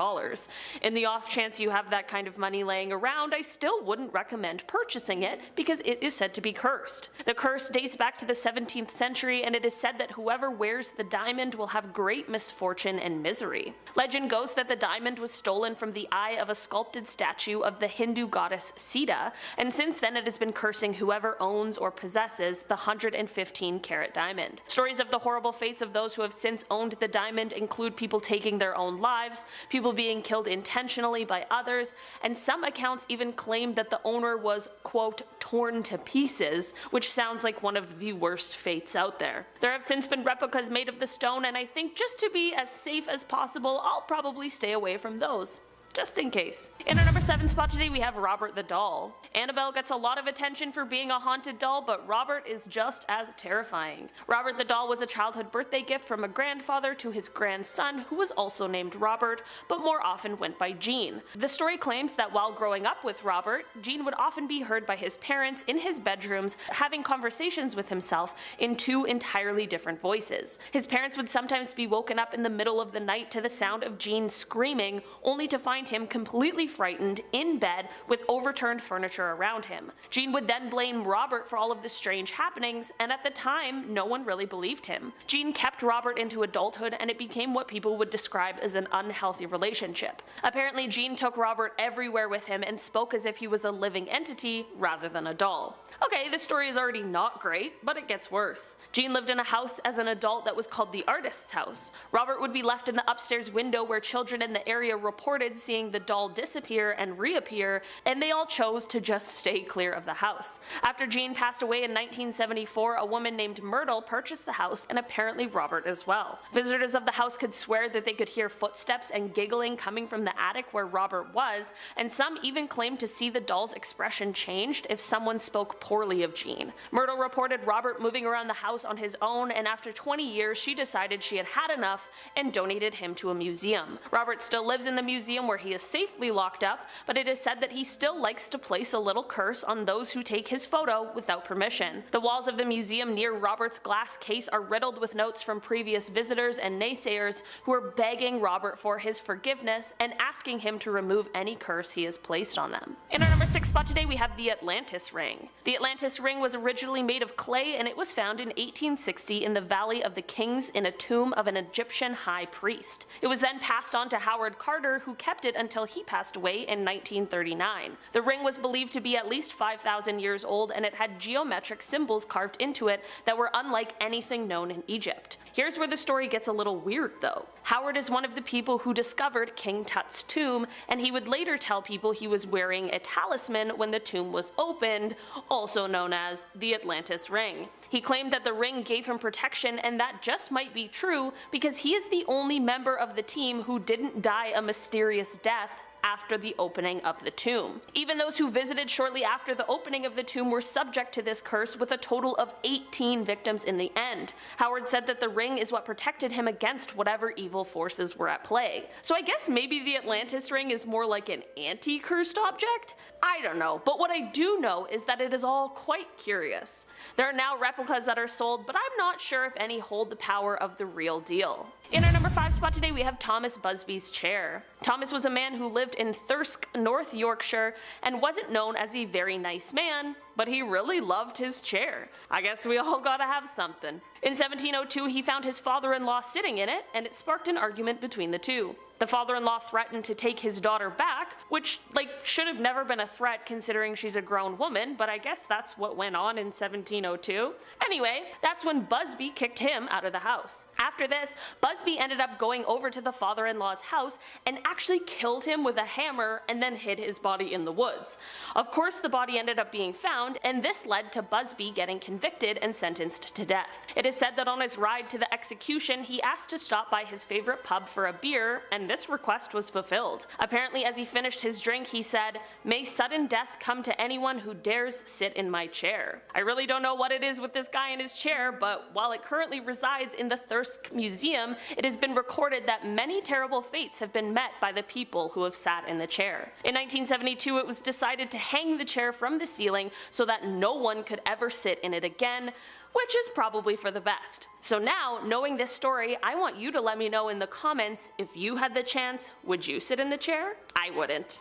In the off chance you have that kind of money laying around, I still wouldn't recommend purchasing it because it is said to be cursed. The curse dates back to the 17th century, and it is said that whoever wears the diamond will have great misfortune and misery. Legend goes that the diamond was stolen from the eye of a sculpted statue of the Hindu goddess Sita, and since then it has been cursing whoever owns or possesses the 115-carat diamond. Stories of the horrible fates of those who have since owned the diamond include people taking their own lives, people being killed intentionally by others, and some accounts even claim that the owner was, quote, torn to pieces, which sounds like one of the worst fates out there. There have since been replicas made of the stone, and I think just to be as safe as possible, I'll probably stay away from those. just in case. In our number 7 spot today we have Robert the doll. Annabelle gets a lot of attention for being a haunted doll, but Robert is just as terrifying. Robert the doll was a childhood birthday gift from a grandfather to his grandson, who was also named Robert, but more often went by Gene. The story claims that while growing up with Robert, Gene would often be heard by his parents in his bedrooms having conversations with himself in 2 entirely different voices. His parents would sometimes be woken up in the middle of the night to the sound of Gene screaming, only to find him completely frightened in bed with overturned furniture around him. Gene would then blame Robert for all of the strange happenings, and at the time, no one really believed him. Gene kept Robert into adulthood, and it became what people would describe as an unhealthy relationship. Apparently, Gene took Robert everywhere with him and spoke as if he was a living entity rather than a doll. Okay, this story is already not great, but it gets worse. Gene lived in a house as an adult that was called the artist's house. Robert would be left in the upstairs window where children in the area reported seeing the doll disappear and reappear, and they all chose to just stay clear of the house. After Gene passed away in 1974, a woman named Myrtle purchased the house, and apparently Robert as well. Visitors of the house could swear that they could hear footsteps and giggling coming from the attic where Robert was, and some even claimed to see the doll's expression changed if someone spoke poorly of Gene. Myrtle reported Robert moving around the house on his own, and after 20 years she decided she had had enough and donated him to a museum. Robert still lives in the museum where he is safely locked up, but it is said that he still likes to place a little curse on those who take his photo without permission. The walls of the museum near Robert's glass case are riddled with notes from previous visitors and naysayers who are begging Robert for his forgiveness and asking him to remove any curse he has placed on them. In our number 6 spot today we have the Atlantis ring. The Atlantis ring was originally made of clay, and it was found in 1860 in the Valley of the Kings in a tomb of an Egyptian high priest. It was then passed on to Howard Carter, who kept it until he passed away in 1939. The ring was believed to be at least 5,000 years old, and it had geometric symbols carved into it that were unlike anything known in Egypt. Here's where the story gets a little weird though. Howard is one of the people who discovered King Tut's tomb, and he would later tell people he was wearing a talisman when the tomb was opened, also known as the Atlantis ring. He claimed that the ring gave him protection, and that just might be true because he is the only member of the team who didn't die a mysterious death after the opening of the tomb. Even those who visited shortly after the opening of the tomb were subject to this curse, with a total of 18 victims in the end. Howard said that the ring is what protected him against whatever evil forces were at play. So I guess maybe the Atlantis ring is more like an anti-cursed object? I don't know, but what I do know is that it is all quite curious. There are now replicas that are sold, but I'm not sure if any hold the power of the real deal. In our number 5 spot today we have Thomas Busby's chair. Thomas was a man who lived in Thirsk, North Yorkshire, and wasn't known as a very nice man, but he really loved his chair. I guess we all gotta have something. In 1702 he found his father-in-law sitting in it, and it sparked an argument between the two. The father-in-law threatened to take his daughter back, which, should have never been a threat considering she's a grown woman, but I guess that's what went on in 1702. Anyway, that's when Busby kicked him out of the house. After this, Busby ended up going over to the father-in-law's house and actually killed him with a hammer and then hid his body in the woods. Of course, the body ended up being found, and this led to Busby getting convicted and sentenced to death. It is said that on his ride to the execution, he asked to stop by his favorite pub for a beer, and this request was fulfilled. Apparently, as he finished his drink, he said, "May sudden death come to anyone who dares sit in my chair." I really don't know what it is with this guy in his chair, but while it currently resides in the Thirsk Museum, it has been recorded that many terrible fates have been met by the people who have sat in the chair. In 1972, it was decided to hang the chair from the ceiling so that no one could ever sit in it again, which is probably for the best. So now, knowing this story, I want you to let me know in the comments, if you had the chance, would you sit in the chair? I wouldn't.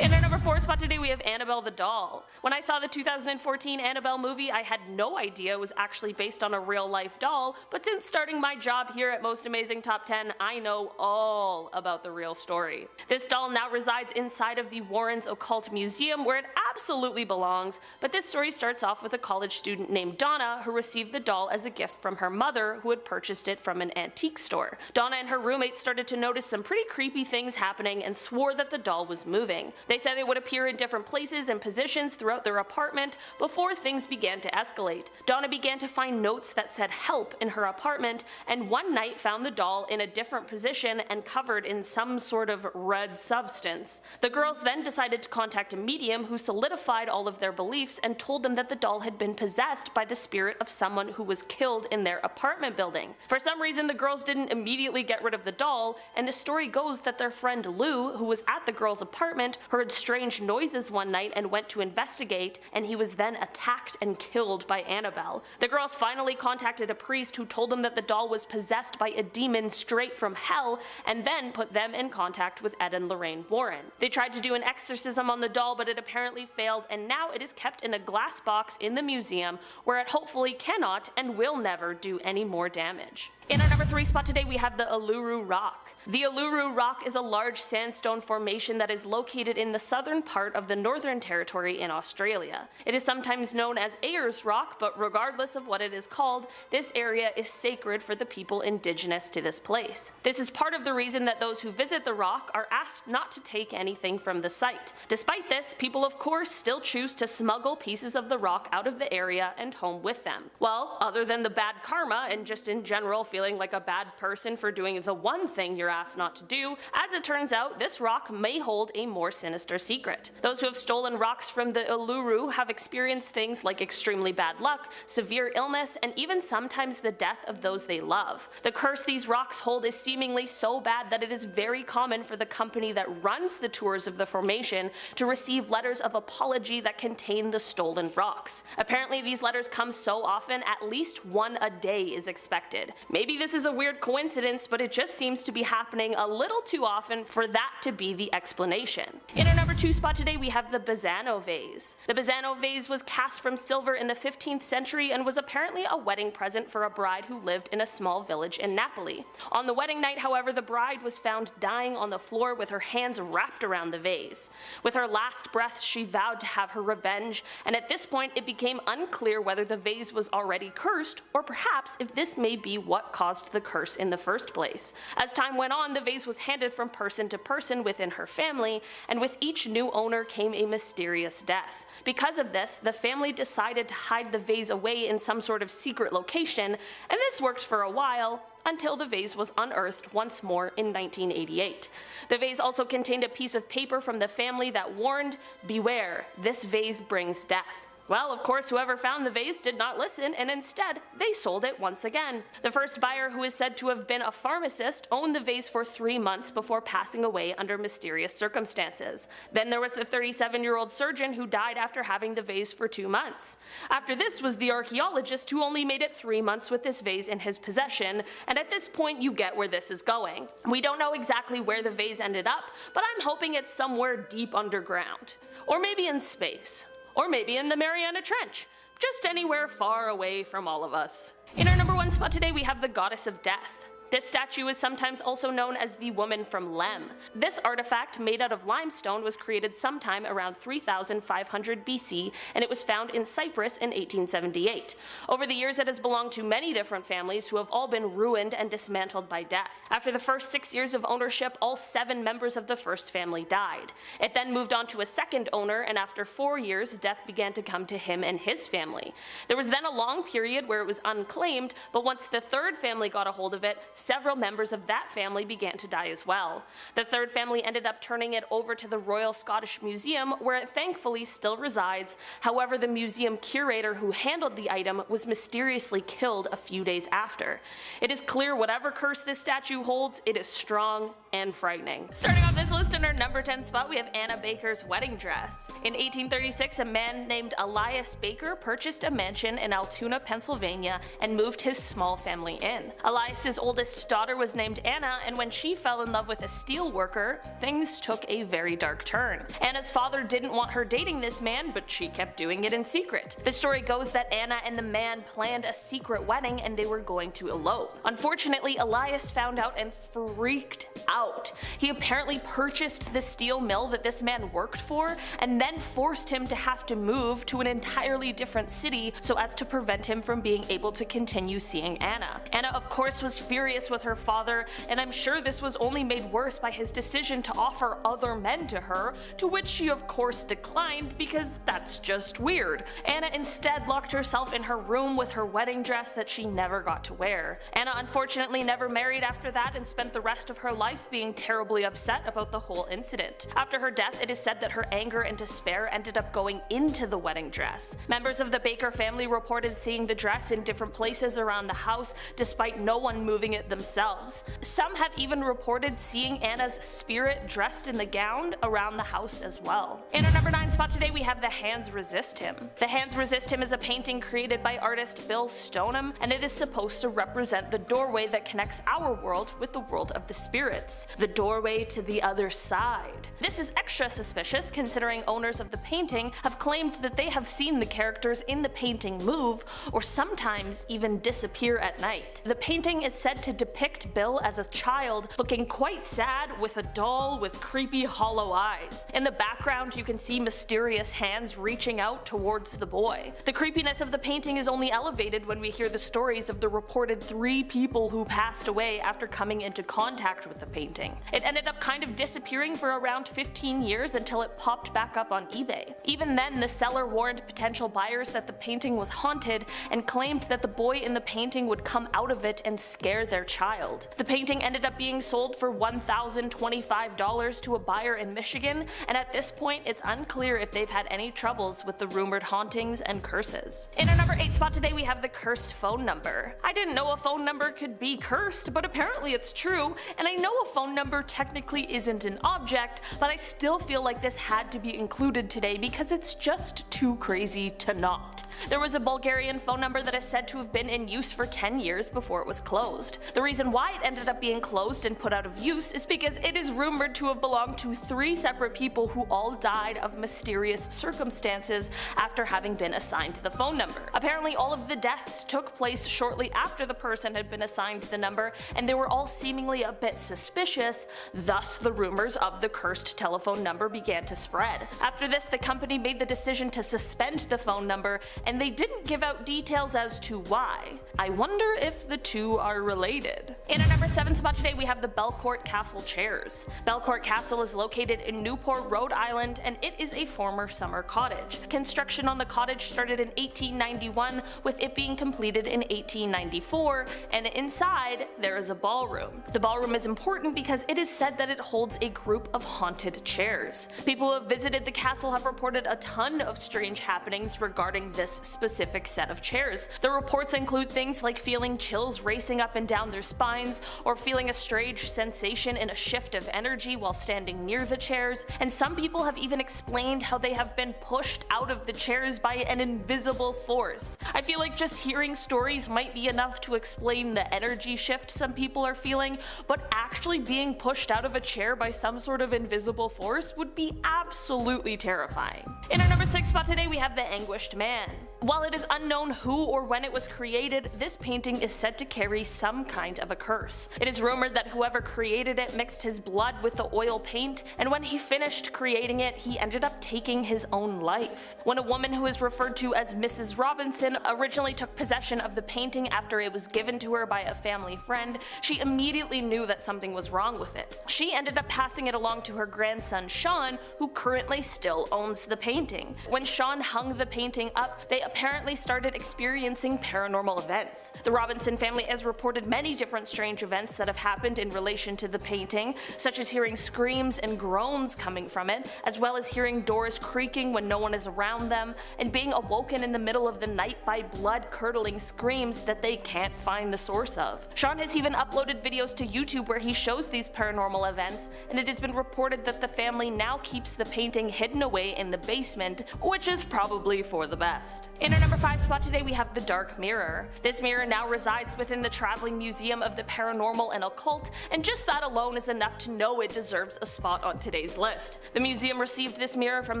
In our number 4 spot today we have Annabelle the doll. When I saw the 2014 Annabelle movie, I had no idea it was actually based on a real life doll, but since starting my job here at Most Amazing Top 10, I know all about the real story. This doll now resides inside of the Warrens Occult Museum, where it absolutely belongs, but this story starts off with a college student named Donna who received the doll as a gift from her mother, who had purchased it from an antique store. Donna and her roommate started to notice some pretty creepy things happening and swore that the doll was moving. They said it would appear in different places and positions throughout their apartment before things began to escalate. Donna began to find notes that said help in her apartment, and one night found the doll in a different position and covered in some sort of red substance. The girls then decided to contact a medium who solidified all of their beliefs and told them that the doll had been possessed by the spirit of someone who was killed in their apartment building. For some reason, the girls didn't immediately get rid of the doll, and the story goes that their friend Lou, who was at the girls' apartment, heard strange noises one night and went to investigate, and he was then attacked and killed by Annabelle. The girls finally contacted a priest who told them that the doll was possessed by a demon straight from hell, and then put them in contact with Ed and Lorraine Warren. They tried to do an exorcism on the doll, but it apparently failed, and now it is kept in a glass box in the museum, where it hopefully cannot and will never do any more damage. In our number 3 spot today, we have the Uluru Rock. The Uluru Rock is a large sandstone formation that is located in the southern part of the Northern Territory in Australia. It is sometimes known as Ayers Rock, but regardless of what it is called, this area is sacred for the people indigenous to this place. This is part of the reason that those who visit the rock are asked not to take anything from the site. Despite this, people of course still choose to smuggle pieces of the rock out of the area and home with them. Well, other than the bad karma and just in general feeling like a bad person for doing the one thing you're asked not to do, as it turns out, this rock may hold a more sinister secret. Those who have stolen rocks from the Uluru have experienced things like extremely bad luck, severe illness, and even sometimes the death of those they love. The curse these rocks hold is seemingly so bad that it is very common for the company that runs the tours of the formation to receive letters of apology that contain the stolen rocks. Apparently these letters come so often, at least one a day is expected. Maybe this is a weird coincidence, but it just seems to be happening a little too often for that to be the explanation. In our number 2 spot today, we have the Bazzano vase. The Bazzano vase was cast from silver in the 15th century and was apparently a wedding present for a bride who lived in a small village in Napoli. On the wedding night, however, the bride was found dying on the floor with her hands wrapped around the vase. With her last breaths, she vowed to have her revenge, and at this point it became unclear whether the vase was already cursed, or perhaps if this may be what caused the curse in the first place. As time went on, the vase was handed from person to person within her family, and with each new owner came a mysterious death. Because of this, the family decided to hide the vase away in some sort of secret location, and this worked for a while, until the vase was unearthed once more in 1988. The vase also contained a piece of paper from the family that warned, "Beware, this vase brings death." Well, of course, whoever found the vase did not listen, and instead, they sold it once again. The first buyer, who is said to have been a pharmacist, owned the vase for 3 months before passing away under mysterious circumstances. Then there was the 37-year-old surgeon who died after having the vase for 2 months. After this was the archaeologist who only made it 3 months with this vase in his possession, and at this point you get where this is going. We don't know exactly where the vase ended up, but I'm hoping it's somewhere deep underground. Or maybe in space. Or maybe in the Mariana Trench. Just anywhere far away from all of us. In our number 1 spot today, we have the Goddess of Death. This statue is sometimes also known as the Woman from Lem. This artifact, made out of limestone, was created sometime around 3500 BC, and it was found in Cyprus in 1878. Over the years, it has belonged to many different families who have all been ruined and dismantled by death. After the first 6 years of ownership, all 7 members of the first family died. It then moved on to a second owner, and after 4 years, death began to come to him and his family. There was then a long period where it was unclaimed, but once the third family got a hold of it, several members of that family began to die as well. The third family ended up turning it over to the Royal Scottish Museum, where it thankfully still resides. However, the museum curator who handled the item was mysteriously killed a few days after. It is clear whatever curse this statue holds, it is strong and frightening. Starting off this list in our number 10 spot, we have Anna Baker's wedding dress. In 1836, a man named Elias Baker purchased a mansion in Altoona, Pennsylvania, and moved his small family in. Elias's oldest daughter was named Anna, and when she fell in love with a steel worker, things took a very dark turn. Anna's father didn't want her dating this man, but she kept doing it in secret. The story goes that Anna and the man planned a secret wedding and they were going to elope. Unfortunately, Elias found out and freaked out. He apparently purchased the steel mill that this man worked for and then forced him to have to move to an entirely different city so as to prevent him from being able to continue seeing Anna. Anna, of course, was furious furious with her father, and I'm sure this was only made worse by his decision to offer other men to her, to which she of course declined because that's just weird. Anna instead locked herself in her room with her wedding dress that she never got to wear. Anna unfortunately never married after that and spent the rest of her life being terribly upset about the whole incident. After her death, it is said that her anger and despair ended up going into the wedding dress. Members of the Baker family reported seeing the dress in different places around the house despite no one moving it themselves. Some have even reported seeing Anna's spirit dressed in the gown around the house as well. In our number 9 spot today we have The Hands Resist Him. The Hands Resist Him is a painting created by artist Bill Stoneham, and it is supposed to represent the doorway that connects our world with the world of the spirits. The doorway to the other side. This is extra suspicious considering owners of the painting have claimed that they have seen the characters in the painting move, or sometimes even disappear at night. The painting is said to depict Bill as a child looking quite sad with a doll with creepy hollow eyes. In the background you can see mysterious hands reaching out towards the boy. The creepiness of the painting is only elevated when we hear the stories of the reported 3 people who passed away after coming into contact with the painting. It ended up kind of disappearing for around 15 years until it popped back up on eBay. Even then, the seller warned potential buyers that the painting was haunted and claimed that the boy in the painting would come out of it and scare their child. The painting ended up being sold for $1,025 to a buyer in Michigan, and at this point it's unclear if they've had any troubles with the rumored hauntings and curses. In our number 8 spot today we have the cursed phone number. I didn't know a phone number could be cursed, but apparently it's true, and I know a phone number technically isn't an object, but I still feel like this had to be included today because it's just too crazy to not. There was a Bulgarian phone number that is said to have been in use for 10 years before it was closed. The reason why it ended up being closed and put out of use is because it is rumored to have belonged to 3 separate people who all died of mysterious circumstances after having been assigned the phone number. Apparently all of the deaths took place shortly after the person had been assigned the number, and they were all seemingly a bit suspicious, thus the rumors of the cursed telephone number began to spread. After this, the company made the decision to suspend the phone number, and they didn't give out details as to why. I wonder if the two are related. In our number 7 spot today we have the Belcourt Castle chairs. Belcourt Castle is located in Newport, Rhode Island, and it is a former summer cottage. Construction on the cottage started in 1891, with it being completed in 1894, and inside there is a ballroom. The ballroom is important because it is said that it holds a group of haunted chairs. People who have visited the castle have reported a ton of strange happenings regarding this specific set of chairs. The reports include things like feeling chills racing up and down their spines, or feeling a strange sensation in a shift of energy while standing near the chairs, and some people have even explained how they have been pushed out of the chairs by an invisible force. I feel like just hearing stories might be enough to explain the energy shift some people are feeling, but actually being pushed out of a chair by some sort of invisible force would be absolutely terrifying. In our number 6 spot today we have the Anguished Man. While it is unknown who or when it was created, this painting is said to carry some kind of a curse. It is rumored that whoever created it mixed his blood with the oil paint, and when he finished creating it, he ended up taking his own life. When a woman who is referred to as Mrs. Robinson originally took possession of the painting after it was given to her by a family friend, she immediately knew that something was wrong with it. She ended up passing it along to her grandson Sean, who currently still owns the painting. When Sean hung the painting up, they apparently started experiencing paranormal events. The Robinson family has reported many different strange events that have happened in relation to the painting, such as hearing screams and groans coming from it, as well as hearing doors creaking when no one is around them, and being awoken in the middle of the night by blood-curdling screams that they can't find the source of. Sean has even uploaded videos to YouTube where he shows these paranormal events, and it has been reported that the family now keeps the painting hidden away in the basement, which is probably for the best. In our number 5 spot today we have the Dark Mirror. This mirror now resides within the Traveling Museum of the Paranormal and Occult, and just that alone is enough to know it deserves a spot on today's list. The museum received this mirror from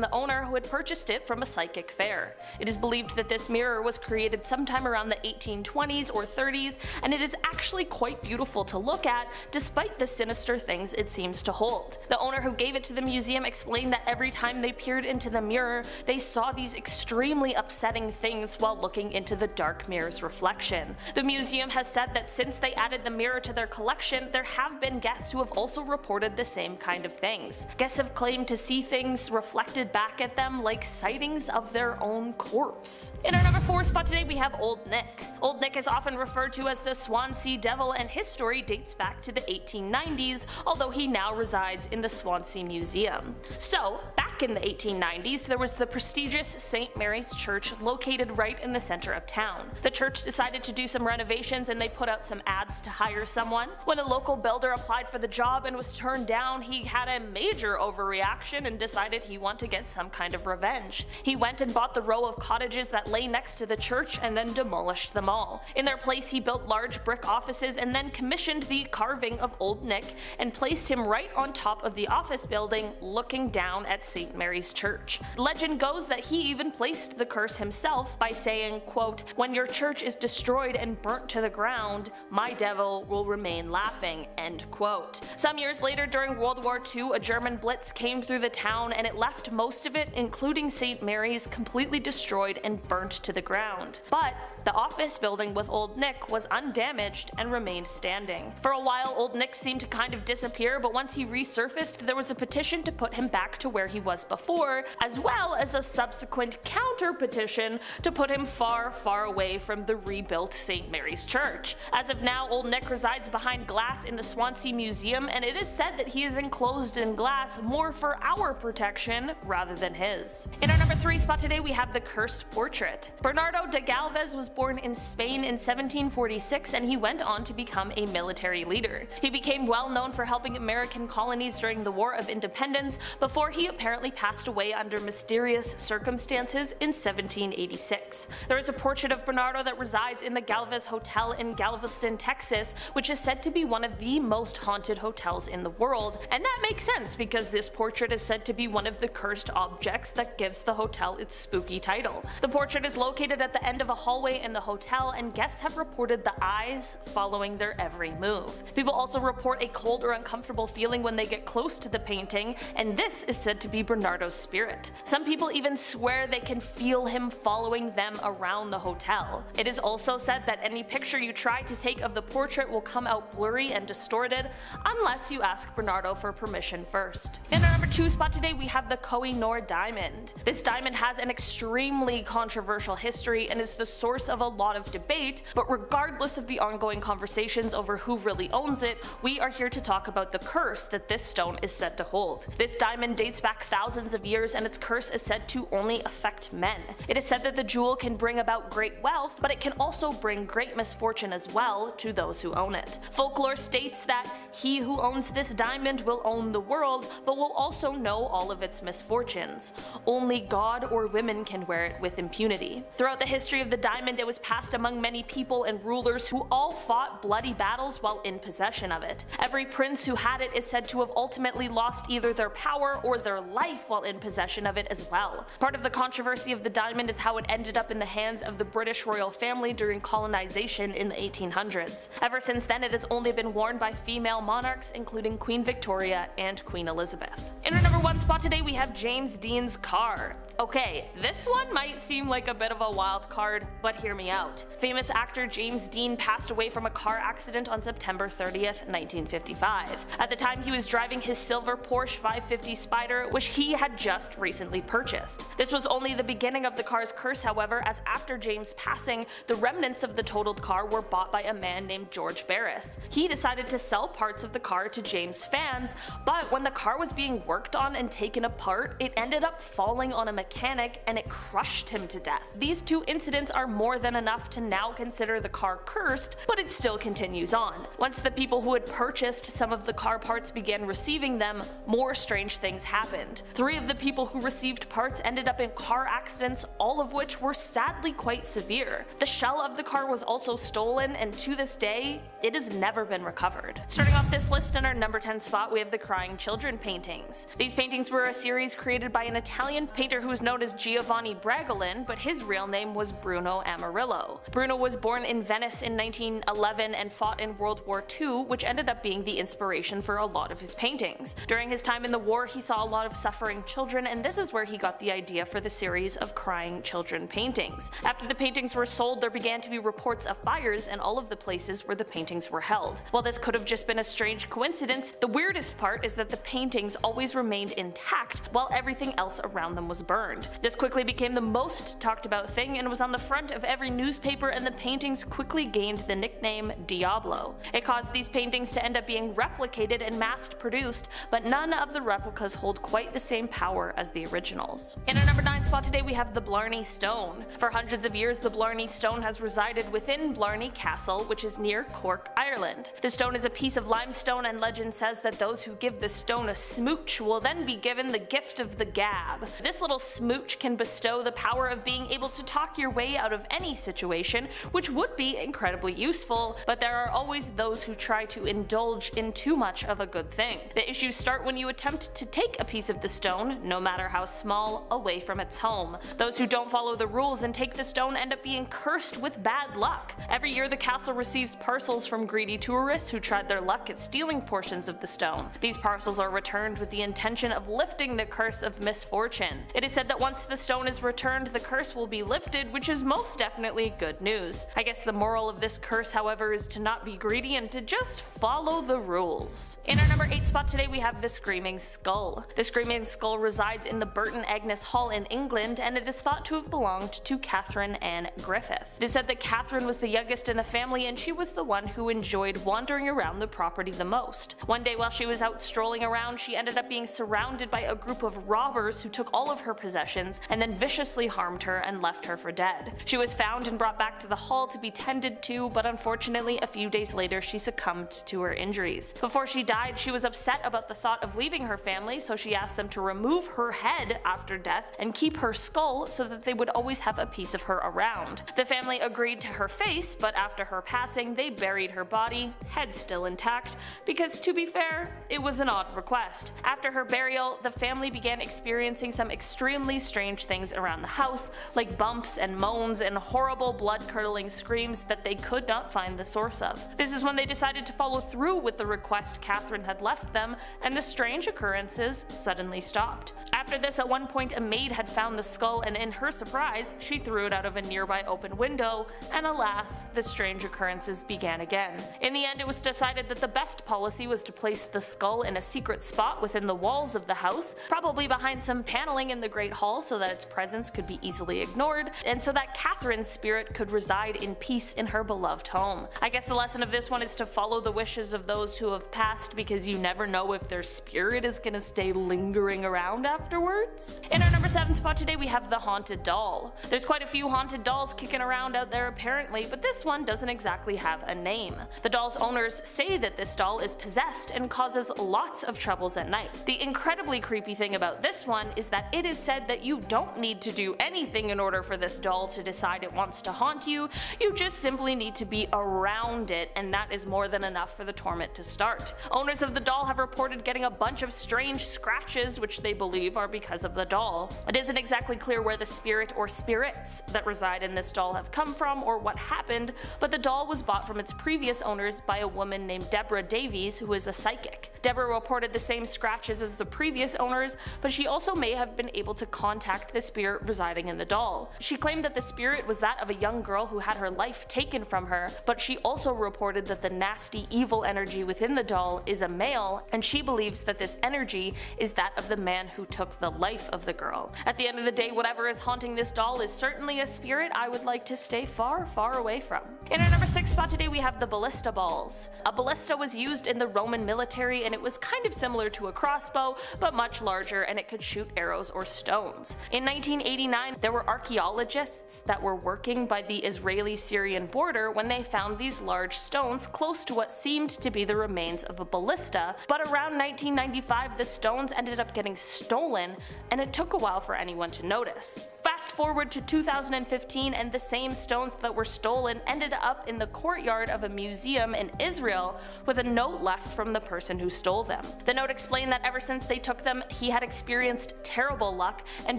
the owner who had purchased it from a psychic fair. It is believed that this mirror was created sometime around the 1820s or 30s, and it is actually quite beautiful to look at despite the sinister things it seems to hold. The owner who gave it to the museum explained that every time they peered into the mirror, they saw these extremely upsetting unsettling things while looking into the dark mirror's reflection. The museum has said that since they added the mirror to their collection, there have been guests who have also reported the same kind of things. Guests have claimed to see things reflected back at them like sightings of their own corpse. In our number 4 spot today we have Old Nick. Old Nick is often referred to as the Swansea Devil, and his story dates back to the 1890s, although he now resides in the Swansea Museum. So, back in the 1890s, there was the prestigious St. Mary's Church located right in the center of town. The church decided to do some renovations and they put out some ads to hire someone. When a local builder applied for the job and was turned down, he had a major overreaction and decided he wanted to get some kind of revenge. He went and bought the row of cottages that lay next to the church and then demolished them all. In their place, he built large brick offices and then commissioned the carving of Old Nick and placed him right on top of the office building, looking down at St. Mary's Church. Legend goes that he even placed the curse himself by saying, quote, "When your church is destroyed and burnt to the ground, my devil will remain laughing," end quote. Some years later, during World War II, a German blitz came through the town and it left most of it, including St. Mary's, completely destroyed and burnt to the ground. But the office building with Old Nick was undamaged and remained standing. For a while, Old Nick seemed to kind of disappear, but once he resurfaced, there was a petition to put him back to where he was before, as well as a subsequent counter petition to put him far, far away from the rebuilt St. Mary's Church. As of now, Old Nick resides behind glass in the Swansea Museum, and it is said that he is enclosed in glass more for our protection rather than his. In our number 3 spot today, we have the Cursed Portrait. Bernardo de Galvez was born in Spain in 1746, and he went on to become a military leader. He became well known for helping American colonies during the War of Independence before he apparently passed away under mysterious circumstances in 1786. There is a portrait of Bernardo that resides in the Galvez Hotel in Galveston, Texas, which is said to be one of the most haunted hotels in the world, and that makes sense because this portrait is said to be one of the cursed objects that gives the hotel its spooky title. The portrait is located at the end of a hallway in the hotel, and guests have reported the eyes following their every move. People also report a cold or uncomfortable feeling when they get close to the painting, and this is said to be Bernardo's spirit. Some people even swear they can feel him following them around the hotel. It is also said that any picture you try to take of the portrait will come out blurry and distorted unless you ask Bernardo for permission first. In our number 2 spot today, we have the Koh-i-Noor diamond. This diamond has an extremely controversial history and is the source of a lot of debate, but regardless of the ongoing conversations over who really owns it, we are here to talk about the curse that this stone is said to hold. This diamond dates back thousands of years, and its curse is said to only affect men. It is said that the jewel can bring about great wealth, but it can also bring great misfortune as well to those who own it. Folklore states that he who owns this diamond will own the world, but will also know all of its misfortunes. Only God or women can wear it with impunity. Throughout the history of the diamond, it was passed among many people and rulers who all fought bloody battles while in possession of it. Every prince who had it is said to have ultimately lost either their power or their life while in possession of it as well. Part of the controversy of the diamond is how it ended up in the hands of the British royal family during colonization in the 1800s. Ever since then, it has only been worn by female monarchs, including Queen Victoria and Queen Elizabeth. In our number 1 spot today, we have James Dean's car. Okay, this one might seem like a bit of a wild card, but hear me out. Famous actor James Dean passed away from a car accident on September 30th, 1955. At the time, he was driving his silver Porsche 550 Spyder, which he had just recently purchased. This was only the beginning of the car's curse, however, as after James' passing, the remnants of the totaled car were bought by a man named George Barris. He decided to sell parts of the car to James' fans, but when the car was being worked on and taken apart, it ended up falling on a mechanic and it crushed him to death. These two incidents are more than enough to now consider the car cursed, but it still continues on. Once the people who had purchased some of the car parts began receiving them, more strange things happened. 3 of the people who received parts ended up in car accidents, all of which were sadly quite severe. The shell of the car was also stolen, and to this day, it has never been recovered. Starting off this list in our number 10 spot, we have the Crying Children paintings. These paintings were a series created by an Italian painter who was known as Giovanni Bragolin, but his real name was Bruno Amarillo. Bruno was born in Venice in 1911 and fought in World War II, which ended up being the inspiration for a lot of his paintings. During his time in the war, he saw a lot of suffering suffering children, and this is where he got the idea for the series of crying children paintings. After the paintings were sold, there began to be reports of fires in all of the places where the paintings were held. While this could have just been a strange coincidence, the weirdest part is that the paintings always remained intact while everything else around them was burned. This quickly became the most talked about thing and was on the front of every newspaper, and the paintings quickly gained the nickname Diablo. It caused these paintings to end up being replicated and mass produced, but none of the replicas hold quite the same power as the originals. In our number 9 spot today we have the Blarney Stone. For hundreds of years the Blarney Stone has resided within Blarney Castle, which is near Cork, Ireland. The stone is a piece of limestone, and legend says that those who give the stone a smooch will then be given the gift of the gab. This little smooch can bestow the power of being able to talk your way out of any situation, which would be incredibly useful, but there are always those who try to indulge in too much of a good thing. The issues start when you attempt to take a piece of the stone, no matter how small, away from its home. Those who don't follow the rules and take the stone end up being cursed with bad luck. Every year the castle receives parcels from greedy tourists who tried their luck at stealing portions of the stone. These parcels are returned with the intention of lifting the curse of misfortune. It is said that once the stone is returned, the curse will be lifted, which is most definitely good news. I guess the moral of this curse, however, is to not be greedy and to just follow the rules. In our number 8 spot today we have the Screaming Skull. The Screaming Skull resides in the Burton Agnes Hall in England, and it is thought to have belonged to Catherine Ann Griffith. It is said that Catherine was the youngest in the family, and she was the one who enjoyed wandering around the property the most. One day while she was out strolling around, she ended up being surrounded by a group of robbers who took all of her possessions and then viciously harmed her and left her for dead. She was found and brought back to the hall to be tended to, but unfortunately a few days later she succumbed to her injuries. Before she died, she was upset about the thought of leaving her family, so she asked them to remove her head after death and keep her skull so that they would always have a piece of her around. The family agreed to her face, but after her passing they buried her body, head still intact, because to be fair, it was an odd request. After her burial, the family began experiencing some extremely strange things around the house, like bumps and moans and horrible blood-curdling screams that they could not find the source of. This is when they decided to follow through with the request Catherine had left them, and the strange occurrences suddenly stopped. After this, at one point a maid had found the skull, and in her surprise, she threw it out of a nearby open window, and alas, the strange occurrences began again. In the end, it was decided that the best policy was to place the skull in a secret spot within the walls of the house, probably behind some paneling in the Great Hall so that its presence could be easily ignored, and so that Catherine's spirit could reside in peace in her beloved home. I guess the lesson of this one is to follow the wishes of those who have passed, because you never know if their spirit is gonna stay lingering around afterwards. In our number 7 spot today we have the Haunted Doll. There's quite a few haunted dolls kicking around out there apparently, but this one doesn't exactly have a name. The doll's owners say that this doll is possessed and causes lots of troubles at night. The incredibly creepy thing about this one is that it is said that you don't need to do anything in order for this doll to decide it wants to haunt you. You just simply need to be around it, and that is more than enough for the torment to start. Owners of the doll have reported getting a bunch of strange scratches, which they believe are because of the doll. It isn't exactly clear where the spirit or spirits that reside in this doll have come from or what happened, but the doll was bought from its previous owners by a woman named Deborah Davies, who is a psychic. Deborah reported the same scratches as the previous owners, but she also may have been able to contact the spirit residing in the doll. She claimed that the spirit was that of a young girl who had her life taken from her, but she also reported that the nasty, evil energy within the doll is a male, and she believes that this energy is that of the man who took the life of the girl. At the end of the day, whatever is haunting this doll is certainly a spirit I would like to stay far, far away from. In our number 6 spot today we have the ballista balls. A ballista was used in the Roman military, and it was kind of similar to a crossbow, but much larger, and it could shoot arrows or stones. In 1989, there were archaeologists that were working by the Israeli-Syrian border when they found these large stones close to what seemed to be the remains of a ballista, but around 1995 the stones ended up getting stolen, and it took a while for anyone to notice. Fast forward to 2015, and the same stones that were stolen ended up in the courtyard of a museum in Israel with a note left from the person who stole them. The note explained that ever since they took them, he had experienced terrible luck and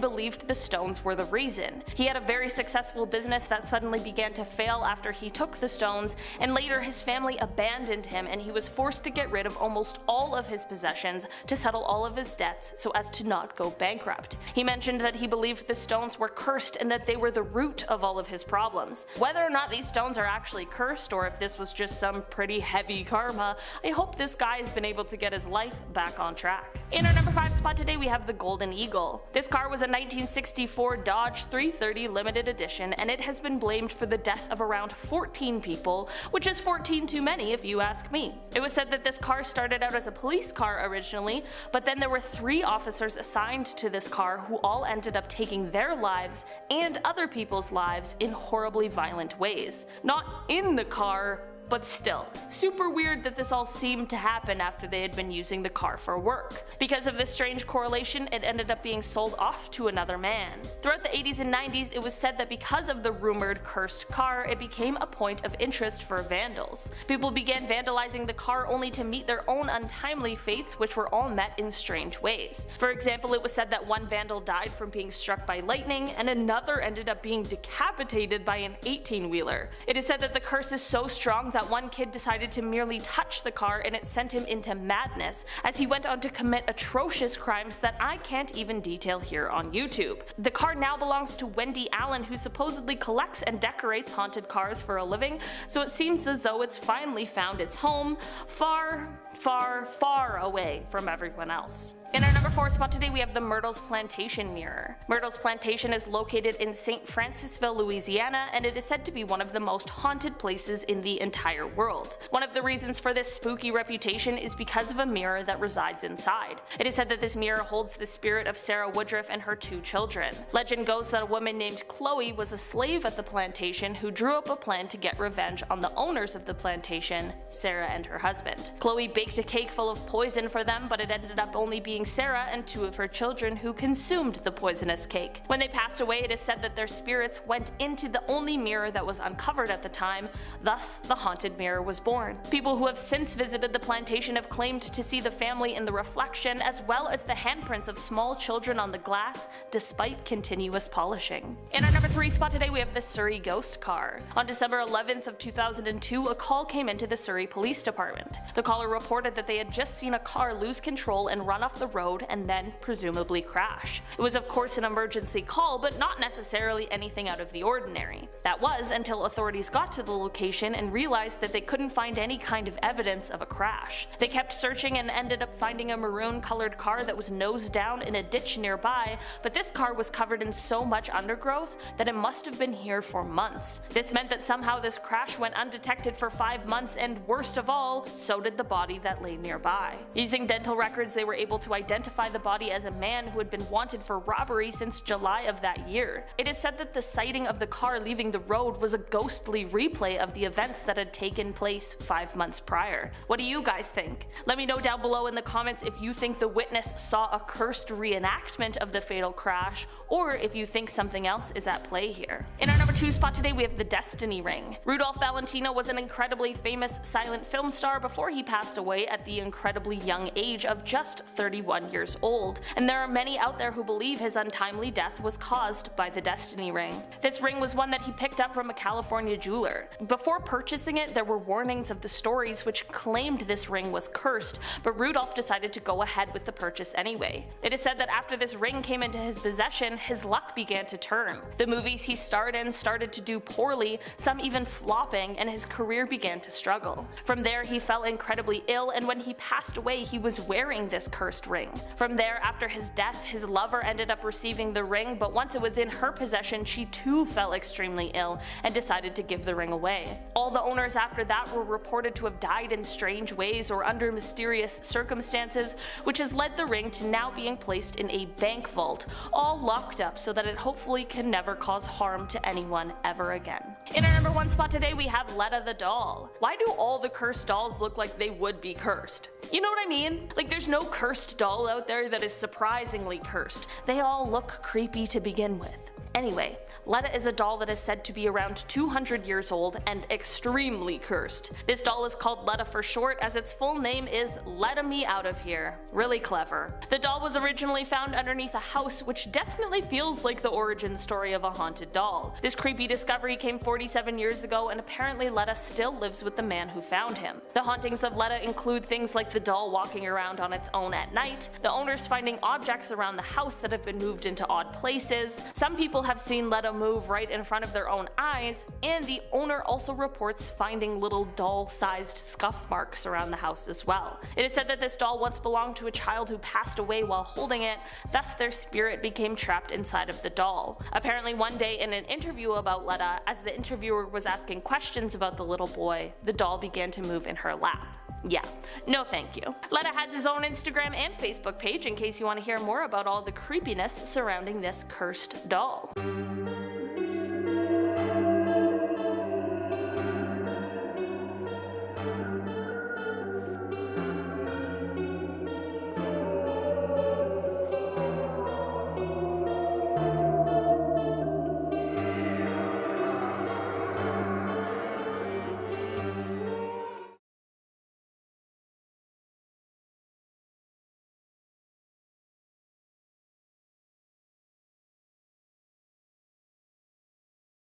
believed the stones were the reason. He had a very successful business that suddenly began to fail after he took the stones, and later his family abandoned him and he was forced to get rid of almost all of his possessions to settle all of his debts assets so as to not go bankrupt. He mentioned that he believed the stones were cursed and that they were the root of all of his problems. Whether or not these stones are actually cursed or if this was just some pretty heavy karma, I hope this guy has been able to get his life back on track. In our number 5 spot today we have the Golden Eagle. This car was a 1964 Dodge 330 limited edition, and it has been blamed for the death of around 14 people, which is 14 too many if you ask me. It was said that this car started out as a police car originally, but then there were 3 officers assigned to this car who all ended up taking their lives and other people's lives in horribly violent ways. Not in the car, but still, super weird that this all seemed to happen after they had been using the car for work. Because of this strange correlation, it ended up being sold off to another man. Throughout the 80s and 90s, it was said that because of the rumored cursed car, it became a point of interest for vandals. People began vandalizing the car only to meet their own untimely fates, which were all met in strange ways. For example, it was said that one vandal died from being struck by lightning, and another ended up being decapitated by an 18-wheeler. It is said that the curse is so strong that one kid decided to merely touch the car and it sent him into madness, as he went on to commit atrocious crimes that I can't even detail here on YouTube. The car now belongs to Wendy Allen, who supposedly collects and decorates haunted cars for a living, so it seems as though it's finally found its home far, far, far away from everyone else. In our number 4 spot today we have the Myrtle's Plantation Mirror. Myrtle's Plantation is located in St. Francisville, Louisiana, and it is said to be one of the most haunted places in the entire world. One of the reasons for this spooky reputation is because of a mirror that resides inside. It is said that this mirror holds the spirit of Sarah Woodruff and her 2 children. Legend goes that a woman named Chloe was a slave at the plantation who drew up a plan to get revenge on the owners of the plantation, Sarah and her husband. Chloe baked a cake full of poison for them, but it ended up only being Sarah and 2 of her children who consumed the poisonous cake. When they passed away, it is said that their spirits went into the only mirror that was uncovered at the time, thus the haunted mirror was born. People who have since visited the plantation have claimed to see the family in the reflection, as well as the handprints of small children on the glass, despite continuous polishing. In our number 3 spot today we have the Surrey Ghost Car. On December 11th of 2002, a call came into the Surrey Police Department. The caller reported that they had just seen a car lose control and run off the road and then presumably crash. It was of course an emergency call, but not necessarily anything out of the ordinary. That was until authorities got to the location and realized that they couldn't find any kind of evidence of a crash. They kept searching and ended up finding a maroon colored car that was nose down in a ditch nearby, but this car was covered in so much undergrowth that it must have been here for months. This meant that somehow this crash went undetected for 5 months, and worst of all, so did the body that lay nearby. Using dental records, they were able to identify the body as a man who had been wanted for robbery since July of that year. It is said that the sighting of the car leaving the road was a ghostly replay of the events that had taken place 5 months prior. What do you guys think? Let me know down below in the comments if you think the witness saw a cursed reenactment of the fatal crash, or if you think something else is at play here. In our number 2 spot today we have the Destiny Ring. Rudolph Valentino was an incredibly famous silent film star before he passed away at the incredibly young age of just 31 years old, and there are many out there who believe his untimely death was caused by the Destiny Ring. This ring was one that he picked up from a California jeweler. Before purchasing it, there were warnings of the stories which claimed this ring was cursed, but Rudolph decided to go ahead with the purchase anyway. It is said that after this ring came into his possession, his luck began to turn. The movies he starred in started to do poorly, some even flopping, and his career began to struggle. From there, he fell incredibly ill, and when he passed away, he was wearing this cursed ring. From there, after his death, his lover ended up receiving the ring, but once it was in her possession, she too fell extremely ill and decided to give the ring away. All the owners after that were reported to have died in strange ways or under mysterious circumstances, which has led the ring to now being placed in a bank vault, all locked up so that it hopefully can never cause harm to anyone ever again. In our number 1 spot today we have Letta the doll. Why do all the cursed dolls look like they would be cursed? You know what I mean? Like, there's no cursed doll out there that is surprisingly cursed. They all look creepy to begin with. Anyway, Letta is a doll that is said to be around 200 years old and extremely cursed. This doll is called Letta for short, as its full name is Letta Me Out of Here. Really clever. The doll was originally found underneath a house, which definitely feels like the origin story of a haunted doll. This creepy discovery came 47 years ago, and apparently Letta still lives with the man who found him. The hauntings of Letta include things like the doll walking around on its own at night, the owners finding objects around the house that have been moved into odd places, some people have seen Letta move right in front of their own eyes, and the owner also reports finding little doll-sized scuff marks around the house as well. It is said that this doll once belonged to a child who passed away while holding it, thus their spirit became trapped inside of the doll. Apparently one day in an interview about Letta, as the interviewer was asking questions about the little boy, the doll began to move in her lap. Yeah, no thank you. Letta has his own Instagram and Facebook page in case you want to hear more about all the creepiness surrounding this cursed doll.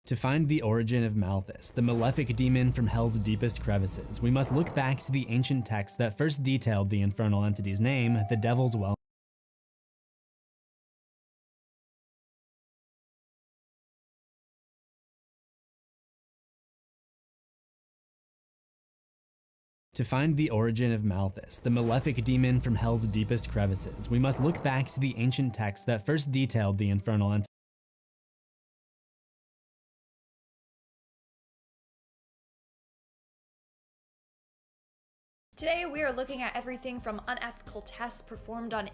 To find the origin of Malthus, the malefic demon from hell's deepest crevices, we must look back to the ancient text that first detailed the infernal entity's name, the Devil's Well. To find the origin of Malthus, the malefic demon from hell's deepest crevices, we must look back to the ancient text that first detailed the infernal entity. Today we are looking at everything from unethical tests performed on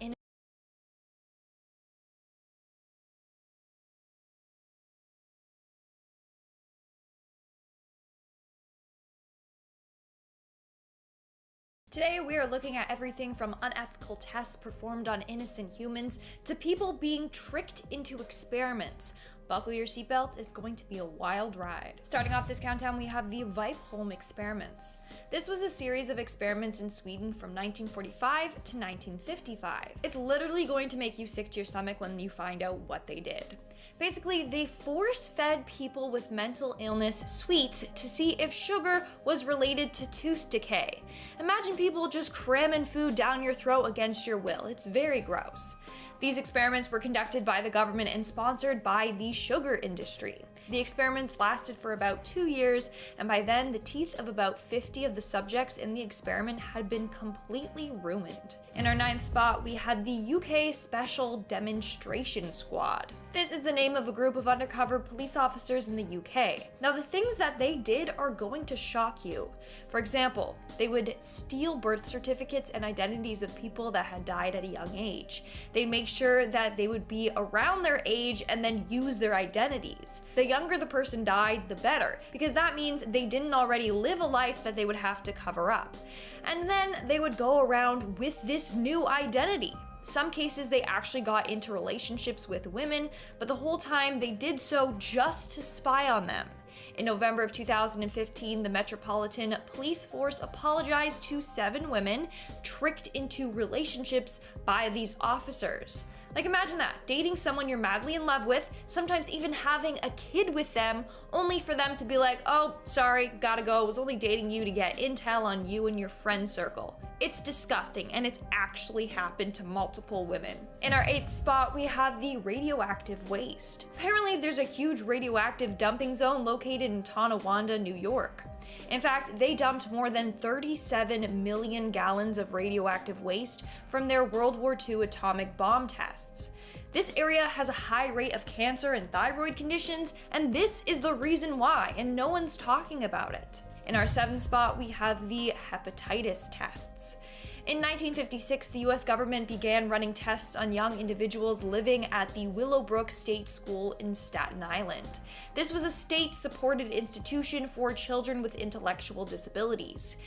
innocent humans to people being tricked into experiments. Buckle your seatbelts, it's going to be a wild ride. Starting off this countdown, we have the Vipeholm experiments. This was a series of experiments in Sweden from 1945 to 1955. It's literally going to make you sick to your stomach when you find out what they did. Basically, they force-fed people with mental illness sweets to see if sugar was related to tooth decay. Imagine people just cramming food down your throat against your will. It's very gross. These experiments were conducted by the government and sponsored by the sugar industry. The experiments lasted for about 2 years, and by then the teeth of about 50 of the subjects in the experiment had been completely ruined. In our 9th spot, we had the UK Special Demonstration Squad. This is the name of a group of undercover police officers in the UK. Now, the things that they did are going to shock you. For example, they would steal birth certificates and identities of people that had died at a young age. They'd make sure that they would be around their age and then use their identities. The younger the person died, the better, because that means they didn't already live a life that they would have to cover up. And then they would go around with this new identity. Some cases they actually got into relationships with women, but the whole time they did so just to spy on them. In November of 2015, the Metropolitan Police Force apologized to 7 women tricked into relationships by these officers. Like, imagine that, dating someone you're madly in love with, sometimes even having a kid with them, only for them to be like, oh, sorry, gotta go, was only dating you to get intel on you and your friend circle. It's disgusting, and it's actually happened to multiple women. In our 8th spot, we have the radioactive waste. Apparently, there's a huge radioactive dumping zone located in Tonawanda, New York. In fact, they dumped more than 37 million gallons of radioactive waste from their World War II atomic bomb tests. This area has a high rate of cancer and thyroid conditions, and this is the reason why, and no one's talking about it. In our 7th spot, we have the hepatitis tests. In 1956, the US government began running tests on young individuals living at the Willowbrook State School in Staten Island. This was a state-supported institution for children with intellectual disabilities.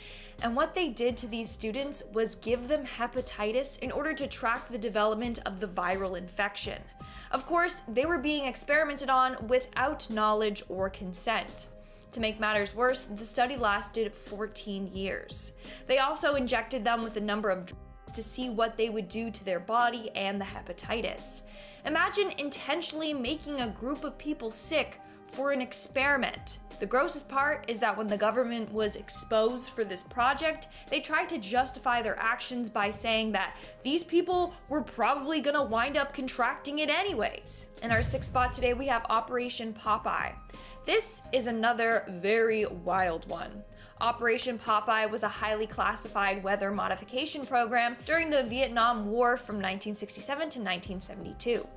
And what they did to these students was give them hepatitis in order to track the development of the viral infection. Of course, they were being experimented on without knowledge or consent. To make matters worse, the study lasted 14 years. They also injected them with a number of drugs to see what they would do to their body and the hepatitis. Imagine intentionally making a group of people sick for an experiment. The grossest part is that when the government was exposed for this project, they tried to justify their actions by saying that these people were probably gonna wind up contracting it anyways. In our 6th spot today, we have Operation Popeye. This is another very wild one. Operation Popeye was a highly classified weather modification program during the Vietnam War from 1967 to 1972.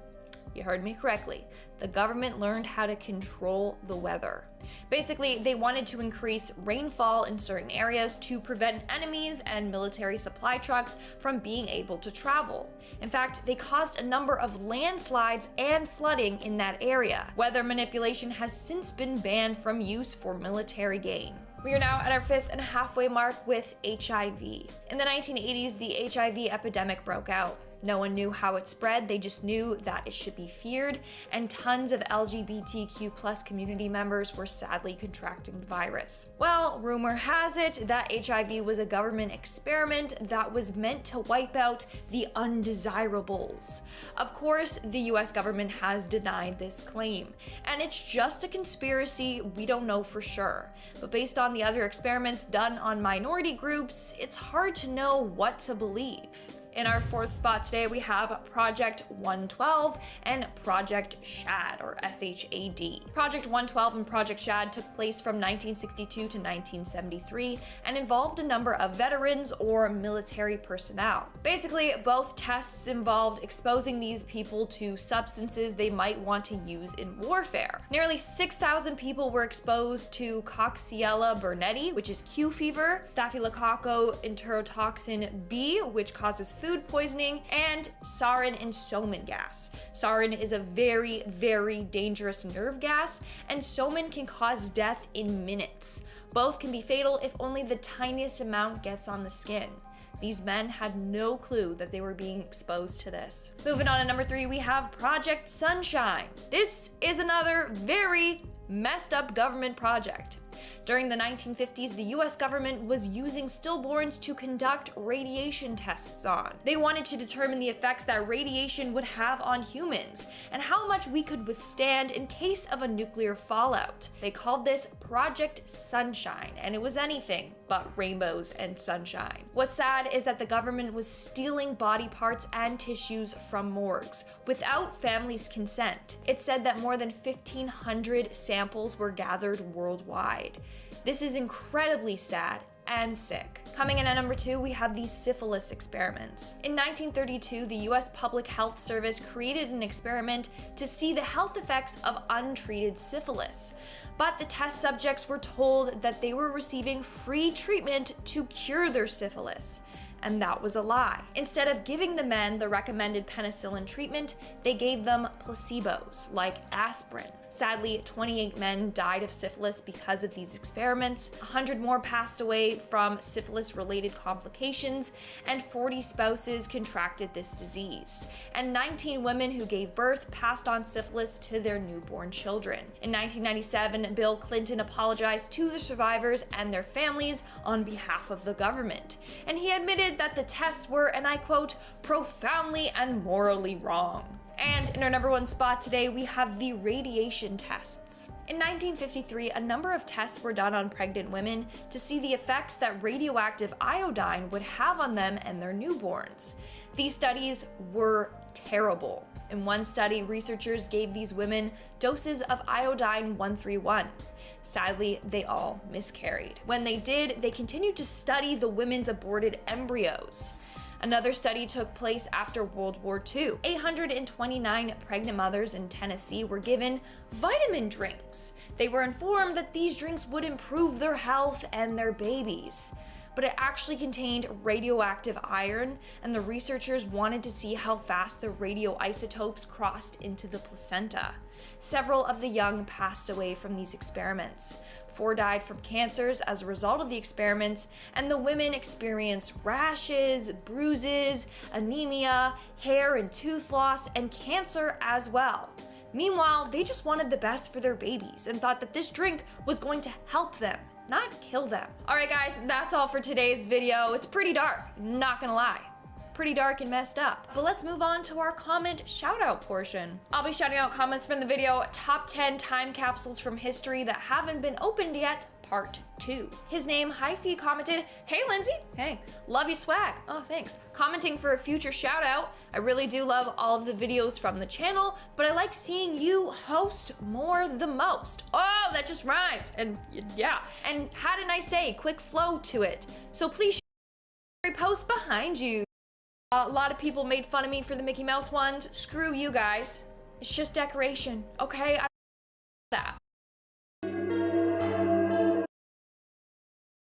You heard me correctly. The government learned how to control the weather. Basically, they wanted to increase rainfall in certain areas to prevent enemies and military supply trucks from being able to travel. In fact, they caused a number of landslides and flooding in that area. Weather manipulation has since been banned from use for military gain. We are now at our 5th and halfway mark with HIV. In the 1980s, the HIV epidemic broke out. No one knew how it spread, they just knew that it should be feared, and tons of LGBTQ+ community members were sadly contracting the virus. Well, rumor has it that HIV was a government experiment that was meant to wipe out the undesirables. Of course, the US government has denied this claim, and it's just a conspiracy, we don't know for sure. But based on the other experiments done on minority groups, it's hard to know what to believe. In our 4th spot today, we have Project 112 and Project SHAD, or SHAD. Project 112 and Project SHAD took place from 1962 to 1973 and involved a number of veterans or military personnel. Basically, both tests involved exposing these people to substances they might want to use in warfare. Nearly 6,000 people were exposed to Coxiella burnetii, which is Q fever, Staphylococcal enterotoxin B, which causes food poisoning, and sarin and soman gas. Sarin is a very, very dangerous nerve gas, and soman can cause death in minutes. Both can be fatal if only the tiniest amount gets on the skin. These men had no clue that they were being exposed to this. Moving on to number 3, we have Project Sunshine. This is another very messed up government project. During the 1950s, the US government was using stillborns to conduct radiation tests on. They wanted to determine the effects that radiation would have on humans and how much we could withstand in case of a nuclear fallout. They called this Project Sunshine, and it was anything but rainbows and sunshine. What's sad is that the government was stealing body parts and tissues from morgues without families' consent. It said that more than 1,500 samples were gathered worldwide. This is incredibly sad and sick. Coming in at number 2, we have the syphilis experiments. In 1932, the US Public Health Service created an experiment to see the health effects of untreated syphilis. But the test subjects were told that they were receiving free treatment to cure their syphilis. And that was a lie. Instead of giving the men the recommended penicillin treatment, they gave them placebos, like aspirin. Sadly, 28 men died of syphilis because of these experiments, 100 more passed away from syphilis-related complications, and 40 spouses contracted this disease. And 19 women who gave birth passed on syphilis to their newborn children. In 1997, Bill Clinton apologized to the survivors and their families on behalf of the government. And he admitted that the tests were, and I quote, profoundly and morally wrong. And in our number 1 spot today, we have the radiation tests. In 1953, a number of tests were done on pregnant women to see the effects that radioactive iodine would have on them and their newborns. These studies were terrible. In one study, researchers gave these women doses of iodine 131. Sadly, they all miscarried. When they did, they continued to study the women's aborted embryos. Another study took place after World War II. 829 pregnant mothers in Tennessee were given vitamin drinks. They were informed that these drinks would improve their health and their babies. But it actually contained radioactive iron, and the researchers wanted to see how fast the radioisotopes crossed into the placenta. Several of the young passed away from these experiments. 4 died from cancers as a result of the experiments, and the women experienced rashes, bruises, anemia, hair and tooth loss, and cancer as well. Meanwhile, they just wanted the best for their babies and thought that this drink was going to help them, not kill them. Alright guys, that's all for today's video. It's pretty dark, not gonna lie. Pretty dark and messed up. But let's move on to our comment shout out portion. I'll be shouting out comments from the video Top 10 Time Capsules from History That Haven't Been Opened Yet, Part 2. His name, Hyphy, commented, "Hey Lindsay, hey, love you swag." Oh, thanks. Commenting for a future shout out. I really do love all of the videos from the channel, but I like seeing you host more the most. Oh, that just rhymed. And yeah, and had a nice day, quick flow to it. So please repost behind you. A lot of people made fun of me for the Mickey Mouse ones. Screw you guys. It's just decoration, okay? I that.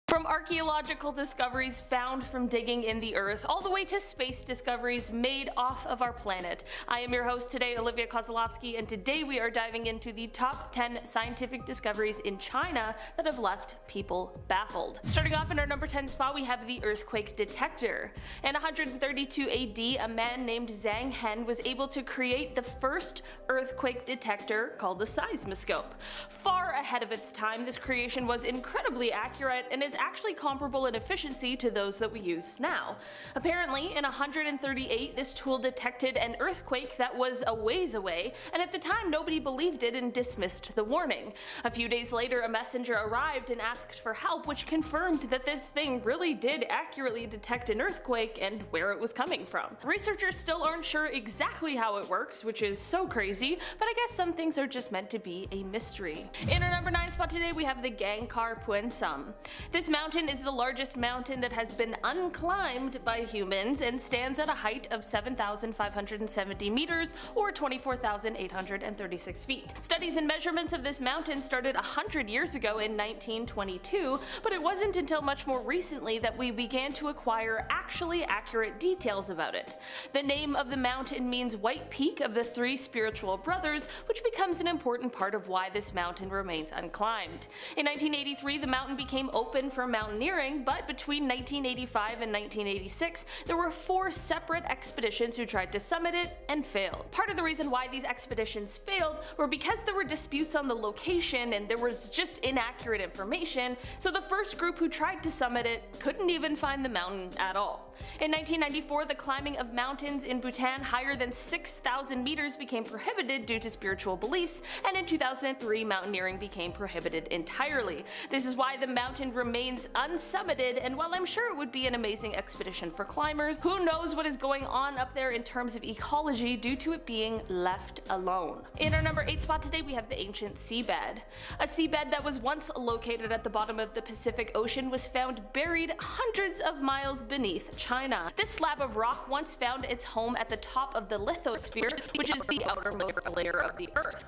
From archaeological discoveries found from digging in the earth, all the way to space discoveries made off of our planet. I am your host today, Olivia Kozlowski, and today we are diving into the top 10 scientific discoveries in China that have left people baffled. Starting off in our number 10 spot, we have the earthquake detector. In 132 AD, a man named Zhang Hen was able to create the first earthquake detector called the seismoscope. Far ahead of its time, this creation was incredibly accurate and is actually comparable in efficiency to those that we use now. Apparently, in 138, this tool detected an earthquake that was a ways away, and at the time nobody believed it and dismissed the warning. A few days later, a messenger arrived and asked for help, which confirmed that this thing really did accurately detect an earthquake and where it was coming from. Researchers still aren't sure exactly how it works, which is so crazy, but I guess some things are just meant to be a mystery. In our number 9 spot today, we have the Gangkar Puensum. This mountain is the largest mountain that has been unclimbed by humans and stands at a height of 7,570 meters or 24,836 feet. Studies and measurements of this mountain started 100 years ago in 1922, but it wasn't until much more recently that we began to acquire actually accurate details about it. The name of the mountain means White Peak of the Three Spiritual Brothers, which becomes an important part of why this mountain remains unclimbed. In 1983, the mountain became open for mountaineering, but between 1985 and 1986, there were 4 separate expeditions who tried to summit it and failed. Part of the reason why these expeditions failed were because there were disputes on the location and there was just inaccurate information, so the first group who tried to summit it couldn't even find the mountain at all. In 1994, the climbing of mountains in Bhutan higher than 6,000 meters became prohibited due to spiritual beliefs, and in 2003, mountaineering became prohibited entirely. This is why the mountain remains unsummited, and while I'm sure it would be an amazing expedition for climbers, who knows what is going on up there in terms of ecology due to it being left alone. In our number 8 spot today, we have the ancient seabed. A seabed that was once located at the bottom of the Pacific Ocean was found buried hundreds of miles beneath China. This slab of rock once found its home at the top of the lithosphere, which is the outermost layer of the Earth.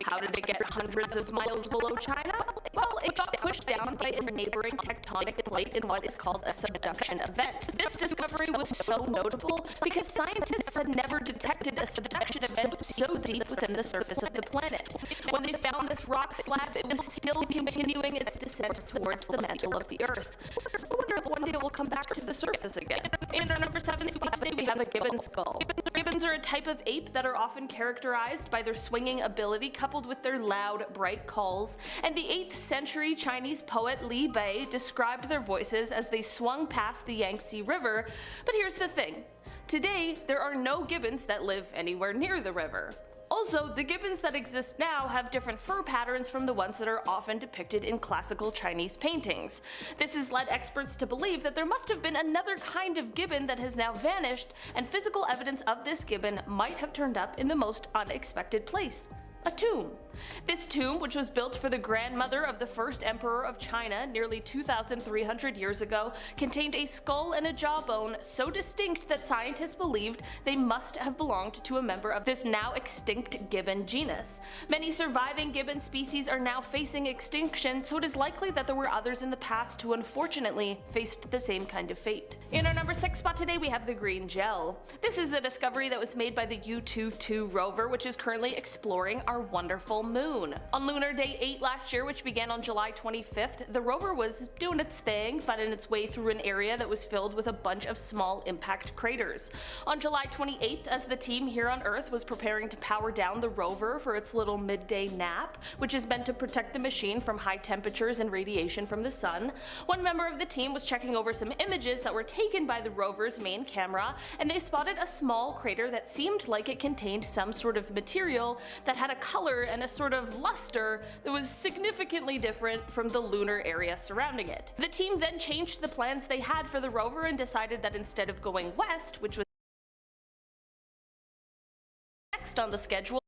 How did it get hundreds of miles below China? Well, it got pushed down by a neighboring tectonic plate in what is called a subduction event. This discovery was so notable because scientists had never detected a subduction event so deep within the surface of the planet. When they found this rock slab, it was still continuing its descent towards the mantle of the Earth. I wonder if one day it will come back to the surface again. In our number 7 spot today, we have a gibbon skull. Gibbons are a type of ape that are often characterized by their swinging ability coupled with their loud, bright calls, and the 8th century Chinese poet Li Bai described their voices as they swung past the Yangtze River. But here's the thing. Today, there are no gibbons that live anywhere near the river. Also, the gibbons that exist now have different fur patterns from the ones that are often depicted in classical Chinese paintings. This has led experts to believe that there must have been another kind of gibbon that has now vanished, and physical evidence of this gibbon might have turned up in the most unexpected place: a tomb. This tomb, which was built for the grandmother of the first emperor of China nearly 2,300 years ago, contained a skull and a jawbone so distinct that scientists believed they must have belonged to a member of this now extinct gibbon genus. Many surviving gibbon species are now facing extinction, so it is likely that there were others in the past who unfortunately faced the same kind of fate. In our number 6 spot today, we have the green gel. This is a discovery that was made by the U-22 rover, which is currently exploring our wonderful moon. On Lunar Day 8 last year, which began on July 25th, the rover was doing its thing, finding its way through an area that was filled with a bunch of small impact craters. On July 28th, as the team here on Earth was preparing to power down the rover for its little midday nap, which is meant to protect the machine from high temperatures and radiation from the sun, one member of the team was checking over some images that were taken by the rover's main camera, and they spotted a small crater that seemed like it contained some sort of material that had a color and a sort of luster that was significantly different from the lunar area surrounding it. The team then changed the plans they had for the rover and decided that instead of going west, which was next on the schedule,